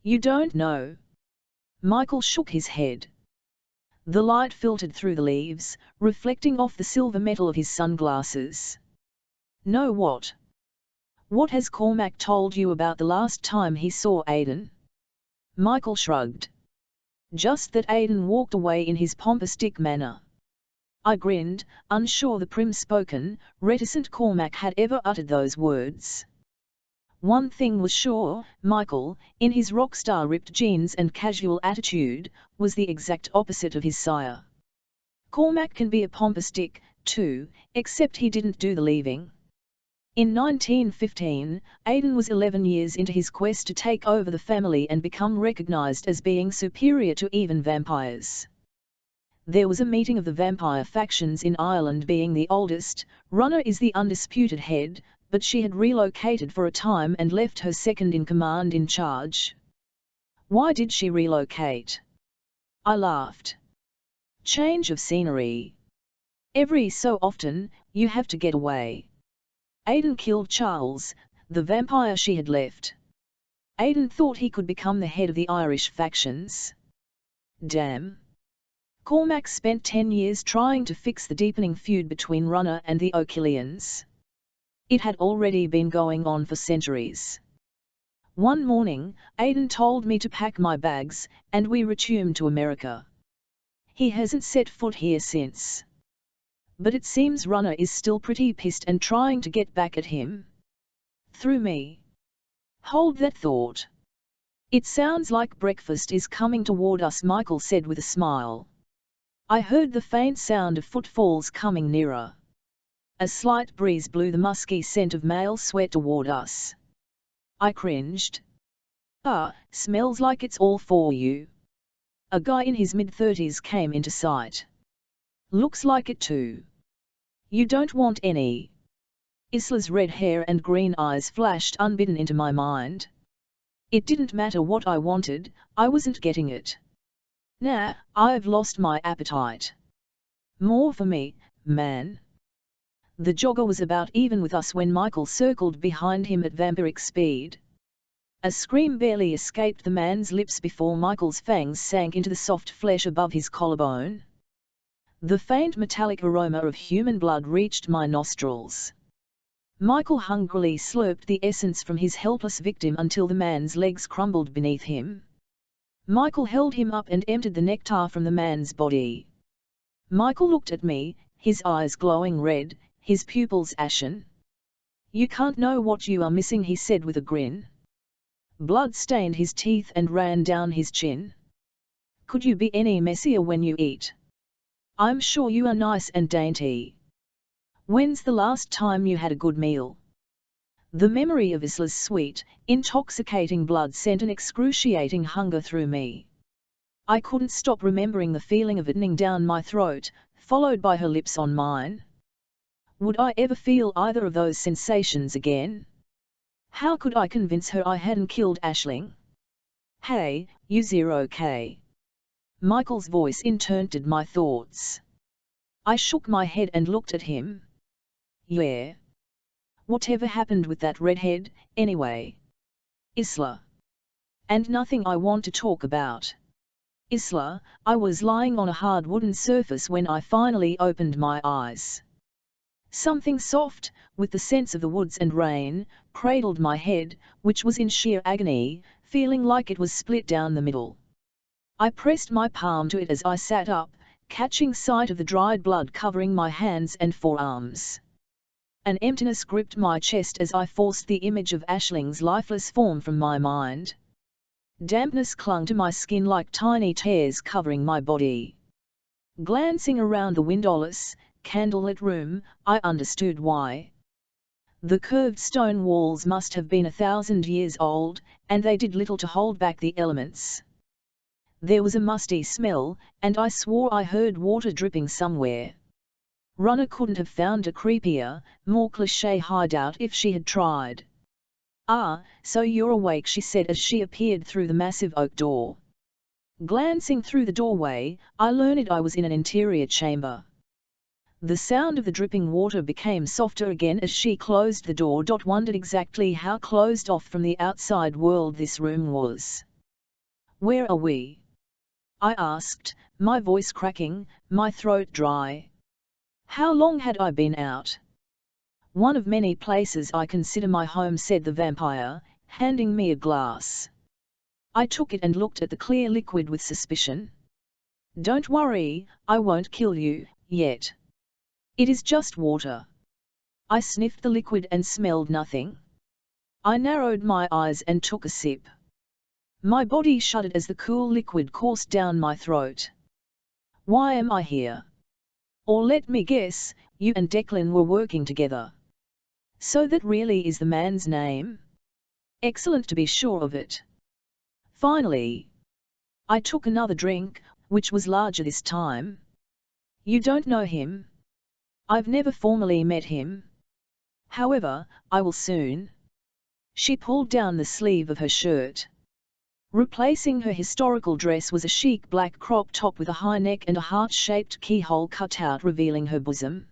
You don't know. Michael shook his head. The light filtered through the leaves, reflecting off the silver metal of his sunglasses. No what? What has Cormac told you about the last time he saw Aidan? Michael shrugged. Just that Aidan walked away in his pompous-dick manner. I grinned, unsure the prim-spoken, reticent Cormac had ever uttered those words. One thing was sure, Michael, in his rock-star ripped jeans and casual attitude, was the exact opposite of his sire. Cormac can be a pompous dick, too, except he didn't do the leaving. In 1915, Aidan was 11 years into his quest to take over the family and become recognized as being superior to even vampires. There was a meeting of the vampire factions in Ireland. Being the oldest, Runner is the undisputed head, but she had relocated for a time and left her second-in-command in charge. Why did she relocate? I laughed. Change of scenery. Every so often, you have to get away. Aidan killed Charles, the vampire she had left. Aidan thought he could become the head of the Irish factions. Damn. Cormac spent 10 years trying to fix the deepening feud between Runner and the O'Killians. It had already been going on for centuries. One morning, Aidan told me to pack my bags, and we returned to America. He hasn't set foot here since. But it seems Runner is still pretty pissed and trying to get back at him. Through me. Hold that thought. It sounds like breakfast is coming toward us, Michael said with a smile. I heard the faint sound of footfalls coming nearer. A slight breeze blew the musky scent of male sweat toward us. I cringed. Ah, smells like it's all for you. A guy in his mid-30s came into sight. Looks like it too. You don't want any. Isla's red hair and green eyes flashed unbidden into my mind. It didn't matter what I wanted, I wasn't getting it. Nah, I've lost my appetite. More for me, man. The jogger was about even with us when Michael circled behind him at vampiric speed. A scream barely escaped the man's lips before Michael's fangs sank into the soft flesh above his collarbone. The faint metallic aroma of human blood reached my nostrils. Michael hungrily slurped the essence from his helpless victim until the man's legs crumbled beneath him. Michael held him up and emptied the nectar from the man's body. Michael looked at me, his eyes glowing red, his pupils ashen. You can't know what you are missing, he said with a grin. Blood stained his teeth and ran down his chin. Could you be any messier when you eat? I'm sure you are nice and dainty. When's the last time you had a good meal? The memory of Isla's sweet, intoxicating blood sent an excruciating hunger through me. I couldn't stop remembering the feeling of it running down my throat, followed by her lips on mine. Would I ever feel either of those sensations again? How could I convince her I hadn't killed Aisling? Hey, you're okay. Michael's voice interrupted my thoughts. I shook my head and looked at him. Yeah. Whatever happened with that redhead, anyway? Isla. And nothing I want to talk about. Isla, I was lying on a hard wooden surface when I finally opened my eyes. Something soft, with the scents of the woods and rain, cradled my head, which was in sheer agony, feeling like it was split down the middle. I pressed my palm to it as I sat up, catching sight of the dried blood covering my hands and forearms. An emptiness gripped my chest as I forced the image of Aisling's lifeless form from my mind. Dampness clung to my skin like tiny tears covering my body. Glancing around the windowless, candlelit room, I understood why. The curved stone walls must have been 1,000 years old, and they did little to hold back the elements. There was a musty smell, and I swore I heard water dripping somewhere. Runner couldn't have found a creepier, more cliché hideout if she had tried. "Ah, so you're awake," she said as she appeared through the massive oak door. Glancing through the doorway, I learned I was in an interior chamber. The sound of the dripping water became softer again as she closed the door. Wondered exactly how closed off from the outside world this room was. "Where are we?" I asked, my voice cracking, my throat dry. How long had I been out? "One of many places I consider my home," said the vampire, handing me a glass. I took it and looked at the clear liquid with suspicion. "Don't worry, I won't kill you, yet. It is just water." I sniffed the liquid and smelled nothing. I narrowed my eyes and took a sip. My body shuddered as the cool liquid coursed down my throat. "Why am I here? Or let me guess, you and Declan were working together. So that really is the man's name? Excellent to be sure of it." Finally, I took another drink, which was larger this time. "You don't know him?" "I've never formally met him. However, I will soon." She pulled down the sleeve of her shirt. Replacing her historical dress was a chic black crop top with a high neck and a heart-shaped keyhole cut out revealing her bosom.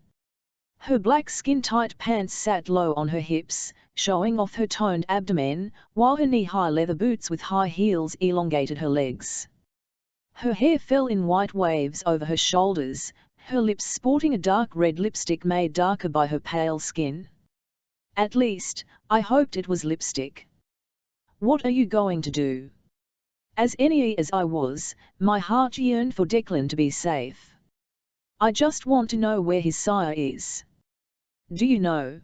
Her black skin-tight pants sat low on her hips, showing off her toned abdomen, while her knee-high leather boots with high heels elongated her legs. Her hair fell in white waves over her shoulders, her lips sporting a dark red lipstick made darker by her pale skin. At least, I hoped it was lipstick. "What are you going to do?" As any as I was, my heart yearned for Declan to be safe. "I just want to know where his sire is." "Do you know?"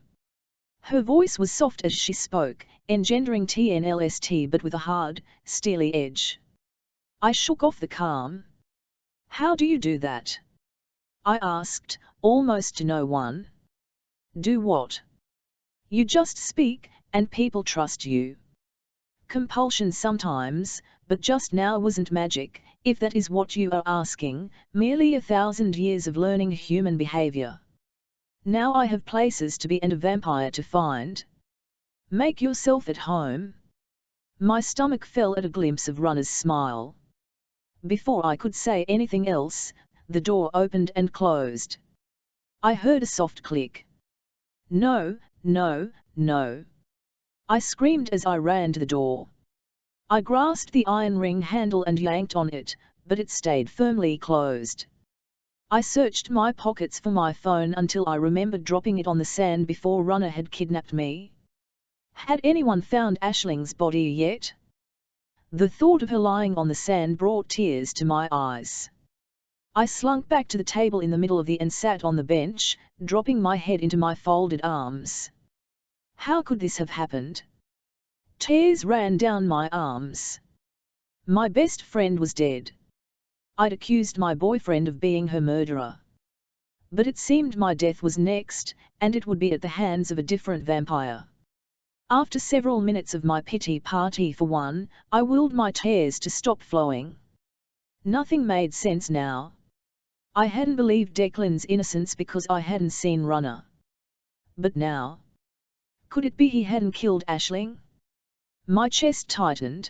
Her voice was soft as she spoke, engendering TNLST but with a hard, steely edge. I shook off the calm. "How do you do that?" I asked, almost to no one. "Do what?" "You just speak, and people trust you." "Compulsion sometimes, but just now wasn't magic, if that is what you are asking, merely 1,000 years of learning human behavior. Now I have places to be and a vampire to find. Make yourself at home." My stomach fell at a glimpse of Runner's smile. Before I could say anything else, the door opened and closed. I heard a soft click. "No, no, no!" I screamed as I ran to the door. I grasped the iron ring handle and yanked on it, but it stayed firmly closed. I searched my pockets for my phone until I remembered dropping it on the sand before Runner had kidnapped me. Had anyone found Aisling's body yet? The thought of her lying on the sand brought tears to my eyes. I slunk back to the table in the middle of the and sat on the bench, dropping my head into my folded arms. How could this have happened? Tears ran down my arms. My best friend was dead. I'd accused my boyfriend of being her murderer. But it seemed my death was next, and it would be at the hands of a different vampire. After several minutes of my pity party for one, I willed my tears to stop flowing. Nothing made sense now. I hadn't believed Declan's innocence because I hadn't seen Runner. But now? Could it be he hadn't killed Aisling? My chest tightened.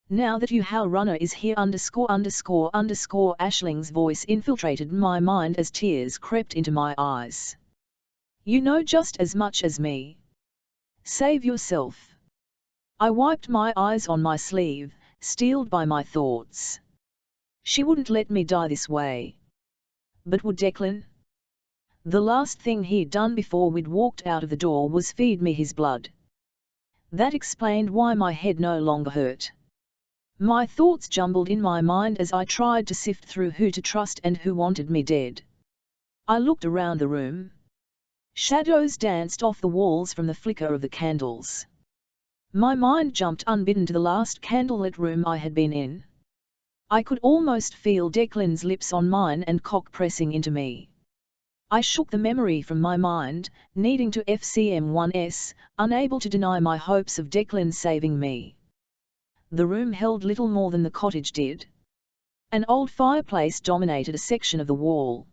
"Now that you how Runner is here ______, Aisling's voice infiltrated my mind as tears crept into my eyes. "You know just as much as me. Save yourself." I wiped my eyes on my sleeve, steeled by my thoughts. She wouldn't let me die this way. But would Declan? The last thing he'd done before we'd walked out of the door was feed me his blood. That explained why my head no longer hurt. My thoughts jumbled in my mind as I tried to sift through who to trust and who wanted me dead. I looked around the room. Shadows danced off the walls from the flicker of the candles. My mind jumped unbidden to the last candlelit room I had been in. I could almost feel Declan's lips on mine and cock pressing into me. I shook the memory from my mind, needing to FCM1S, unable to deny my hopes of Declan saving me. The room held little more than the cottage did. An old fireplace dominated a section of the wall.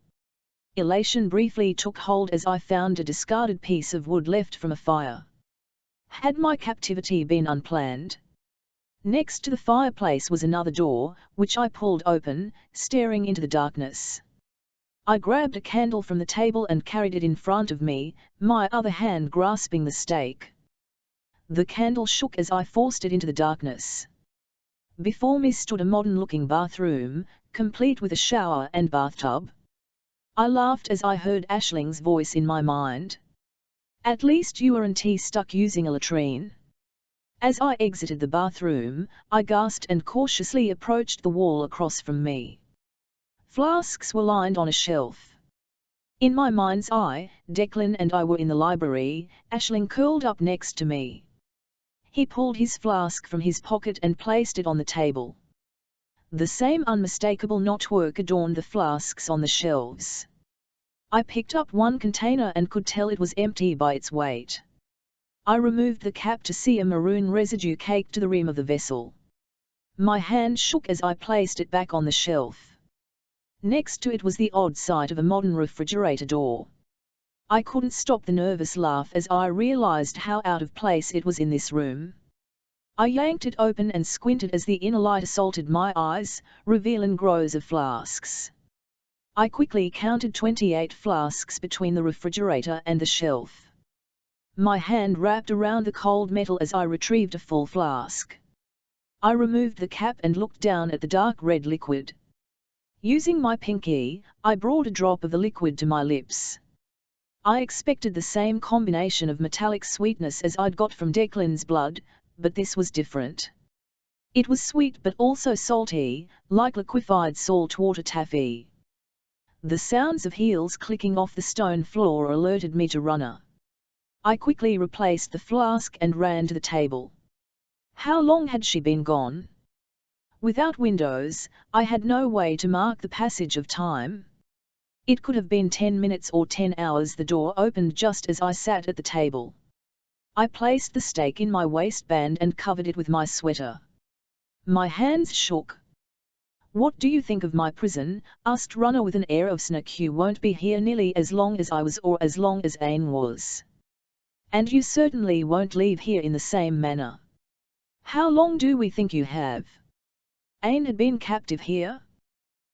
Elation briefly took hold as I found a discarded piece of wood left from a fire. Had my captivity been unplanned? Next to the fireplace was another door, which I pulled open, staring into the darkness. I grabbed a candle from the table and carried it in front of me, my other hand grasping the stake. The candle shook as I forced it into the darkness. Before me stood a modern-looking bathroom, complete with a shower and bathtub. I laughed as I heard Aisling's voice in my mind. At least you weren't stuck using a latrine. As I exited the bathroom, I gasped and cautiously approached the wall across from me. Flasks were lined on a shelf. In my mind's eye, Declan and I were in the library, Aisling curled up next to me. He pulled his flask from his pocket and placed it on the table. The same unmistakable knotwork adorned the flasks on the shelves. I picked up one container and could tell it was empty by its weight. I removed the cap to see a maroon residue caked to the rim of the vessel. My hand shook as I placed it back on the shelf. Next to it was the odd sight of a modern refrigerator door. I couldn't stop the nervous laugh as I realized how out of place it was in this room. I yanked it open and squinted as the inner light assaulted my eyes, revealing rows of flasks. I quickly counted 28 flasks between the refrigerator and the shelf. My hand wrapped around the cold metal as I retrieved a full flask. I removed the cap and looked down at the dark red liquid. Using my pinky, I brought a drop of the liquid to my lips. I expected the same combination of metallic sweetness as I'd got from Declan's blood, but this was different. It was sweet but also salty, like liquefied saltwater taffy. The sounds of heels clicking off the stone floor alerted me to Runner. I quickly replaced the flask and ran to the table. How long had she been gone? Without windows, I had no way to mark the passage of time. It could have been 10 minutes or 10 hours. The door opened just as I sat at the table. I placed the stake in my waistband and covered it with my sweater. My hands shook. "What do you think of my prison?" asked Runner with an air of snark. "You won't be here nearly as long as I was or as long as Ain was. And you certainly won't leave here in the same manner. How long do we think you have?" Ain had been captive here?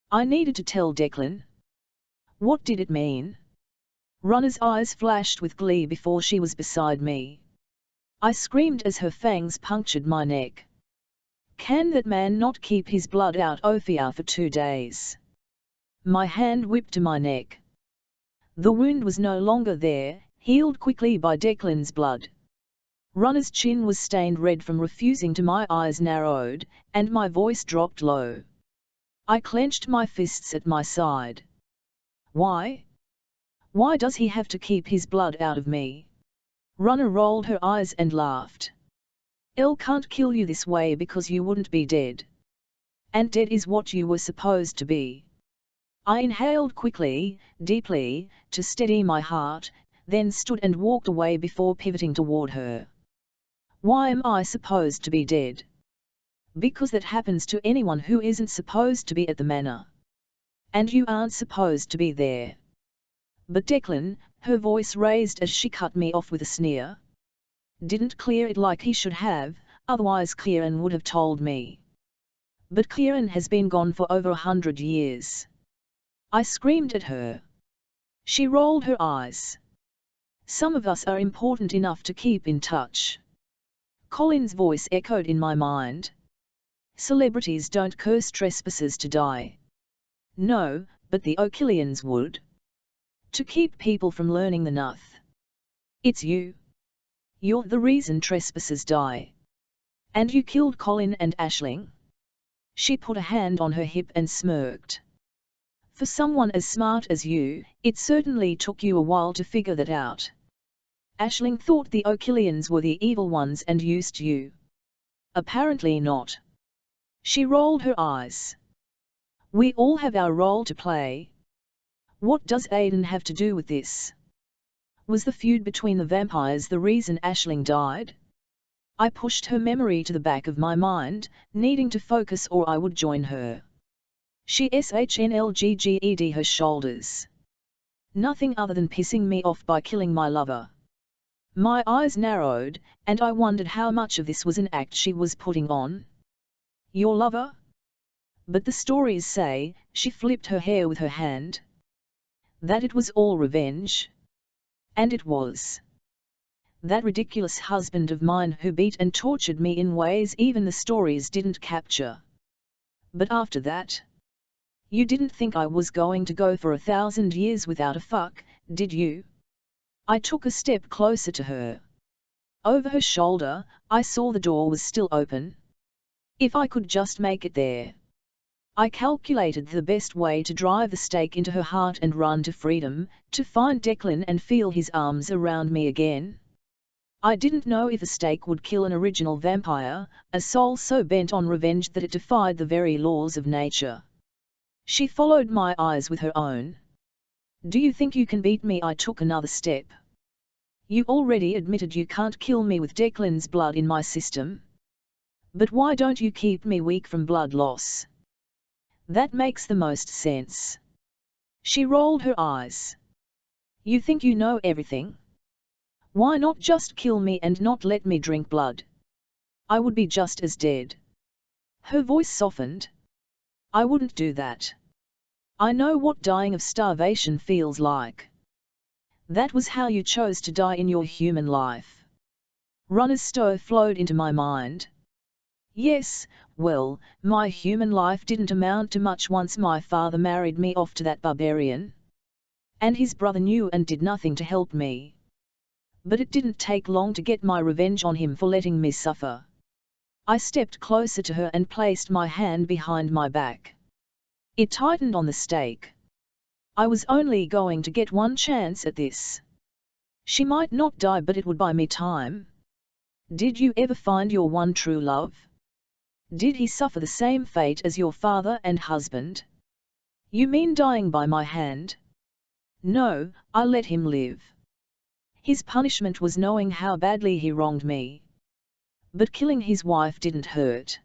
I needed to tell Declan. What did it mean? Runner's eyes flashed with glee before she was beside me. I screamed as her fangs punctured my neck. Can that man not keep his blood out Ophir for 2 days? My hand whipped to my neck. The wound was no longer there, healed quickly by Declan's blood. Runner's chin was stained red from refusing to. My eyes narrowed, and my voice dropped low. I clenched my fists at my side. Why? Why does he have to keep his blood out of me? Runner rolled her eyes and laughed. El can't kill you this way because you wouldn't be dead. And dead is what you were supposed to be. I inhaled quickly, deeply, to steady my heart, then stood and walked away before pivoting toward her. Why am I supposed to be dead? Because that happens to anyone who isn't supposed to be at the manor. And you aren't supposed to be there. But Declan, her voice raised as she cut me off with a sneer, didn't clear it like he should have, otherwise Kieran would have told me. But Kieran has been gone for over 100 years. I screamed at her. She rolled her eyes. Some of us are important enough to keep in touch. Colin's voice echoed in my mind. Celebrities don't curse trespassers to die. No, but the O'Killians would. To keep people from learning the Nuth. It's you. You're the reason trespassers die. And you killed Colin and Aisling. She put a hand on her hip and smirked. For someone as smart as you, it certainly took you a while to figure that out. Aisling thought the O'Killians were the evil ones and used you. Apparently not. She rolled her eyes. We all have our role to play. What does Aiden have to do with this? Was the feud between the vampires the reason Aisling died? I pushed her memory to the back of my mind, needing to focus or I would join her. She snlgged her shoulders. Nothing other than pissing me off by killing my lover. My eyes narrowed, and I wondered how much of this was an act she was putting on. Your lover? But the stories say, she flipped her hair with her hand. That it was all revenge. And it was. That ridiculous husband of mine who beat and tortured me in ways even the stories didn't capture. But after that, you didn't think I was going to go for 1,000 years without a fuck, did you? I took a step closer to her. Over her shoulder, I saw the door was still open. If I could just make it there. I calculated the best way to drive the stake into her heart and run to freedom, to find Declan and feel his arms around me again. I didn't know if a stake would kill an original vampire, a soul so bent on revenge that it defied the very laws of nature. She followed my eyes with her own. Do you think you can beat me? I took another step. You already admitted you can't kill me with Declan's blood in my system. But why don't you keep me weak from blood loss? That makes the most sense. She rolled her eyes. You think you know everything? Why not just kill me and not let me drink blood? I would be just as dead. Her voice softened. I wouldn't do that. I know what dying of starvation feels like. That was how you chose to die in your human life. Runner's story flowed into my mind. Yes, well, my human life didn't amount to much once my father married me off to that barbarian. And his brother knew and did nothing to help me. But it didn't take long to get my revenge on him for letting me suffer. I stepped closer to her and placed my hand behind my back. It tightened on the stake. I was only going to get one chance at this. She might not die, but it would buy me time. Did you ever find your one true love? Did he suffer the same fate as your father and husband? You mean dying by my hand? No, I let him live. His punishment was knowing how badly he wronged me. But killing his wife didn't hurt.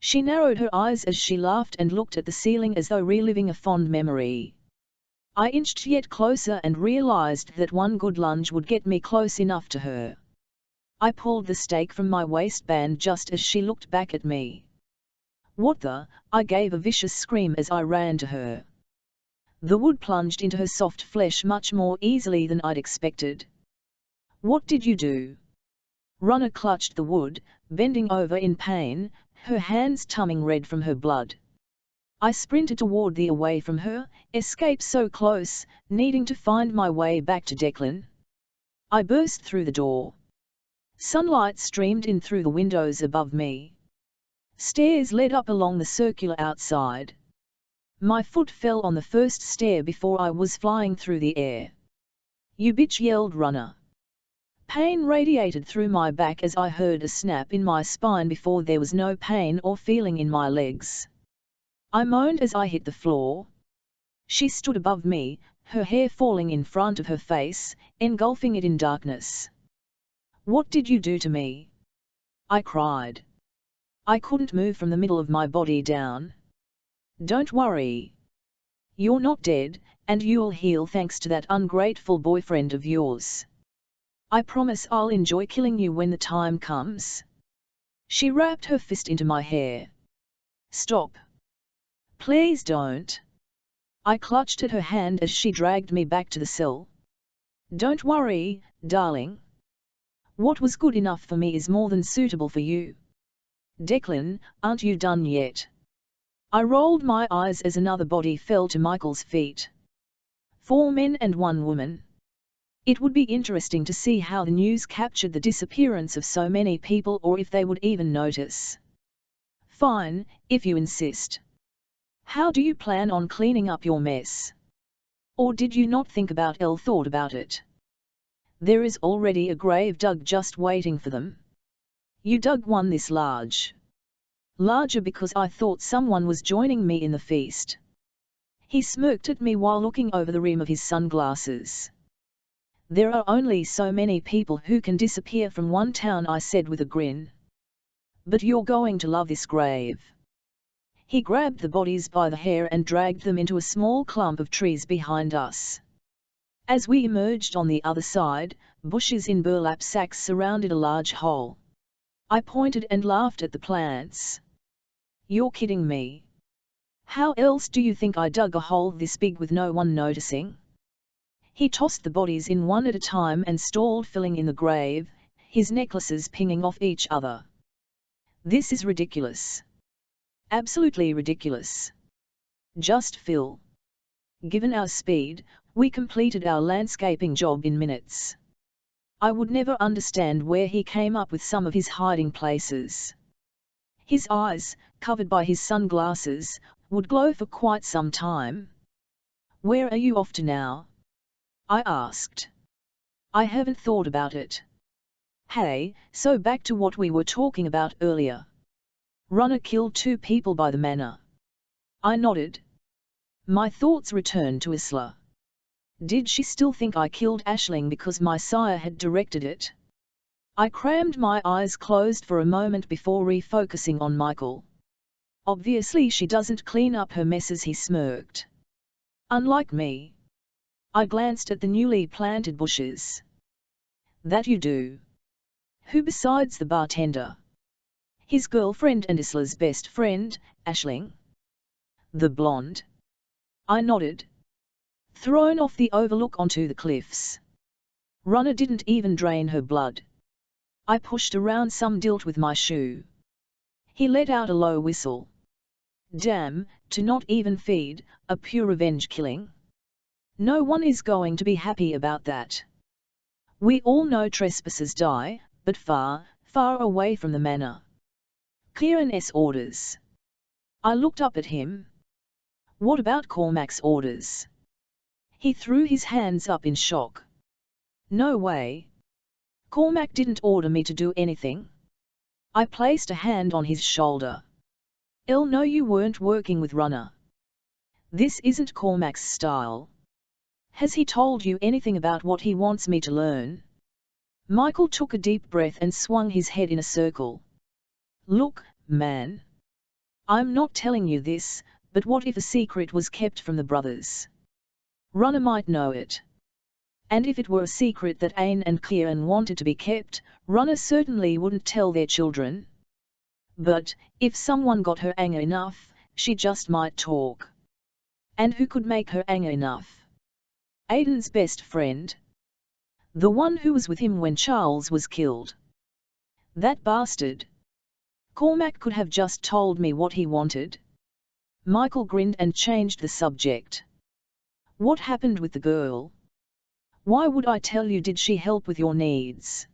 She narrowed her eyes as she laughed and looked at the ceiling as though reliving a fond memory. I inched yet closer and realized that one good lunge would get me close enough to her. I pulled the stake from my waistband just as she looked back at me. What the? I gave a vicious scream as I ran to her. The wood plunged into her soft flesh much more easily than I'd expected. What did you do? Runner clutched the wood, bending over in pain, her hands tumbling red from her blood. I sprinted toward the away from her, escape so close, needing to find my way back to Declan. I burst through the door. Sunlight streamed in through the windows above me. Stairs led up along the circular outside. My foot fell on the first stair before I was flying through the air. You bitch, yelled Runner. Pain radiated through my back as I heard a snap in my spine before there was no pain or feeling in my legs. I moaned as I hit the floor. She stood above me, her hair falling in front of her face, engulfing it in darkness. What did you do to me? I cried. I couldn't move from the middle of my body down. Don't worry. You're not dead, and you'll heal thanks to that ungrateful boyfriend of yours. I promise I'll enjoy killing you when the time comes. She wrapped her fist into my hair. Stop. Please don't. I clutched at her hand as she dragged me back to the cell. Don't worry, darling. What was good enough for me is more than suitable for you. Declan, aren't you done yet? I rolled my eyes as another body fell to Michael's feet. 4 men and 1 woman. It would be interesting to see how the news captured the disappearance of so many people or if they would even notice. Fine, if you insist. How do you plan on cleaning up your mess? Or did you not think about thought about it? There is already a grave dug just waiting for them. You dug one this large. Larger because I thought someone was joining me in the feast. He smirked at me while looking over the rim of his sunglasses. There are only so many people who can disappear from one town, I said with a grin. But you're going to love this grave. He grabbed the bodies by the hair and dragged them into a small clump of trees behind us. As we emerged on the other side, bushes in burlap sacks surrounded a large hole. I pointed and laughed at the plants. You're kidding me. How else do you think I dug a hole this big with no one noticing? He tossed the bodies in one at a time and stalled, filling in the grave, his necklaces pinging off each other. This is ridiculous. Absolutely ridiculous. Just fill. Given our speed, we completed our landscaping job in minutes. I would never understand where he came up with some of his hiding places. His eyes, covered by his sunglasses, would glow for quite some time. Where are you off to now? I asked. I haven't thought about it. Hey, so back to what we were talking about earlier. Runner killed 2 people by the manor. I nodded. My thoughts returned to Isla. Did she still think I killed Aisling because my sire had directed it? I crammed my eyes closed for a moment before refocusing on Michael. Obviously she doesn't clean up her messes, he smirked. Unlike me. I glanced at the newly planted bushes. That you do. Who besides the bartender? His girlfriend and Isla's best friend, Aisling. The blonde. I nodded. Thrown off the overlook onto the cliffs. Runner didn't even drain her blood. I pushed around some dirt with my shoe. He let out a low whistle. Damn, to not even feed, a pure revenge killing. No one is going to be happy about that. We all know trespassers die, but far, far away from the manor. Kieran's orders. I looked up at him. What about Cormac's orders? He threw his hands up in shock. No way. Cormac didn't order me to do anything. I placed a hand on his shoulder. No, you weren't working with Runner. This isn't Cormac's style. Has he told you anything about what he wants me to learn? Michael took a deep breath and swung his head in a circle. Look, man. I'm not telling you this, but what if a secret was kept from the brothers? Runner might know it. And if it were a secret that Ain and Kieran wanted to be kept, Runner certainly wouldn't tell their children. But, if someone got her angry enough, she just might talk. And who could make her angry enough? Aiden's best friend. The one who was with him when Charles was killed. That bastard. Cormac could have just told me what he wanted. Michael grinned and changed the subject. What happened with the girl? Why would I tell you? Did she help with your needs?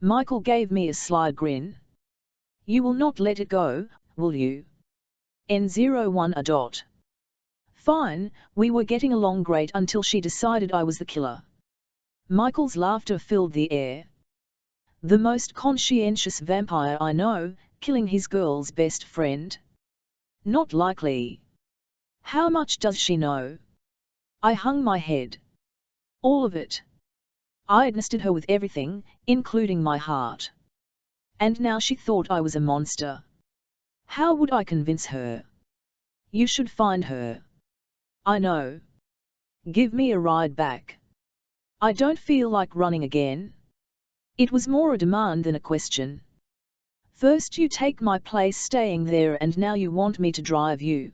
Michael gave me a sly grin. You will not let it go, will you? N01 a dot. Fine, we were getting along great until she decided I was the killer. Michael's laughter filled the air. The most conscientious vampire I know, killing his girl's best friend? Not likely. How much does she know? I hung my head. All of it. I'd nested her with everything, including my heart. And now she thought I was a monster. How would I convince her? You should find her. I know. Give me a ride back. I don't feel like running again. It was more a demand than a question. First you take my place staying there and now you want me to drive you.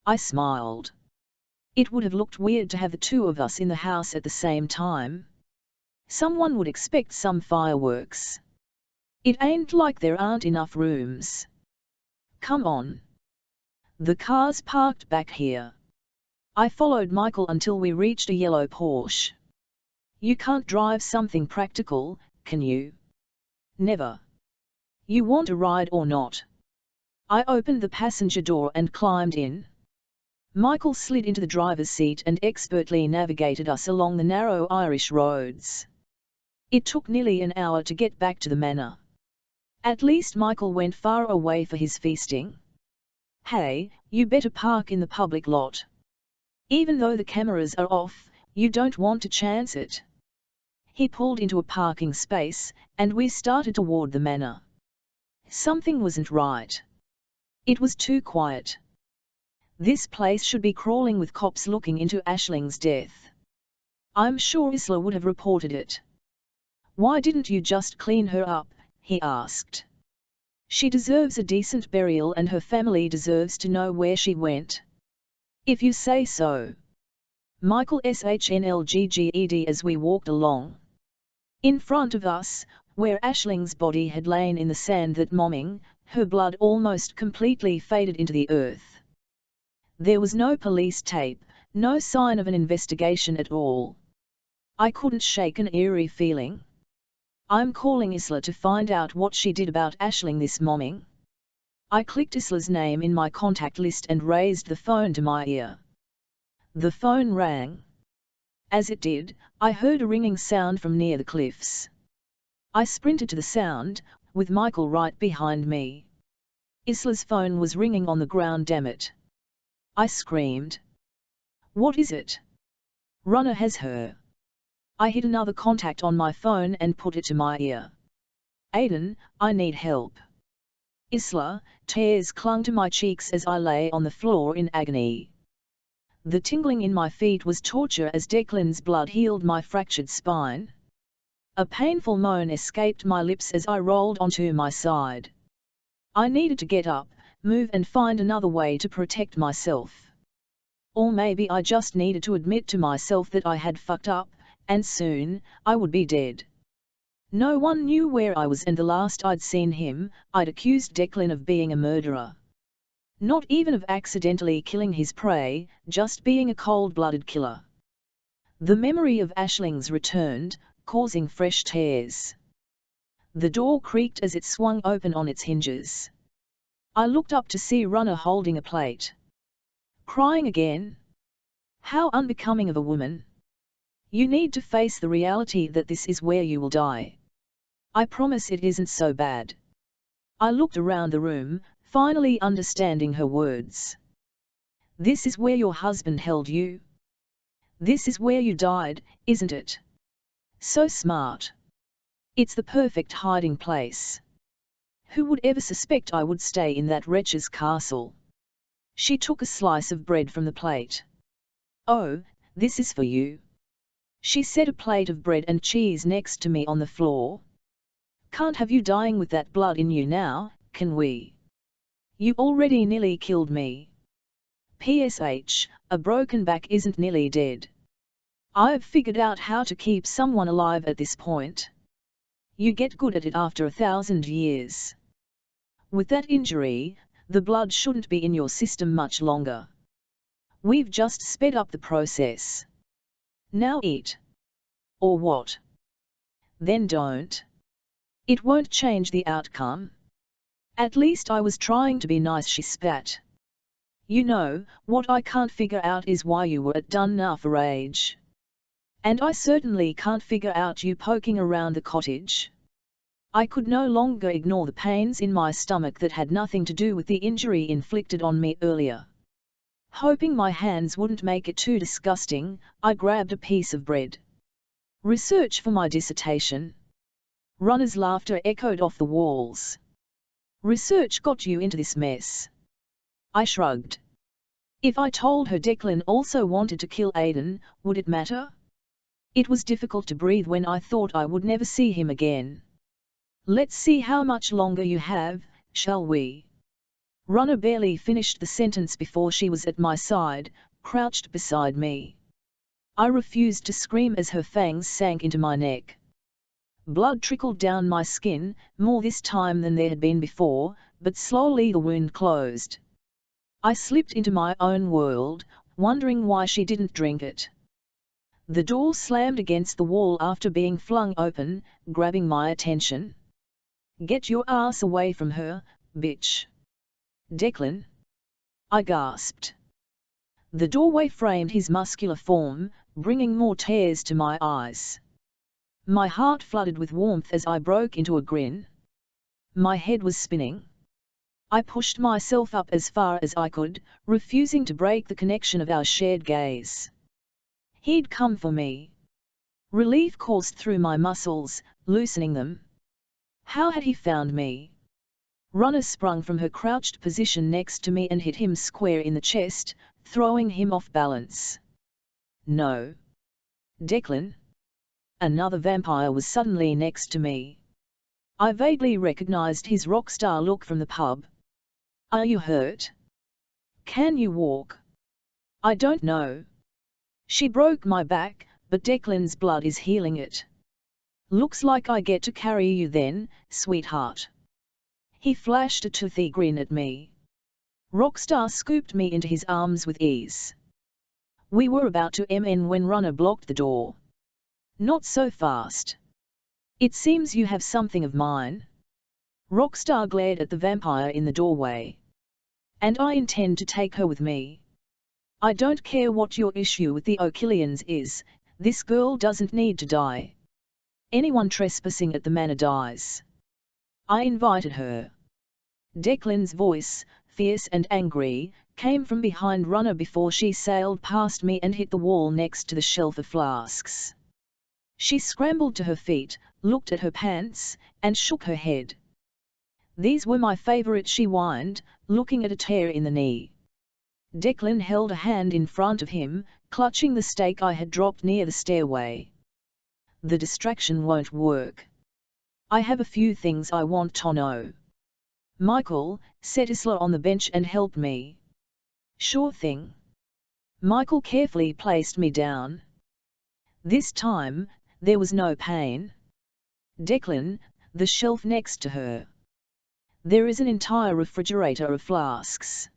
I smiled. It would have looked weird to have the 2 of us in the house at the same time. Someone would expect some fireworks. It ain't like there aren't enough rooms. Come on. The car's parked back here. I followed Michael until we reached a yellow Porsche. You can't drive something practical, can you? Never. You want a ride or not? I opened the passenger door and climbed in. Michael slid into the driver's seat and expertly navigated us along the narrow Irish roads. It took nearly an hour to get back to the manor. At least Michael went far away for his feasting. Hey, you better park in the public lot. Even though the cameras are off, you don't want to chance it. He pulled into a parking space, and we started toward the manor. Something wasn't right. It was too quiet. This place should be crawling with cops looking into Aisling's death. I'm sure Isla would have reported it. Why didn't you just clean her up? He asked. She deserves a decent burial and her family deserves to know where she went. If you say so. Michael SHNLGGED as we walked along. In front of us, where Aisling's body had lain in the sand that morning, her blood almost completely faded into the earth. There was no police tape, no sign of an investigation at all. I couldn't shake an eerie feeling. I'm calling Isla to find out what she did about Aisling this morning. I clicked Isla's name in my contact list and raised the phone to my ear. The phone rang. As it did, I heard a ringing sound from near the cliffs. I sprinted to the sound, with Michael right behind me. Isla's phone was ringing on the ground, damn it. I screamed. What is it? Runner has her. I hit another contact on my phone and put it to my ear. Aiden, I need help. Isla, tears clung to my cheeks as I lay on the floor in agony. The tingling in my feet was torture as Declan's blood healed my fractured spine. A painful moan escaped my lips as I rolled onto my side. I needed to get up, move and find another way to protect myself. Or maybe I just needed to admit to myself that I had fucked up, and soon, I would be dead. No one knew where I was, and the last I'd seen him, I'd accused Declan of being a murderer. Not even of accidentally killing his prey, just being a cold-blooded killer. The memory of Aisling's returned, causing fresh tears. The door creaked as it swung open on its hinges. I looked up to see Runner holding a plate. Crying again? How unbecoming of a woman. You need to face the reality that this is where you will die. I promise it isn't so bad. I looked around the room, finally understanding her words. This is where your husband held you? This is where you died, isn't it? So smart. It's the perfect hiding place. Who would ever suspect I would stay in that wretch's castle? She took a slice of bread from the plate. Oh, this is for you. She set a plate of bread and cheese next to me on the floor. Can't have you dying with that blood in you now, can we? You already nearly killed me. PSH, a broken back isn't nearly dead. I've figured out how to keep someone alive at this point. You get good at it after 1,000 years. With that injury, the blood shouldn't be in your system much longer. We've just sped up the process. Now eat. Or what? Then don't. It won't change the outcome. At least I was trying to be nice, she spat. You know, what I can't figure out is why you were at Dunnar for age. And I certainly can't figure out you poking around the cottage. I could no longer ignore the pains in my stomach that had nothing to do with the injury inflicted on me earlier. Hoping my hands wouldn't make it too disgusting, I grabbed a piece of bread. Research for my dissertation. Runner's laughter echoed off the walls. Research got you into this mess. I shrugged. If I told her Declan also wanted to kill Aiden, would it matter? It was difficult to breathe when I thought I would never see him again. Let's see how much longer you have, shall we? Runner barely finished the sentence before she was at my side, crouched beside me. I refused to scream as her fangs sank into my neck. Blood trickled down my skin, more this time than there had been before, but slowly the wound closed. I slipped into my own world, wondering why she didn't drink it. The door slammed against the wall after being flung open, grabbing my attention. Get your ass away from her, bitch. Declan? I gasped. The doorway framed his muscular form, bringing more tears to my eyes. My heart flooded with warmth as I broke into a grin. My head was spinning. I pushed myself up as far as I could, refusing to break the connection of our shared gaze. He'd come for me. Relief coursed through my muscles, loosening them. How had he found me? Runner sprung from her crouched position next to me and hit him square in the chest, throwing him off balance. No. Declan? Another vampire was suddenly next to me. I vaguely recognized his rock star look from the pub. Are you hurt? Can you walk? I don't know. She broke my back, but Declan's blood is healing it. Looks like I get to carry you then, sweetheart. He flashed a toothy grin at me. Rockstar scooped me into his arms with ease. We were about to MN when Runner blocked the door. Not so fast. It seems you have something of mine. Rockstar glared at the vampire in the doorway. And I intend to take her with me. I don't care what your issue with the O'Killians is, this girl doesn't need to die. Anyone trespassing at the manor dies. I invited her. Declan's voice, fierce and angry, came from behind Runner before she sailed past me and hit the wall next to the shelf of flasks. She scrambled to her feet, looked at her pants, and shook her head. These were my favorite, she whined, looking at a tear in the knee. Declan held a hand in front of him, clutching the stake I had dropped near the stairway. The distraction won't work. I have a few things I want to know. Michael, set Isla on the bench and help me. Sure thing. Michael carefully placed me down. This time, there was no pain. Declan, the shelf next to her. There is an entire refrigerator of flasks.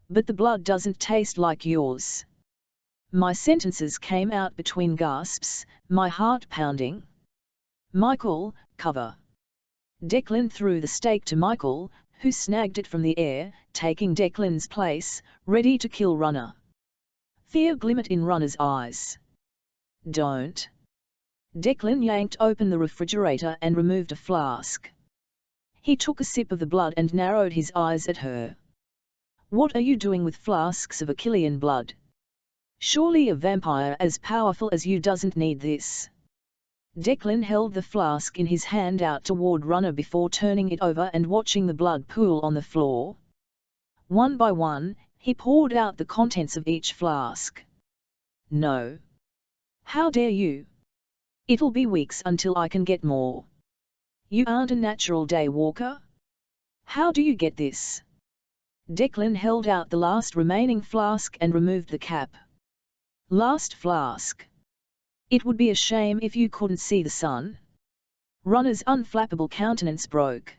But the blood doesn't taste like yours. My sentences came out between gasps, my heart pounding. Michael, cover. Declan threw the stake to Michael, who snagged it from the air, taking Declan's place, ready to kill Runner. Fear glimmered in Runner's eyes. Don't. Declan yanked open the refrigerator and removed a flask. He took a sip of the blood and narrowed his eyes at her. What are you doing with flasks of O'Killian blood? Surely a vampire as powerful as you doesn't need this. Declan held the flask in his hand out toward Runner before turning it over and watching the blood pool on the floor. One by one, he poured out the contents of each flask. No. How dare you? It'll be weeks until I can get more. You aren't a natural day walker? How do you get this? Declan held out the last remaining flask and removed the cap. Last flask. It would be a shame if you couldn't see the sun. Runner's unflappable countenance broke.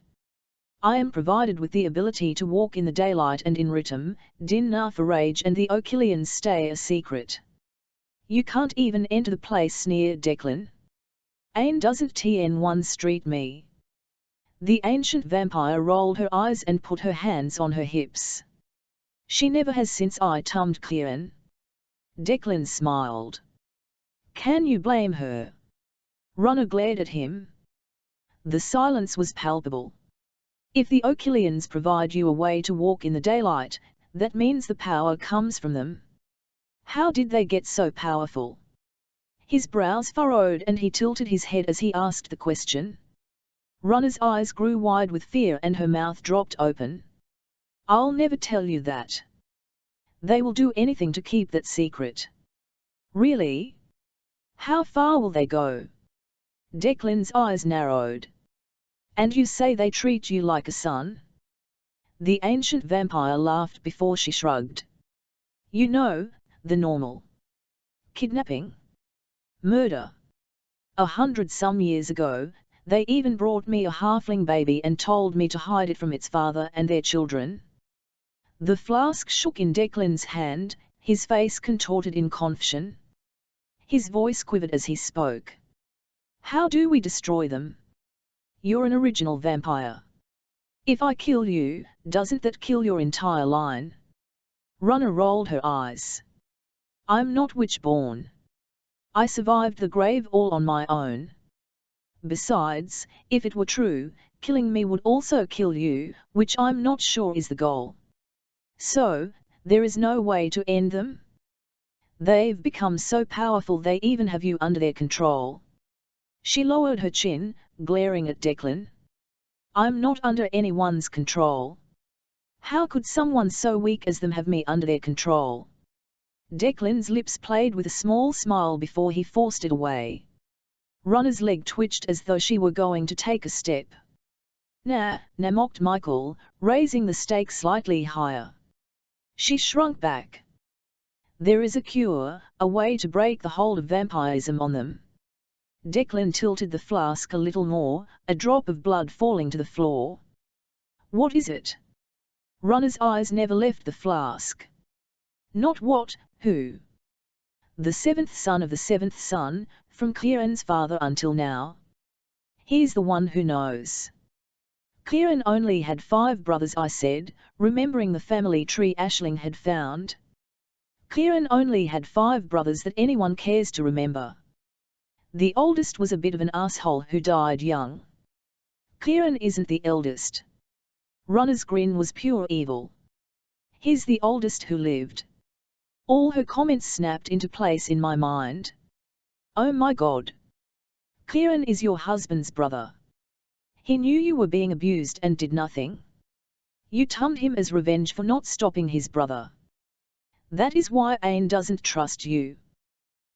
I am provided with the ability to walk in the daylight and in Rhythm, Din Rage and the O'Killians stay a secret. You can't even enter the place, sneered Declan. Ain doesn't TN1 street me. The ancient vampire rolled her eyes and put her hands on her hips. She never has since I tummed Kieran. Declan smiled. Can you blame her? Runner glared at him. The silence was palpable. If the O'Killians provide you a way to walk in the daylight, that means the power comes from them. How did they get so powerful? His brows furrowed and he tilted his head as he asked the question. Runner's eyes grew wide with fear and her mouth dropped open. I'll never tell you that. They will do anything to keep that secret. Really? How far will they go? Declan's eyes narrowed. And you say they treat you like a son? The ancient vampire laughed before she shrugged. You know, the normal. Kidnapping. Murder. 100-some years ago, they even brought me a halfling baby and told me to hide it from its father and their children. The flask shook in Declan's hand, his face contorted in confusion. His voice quivered as he spoke. How do we destroy them? You're an original vampire. If I kill you, doesn't that kill your entire line? Runner rolled her eyes. I'm not witch-born. I survived the grave all on my own. Besides, if it were true, killing me would also kill you, which I'm not sure is the goal. So, there is no way to end them? They've become so powerful they even have you under their control. She lowered her chin, glaring at Declan. I'm not under anyone's control. How could someone so weak as them have me under their control? Declan's lips played with a small smile before he forced it away. Runner's leg twitched as though she were going to take a step. Nah, mocked Michael, raising the stakes slightly higher. She shrunk back. There is a cure, a way to break the hold of vampirism on them. Declan tilted the flask a little more, a drop of blood falling to the floor. What is it? Runner's eyes never left the flask. Not what, who? The seventh son of the seventh son, from Kieran's father until now. He's the one who knows. Kieran only had 5 brothers, I said, remembering the family tree Aisling had found. Kieran only had 5 brothers that anyone cares to remember. The oldest was a bit of an asshole who died young. Kieran isn't the eldest. Runner's grin was pure evil. He's the oldest who lived. All her comments snapped into place in my mind. Oh my God. Kieran is your husband's brother. He knew you were being abused and did nothing. You tummed him as revenge for not stopping his brother. That is why Ain doesn't trust you.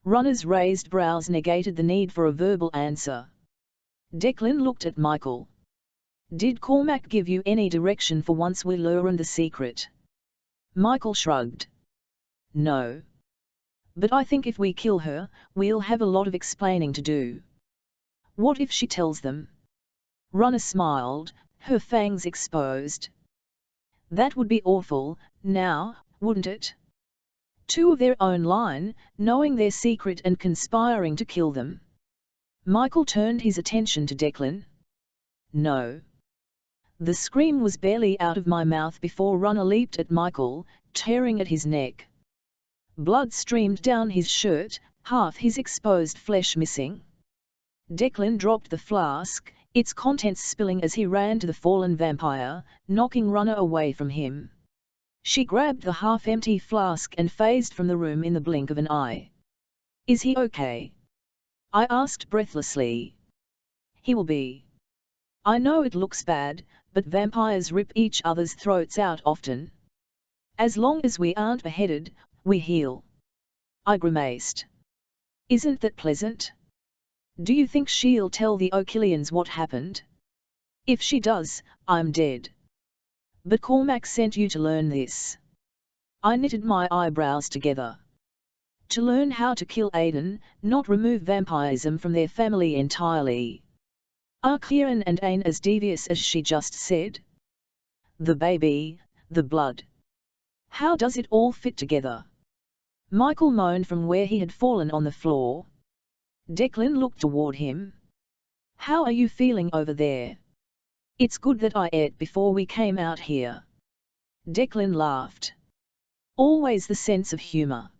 Runner's raised brows negated the need for a verbal answer. Declan looked at Michael. Did Cormac give you any direction for once we learned the secret? Michael shrugged. No. But I think if we kill her, we'll have a lot of explaining to do. What if she tells them? Runner smiled, her fangs exposed. That would be awful, now, wouldn't it? 2 of their own line, knowing their secret and conspiring to kill them. Michael turned his attention to Declan. No. The scream was barely out of my mouth before Runner leaped at Michael, tearing at his neck. Blood streamed down his shirt, half his exposed flesh missing. Declan dropped the flask, its contents spilling as he ran to the fallen vampire, knocking Runner away from him. She grabbed the half-empty flask and phased from the room in the blink of an eye. Is he okay? I asked breathlessly. He will be. I know it looks bad, but vampires rip each other's throats out often. As long as we aren't beheaded, we heal. I grimaced. Isn't that pleasant? Do you think she'll tell the O'Killians what happened? If she does, I'm dead. But Cormac sent you to learn this. I knitted my eyebrows together. To learn how to kill Aiden, not remove vampirism from their family entirely. Are Kieran and Ain as devious as she just said? The baby, the blood. How does it all fit together? Michael moaned from where he had fallen on the floor. Declan looked toward him. How are you feeling over there? It's good that I ate before we came out here. Declan laughed. Always the sense of humor.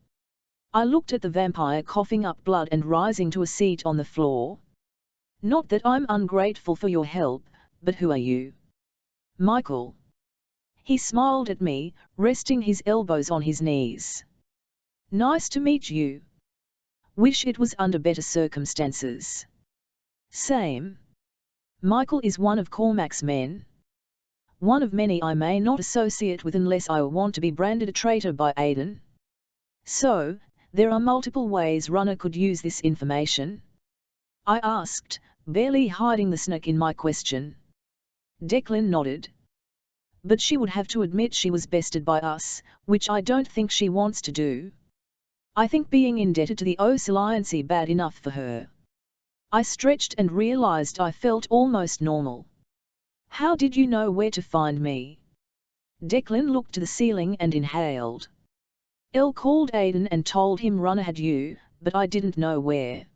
I looked at the vampire coughing up blood and rising to a seat on the floor. Not that I'm ungrateful for your help, but who are you? Michael. He smiled at me, resting his elbows on his knees. Nice to meet you. Wish it was under better circumstances. Same. Michael is one of Cormac's men. One of many I may not associate with unless I want to be branded a traitor by Aiden. So, there are multiple ways Runner could use this information. I asked, barely hiding the snark in my question. Declan nodded. But she would have to admit she was bested by us, which I don't think she wants to do. I think being indebted to the O's alliance bad enough for her. I stretched and realized I felt almost normal. How did you know where to find me? Declan looked to the ceiling and inhaled. Elle called Aiden and told him Runner had you, but I didn't know where.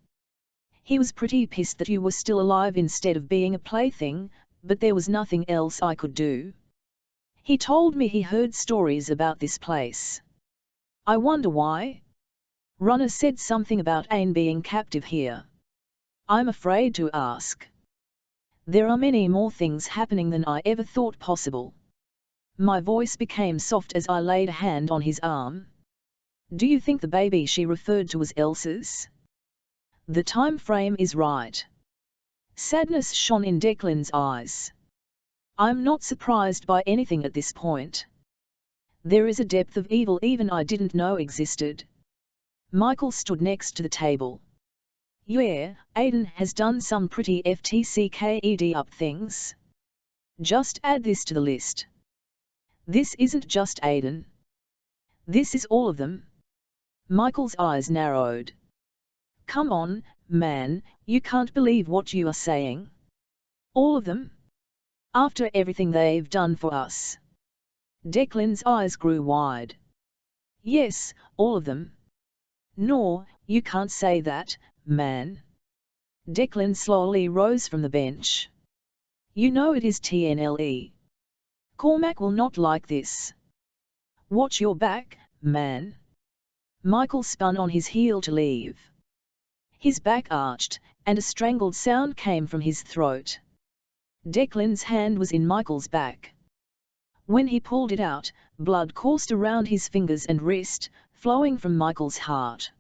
He was pretty pissed that you were still alive instead of being a plaything, but there was nothing else I could do. He told me he heard stories about this place. I wonder why? Runner said something about Ain being captive here. I'm afraid to ask. There are many more things happening than I ever thought possible. My voice became soft as I laid a hand on his arm. Do you think the baby she referred to was Elsa's? The time frame is right. Sadness shone in Declan's eyes. I'm not surprised by anything at this point. There is a depth of evil even I didn't know existed. Michael stood next to the table. Yeah, Aiden has done some pretty FTCKED up things. Just add this to the list. This isn't just Aiden. This is all of them. Michael's eyes narrowed. Come on, man, you can't believe what you are saying. All of them? After everything they've done for us. Declan's eyes grew wide. Yes, all of them. No, you can't say that, man. Declan slowly rose from the bench. You know it is TNLE. Cormac will not like this. Watch your back, man. Michael spun on his heel to leave. His back arched, and a strangled sound came from his throat. Declan's hand was in Michael's back. When he pulled it out, blood coursed around his fingers and wrist, flowing from Michael's heart.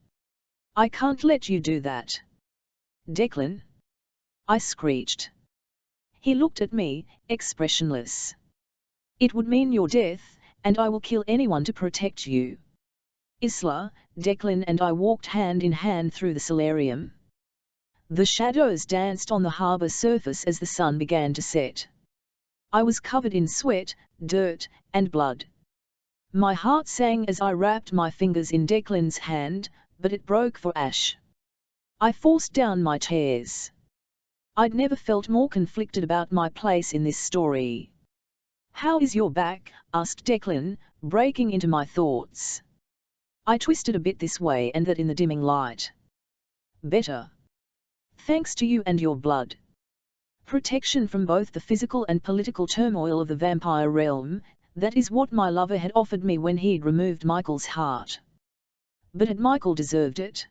I can't let you do that. Declan? I screeched. He looked at me, expressionless. It would mean your death, and I will kill anyone to protect you. Isla, Declan and I walked hand in hand through the solarium. The shadows danced on the harbour surface as the sun began to set. I was covered in sweat, dirt, and blood. My heart sang as I wrapped my fingers in Declan's hand, but it broke for Ash. I forced down my tears. I'd never felt more conflicted about my place in this story. How is your back? Asked Declan, breaking into my thoughts. I twisted a bit this way and that in the dimming light. Better. Thanks to you and your blood. Protection from both the physical and political turmoil of the vampire realm, that is what my lover had offered me when he'd removed Michael's heart. But had Michael deserved it?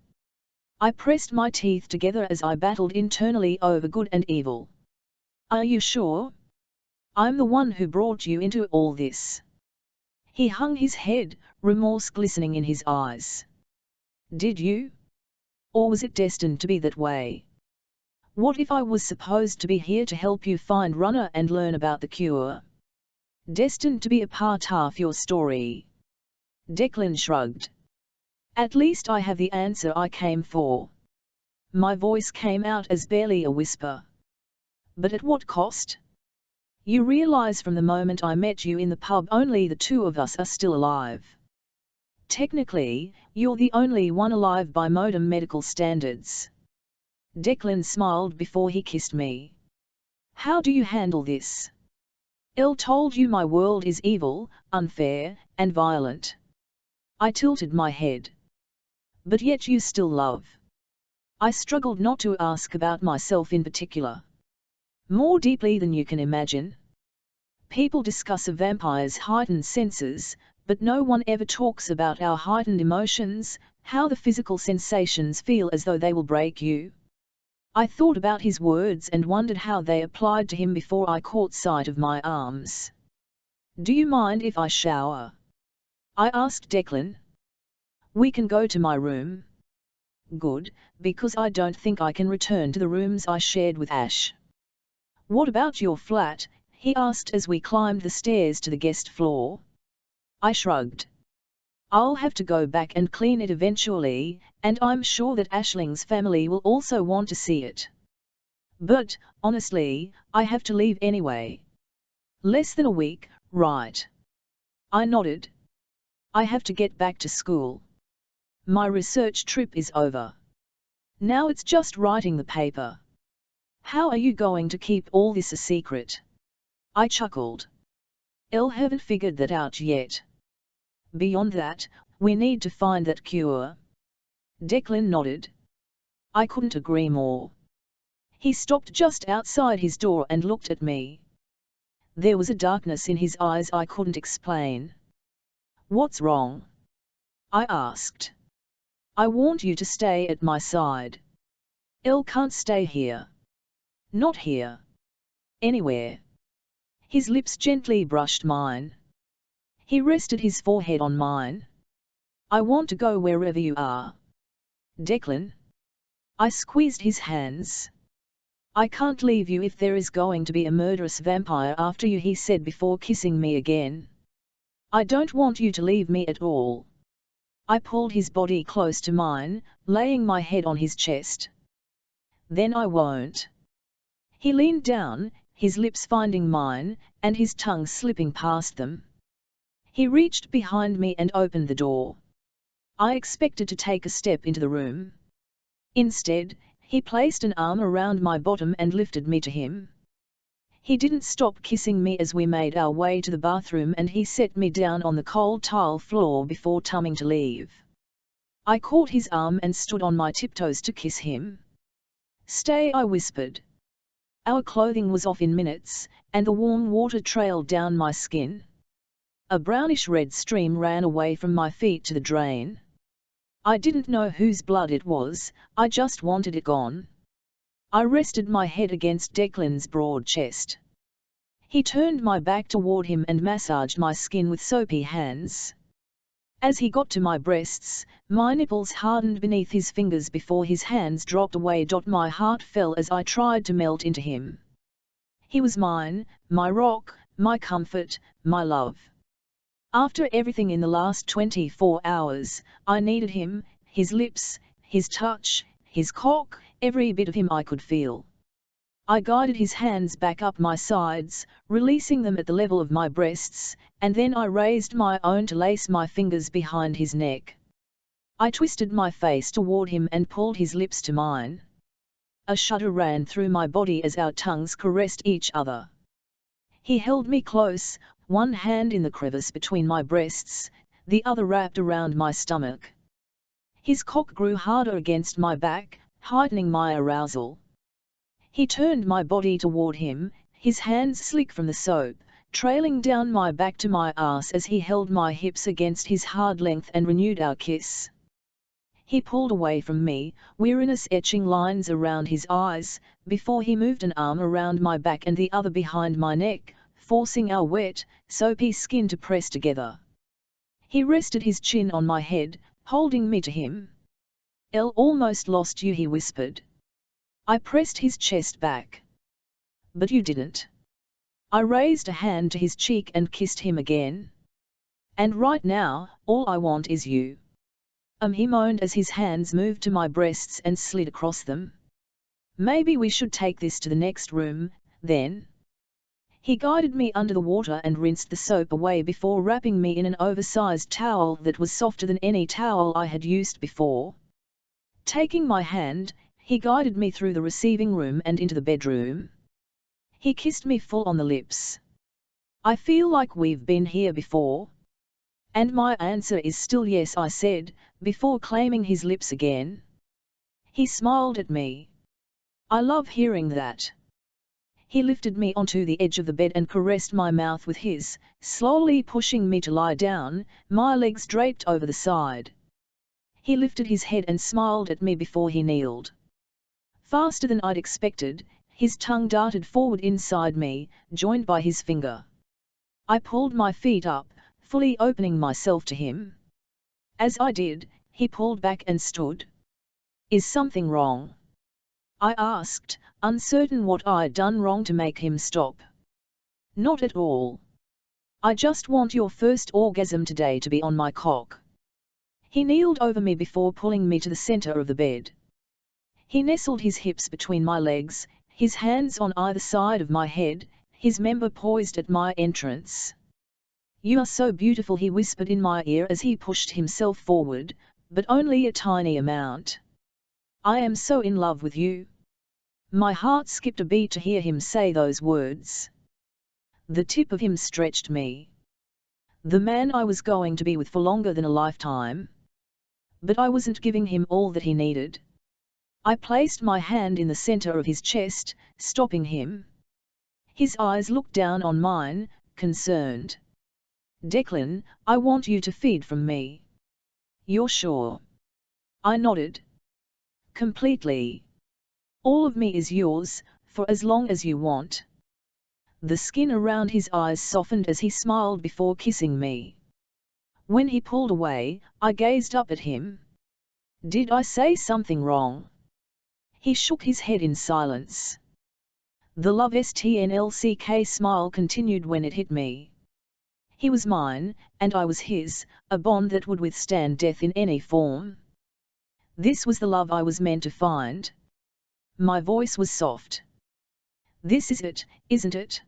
I pressed my teeth together as I battled internally over good and evil. Are you sure? I'm the one who brought you into all this. He hung his head, remorse glistening in his eyes. Did you? Or was it destined to be that way? What if I was supposed to be here to help you find Runner and learn about the cure? Destined to be a part of your story? Declan shrugged. At least I have the answer I came for. My voice came out as barely a whisper. But at what cost? You realize from the moment I met you in the pub only the two of us are still alive. Technically, you're the only one alive by modern medical standards. Declan smiled before he kissed me. How do you handle this? Elle told you my world is evil, unfair, and violent. I tilted my head. But yet you still love. I struggled not to ask about myself in particular. More deeply than you can imagine. People discuss a vampire's heightened senses, but no one ever talks about our heightened emotions, how the physical sensations feel as though they will break you. I thought about his words and wondered how they applied to him before I caught sight of my arms. Do you mind if I shower? I asked Declan. We can go to my room. Good, because I don't think I can return to the rooms I shared with Ash. What about your flat? He asked as we climbed the stairs to the guest floor. I shrugged. I'll have to go back and clean it eventually, and I'm sure that Ashling's family will also want to see it. But, honestly, I have to leave anyway. Less than a week, right? I nodded. I have to get back to school. My research trip is over. Now it's just writing the paper. How are you going to keep all this a secret? I chuckled. Elle haven't figured that out yet. Beyond that, we need to find that cure. Declan nodded. I couldn't agree more. He stopped just outside his door and looked at me. There was a darkness in his eyes I couldn't explain. What's wrong? I asked. I want you to stay at my side. Elle can't stay here. Not here. Anywhere. His lips gently brushed mine. He rested his forehead on mine. I want to go wherever you are. Declan. I squeezed his hands. I can't leave you if there is going to be a murderous vampire after you, he said before kissing me again. I don't want you to leave me at all. I pulled his body close to mine, laying my head on his chest. Then I won't. He leaned down, his lips finding mine, and his tongue slipping past them. He reached behind me and opened the door. I expected to take a step into the room. Instead, he placed an arm around my bottom and lifted me to him. He didn't stop kissing me as we made our way to the bathroom, and he set me down on the cold tile floor before coming to leave. I caught his arm and stood on my tiptoes to kiss him. Stay, I whispered. Our clothing was off in minutes, and the warm water trailed down my skin. A brownish red stream ran away from my feet to the drain. I didn't know whose blood it was, I just wanted it gone. I rested my head against Declan's broad chest. He turned my back toward him and massaged my skin with soapy hands. As he got to my breasts, my nipples hardened beneath his fingers before his hands dropped away. My heart fell as I tried to melt into him. He was mine, my rock, my comfort, my love. After everything in the last 24 hours, I needed him, his lips, his touch, his cock, every bit of him I could feel. I guided his hands back up my sides, releasing them at the level of my breasts, and then I raised my own to lace my fingers behind his neck. I twisted my face toward him and pulled his lips to mine. A shudder ran through my body as our tongues caressed each other. He held me close, one hand in the crevice between my breasts, the other wrapped around my stomach. His cock grew harder against my back, heightening my arousal. He turned my body toward him, his hands slick from the soap, trailing down my back to my ass as he held my hips against his hard length and renewed our kiss. He pulled away from me, weariness etching lines around his eyes, before he moved an arm around my back and the other behind my neck, forcing our wet, soapy skin to press together. He rested his chin on my head, holding me to him. Elle almost lost you, he whispered. I pressed his chest back. But you didn't. I raised a hand to his cheek and kissed him again. And right now, all I want is you. He moaned as his hands moved to my breasts and slid across them. Maybe we should take this to the next room, then. He guided me under the water and rinsed the soap away before wrapping me in an oversized towel that was softer than any towel I had used before. Taking my hand, he guided me through the receiving room and into the bedroom. He kissed me full on the lips. I feel like we've been here before. And my answer is still yes, I said, before claiming his lips again. He smiled at me. I love hearing that. He lifted me onto the edge of the bed and caressed my mouth with his, slowly pushing me to lie down, my legs draped over the side. He lifted his head and smiled at me before he kneeled. Faster than I'd expected, his tongue darted forward inside me, joined by his finger. I pulled my feet up, fully opening myself to him. As I did, he pulled back and stood. Is something wrong? I asked, uncertain what I'd done wrong to make him stop. Not at all. I just want your first orgasm today to be on my cock. He kneeled over me before pulling me to the center of the bed. He nestled his hips between my legs, his hands on either side of my head, his member poised at my entrance. You are so beautiful, he whispered in my ear as he pushed himself forward, but only a tiny amount. I am so in love with you. My heart skipped a beat to hear him say those words. The tip of him stretched me. The man I was going to be with for longer than a lifetime. But I wasn't giving him all that he needed. I placed my hand in the center of his chest, stopping him. His eyes looked down on mine, concerned. Declan, I want you to feed from me. You're sure? I nodded. Completely. All of me is yours, for as long as you want. The skin around his eyes softened as he smiled before kissing me. When he pulled away, I gazed up at him. Did I say something wrong? He shook his head in silence. The love STNLCK smile continued when it hit me. He was mine, and I was his, a bond that would withstand death in any form. This was the love I was meant to find. My voice was soft. This is it, isn't it?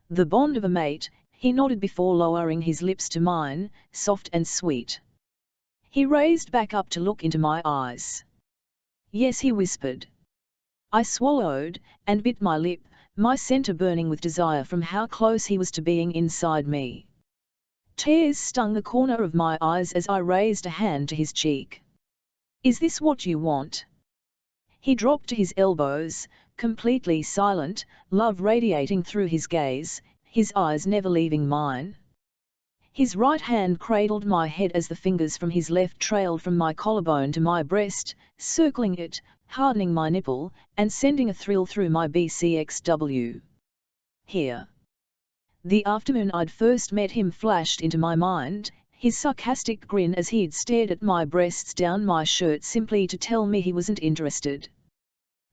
The bond of a mate, he nodded before lowering his lips to mine, soft and sweet. He raised back up to look into my eyes. Yes, he whispered. I swallowed, and bit my lip, my center burning with desire from how close he was to being inside me. Tears stung the corner of my eyes as I raised a hand to his cheek. Is this what you want? He dropped to his elbows, completely silent, love radiating through his gaze, his eyes never leaving mine. His right hand cradled my head as the fingers from his left trailed from my collarbone to my breast, circling it, hardening my nipple, and sending a thrill through my BCXW. Here. The afternoon I'd first met him flashed into my mind, his sarcastic grin as he'd stared at my breasts down my shirt simply to tell me he wasn't interested.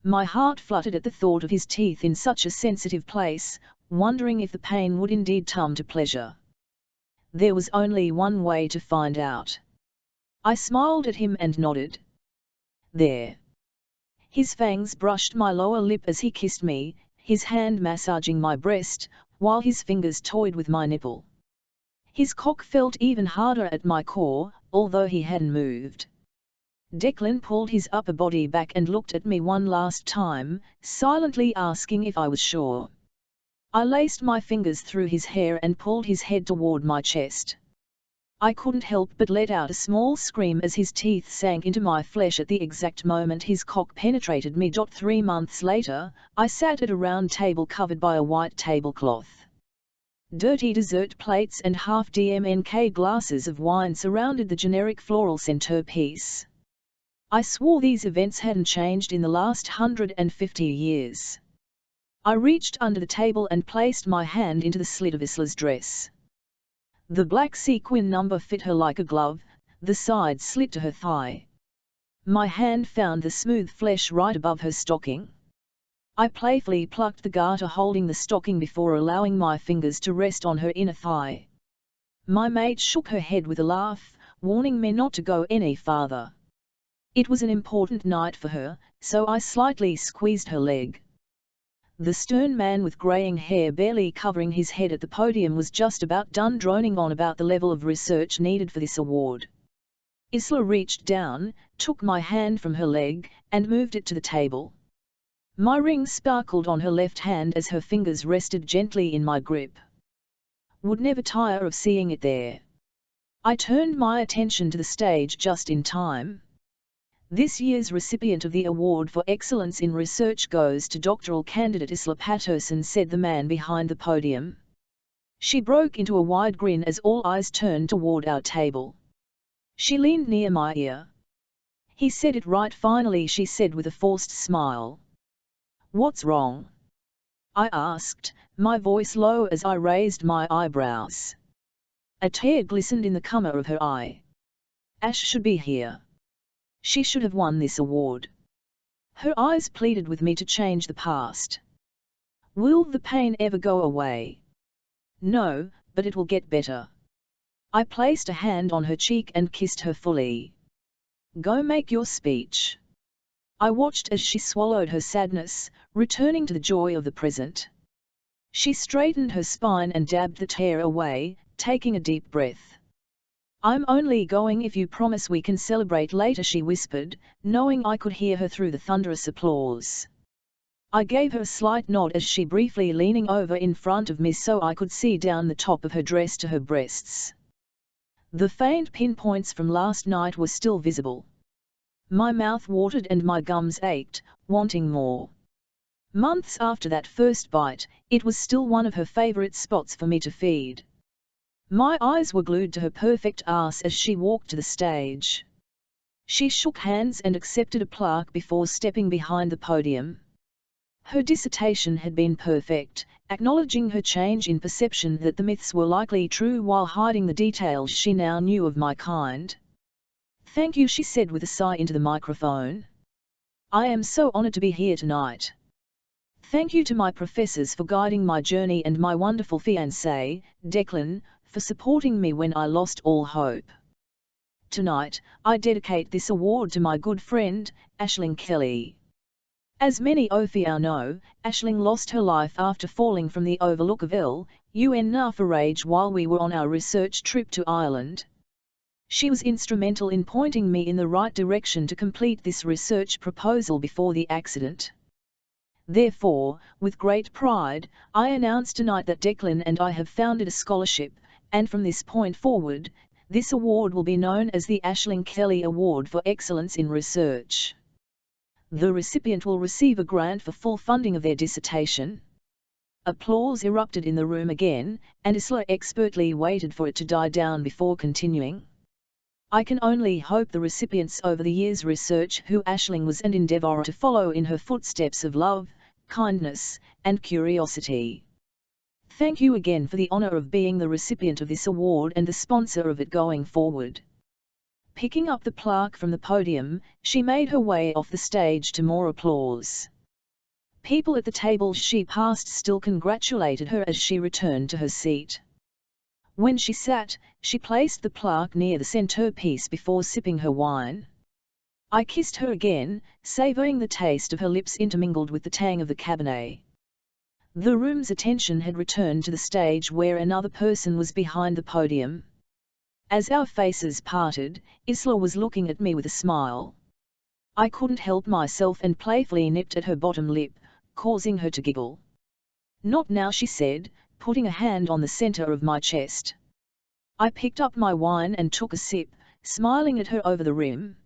My heart fluttered at the thought of his teeth in such a sensitive place, wondering if the pain would indeed come to pleasure. There was only one way to find out. I smiled at him and nodded. There. His fangs brushed my lower lip as he kissed me, his hand massaging my breast, while his fingers toyed with my nipple. His cock felt even harder at my core, although he hadn't moved. Declan pulled his upper body back and looked at me one last time, silently asking if I was sure. I laced my fingers through his hair and pulled his head toward my chest. I couldn't help but let out a small scream as his teeth sank into my flesh at the exact moment his cock penetrated me. 3 months later, I sat at a round table covered by a white tablecloth. Dirty dessert plates and half DMNK glasses of wine surrounded the generic floral centerpiece. I swore these events hadn't changed in the last 150 years. I reached under the table and placed my hand into the slit of Isla's dress. The black sequin number fit her like a glove, the side slit to her thigh. My hand found the smooth flesh right above her stocking. I playfully plucked the garter holding the stocking before allowing my fingers to rest on her inner thigh. My mate shook her head with a laugh, warning me not to go any farther. It was an important night for her, so I slightly squeezed her leg. The stern man with greying hair barely covering his head at the podium was just about done droning on about the level of research needed for this award. Isla reached down, took my hand from her leg, and moved it to the table. My ring sparkled on her left hand as her fingers rested gently in my grip. Would never tire of seeing it there. I turned my attention to the stage just in time. This year's recipient of the Award for Excellence in Research goes to doctoral candidate Isla Patterson, said the man behind the podium. She broke into a wide grin as all eyes turned toward our table. She leaned near my ear. He said it right finally, she said with a forced smile. What's wrong? I asked, my voice low as I raised my eyebrows. A tear glistened in the corner of her eye. Ash should be here. She should have won this award. Her eyes pleaded with me to change the past. Will the pain ever go away? No, but it will get better. I placed a hand on her cheek and kissed her fully. Go make your speech. I watched as she swallowed her sadness, returning to the joy of the present. She straightened her spine and dabbed the tear away, taking a deep breath. I'm only going if you promise we can celebrate later, she whispered, knowing I could hear her through the thunderous applause. I gave her a slight nod as she briefly leaning over in front of me so I could see down the top of her dress to her breasts. The faint pinpoints from last night were still visible. My mouth watered and my gums ached, wanting more. Months after that first bite, it was still one of her favorite spots for me to feed. My eyes were glued to her perfect ass as she walked to the stage. She shook hands and accepted a plaque before stepping behind the podium. Her dissertation had been perfect, acknowledging her change in perception that the myths were likely true while hiding the details she now knew of my kind. "Thank you," she said with a sigh into the microphone. "I am so honored to be here tonight. Thank you to my professors for guiding my journey and my wonderful fiancé, Declan, for supporting me when I lost all hope. Tonight, I dedicate this award to my good friend, Aisling Kelly. As many of you know, Aisling lost her life after falling from the Overlook of UN Rage while we were on our research trip to Ireland. She was instrumental in pointing me in the right direction to complete this research proposal before the accident. Therefore, with great pride, I announce tonight that Declan and I have founded a scholarship, and from this point forward, this award will be known as the Aisling Kelly Award for Excellence in Research. The recipient will receive a grant for full funding of their dissertation." Applause erupted in the room again, and Isla expertly waited for it to die down before continuing. "I can only hope the recipients over the years research who Aisling was and endeavour to follow in her footsteps of love, kindness, and curiosity. Thank you again for the honor of being the recipient of this award and the sponsor of it going forward." Picking up the plaque from the podium, she made her way off the stage to more applause. People at the table she passed still congratulated her as she returned to her seat. When she sat, she placed the plaque near the centerpiece before sipping her wine. I kissed her again, savoring the taste of her lips intermingled with the tang of the Cabernet. The room's attention had returned to the stage where another person was behind the podium. As our faces parted, Isla was looking at me with a smile. I couldn't help myself and playfully nipped at her bottom lip, causing her to giggle. "Not now," she said, putting a hand on the center of my chest. I picked up my wine and took a sip, smiling at her over the rim.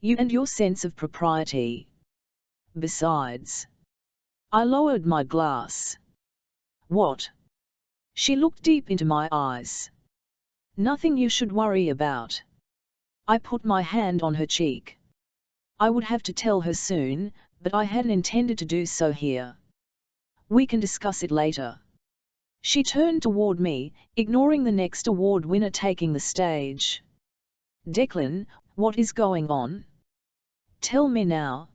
"You and your sense of propriety. Besides." I lowered my glass. "What?" She looked deep into my eyes. "Nothing you should worry about." I put my hand on her cheek. I would have to tell her soon, but I hadn't intended to do so here. "We can discuss it later." She turned toward me, ignoring the next award winner taking the stage. "Declan, what is going on? Tell me now."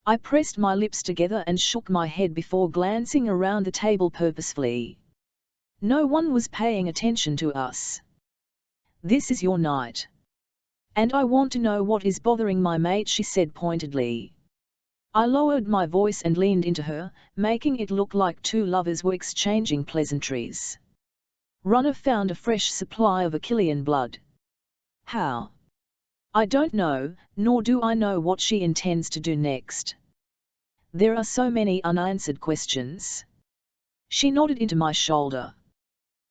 I pressed my lips together and shook my head before glancing around the table purposefully. No one was paying attention to us. "This is your night. And I want to know what is bothering my mate," she said pointedly. I lowered my voice and leaned into her, making it look like two lovers were exchanging pleasantries. "Runner found a fresh supply of Achillean blood." "How?" "I don't know, nor do I know what she intends to do next. There are so many unanswered questions." She nodded into my shoulder.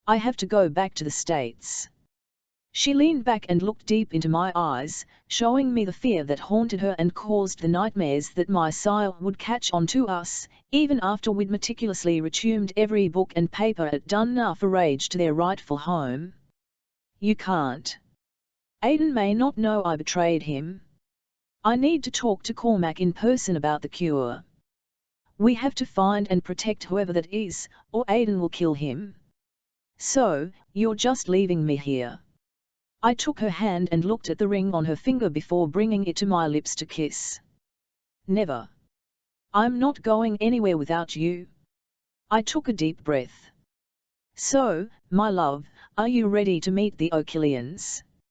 "I have to go back to the States." She leaned back and looked deep into my eyes, showing me the fear that haunted her and caused the nightmares that my sire would catch on to us, even after we'd meticulously returned every book and paper at Rage to their rightful home. "You can't. Aidan may not know I betrayed him. I need to talk to Cormac in person about the cure. We have to find and protect whoever that is, or Aidan will kill him. So, you're just leaving me here." I took her hand and looked at the ring on her finger before bringing it to my lips to kiss. "Never. I'm not going anywhere without you." I took a deep breath. "So, my love, are you ready to meet the Achilleans?"